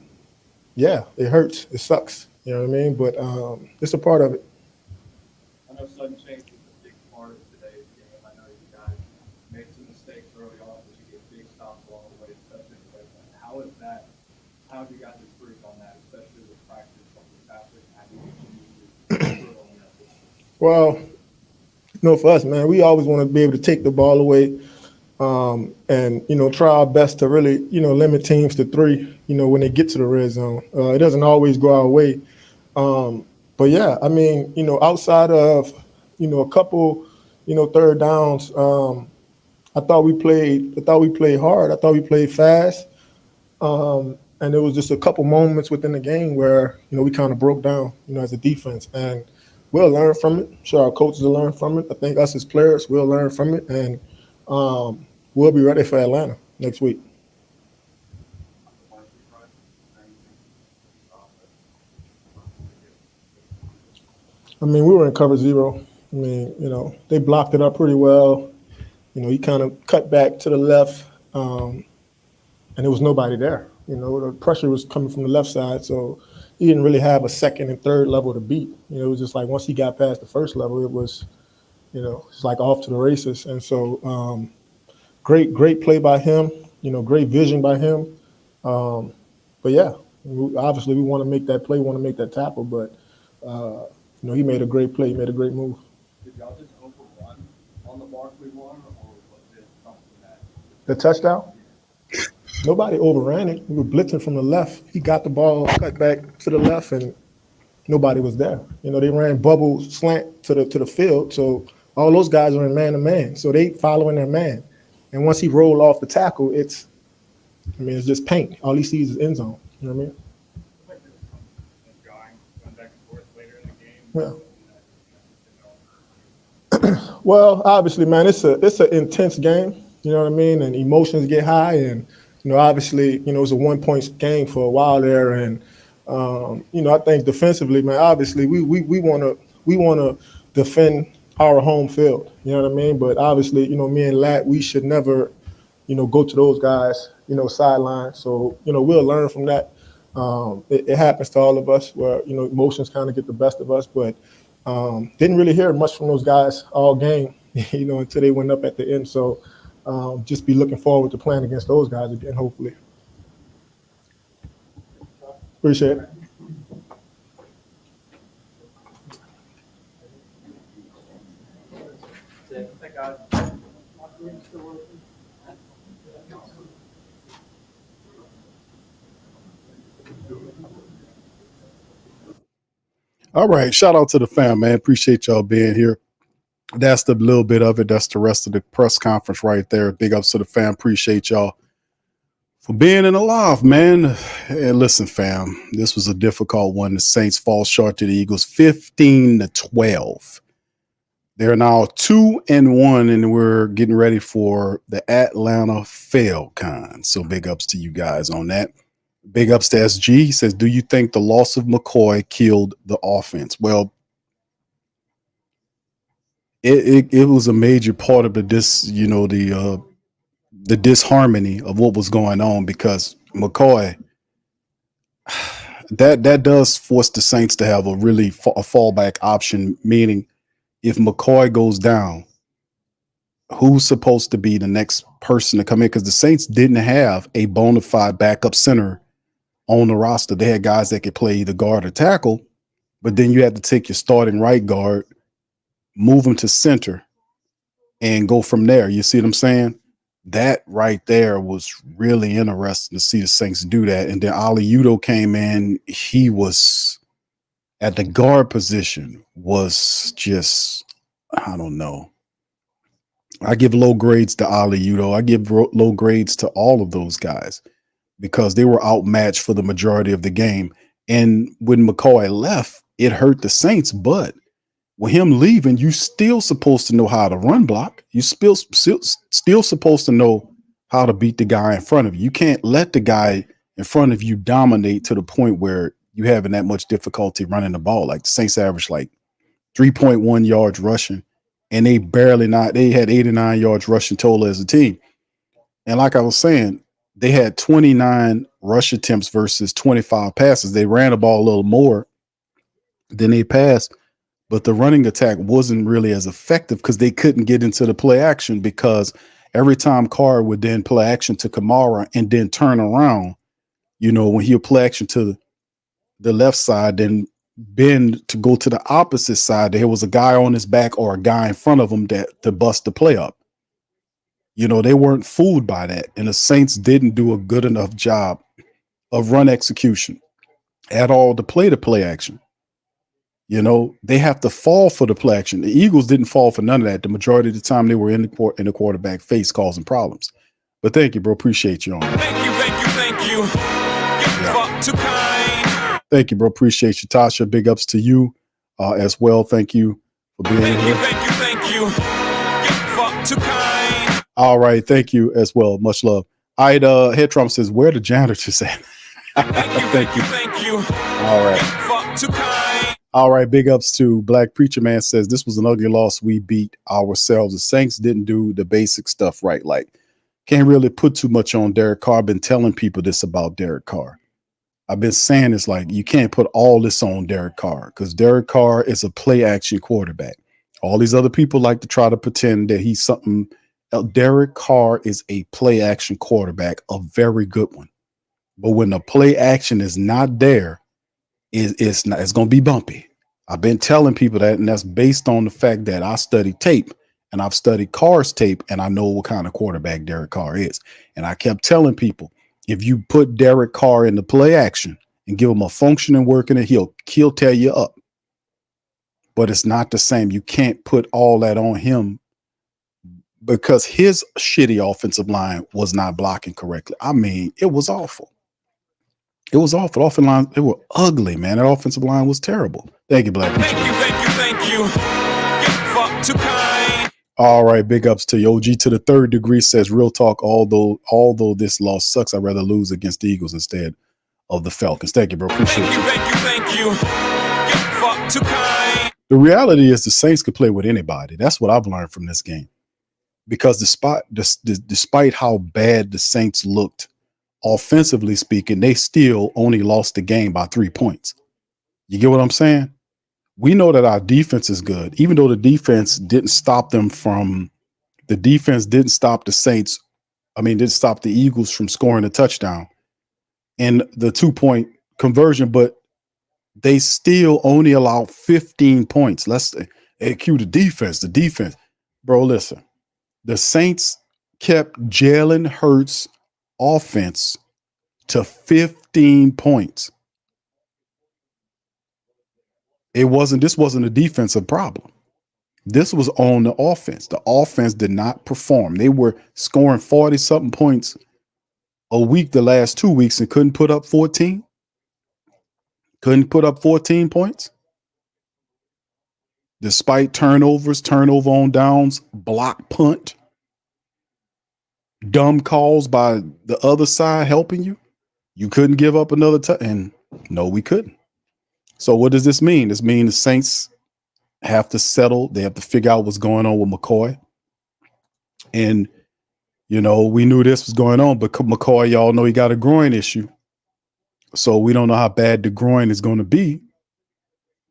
yeah, it hurts. It sucks. You know what I mean? But it's a part of it. I know sudden change is a big part of today's game. I know you guys made some mistakes early on, but you get big stops along the way, especially in the red zone. How is that? How have you guys improved on that, especially with practice from the passing? How do you improve on that? Well, for us, man, we always want to be able to take the ball away and, try our best to really, limit teams to 3, when they get to the red zone. It doesn't always go our way. But yeah, I mean, outside of, a couple, third downs, I thought we played hard. I thought we played fast. And there was just a couple moments within the game where, we kind of broke down, as a defense. And we'll learn from it. I'm sure our coaches will learn from it. I think us as players will learn from it. And we'll be ready for Atlanta next week. I mean, we were in cover 0. I mean, they blocked it up pretty well. He kind of cut back to the left, and there was nobody there. The pressure was coming from the left side, so he didn't really have a second and third level to beat. It was just like once he got past the first level, it was, it's like off to the races. And so great play by him, great vision by him. But, yeah, obviously we want to make that play, want to make that tackle, but he made a great play. He made a great move. Did y'all just overrun on the Barkley one, or was it something that? The touchdown? Nobody overran it. We were blitzing from the left. He got the ball, cut back to the left, and nobody was there. They ran bubble slant to the field, so all those guys are in man-to-man, so they following their man. And once he rolled off the tackle, it's just paint. All he sees is end zone. You know what I mean? Yeah. Well, obviously, man, it's an intense game. You know what I mean? And emotions get high, and obviously, it was a 1-point game for a while there. And I think defensively, man, obviously, we want to defend our home field. You know what I mean? But obviously, me and Lat, we should never, go to those guys, sideline. So we'll learn from that. It happens to all of us where, emotions kind of get the best of us, but didn't really hear much from those guys all game, until they went up at the end. So just be looking forward to playing against those guys again, hopefully. Appreciate it. All right. Shout out to the fam, man. Appreciate y'all being here. That's the little bit of it. That's the rest of the press conference right there. Big ups to the fam. Appreciate y'all for being in the live, man. And listen, fam, this was a difficult one. The Saints fall short to the Eagles 15-12. They're now 2-1, and we're getting ready for the Atlanta Falcons. So big ups to you guys on that. Big ups to SG. He says, do you think the loss of McCoy killed the offense? Well, it was a major part of the disharmony of what was going on, because McCoy, that does force the Saints to have a fallback option, meaning if McCoy goes down, who's supposed to be the next person to come in? Because the Saints didn't have a bona fide backup center on the roster. They had guys that could play either guard or tackle, but then you had to take your starting right guard, move him to center, and go from there. You see what I'm saying? That right there was really interesting to see the Saints do that. And then Ali Udo came in. He was at the guard position, was just, I don't know. I give low grades to Ali Udo. I give low grades to all of those guys because they were outmatched for the majority of the game. And when McCoy left, it hurt the Saints. But with him leaving, you still supposed to know how to run block. You still supposed to know how to beat the guy in front of you. You can't let the guy in front of you dominate to the point where you having that much difficulty running the ball. Like the Saints averaged like 3.1 yards rushing, and they had 89 yards rushing total as a team. And like I was saying, they had 29 rush attempts versus 25 passes. They ran the ball a little more than they passed, but the running attack wasn't really as effective because they couldn't get into the play action, because every time Carr would then play action to Kamara and then turn around, when he'll play action to the left side, then bend to go to the opposite side, there was a guy on his back or a guy in front of him to bust the play up. They weren't fooled by that. And the Saints didn't do a good enough job of run execution at all to play the play action. They have to fall for the play action. The Eagles didn't fall for none of that. The majority of the time they were in the quarterback face causing problems. But thank you, bro. Appreciate you on that. Thank you. Fuck too kind. Thank you, bro. Appreciate you, Tasha. Big ups to you as well. Thank you for being here. Thank you. Fuck too kind. All right. Thank you as well. Much love. All right. Head Trump says, where the janitors at? Thank you. All right. Fuck too kind. All right. Big ups to Black Preacher Man says, this was an ugly loss. We beat ourselves. The Saints didn't do the basic stuff right. Like, can't really put too much on Derek Carr. I've been telling people this about Derek Carr. I've been saying it's like, you can't put all this on Derek Carr, because Derek Carr is a play action quarterback. All these other people like to try to pretend that he's something else. Derek Carr is a play action quarterback, a very good one. But when the play action is not there, it's going to be bumpy. I've been telling people that, and that's based on the fact that I study tape, and I've studied Carr's tape, and I know what kind of quarterback Derek Carr is. And I kept telling people, if you put Derek Carr in the play action and give him a functioning working, he'll tear you up. But it's not the same. You can't put all that on him, because his shitty offensive line was not blocking correctly. I mean, it was awful. It was awful. Offensive line, they were ugly, man. That offensive line was terrible. Thank you, Black. Thank you. Fuck too kind. All right, big ups to you. OG to the third degree says, real talk, although this loss sucks, I'd rather lose against the Eagles instead of the Falcons. Thank you, bro. Appreciate you. Thank you. Fuck too kind. The reality is the Saints could play with anybody. That's what I've learned from this game. Because despite how bad the Saints looked, offensively speaking, they still only lost the game by 3 points. You get what I'm saying? We know that our defense is good, even though the defense didn't stop the Saints. Didn't stop the Eagles from scoring a touchdown and the 2-point conversion, but they still only allowed 15 points. Let's cue the defense. Bro, listen, the Saints kept Jalen Hurts' offense to 15 points. This wasn't a defensive problem. This was on the offense. The offense did not perform. They were scoring 40-something points a week the last 2 weeks and couldn't put up 14. Couldn't put up 14 points. despite turnovers, turnover on downs, block punt, dumb calls by the other side helping you, you couldn't give up another touch. And no, we couldn't. So what does this mean? This means the Saints have to settle. They have to figure out what's going on with McCoy. And, you know, we knew this was going on, but McCoy, y'all know he got a groin issue. So we don't know how bad the groin is going to be,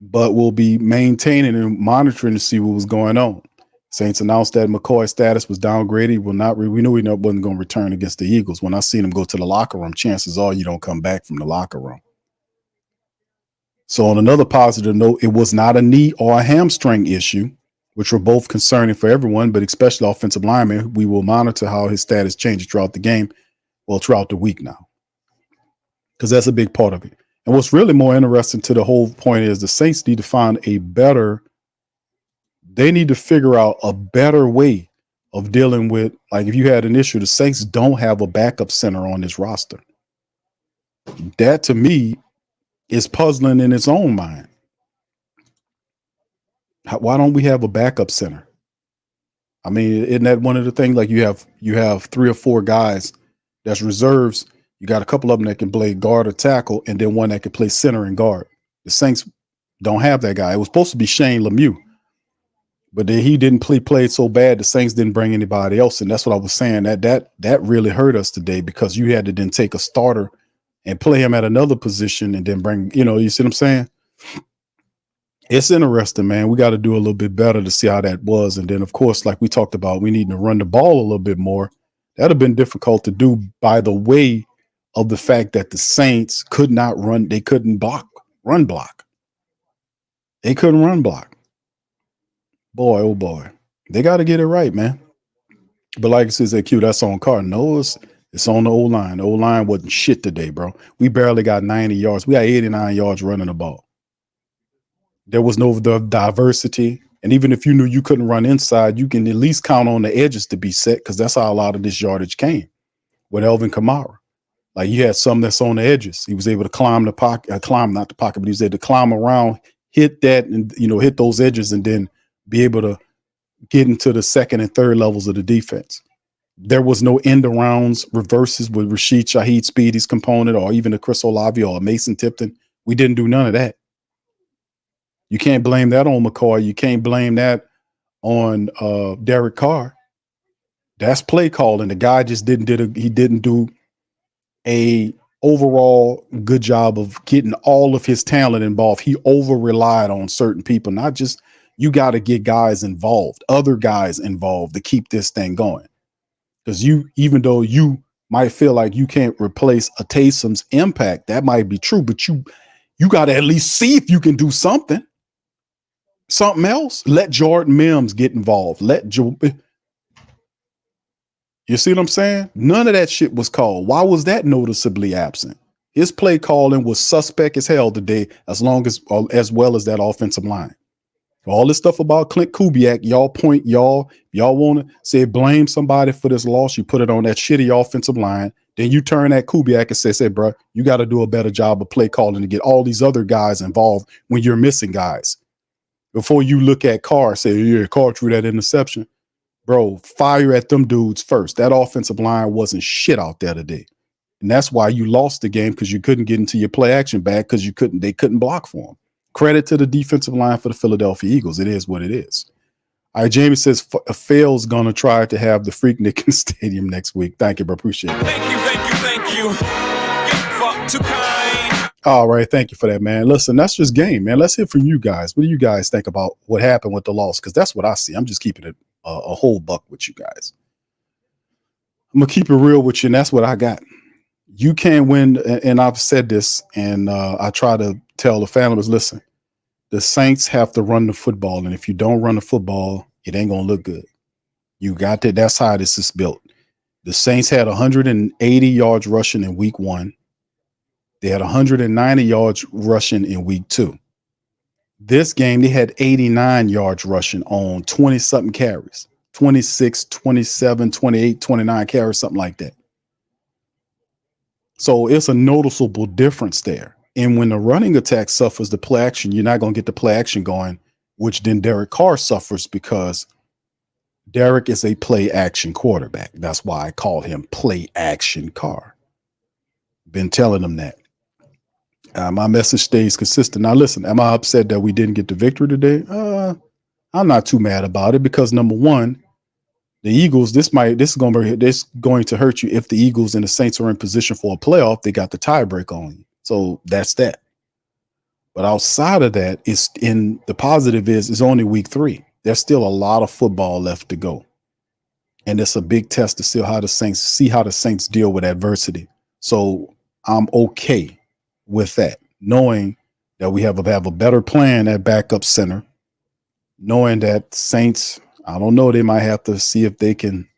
but we'll be maintaining and monitoring to see what was going on. Saints announced that McCoy's status was downgraded. He will not. We knew he wasn't going to return against the Eagles. When I seen him go to the locker room, chances are you don't come back from the locker room. So on another positive note, it was not a knee or a hamstring issue, which were both concerning for everyone, but especially offensive linemen. We will monitor how his status changes throughout the game, well, throughout the week now, because that's a big part of it. And what's really more interesting to the whole point is the Saints need to find they need to figure out a better way of dealing with, like, if you had an issue, the Saints don't have a backup center on this roster. That to me is puzzling in its own mind. Why don't we have a backup center? I mean, isn't that one of the things? Like you have 3 or 4 guys that's reserves. You got a couple of them that can play guard or tackle, and then one that can play center and guard. The Saints don't have that guy. It was supposed to be Shane Lemieux, but then he didn't play so bad. The Saints didn't bring anybody else, and that's what I was saying. That really hurt us today, because you had to then take a starter and play him at another position and then bring, you see what I'm saying? It's interesting, man. We got to do a little bit better to see how that was. And then, of course, like we talked about, we need to run the ball a little bit more. That'd have been difficult to do by the way of the fact that the Saints could not run. They couldn't run block. They couldn't run block. Boy, oh boy. They got to get it right, man. But like it says at Q, that's on Carter. No, it's on the O-line. The O-line wasn't shit today, bro. We barely got 90 yards. We got 89 yards running the ball. There was no diversity. And even if you knew you couldn't run inside, you can at least count on the edges to be set, because that's how a lot of this yardage came with Elvin Kamara. Like, you had some that's on the edges. He was able to climb the pocket, not the pocket, but he was able to climb around, hit that, and, hit those edges, and then be able to get into the second and third levels of the defense. There was no end arounds, reverses with Rashid Shaheed Speedy's component, or even a Chris Olave or a Mason Tipton. We didn't do none of that. You can't blame that on McCoy. You can't blame that on Derek Carr. That's play calling. The guy just didn't do a overall good job of getting all of his talent involved. He over relied on certain people, not just, you got to get guys involved, other guys involved to keep this thing going. Because even though you might feel like you can't replace a Taysom's impact, that might be true, but you got to at least see if you can do something else. Let Jordan Mims get involved. You see what I'm saying? None of that shit was called. Why was that noticeably absent? His play calling was suspect as hell today, as well as that offensive line. All this stuff about Clint Kubiak, y'all want to say blame somebody for this loss. You put it on that shitty offensive line. Then you turn at Kubiak and say, bro, you got to do a better job of play calling to get all these other guys involved when you're missing guys. Before you look at Carr, say, yeah, Carr threw that interception. Bro, fire at them dudes first. That offensive line wasn't shit out there today. And that's why you lost the game, because you couldn't get into your play action back, because they couldn't block for them. Credit to the defensive line for the Philadelphia Eagles. It is what it is. All right, Jamie says Phil's going to try to have the Freaknik in Stadium next week. Thank you, bro. Appreciate it. Thank you. Fuck too kind. All right, thank you for that, man. Listen, that's just game, man. Let's hear from you guys. What do you guys think about what happened with the loss? Because that's what I see. I'm just keeping it a whole buck with you guys. I'm going to keep it real with you, and that's what I got. You can't win, and I've said this, and I try to tell the families, listen, the Saints have to run the football, and if you don't run the football, it ain't going to look good. You got to, that's how this is built. The Saints had 180 yards rushing in week 1. They had 190 yards rushing in week 2. This game, they had 89 yards rushing on 20-something carries, 26, 27, 28, 29 carries, something like that. So it's a noticeable difference there. And when the running attack suffers the play action, you're not going to get the play action going which then Derek Carr suffers because Derek is a play action quarterback. That's why I call him play action Carr. Been telling them that. My message stays consistent. Now, listen, am I upset that we didn't get the victory today? I'm not too mad about it because number one, the Eagles, this is going to hurt you if the Eagles and the Saints are in position for a playoff. They got the tiebreak on you. So that's that. But outside of that, the positive is it's only week 3. There's still a lot of football left to go. And it's a big test to see how the Saints deal with adversity. So I'm okay with that, knowing that we have a better plan at backup center, knowing that Saints, I don't know, they might have to see if they can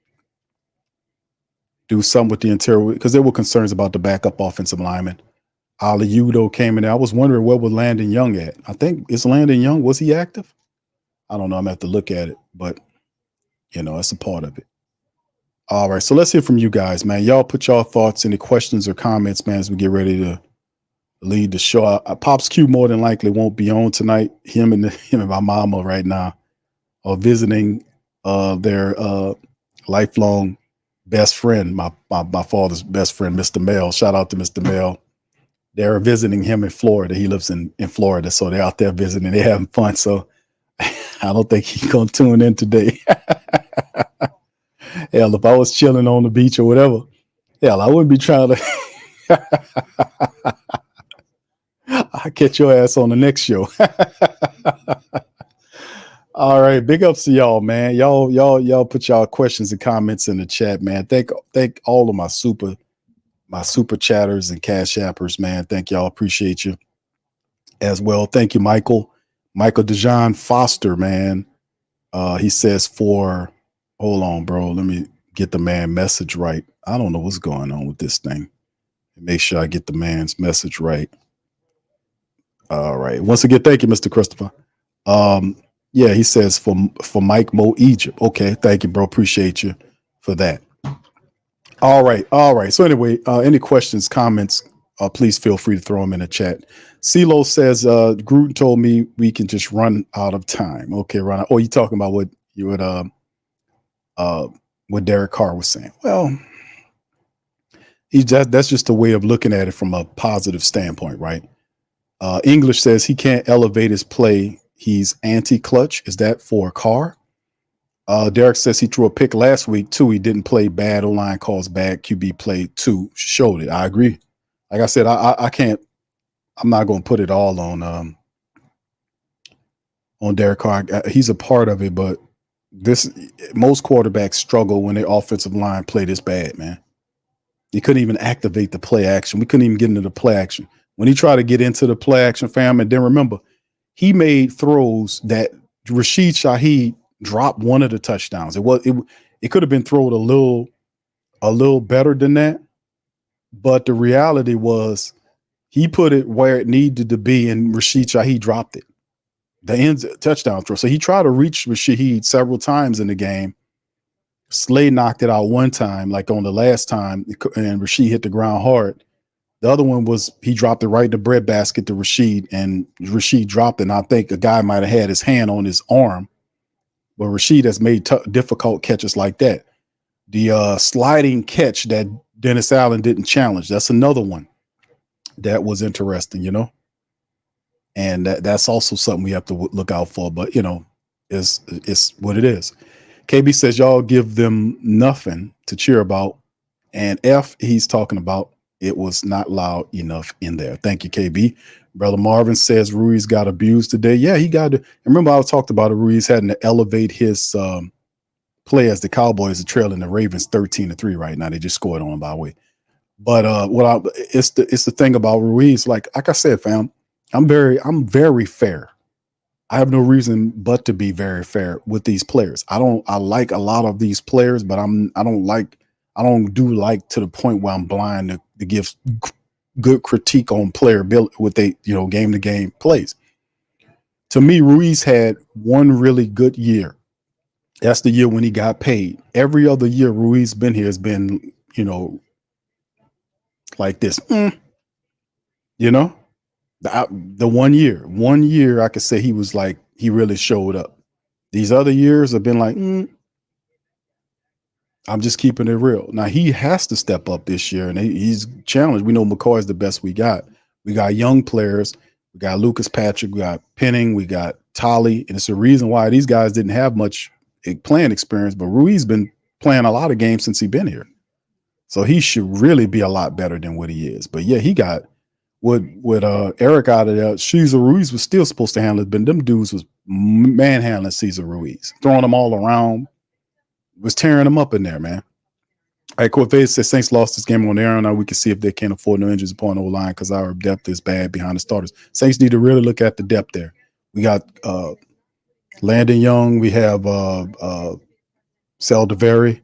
do something with the interior because there were concerns about the backup offensive lineman. Aliudo came in there. I was wondering where was Landon Young at. I think it's Landon Young. Was he active? I don't know. I'm going to have to look at it, but that's a part of it. All right. So let's hear from you guys, man. Y'all put y'all thoughts, any questions or comments, man, as we get ready to lead the show. Pops Q more than likely won't be on tonight. Him and my mama right now are visiting their lifelong best friend, my father's best friend, Mr. Mel. Shout out to Mr. Mel. They're visiting him in Florida. He lives in Florida, so they're out there visiting. They're having fun. So I don't think he's gonna tune in today. Hell, if I was chilling on the beach or whatever, hell, I wouldn't be trying to. I'll catch your ass on the next show. All right, big ups to y'all, man. Y'all put y'all questions and comments in the chat, man. Thank all of my super chatters and cash appers, man. Thank y'all. Appreciate you as well. Thank you, Michael DeJohn Foster, man. He says hold on, bro. Let me get the man message right. I don't know what's going on with this thing. Make sure I get the man's message right. All right. Once again, thank you, Mr. Christopher. Yeah, he says for Mike Mo Egypt. Okay, thank you, bro. Appreciate you for that. All right. So anyway, any questions, comments, please feel free to throw them in the chat. CeeLo says, Gruden told me we can just run out of time. Okay, run out. Oh, you talking about what Derek Carr was saying. Well, that's just a way of looking at it from a positive standpoint, right? English says he can't elevate his play. He's anti-clutch. Is that for Carr? Derek says he threw a pick last week too. He didn't play bad. O-line calls bad. QB play too. Showed it. I agree. Like I said, I can't. I'm not going to put it all on Derek Carr. He's a part of it, but most quarterbacks struggle when their offensive line play this bad, man. He couldn't even activate the play action. We couldn't even get into the play action. When he tried to get into the play action, fam, and then remember, he made throws that Rashid Shaheed dropped one of the touchdowns. It could have been thrown a little better than that, but the reality was he put it where it needed to be, and Rashid Shaheed dropped it. The end touchdown throw. So he tried to reach Shaheed several times in the game. Slay knocked it out one time, like on the last time, and Rashid hit the ground hard. The other one was he dropped it right in the breadbasket to Rashid, and Rashid dropped it. And I think a guy might have had his hand on his arm, but Rashid has made difficult catches like that. The sliding catch that Dennis Allen didn't challenge, that's another one that was interesting, and that's also something we have to look out for. But it's what it is. KB says y'all give them nothing to cheer about, and he's talking about it was not loud enough in there. Thank you, KB. Brother Marvin says Ruiz got abused today. Yeah, he got to. Remember, I talked about it. Ruiz having to elevate his play as the Cowboys are trailing the Ravens 13-3 right now. They just scored on them, by the way. But it's the thing about Ruiz. Like I said, fam, I'm very fair. I have no reason but to be very fair with these players. I like a lot of these players, but I don't do like to the point where I'm blind to give good critique on player ability with they game to game plays. To me, Ruiz had one really good year. That's the year when he got paid. Every other year Ruiz been here has been like this. The 1 year I could say he was like he really showed up. These other years have been like, I'm just keeping it real. Now he has to step up this year, and he's challenged. We know McCoy is the best we got. We got young players. We got Lucas Patrick. We got Penning. We got Tolly, and it's the reason why these guys didn't have much playing experience. But Rui's been playing a lot of games since he's been here, so he should really be a lot better than what he is. But yeah, he got with Eric out of there. Cesar Ruiz was still supposed to handle it, but them dudes was manhandling Cesar Ruiz, throwing them all around. Was tearing them up in there, man. All right, Corvette says Saints lost this game on air. Now we can see if they can't afford no injuries upon the line because our depth is bad behind the starters. Saints need to really look at the depth there. We got Landon Young, we have Saldiveri,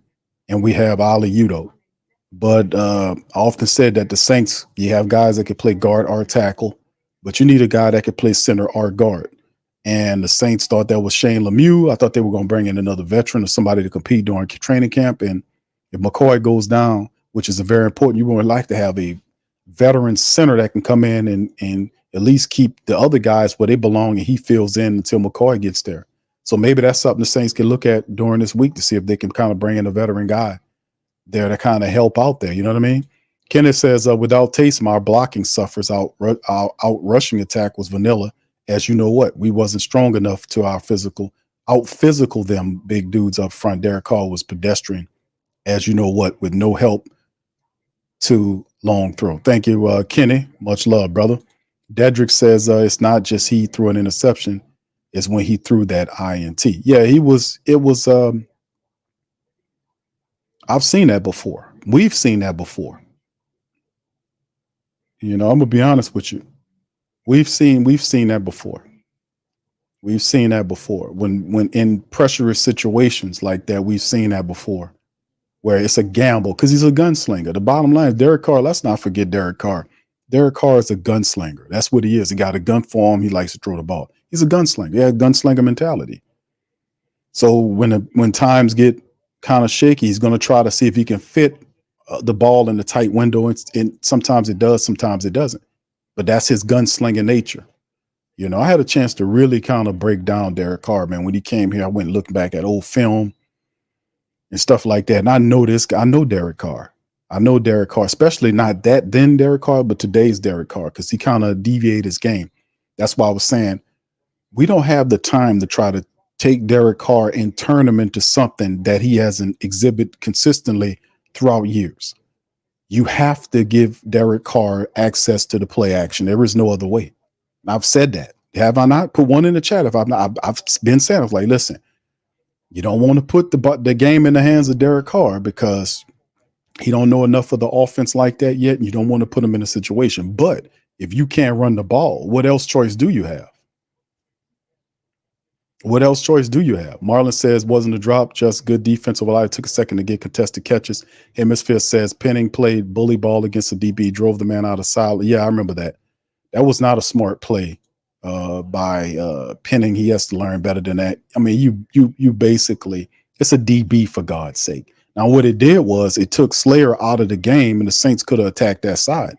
and we have Ali Udo. But I often said that the Saints, you have guys that can play guard or tackle, but you need a guy that can play center or guard. And the Saints thought that was Shane Lemieux. I thought they were going to bring in another veteran or somebody to compete during training camp. And if McCoy goes down, which is a very important, you would like to have a veteran center that can come in and at least keep the other guys where they belong and he fills in until McCoy gets there. So maybe that's something the Saints can look at during this week to see if they can kind of bring in a veteran guy there to kind of help out there. You know what I mean? Kenneth says, without Taysom, our blocking suffers. Our rushing attack was vanilla. As you know what, we wasn't strong enough to out physical them big dudes up front. Derek Carr was pedestrian, as you know what, with no help to long throw. Thank you, Kenny. Much love, brother. Dedrick says it's not just he threw an interception, it's when he threw that INT. Yeah, it was I've seen that before. We've seen that before. You know, I'm gonna be honest with you. We've seen that before. We've seen that before. When in pressurous situations like that, we've seen that before, where it's a gamble because he's a gunslinger. The bottom line is Derek Carr. Let's not forget Derek Carr. Derek Carr is a gunslinger. That's what he is. He got a gun for him. He likes to throw the ball. He's a gunslinger. He has gunslinger mentality. So when times get kind of shaky, he's going to try to see if he can fit the ball in the tight window. And sometimes it does, sometimes it doesn't. But that's his gunslinging nature. You know, I had a chance to really kind of break down Derek Carr, man. When he came here, I went looking back at old film and stuff like that. And I know this guy. I know Derek Carr. I know Derek Carr, especially not that then Derek Carr, but today's Derek Carr, because he kind of deviated his game. That's why I was saying we don't have the time to try to take Derek Carr and turn him into something that he hasn't exhibited consistently throughout years. You have to give Derek Carr access to the play action. There is no other way. And I've said that. Have I not? Put one in the chat. If I've not, I've been saying, I was like, listen, you don't want to put the game in the hands of Derek Carr because he don't know enough of the offense like that yet. And you don't want to put him in a situation. But if you can't run the ball, what else choice do you have? What else choice do you have? Marlon says, wasn't a drop, just good defensive line. It took a second to get contested catches. Hemisphere says, Penning played bully ball against the DB, drove the man out of silence. Yeah, I remember that. That was not a smart play by Penning. He has to learn better than that. I mean, you basically, it's a DB for God's sake. Now, what it did was it took Slayer out of the game and the Saints could have attacked that side.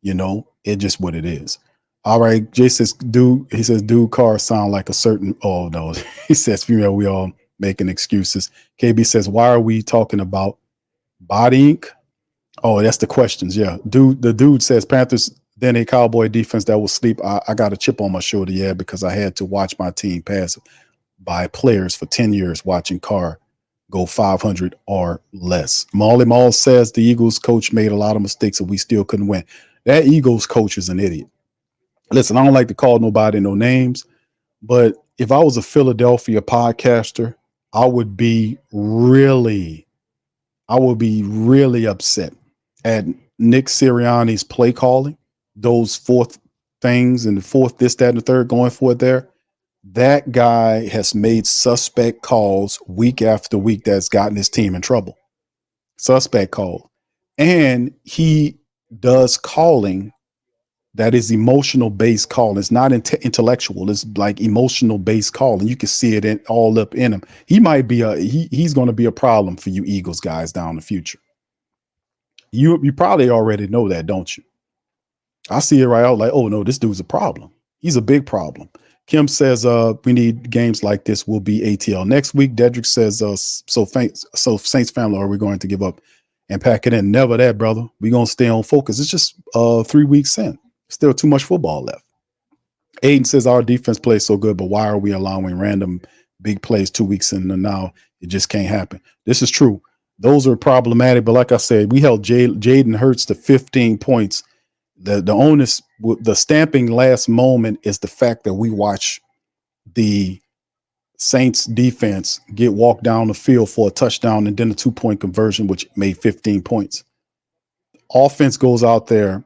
You know, it just what it is. All right, Jay says, dude, Carr sound like a certain, oh no, he says, female, we all making excuses. KB says, why are we talking about body ink? Oh, that's the questions. Yeah. The dude says Panthers, then a Cowboy defense that will sleep. I got a chip on my shoulder. Yeah, because I had to watch my team pass by players for 10 years watching Carr go 500 or less. Molly Mall says the Eagles coach made a lot of mistakes and we still couldn't win. That Eagles coach is an idiot. Listen, I don't like to call nobody no names, but if I was a Philadelphia podcaster, I would be really upset at Nick Sirianni's play calling, those fourth things and the fourth, this, that, and the third going for it there. That guy has made suspect calls week after week that's gotten his team in trouble. Suspect call. And he does calling that is emotional based calling. It's not intellectual. It's like emotional based calling. You can see it all up in him. He might be he's going to be a problem for you Eagles guys down the future. You probably already know that, don't you? I see it right out like, oh no, this dude's a problem. He's a big problem. Kim says, we need games like this will be ATL next week. Dedrick says, so Saints family, are we going to give up and pack it in? Never that, brother. We're going to stay on focus. It's just 3 weeks in. Still too much football left. Aiden says, our defense plays so good, but why are we allowing random big plays 2 weeks in and now it just can't happen? This is true. Those are problematic, but like I said, we held Jaden Hurts to 15 points. The onus, the stamping last moment is the fact that we watch the Saints defense get walked down the field for a touchdown and then a 2-point conversion, which made 15 points. Offense goes out there,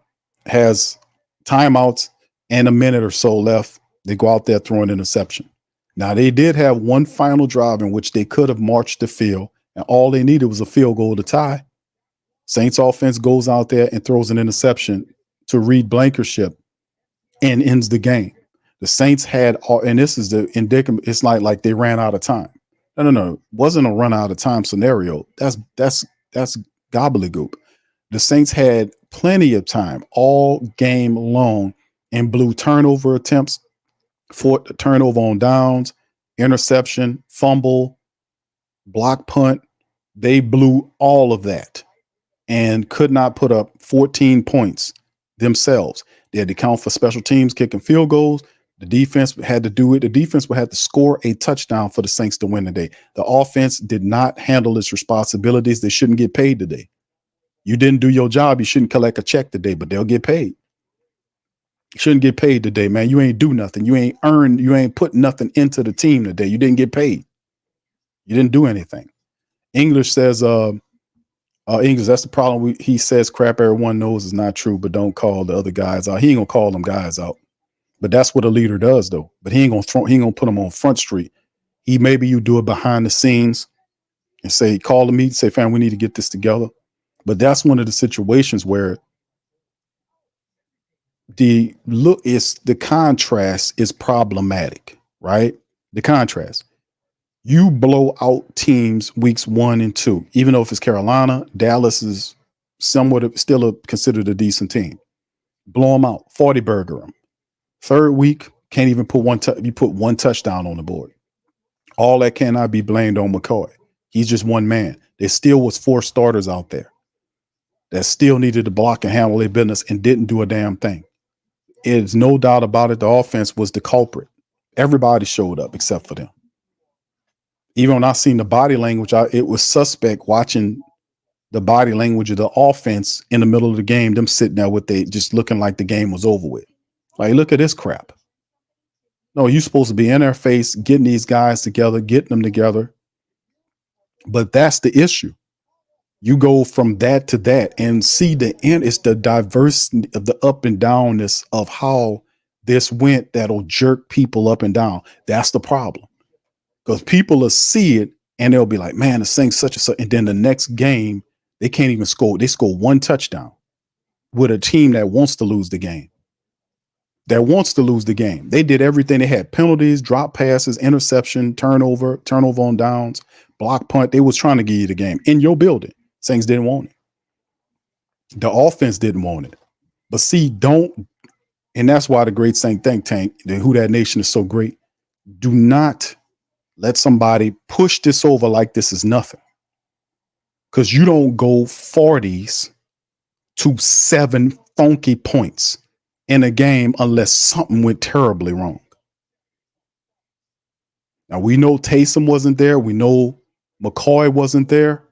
has timeouts and a minute or so left. They go out there throwing an interception. Now, they did have one final drive in which they could have marched the field, and all they needed was a field goal to tie. Saints offense goes out there and throws an interception to Reed Blankenship and ends the game. The Saints had, and this is the indictment, it's like they ran out of time. No. It wasn't a run out of time scenario. That's gobbledygook. The Saints had plenty of time all game long and blew turnover attempts, for turnover on downs, interception, fumble, block punt. They blew all of that and could not put up 14 points themselves. They had to count for special teams kicking field goals. The defense had to do it. The defense would have to score a touchdown for the Saints to win today. The offense did not handle its responsibilities. They shouldn't get paid today. You didn't do your job. You shouldn't collect a check today, but they'll get paid. You shouldn't get paid today, man. You ain't do nothing. You ain't put nothing into the team today. You didn't get paid. You didn't do anything. English says, English, that's the problem. He says crap everyone knows is not true, but don't call the other guys out. He ain't gonna call them guys out. But that's what a leader does, though. But he ain't gonna put them on Front Street. Maybe you do it behind the scenes and say, call the meeting, say, fam, we need to get this together. But that's one of the situations where the contrast is problematic, right? The contrast. You blow out teams weeks 1 and 2, even though if it's Carolina, Dallas is somewhat still considered a decent team. Blow them out, 40 burger them. Third week, can't even put you put one touchdown on the board. All that cannot be blamed on McCoy. He's just one man. There still was 4 starters out there that still needed to block and handle their business and didn't do a damn thing. It's no doubt about it. The offense was the culprit. Everybody showed up except for them. Even when I seen the body language, it was suspect watching the body language of the offense in the middle of the game, them sitting there just looking like the game was over with. Like, look at this crap. No, you're supposed to be in their face, getting these guys together, getting them together. But that's the issue. You go from that to that and see the end. It's the diversity of the up and downness of how this went that'll jerk people up and down. That's the problem. Because people will see it and they'll be like, man, the Saints such and such. And then the next game, they can't even score. They score 1 touchdown with a team that wants to lose the game. They did everything. They had penalties, drop passes, interception, turnover on downs, block punt. They was trying to give you the game in your building. Saints didn't want it. The offense didn't want it. But see, and that's why the great Saint think tank, the Who That Nation is so great. Do not let somebody push this over like this is nothing. Because you don't go 40s to 7 funky points in a game unless something went terribly wrong. Now, we know Taysom wasn't there. We know McCoy wasn't there.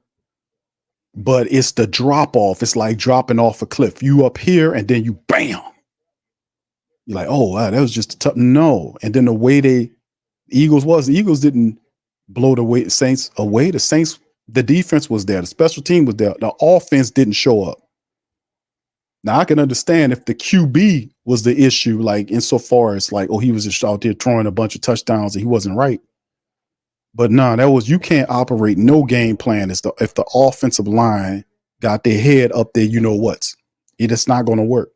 But it's the drop off. It's like dropping off a cliff. You up here and then you bam. You're like, oh, wow, that was just a tough. No. And then the way the Eagles didn't blow the Saints away. The Saints, the defense was there. The special team was there. The offense didn't show up. Now, I can understand if the QB was the issue, like insofar as like, oh, he was just out there throwing a bunch of touchdowns and he wasn't right. But no, you can't operate no game plan if the offensive line got their head up there, you know what's. It's not going to work.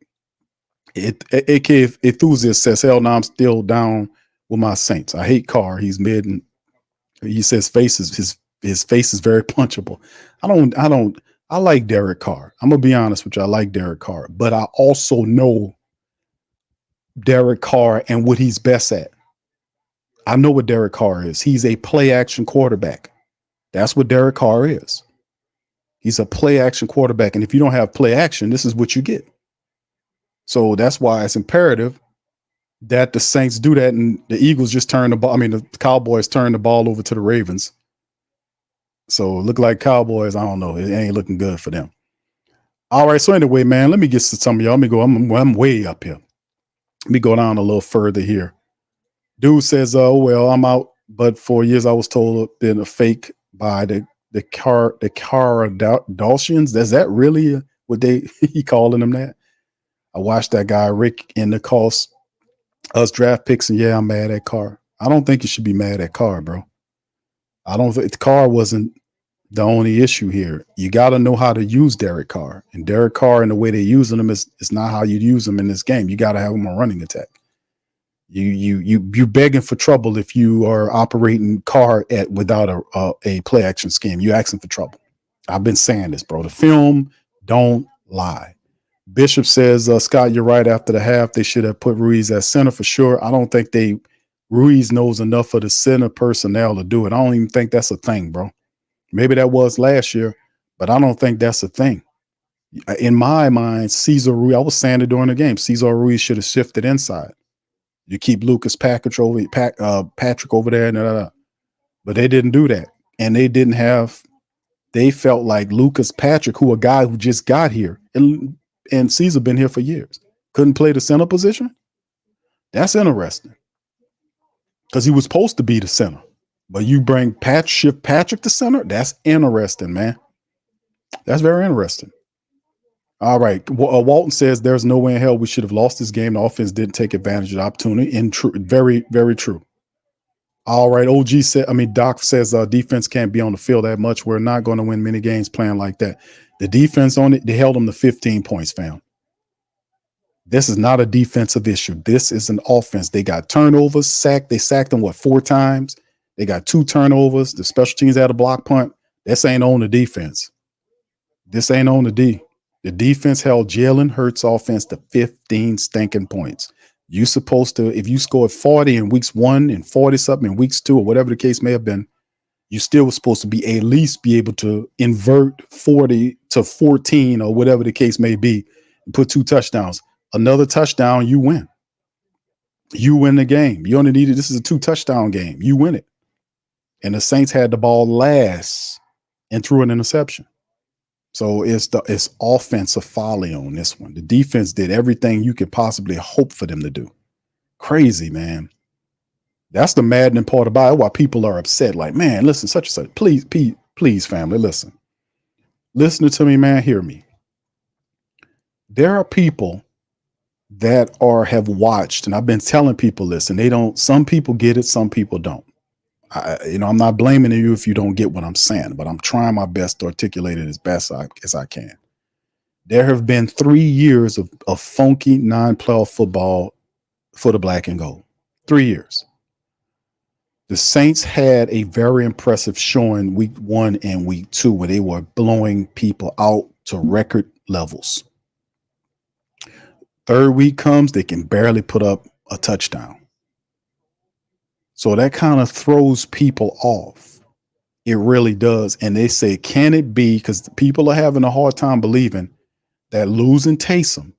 AK Enthusiast says, hell no, I'm still down with my Saints. I hate Carr. He's mid and he says his face is very punchable. I like Derek Carr. I'm gonna be honest with you. I like Derek Carr, but I also know Derek Carr and what he's best at. I know what Derek Carr is. He's a play action quarterback. That's what Derek Carr is. He's a play action quarterback. And if you don't have play action, this is what you get. So that's why it's imperative that the Saints do that. And the Eagles just turn the ball. I mean, the Cowboys turn the ball over to the Ravens. So look like Cowboys. I don't know. It ain't looking good for them. All right. So anyway, man, let me get to some of y'all. Let me go. I'm way up here. Let me go down a little further here. Dude says, oh, well, I'm out. But for years, I was told been a fake by the Kardashians. Is that really what he calling them that? I watched that guy, Rick, in the cost us draft picks. And yeah, I'm mad at Carr. I don't think you should be mad at Carr, bro. I don't think Carr wasn't the only issue here. You got to know how to use Derek Carr. And Derek Carr and the way they're using him is not how you use him in this game. You got to have him on running attack. You begging for trouble if you are operating Carr without a play action scheme. You asking for trouble. I've been saying this, bro. The film don't lie. Bishop says, Scott, you're right. After the half, they should have put Ruiz at center for sure. I don't think Ruiz knows enough of the center personnel to do it. I don't even think that's a thing, bro. Maybe that was last year, but I don't think that's a thing. In my mind, Cesar Ruiz, I was saying it during the game, Cesar Ruiz should have shifted inside. You keep Patrick over there, but they didn't do that. And they felt like Lucas Patrick, a guy who just got here, and Cesar been here for years, couldn't play the center position. That's interesting. Because he was supposed to be the center. But you bring shift Patrick to center? That's interesting, man. That's very interesting. All right. Walton says there's no way in hell we should have lost this game. The offense didn't take advantage of the opportunity. And very, very true. All right. Doc says defense can't be on the field that much. We're not going to win many games playing like that. The defense on it, they held them to 15 points, fam. This is not a defensive issue. This is an offense. They got turnovers, They sacked them, 4 times? They got 2 turnovers. The special teams had a block punt. This ain't on the defense. This ain't on the D. The defense held Jalen Hurts' offense to 15 stinking points. You supposed to, if you scored 40 in weeks 1 and 40-something in weeks 2 or whatever the case may have been, you still was supposed to be at least be able to invert 40 to 14 or whatever the case may be and put 2 touchdowns. Another touchdown, you win. You win the game. You only needed, this is a 2-touchdown game. You win it. And the Saints had the ball last and threw an interception. So it's offensive folly on this one. The defense did everything you could possibly hope for them to do. Crazy, man. That's the maddening part about it, why people are upset. Like, man, listen, such and such. Please, family, listen. Listen to me, man. Hear me. There are people that have watched, and I've been telling people this, and some people get it, some people don't. I'm not blaming you if you don't get what I'm saying, but I'm trying my best to articulate it as best as I can. There have been 3 years of funky non-playoff football for the black and gold. 3 years. The Saints had a very impressive showing week 1 and week 2 where they were blowing people out to record levels. 3rd week comes, they can barely put up a touchdown. So that kind of throws people off. It really does. And they say, can it be, because people are having a hard time believing that losing Taysom,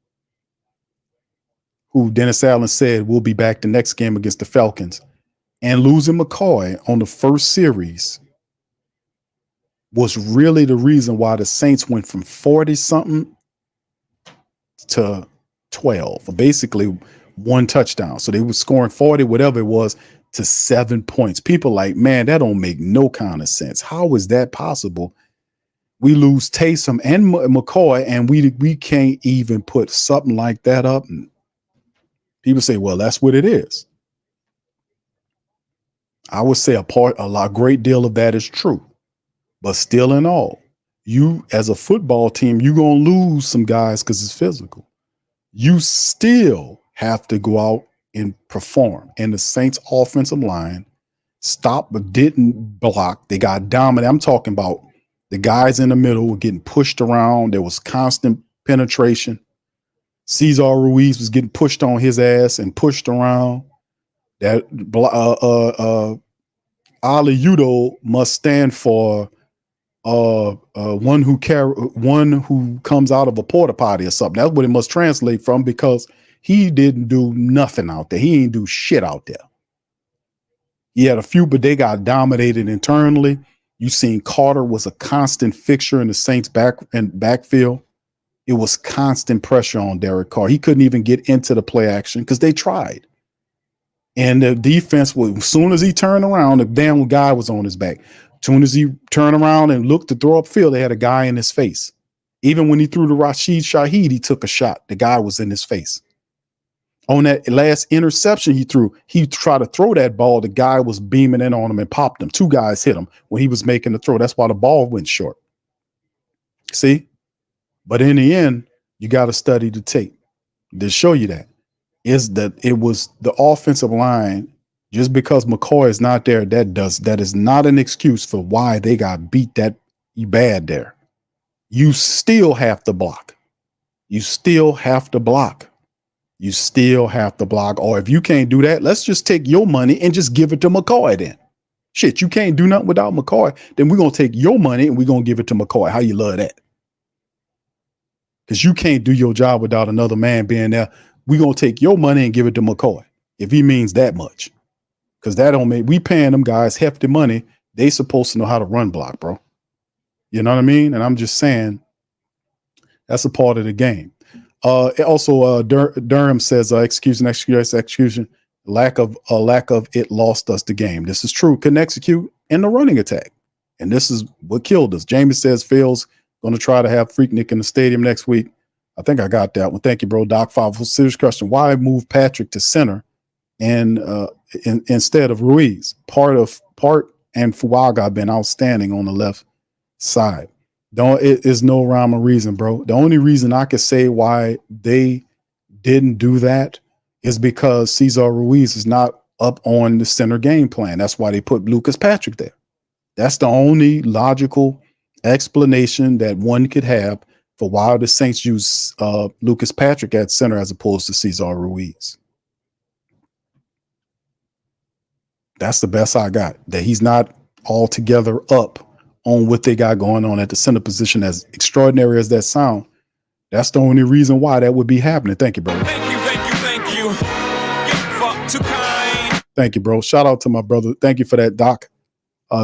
who Dennis Allen said will be back the next game against the Falcons, and losing McCoy on the first series was really the reason why the Saints went from 40-something to 12, basically 1 touchdown. So they were scoring 40, whatever it was, to 7 points. People like, man, that don't make no kind of sense. How is that possible? We lose Taysom and McCoy, and we can't even put something like that up. And people say, well, that's what it is. I would say a great deal of that is true, but still in all, you as a football team, you're going to lose some guys because it's physical. You still have to go out and perform. And the Saints offensive line stopped but didn't block. They got dominant. I'm talking about the guys in the middle were getting pushed around. There was constant penetration. Cesar Ruiz was getting pushed on his ass and pushed around. That Ali Udo must stand for one who comes out of a porta potty or something. That's what it must translate from, because he didn't do nothing out there. He ain't do shit out there. He had a few, but they got dominated internally. You seen Carter was a constant fixture in the Saints backfield. It was constant pressure on Derek Carr. He couldn't even get into the play action because they tried. And the defense was, as soon as he turned around, the damn guy was on his back. As soon as he turned around and looked to throw upfield, they had a guy in his face. Even when he threw to Rashid Shaheed, he took a shot. The guy was in his face. On that last interception he threw, he tried to throw that ball. The guy was beaming in on him and popped him. Two guys hit him when he was making the throw. That's why the ball went short. See? But in the end, you got to study the tape to show you that. Is that it was the offensive line. Just because McCoy is not there, that is not an excuse for why they got beat that bad there. You still have to block. You still have to block. You still have to block. Or if you can't do that, let's just take your money and just give it to McCoy then. Shit, you can't do nothing without McCoy. Then we're going to take your money and we're going to give it to McCoy. How you love that? Because you can't do your job without another man being there. We're going to take your money and give it to McCoy if he means that much. Because that don't mean we paying them guys hefty money. They supposed to know how to run block, bro. You know what I mean? And I'm just saying that's a part of the game. Also, Durham says, execution. Lack of it lost us the game. This is true. Couldn't execute in the running attack. And this is what killed us. Jamie says Phil's going to try to have Freaknik in the stadium next week. I think I got that one. Thank you, bro. Doc 5. Serious question. Why move Patrick to center and instead of Ruiz? Part and Fuaga have been outstanding on the left side. It is no rhyme or reason, bro. The only reason I could say why they didn't do that is because Cesar Ruiz is not up on the center game plan. That's why they put Lucas Patrick there. That's the only logical explanation that one could have for why the Saints use Lucas Patrick at center as opposed to Cesar Ruiz. That's the best I got. That he's not altogether up on what they got going on at the center position. As extraordinary as that sound, that's the only reason why that would be happening. Thank you, bro. Thank you. Fuck too kind. Thank you, bro. Shout out to my brother. Thank you for that, Doc.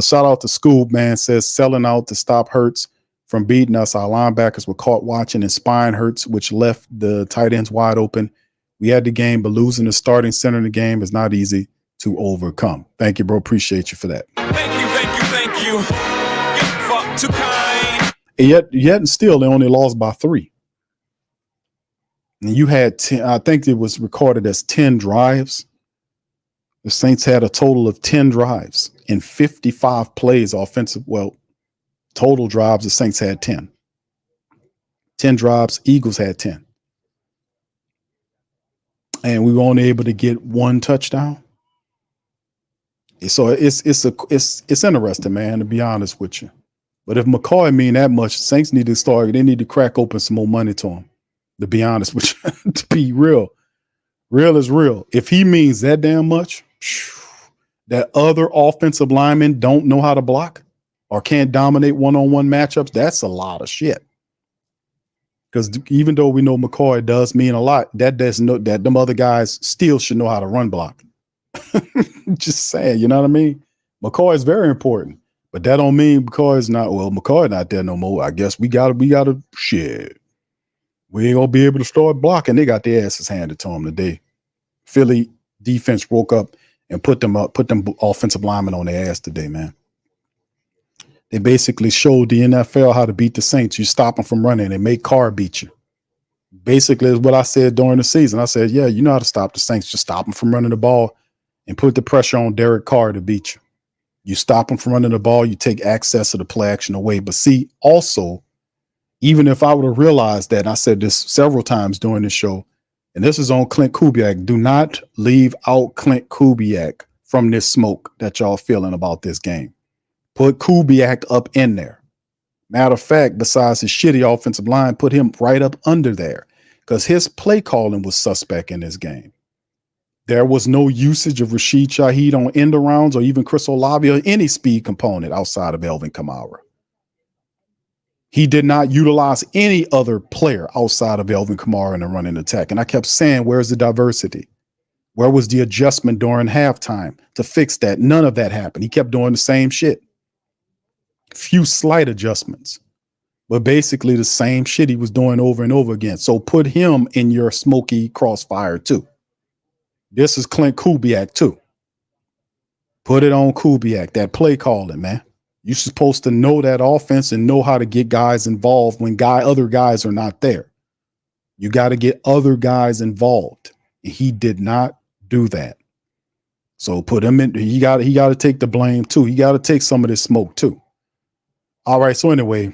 Shout out to Scoob, man. Says selling out to stop Hurts from beating us. Our linebackers were caught watching and spying Hurts, which left the tight ends wide open. We had the game, but losing the starting center in the game is not easy to overcome. Thank you, bro. Appreciate you for that. Thank you. Fuck too kind. And yet and still, they only lost by 3. And you had 10, I think it was recorded as 10 drives. The Saints had a total of 10 drives in 55 plays offensive. Well, total drives, the Saints had 10. 10 drives, Eagles had 10. And we were only able to get 1 touchdown. So it's interesting, man, to be honest with you. But if McCoy mean that much, Saints need to start. They need to crack open some more money to him. To be honest with you, to be real is real. If he means that damn much, that other offensive linemen don't know how to block or can't dominate one-on-one matchups, that's a lot of shit. Because even though we know McCoy does mean a lot, that doesn't know that them other guys still should know how to run block. Just saying, you know what I mean? McCoy is very important, but that don't mean McCoy not there no more. I guess we gotta shit. We ain't gonna be able to start blocking. They got their asses handed to them today. Philly defense woke up and put them offensive linemen on their ass today, man. They basically showed the NFL how to beat the Saints. You stop them from running and make Carr beat you. Basically, is what I said during the season. I said, yeah, you know how to stop the Saints. Just stop them from running the ball and put the pressure on Derek Carr to beat you. You stop them from running the ball, you take access to the play action away. But see, also, even if I would have realized that, and I said this several times during the show, and this is on Clint Kubiak, do not leave out Clint Kubiak from this smoke that y'all feeling about this game. Put Kubiak up in there. Matter of fact, besides his shitty offensive line, put him right up under there because his play calling was suspect in this game. There was no usage of Rashid Shaheed on end arounds or even Chris Olave or any speed component outside of Alvin Kamara. He did not utilize any other player outside of Alvin Kamara in the running attack. And I kept saying, where's the diversity? Where was the adjustment during halftime to fix that? None of that happened. He kept doing the same shit. Few slight adjustments, but basically the same shit he was doing over and over again. So put him in your smoky crossfire too. This is Clint Kubiak too. Put it on Kubiak, that play calling, man. You're supposed to know that offense and know how to get guys involved when other guys are not there. You got to get other guys involved. And he did not do that. So put him in. He got to take the blame too. He got to take some of this smoke too. All right. So anyway,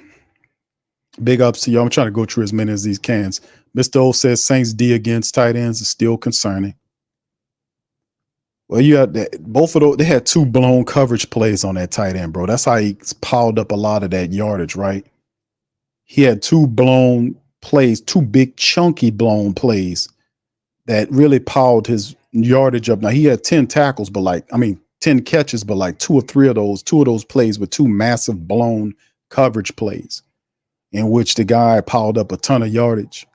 big ups to you. I'm trying to go through as many as these cans. Mr. O says Saints D against tight ends is still concerning. Well, you had both of those. They had two blown coverage plays on that tight end, bro. That's how he piled up a lot of that yardage, right? He had two blown plays, two big chunky blown plays that really piled his yardage up. Now he had 10 tackles, but 10 catches, but two or three of those plays were two massive blown coverage plays in which the guy piled up a ton of yardage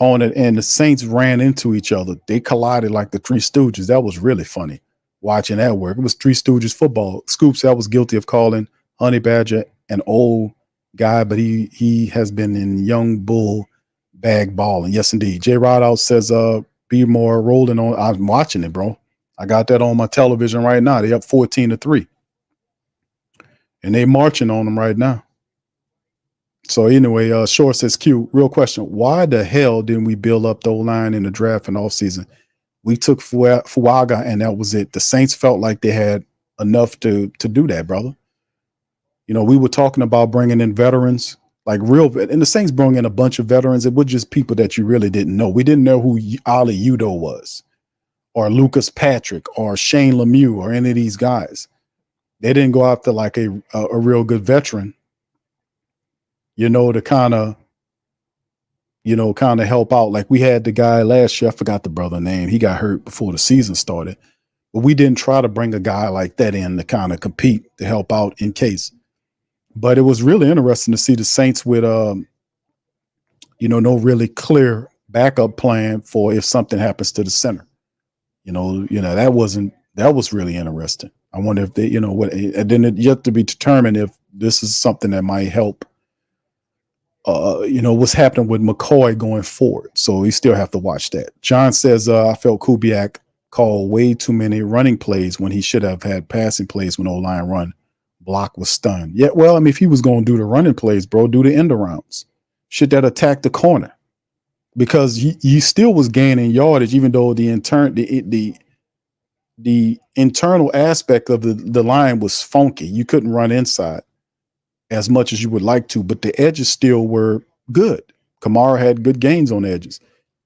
on it, and the Saints ran into each other. They collided like the Three Stooges. That was really funny watching that work. It was Three Stooges football. Scoops, I was guilty of calling Honey Badger an old guy, but he has been in young bull bag balling. Yes, indeed. J Rod out says be more rolling on. I'm watching it, bro. I got that on my television right now. They up 14-3. And they marching on them right now. So anyway, Shore says, Q, real question. Why the hell didn't we build up the O-line in the draft and offseason? We took Fuaga and that was it. The Saints felt like they had enough to do that, brother. You know, we were talking about bringing in veterans, and the Saints brought in a bunch of veterans. It was just people that you really didn't know. We didn't know who Ali Udo was or Lucas Patrick or Shane Lemieux or any of these guys. They didn't go after like a real good veteran, to kind of help out. Like we had the guy last year, I forgot the brother name. He got hurt before the season started, but we didn't try to bring a guy like that in to kind of compete to help out in case. But it was really interesting to see the Saints with, no really clear backup plan for if something happens to the center. That was really interesting. I wonder if they, and then it yet to be determined if this is something that might help. What's happening with McCoy going forward. So you still have to watch that. John says, I felt Kubiak called way too many running plays when he should have had passing plays when O-line run. Block was stunned. Yeah, well, if he was going to do the running plays, bro, do the end arounds. Should that attack the corner? Because he still was gaining yardage, even though the internal aspect of the line was funky. You couldn't run inside as much as you would like to, but the edges still were good. Kamara had good gains on edges.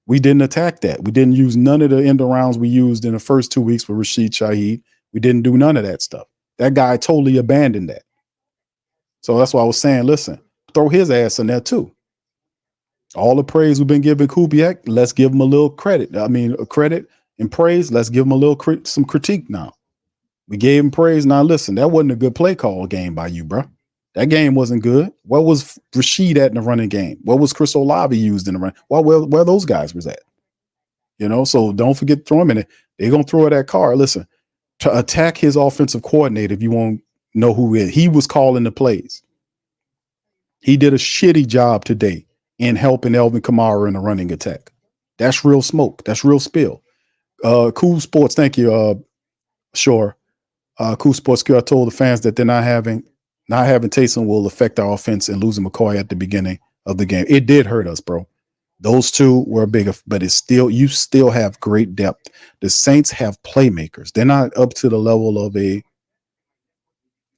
We didn't attack that. We didn't use none of the end arounds we used in the first 2 weeks with Rashid Shaheed. We didn't do none of that stuff. That guy totally abandoned that. So that's why I was saying, listen, throw his ass in there too. All the praise we've been giving Kubiak, let's give him a little credit. Credit and praise. Let's give him a little some critique now. We gave him praise. Now listen, that wasn't a good play call game by you, bro. That game wasn't good. What was Rashid at in the running game? What was Chris Olave used in the run? Where those guys was at? So don't forget to throw him in it. They're going to throw it at Carr. Listen, to attack his offensive coordinator, if you won't know who he was calling the plays. He did a shitty job today in helping Alvin Kamara in the running attack. That's real smoke. That's real spill. Cool Sports, thank you. Sure. Cool Sports Q, I told the fans that they're not having Taysom will affect our offense, and losing McCoy at the beginning of the game. It did hurt us, bro. Those two were bigger, but you still have great depth. The Saints have playmakers. They're not up to the level of a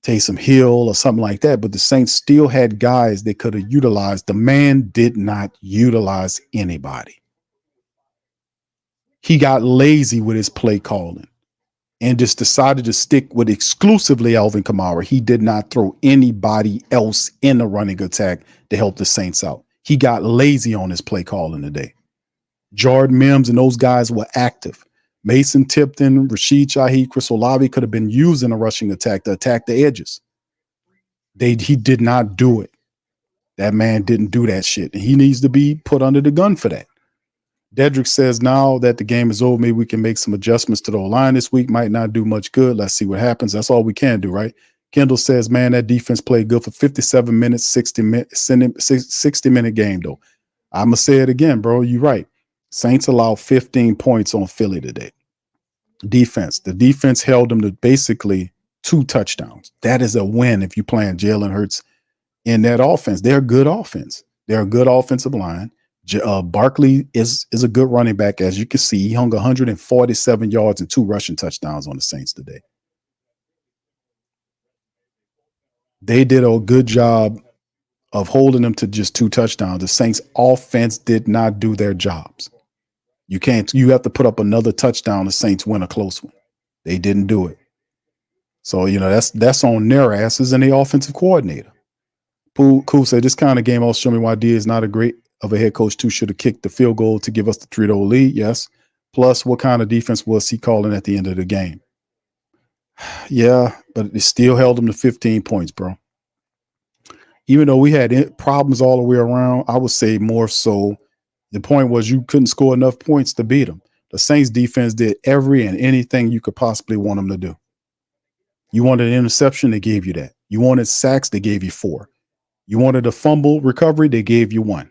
Taysom Hill or something like that, but the Saints still had guys they could have utilized. The man did not utilize anybody. He got lazy with his play calling and just decided to stick with exclusively Alvin Kamara. He did not throw anybody else in the running attack to help the Saints out. He got lazy on his play calling today. Jordan Mims and those guys were active. Mason Tipton, Rashid Shaheed, Chris Olave could have been used in a rushing attack to attack the edges. He did not do it. That man didn't do that shit. And he needs to be put under the gun for that. Dedrick says now that the game is over, maybe we can make some adjustments to the line this week. Might not do much good. Let's see what happens. That's all we can do, right? Kendall says, man, that defense played good for 57 minutes, 60-minute game, though. I'm going to say it again, bro. You're right. Saints allowed 15 points on Philly today. Defense. The defense held them to basically 2 touchdowns. That is a win if you're playing Jalen Hurts in that offense. They're a good offense. They're a good offensive line. Barkley is a good running back. As you can see, he hung 147 yards and 2 rushing touchdowns on the Saints today. They did a good job of holding them to just 2 touchdowns. The Saints offense did not do their jobs. You have to put up another touchdown. The Saints win a close one. They didn't do it. So, that's on their asses and the offensive coordinator. Cool said, this kind of game also show me why D is not a great of a head coach too. Should have kicked the field goal to give us the 3-0 lead. Yes. Plus, what kind of defense was he calling at the end of the game? Yeah, but it still held them to 15 points, bro. Even though we had problems all the way around, I would say more so the point was you couldn't score enough points to beat them. The Saints defense did every and anything you could possibly want them to do. You wanted an interception, they gave you that. You wanted sacks, they gave you 4. You wanted a fumble recovery, they gave you 1.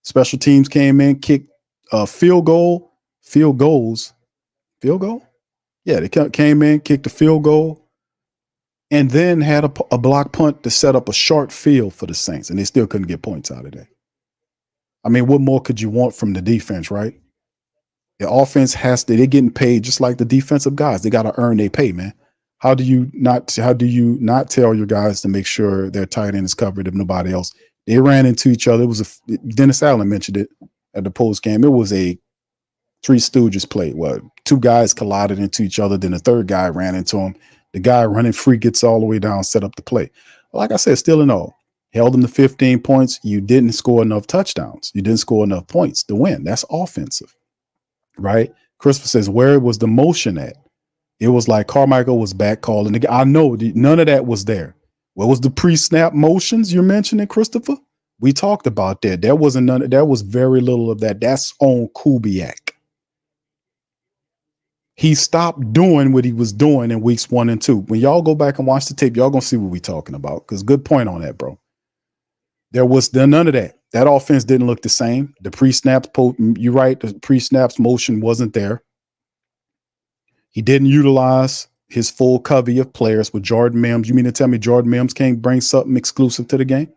Special teams came in, kicked a field goal. Yeah, they came in, kicked a field goal, and then had a block punt to set up a short field for the Saints, and they still couldn't get points out of that. I mean, what more could you want from the defense, right? The offense they're getting paid just like the defensive guys. They got to earn their pay, man. How do you not tell your guys to make sure their tight end is covered if nobody else? They ran into each other. Dennis Allen mentioned it at the post game. It was a Three Stooges play. 2 guys collided into each other. Then the third guy ran into him. The guy running free gets all the way down, set up the play. Like I said, still in all, held them to 15 points. You didn't score enough touchdowns. You didn't score enough points to win. That's offensive, right? Christopher says, where was the motion at? It was like Carmichael was back calling. I know none of that was there. What was the pre-snap motions you're mentioning, Christopher? We talked about that. There wasn't none. There was very little of that. That's on Kubiak. He stopped doing what he was doing in weeks 1 and 2. When y'all go back and watch the tape, y'all gonna see what we're talking about. Because good point on that, bro. There was none of that. That offense didn't look the same. The pre-snaps, you're right. The pre-snaps motion wasn't there. He didn't utilize his full covey of players with Jordan Mims. You mean to tell me Jordan Mims can't bring something exclusive to the game?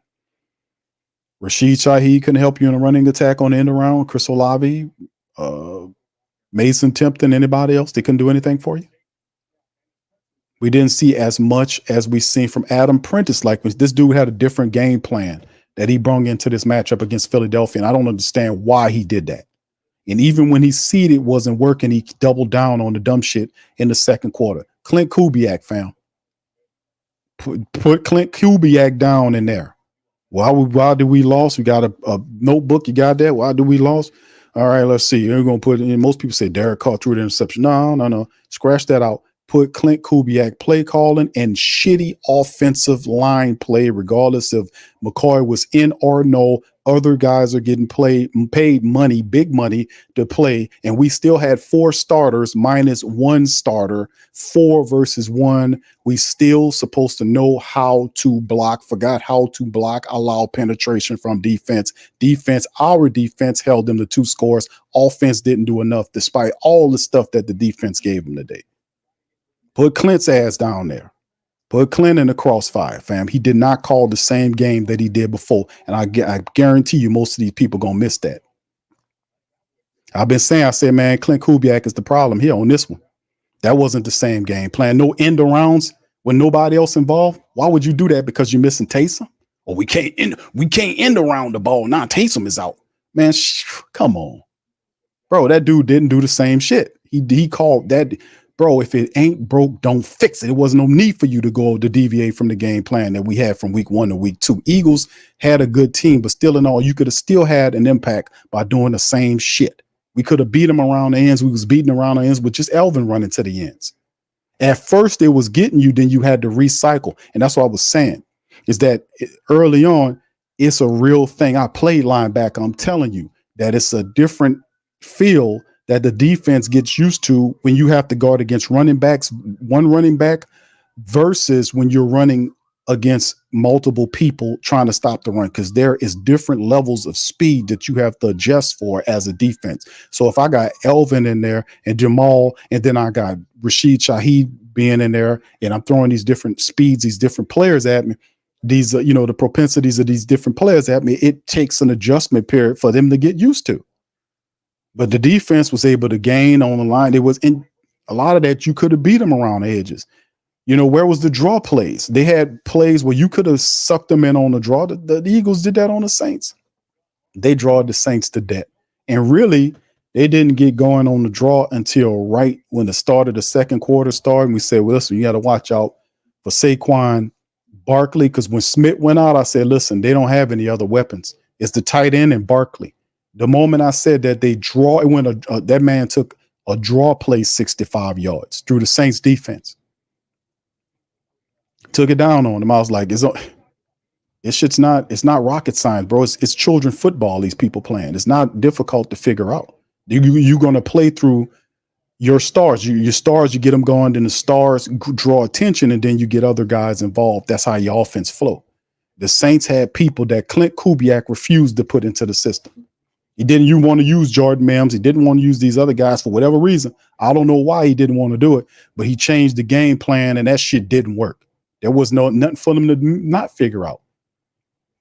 Rashid Shaheed couldn't help you in a running attack on the end around. Chris Olave, Mason Tipton, anybody else? They couldn't do anything for you? We didn't see as much as we seen from Adam Prentice. Like this dude had a different game plan that he brought into this matchup against Philadelphia, and I don't understand why he did that. And even when he seen it wasn't working, he doubled down on the dumb shit in the second quarter. Clint Kubiak, fam. Put Clint Kubiak down in there. Why did we lose? We got a notebook. You got that? Why did we lose? All right, let's see. We're going to put in. Most people say Derek Carr threw the interception. No. Scratch that out. Put Clint Kubiak play calling and shitty offensive line play, regardless if McCoy was in or no. Other guys are getting paid money, big money to play. And we still had 4 starters minus 1 starter, 4 versus 1. We still supposed to know how to block, forgot how to block, allow penetration from defense. Our defense held them to 2 scores. Offense didn't do enough despite all the stuff that the defense gave them today. Put Clint's ass down there. Put Clint in the crossfire, fam. He did not call the same game that he did before. And I guarantee you most of these people going to miss that. I've been saying, I said, man, Clint Kubiak is the problem here on this one. That wasn't the same game plan. No end arounds when nobody else involved. Why would you do that? Because you're missing Taysom? Or we can't end around the ball. Now Taysom is out. Man, come on. Bro, that dude didn't do the same shit. He called that. Bro, if it ain't broke, don't fix it. It wasn't no need for you to deviate from the game plan that we had from week 1 to week 2. Eagles had a good team, but still in all, you could have still had an impact by doing the same shit. We could have beat them around the ends. We was beating around the ends with just Elvin running to the ends. At first, it was getting you, then you had to recycle. And that's what I was saying, is that early on, it's a real thing. I played linebacker. I'm telling you that it's a different feel that the defense gets used to when you have to guard against running backs, one running back, versus when you're running against multiple people trying to stop the run, because there is different levels of speed that you have to adjust for as a defense. So if I got Elvin in there and Jamal, and then I got Rashid Shaheed being in there, and I'm throwing these different speeds, these different players at me, these, the propensities of these different players at me, it takes an adjustment period for them to get used to. But the defense was able to gain on the line. It was in a lot of that. You could have beat them around the edges. Where was the draw plays? They had plays where you could have sucked them in on the draw. The Eagles did that on the Saints. They drawed the Saints to death. And really, they didn't get going on the draw until right when the start of the second quarter started. And we said, well, listen, you got to watch out for Saquon Barkley, because when Smith went out, I said, listen, they don't have any other weapons. It's the tight end and Barkley. The moment I said that they draw, it went that man took a draw play 65 yards through the Saints defense. Took it down on him. I was like, it's not rocket science, bro. It's children football these people playing. It's not difficult to figure out. You're going to play through your stars. Your stars, you get them going, then the stars draw attention, and then you get other guys involved. That's how your offense flow. The Saints had people that Clint Kubiak refused to put into the system. He didn't want to use Jordan Mims. He didn't want to use these other guys for whatever reason. I don't know why he didn't want to do it, but he changed the game plan, and that shit didn't work. There was nothing for them to not figure out.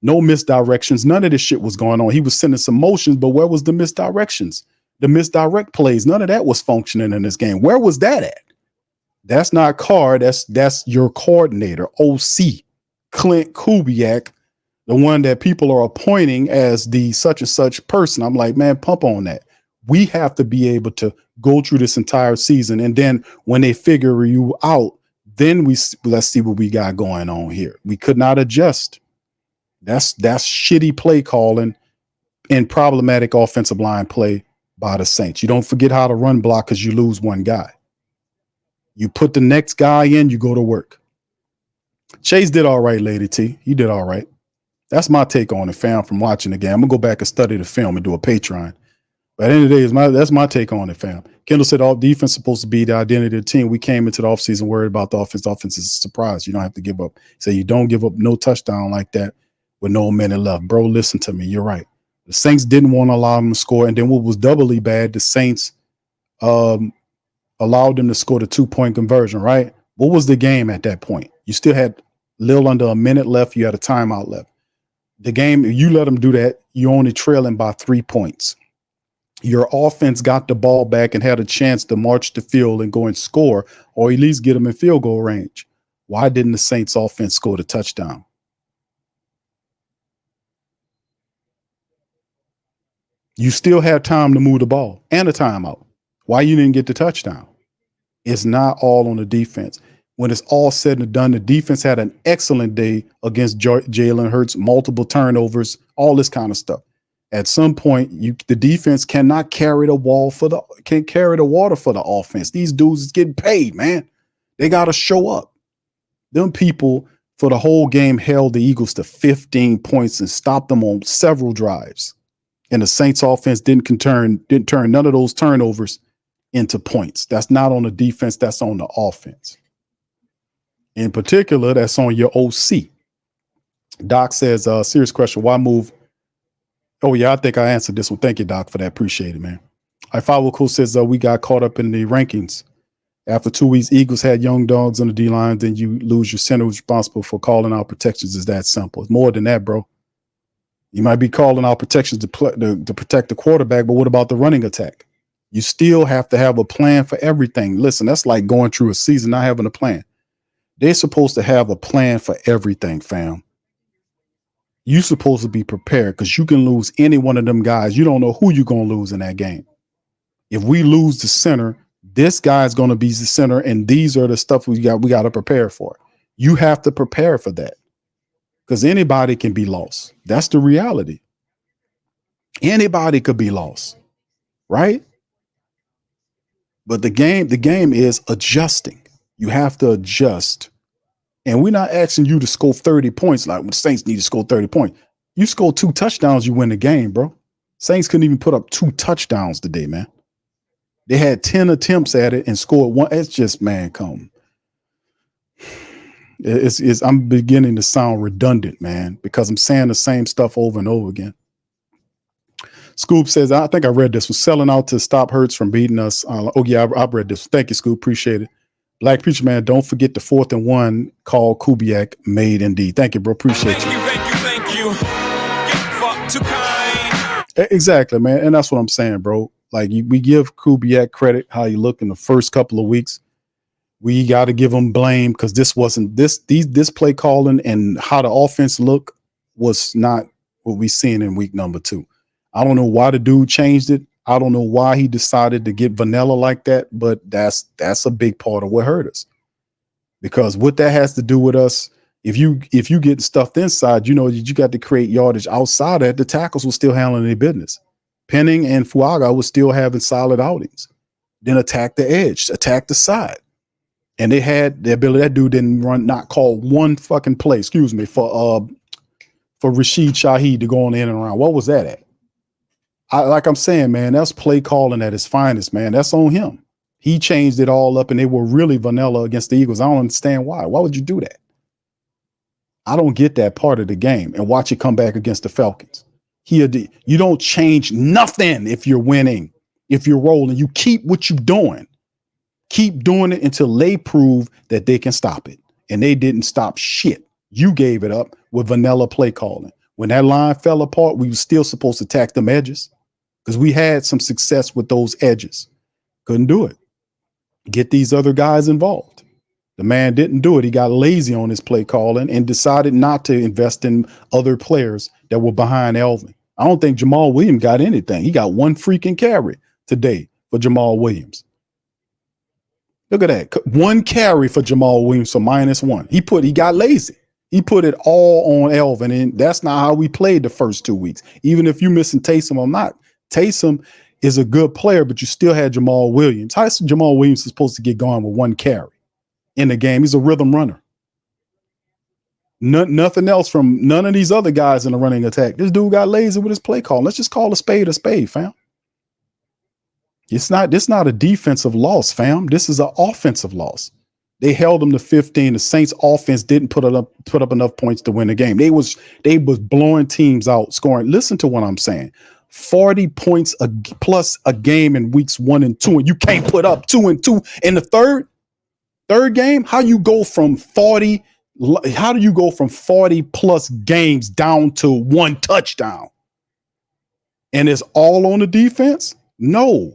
No misdirections. None of this shit was going on. He was sending some motions, but where was the misdirections? The misdirect plays, none of that was functioning in this game. Where was that at? That's not Carr. That's your coordinator, OC, Clint Kubiak, the one that people are appointing as the such and such person. I'm like, man, pump on that. We have to be able to go through this entire season, and then when they figure you out, then let's see what we got going on here. We could not adjust. That's shitty play calling and problematic offensive line play by the Saints. You don't forget how to run block because you lose one guy. You put the next guy in, you go to work. Chase did all right, Lady T. He did all right. That's my take on it, fam, from watching the game. I'm going to go back and study the film and do a Patreon. But at the end of the day, that's my take on it, fam. Kendall said all defense is supposed to be the identity of the team. We came into the offseason worried about the offense. The offense is a surprise. You don't have to give up. So you don't give up no touchdown like that with no minute left. Bro, listen to me. You're right. The Saints didn't want to allow them to score. And then what was doubly bad, the Saints allowed them to score the 2-point conversion, right? What was the game at that point? You still had a little under a minute left. You had a timeout left. The game, you let them do that, you're only trailing by 3 points. Your offense got the ball back and had a chance to march the field and go and score, or at least get them in field goal range. Why didn't the Saints offense score the touchdown? You still had time to move the ball and a timeout. Why you didn't get the touchdown? It's not all on the defense. When it's all said and done, the defense had an excellent day against Jalen Hurts, multiple turnovers, all this kind of stuff. At some point, the defense cannot carry the water for the offense. These dudes is getting paid, man. They got to show up. Them people for the whole game held the Eagles to 15 points and stopped them on several drives. And the Saints offense didn't turn none of those turnovers into points. That's not on the defense. That's on the offense. In particular, that's on your OC. Doc says, serious question. Why move? Oh, yeah, I think I answered this one. Thank you, Doc, for that. Appreciate it, man. I follow cool says we got caught up in the rankings. After 2 weeks, Eagles had young dogs on the D-line, then you lose your center who's responsible for calling out protections. It's that simple. It's more than that, bro. You might be calling out protections to protect the quarterback, but what about the running attack? You still have to have a plan for everything. Listen, that's like going through a season not having a plan. They're supposed to have a plan for everything, fam. You're supposed to be prepared because you can lose any one of them guys. You don't know who you're going to lose in that game. If we lose the center, this guy's going to be the center, and these are the stuff we got to prepare for. You have to prepare for that because anybody can be lost. That's the reality. Anybody could be lost. right? But the game is adjusting. You have to adjust. And we're not asking you to score 30 points like when the Saints need to score 30 points. You score 2 touchdowns, you win the game, bro. Saints couldn't even put up 2 touchdowns today, man. They had 10 attempts at it and scored 1. It's just, man, come. I'm beginning to sound redundant, man, because I'm saying the same stuff over and over again. Scoop says, I think I read this, was selling out to stop Hurts from beating us. I've read this. Thank you, Scoop. Appreciate it. Black Preacher Man, don't forget the 4th and 1 call Kubiak made indeed. Thank you, bro. Appreciate you. Thank you. Fuck too kind. Exactly, man. And that's what I'm saying, bro. Like, we give Kubiak credit how he looked in the first couple of weeks. We got to give him blame because this play calling and how the offense looked was not what we seen in week number 2. I don't know why the dude changed it. I don't know why he decided to get vanilla like that, but that's a big part of what hurt us. Because what that has to do with us, if you get stuffed inside, you got to create yardage outside that. The tackles were still handling their business. Penning and Fuaga was still having solid outings. Then attack the edge, attack the side. And they had the ability. That dude didn't not call one fucking play, for Rashid Shaheed to go on in and around. What was that at? Like I'm saying, man, that's play calling at its finest, man. That's on him. He changed it all up and they were really vanilla against the Eagles. I don't understand why. Why would you do that? I don't get that part of the game. And watch it come back against the Falcons. You don't change nothing if you're winning, if you're rolling. You keep what you're doing. Keep doing it until they prove that they can stop it. And they didn't stop shit. You gave it up with vanilla play calling. When that line fell apart, we were still supposed to attack them edges because we had some success with those edges. Couldn't do it. Get these other guys involved. The man didn't do it. He got lazy on his play calling and decided not to invest in other players that were behind Elvin. I don't think Jamal Williams got anything. He got 1 freaking carry today for Jamal Williams. Look at that. 1 carry for Jamal Williams, so -1. He got lazy. He put it all on Elvin, and that's not how we played the first 2 weeks. Even if you missing Taysom or not, Taysom is a good player, but you still had Jamal Williams. How is Jamal Williams supposed to get going with 1 carry in the game? He's a rhythm runner. Nothing else from none of these other guys in the running attack. This dude got lazy with his play call. Let's just call a spade, fam. This not a defensive loss, fam. This is an offensive loss. They held them to 15. The Saints offense didn't put up enough points to win the game. They was blowing teams out, scoring. Listen to what I'm saying. 40 points plus a game in weeks 1 and 2, and you can't put up 2 and 2 in the third game. How do you go from 40 plus games down to 1 touchdown? And it's all on the defense? No.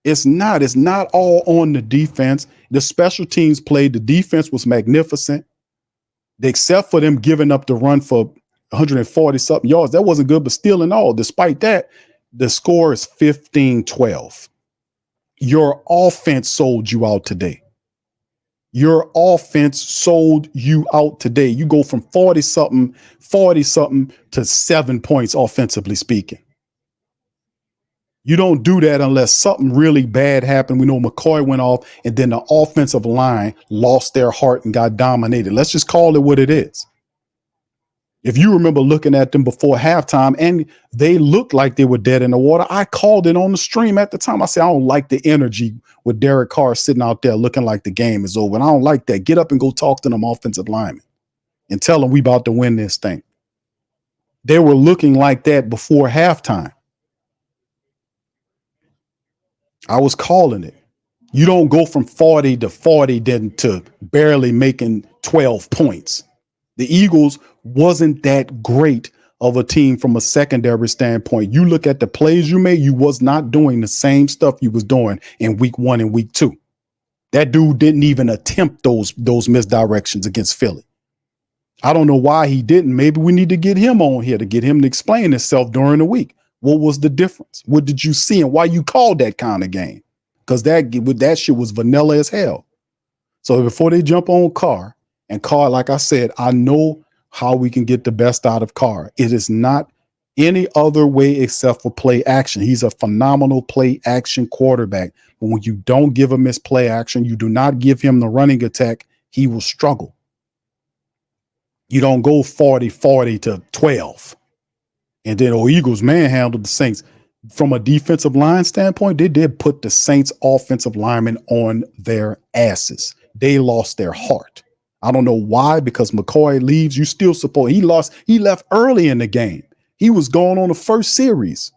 It's not. It's not all on the defense. The special teams played. The defense was magnificent. Except for them giving up the run for 140-something yards. That wasn't good, but still in all, despite that, the score is 15-12. Your offense sold you out today. Your offense sold you out today. You go from 40-something to 7 points offensively speaking. You don't do that unless something really bad happened. We know McCoy went off and then the offensive line lost their heart and got dominated. Let's just call it what it is. If you remember looking at them before halftime and they looked like they were dead in the water, I called it on the stream at the time. I said, I don't like the energy with Derek Carr sitting out there looking like the game is over. And I don't like that. Get up and go talk to them offensive linemen and tell them we about to win this thing. They were looking like that before halftime. I was calling it. You don't go from 40 to 40 then to barely making 12 points. The Eagles wasn't that great of a team from a secondary standpoint. You look at the plays you made, you was not doing the same stuff you was doing in week 1 and week 2. That dude didn't even attempt those misdirections against Philly. I don't know why he didn't. Maybe we need to get him on here to get him to explain himself during the week. What was the difference? What did you see and why you called that kind of game? Because that shit was vanilla as hell. So before they jump on Carr, and Carr, like I said, I know how we can get the best out of Carr. It is not any other way except for play action. He's a phenomenal play action quarterback. But when you don't give him his play action, you do not give him the running attack, he will struggle. You don't go 40 to 12. And then Eagles manhandled the Saints. From a defensive line standpoint, they did put the Saints offensive linemen on their asses. They lost their heart. I don't know why, because McCoy leaves. You still support. He left early in the game. He was going on the first series.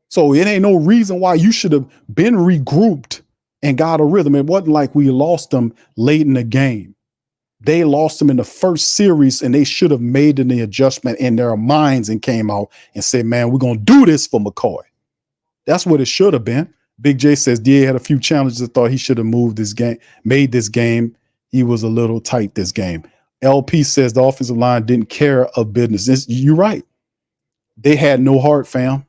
So it ain't no reason why you should have been regrouped and got a rhythm. It wasn't like we lost them late in the game. They lost them in the first series, and they should have made the adjustment in their minds and came out and said, man, we're going to do this for McCoy. That's what it should have been. Big J says DA had a few challenges. I thought he should have moved this game, made this game. He was a little tight this game. LP says the offensive line didn't care of business. You're right. They had no heart, fam.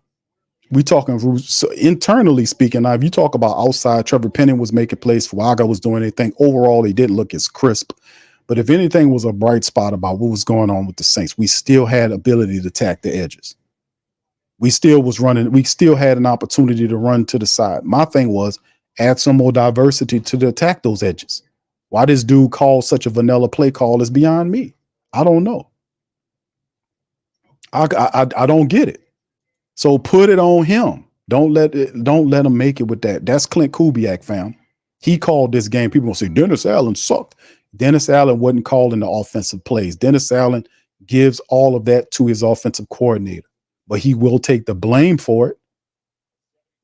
We talking so internally speaking. Now, if you talk about outside, Trevor Penning was making plays. Fuaga was doing anything. Overall, he didn't look as crisp. But if anything was a bright spot about what was going on with the Saints, we still had ability to attack the edges. We still was running. We still had an opportunity to run to the side. My thing was add some more diversity to attack those edges. Why this dude called such a vanilla play call is beyond me. I don't know. I don't get it. So put it on him. Don't let him make it with that. That's Clint Kubiak, fam. He called this game. People gonna say Dennis Allen sucked. Dennis Allen wasn't calling the offensive plays. Dennis Allen gives all of that to his offensive coordinator, but he will take the blame for it.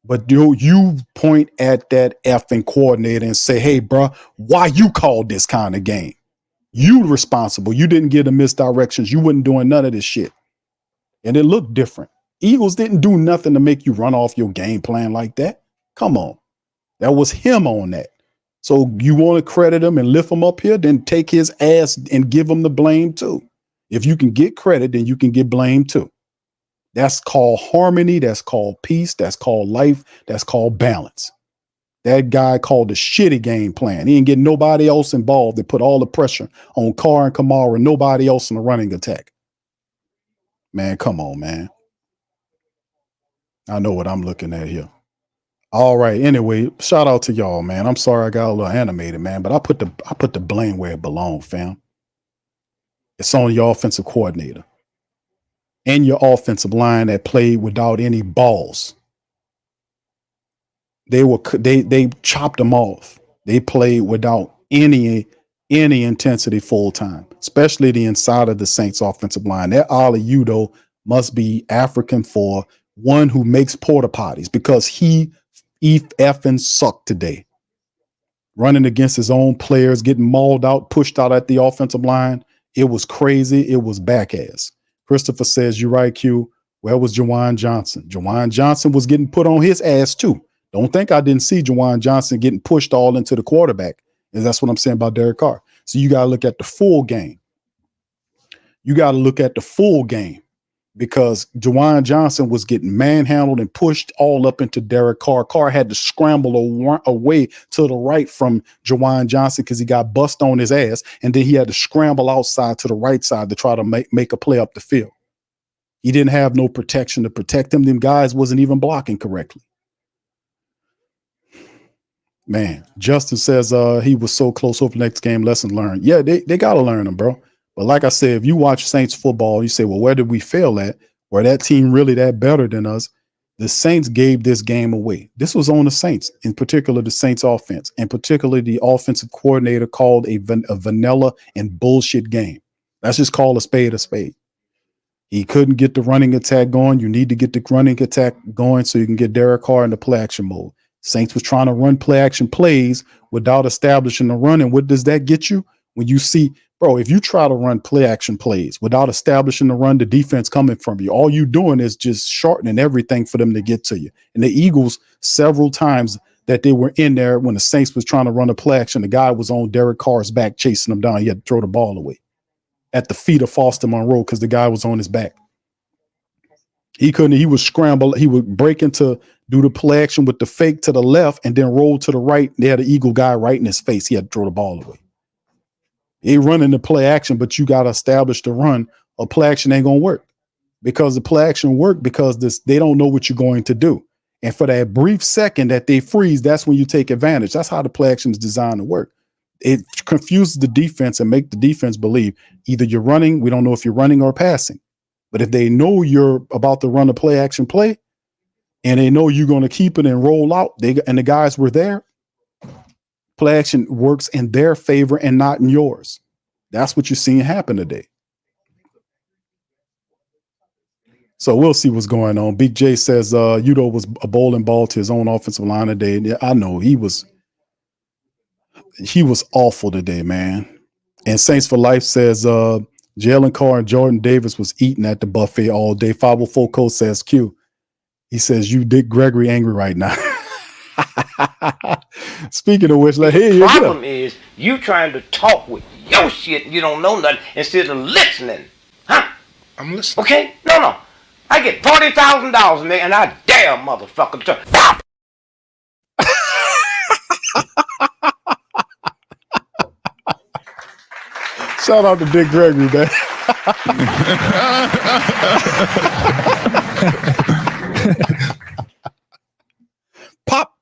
But you point at that effing coordinator and say, hey, bro, why you called this kind of game? You responsible. You didn't get the misdirections. You wasn't doing none of this shit. And it looked different. Eagles didn't do nothing to make you run off your game plan like that. Come on. That was him on that. So you want to credit him and lift him up here, then take his ass and give him the blame too. If you can get credit, then you can get blame too. That's called harmony. That's called peace. That's called life. That's called balance. That guy called the shitty game plan. He didn't get nobody else involved. They put all the pressure on Carr and Kamara, nobody else in the running attack. Man, come on, man. I know what I'm looking at here. All right. Anyway, shout out to y'all, man. I'm sorry I got a little animated, man, but I put the blame where it belongs, fam. It's on your offensive coordinator and your offensive line that played without any balls. They chopped them off. They played without any intensity full time, especially the inside of the Saints offensive line. That Ali Udo must be African for one who makes porta potties, because he effing sucked today. Running against his own players, getting mauled out, pushed out at the offensive line. It was crazy. It was back ass. Christopher says, you're right, Q. Where was Jawan Johnson? Jawan Johnson was getting put on his ass too. Don't think I didn't see Jawan Johnson getting pushed all into the quarterback. And that's what I'm saying about Derek Carr. So you got to look at the full game. You got to look at the full game, because Jawan Johnson was getting manhandled and pushed all up into Derek Carr. Carr had to scramble away to the right from Jawan Johnson because he got bust on his ass, and then he had to scramble outside to the right side to try to make a play up the field. He didn't have no protection to protect him. Them guys wasn't even blocking correctly. Man, Justin says he was so close over the next game. Lesson learned. Yeah, they got to learn them, bro. But like I said, if you watch Saints football, you say, well, where did we fail at? Where that team really that better than us? The Saints gave this game away. This was on the Saints, in particular the Saints offense, and particularly the offensive coordinator called a vanilla and bullshit game. Let's just call a spade a spade. He couldn't get the running attack going. You need to get the running attack going so you can get Derek Carr in the play action mode. Saints was trying to run play action plays without establishing the run. And what does that get you? When you see, bro, if you try to run play action plays without establishing the run, the defense coming from you, all you doing is just shortening everything for them to get to you. And the Eagles, several times that they were in there when the Saints was trying to run a play action, the guy was on Derek Carr's back chasing him down. He had to throw the ball away at the feet of Foster Monroe because the guy was on his back. He was scrambled. He would break into do the play action with the fake to the left and then roll to the right. They had an Eagle guy right in his face. He had to throw the ball away. He running the play action, but you got to establish the run. A play action ain't going to work. because the play action worked because they don't know what you're going to do. And for that brief second that they freeze, that's when you take advantage. That's how the play action is designed to work. It confuses the defense and make the defense believe either you're running, we don't know if you're running or passing. But if they know you're about to run a play action play and they know you're going to keep it and roll out, and the guys were there, play action works in their favor and not in yours. That's what you're seeing happen today. So we'll see what's going on. Big J says Udo was a bowling ball to his own offensive line today. Yeah, I know he was awful today, man. And Saints for Life says Jalen Carr and Jordan Davis was eating at the buffet all day. 504 Coach says Q. He says you Dick Gregory angry right now. Speaking of which, like, hey, the problem is you trying to talk with your shit and you don't know nothing instead of listening. Huh? I'm listening. Okay? No. I get $40,000, nigga, and I dare motherfucker to pop. Shout out to Dick Gregory, man. Pop.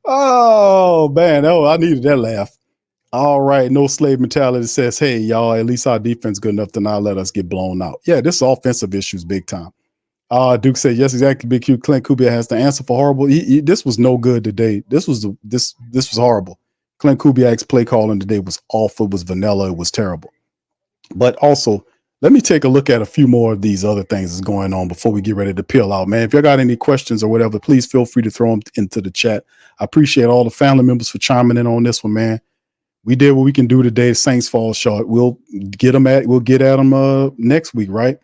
Oh, man. Oh, I needed that laugh. All right. No slave mentality says, hey, y'all, at least our defense good enough to not let us get blown out. Yeah, this is offensive issues big time. Duke said, yes, exactly. Big Q. Clint Kubiak has the answer for horrible. This was no good today. This was horrible. Clint Kubiak's play calling today was awful. It was vanilla. It was terrible. But also, let me take a look at a few more of these other things that's going on before we get ready to peel out, man. If you got any questions or whatever, please feel free to throw them into the chat. I appreciate all the family members for chiming in on this one, man. We did what we can do today. Saints fall short. We'll get at them next week, right?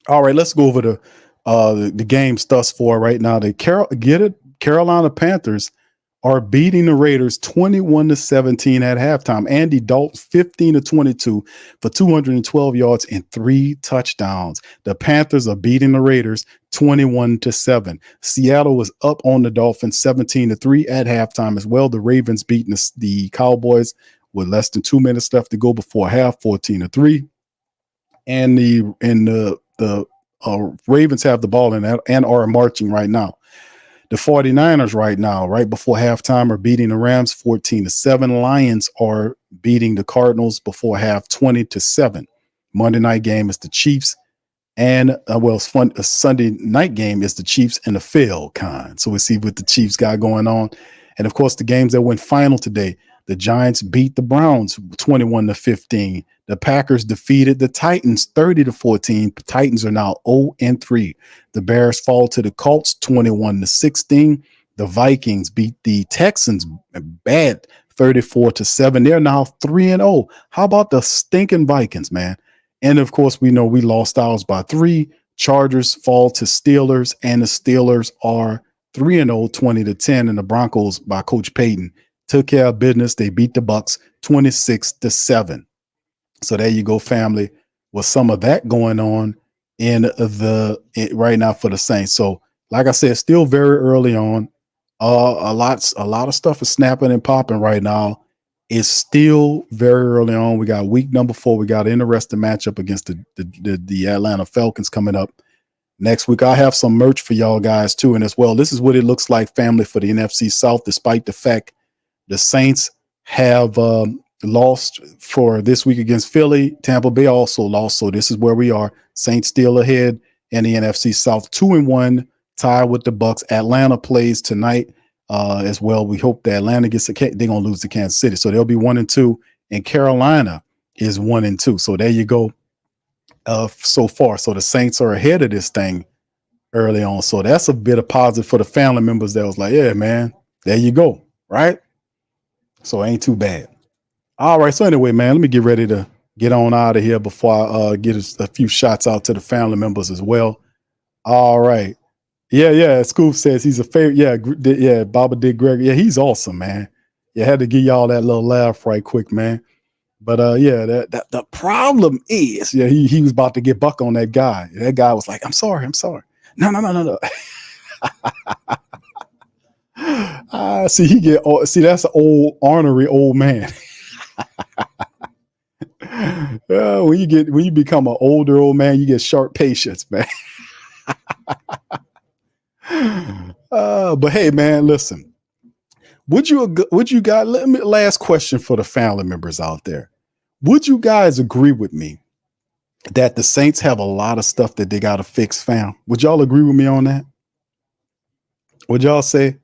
All right, let's go over the games thus far right now. The Carolina Panthers are beating the Raiders 21-17 at halftime. Andy Dalton 15-22 for 212 yards and 3 touchdowns. The Panthers are beating the Raiders 21-7. Seattle was up on the Dolphins 17-3 at halftime as well. The Ravens beating the Cowboys with less than 2 minutes left to go before half, 14-3. And the Ravens have the ball and are marching right now. The 49ers right now, right before halftime, are beating the Rams 14-7. Lions are beating the Cardinals before half 20-7. Monday night game is the Chiefs and a Sunday night game is the Chiefs and the Falcons. So we see what the Chiefs got going on. And of course, the games that went final today, the Giants beat the Browns 21-15. The Packers defeated the Titans 30-14. The Titans are now 0-3. The Bears fall to the Colts 21-16. The Vikings beat the Texans bad 34-7. They're now 3-0. How about the stinking Vikings, man? And of course, we know we lost ours by 3. Chargers fall to Steelers, and the Steelers are 3-0, 20-10. And the Broncos by Coach Payton took care of business. They beat the Bucks 26-7. So there you go, family, with some of that going on right now for the Saints. So like I said, still very early on. A lot of stuff is snapping and popping right now. It's still very early on. We got week number 4. We got an interesting matchup against the Atlanta Falcons coming up next week. I have some merch for y'all guys too. And as well, this is what it looks like, family, for the NFC South, despite the fact the Saints have lost for this week against Philly. Tampa Bay also lost. So this is where we are. Saints still ahead in the NFC South, 2-1, tied with the Bucks. Atlanta plays tonight as well. We hope that Atlanta they're going to lose to Kansas City. So they'll be 1-2, and Carolina is 1-2. So there you go. So far. So the Saints are ahead of this thing early on. So that's a bit of positive for the family members that was like, yeah, man, there you go. Right. So it ain't too bad. All right. So anyway, man, let me get ready to get on out of here before I get a few shots out to the family members as well. All right. Yeah. Scoop says he's a favorite. Yeah. Baba Dick Greg. Yeah, he's awesome, man. Yeah, had to give y'all that little laugh right quick, man. But that the problem is, he was about to get buck on that guy. That guy was like, I'm sorry. No. See, that's an old ornery old man. When you become an older old man, you get sharp patience, man. But hey, man, listen. Would you guys, last question for the family members out there. Would you guys agree with me that the Saints have a lot of stuff that they got to fix, fam? Would y'all agree with me on that? Would y'all say,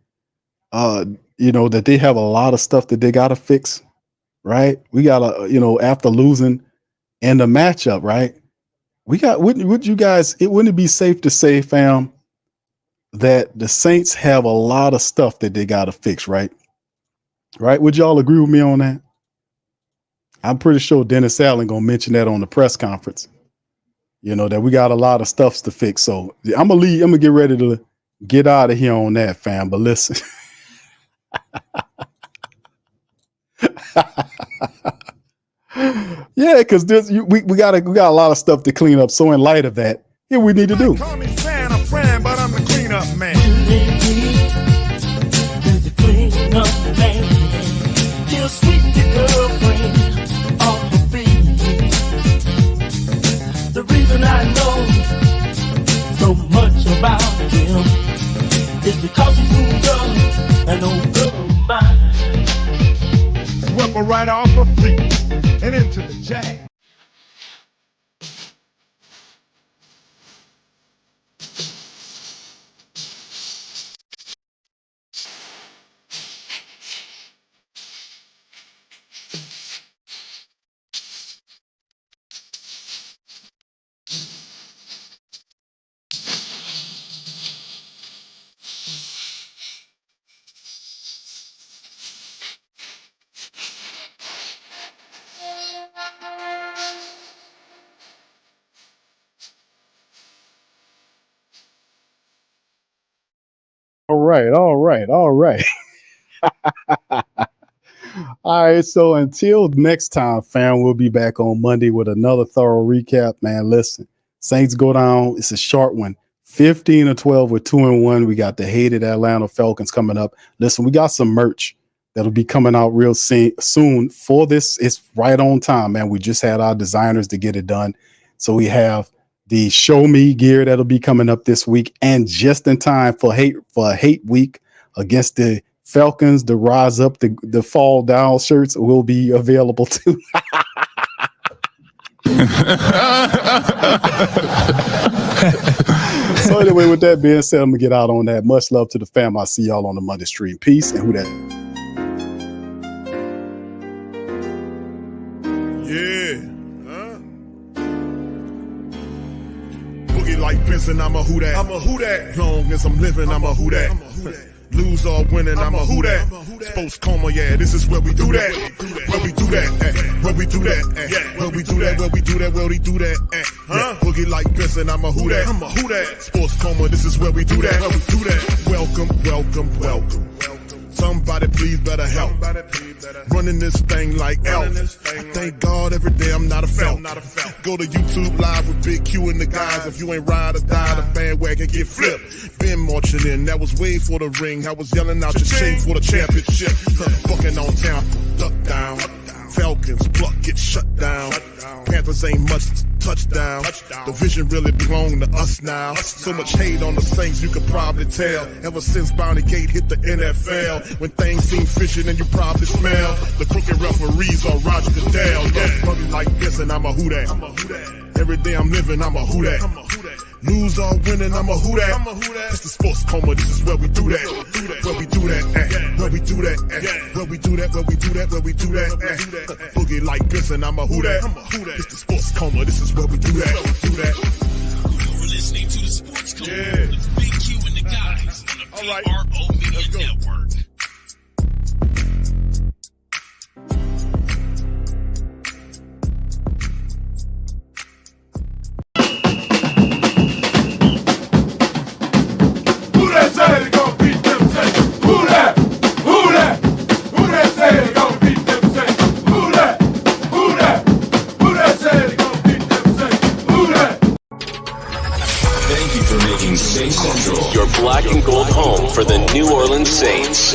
that they have a lot of stuff that they got to fix, right? We got to, after losing in the matchup, right? Would you guys, wouldn't it be safe to say, fam, that the Saints have a lot of stuff that they got to fix, right? Right? Would y'all agree with me on that? I'm pretty sure Dennis Allen gonna mention that on the press conference. That we got a lot of stuff to fix. So I'm gonna get ready to get out of here on that, fam. But listen. Yeah, because we got a lot of stuff to clean up. So in light of that, here we need to do. Call me fan, I'm friend, but I'm the cleanup man. He'll sweep your girlfriend off her feet. The reason I know so much about him is because he's moved up and old girl mine. Swept her right off her feet and into the jack. All right. All right. So until next time, fam, we'll be back on Monday with another thorough recap. Man, listen, Saints go down. It's a short one. 15-12 with 2-1. We got the hated Atlanta Falcons coming up. Listen, we got some merch that'll be coming out real soon for this. It's right on time, man. We just had our designers to get it done. So we have the Show Me gear that'll be coming up this week, and just in time for hate week against the Falcons, the Rise Up, the Fall Down shirts will be available too. So anyway, with that being said, I'm gonna get out on that. Much love to the fam. I'll see y'all on the Monday stream. Peace. And who that? Like Benson, I'm a who that. Long as I'm living, I'm a who that. Lose or winning, I'm a who that. Sports Coma, yeah, this is where we do that. Where we do that, where we do that, where we do that, where we do that, where we do that. Boogie like Benson, I'm a who that. Sports Coma, this is where we do that. Where we do that. Welcome. Somebody please better help. Running this thing like Elf. Thank God every day I'm not a Falcon. Go to YouTube Live with Big Q and the guys. If you ain't ride or die, the bandwagon get flipped. Been marching in, that was way for the ring. I was yelling out your shame for the championship. Bucking on town, duck down. Falcons, pluck, get shut down. Panthers ain't much touchdown. The vision really belong to us now. So much hate on the Saints, you could probably tell. Ever since Bounty Gate hit the NFL, when things seem fishy and you probably smell the crooked referees or Roger Goodell. Yeah, probably like this and I'm a who that. Every day I'm living, I'm a who that. Lose or winning, I'm a who that. It's the Sports Coma, this is where we do that. Where we do that, where we do that, where we do that, where we do that, where we do that. Boogie like this and I'm a who that. It's the Sports Coma, this is where we do that. You're listening to the Sports Coma with Big Q and the guys on the PRO Media Network. Your black and gold home for the New Orleans Saints.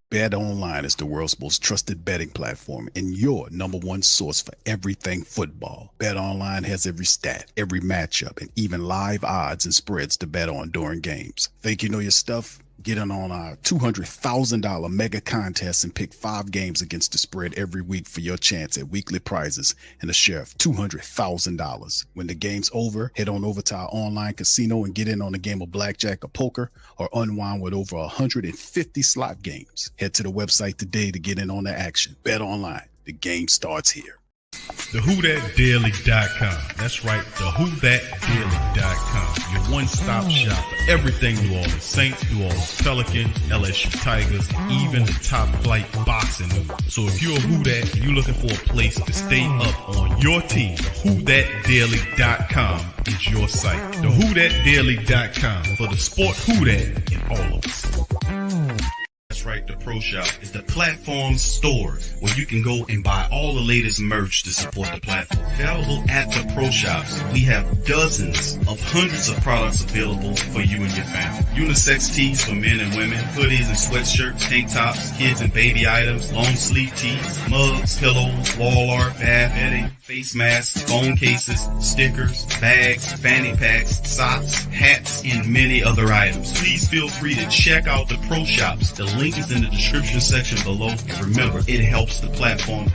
Bet Online is the world's most trusted betting platform and your number one source for everything football. Bet Online has every stat, every matchup, and even live odds and spreads to bet on during games. Think you know your stuff? Get in on our $200,000 mega contest and pick 5 games against the spread every week for your chance at weekly prizes and a share of $200,000. When the game's over, head on over to our online casino and get in on a game of blackjack or poker, or unwind with over 150 slot games. Head to the website today to get in on the action. Bet Online. The game starts here. TheWhoThatDaily.com. That's right, TheWhoThatDaily.com. Your one-stop shop for everything New Orleans Saints, New Orleans Pelicans, LSU Tigers, even the top flight boxing news. So if you're a Who That and you're looking for a place to stay up on your team, TheWhoThatDaily.com is your site. TheWhoThatDaily.com for the sport Who That in all of us. That's right, the Pro Shop is the platform store where you can go and buy all the latest merch to support the platform. Available at the Pro Shops, we have dozens of hundreds of products available for you and your family. Unisex tees for men and women, hoodies and sweatshirts, tank tops, kids and baby items, long sleeve tees, mugs, pillows, wall art, bath bedding, face masks, phone cases, stickers, bags, fanny packs, socks, hats, and many other items. Please feel free to check out the Pro Shops. The link is in the description section below. Remember, it helps the platform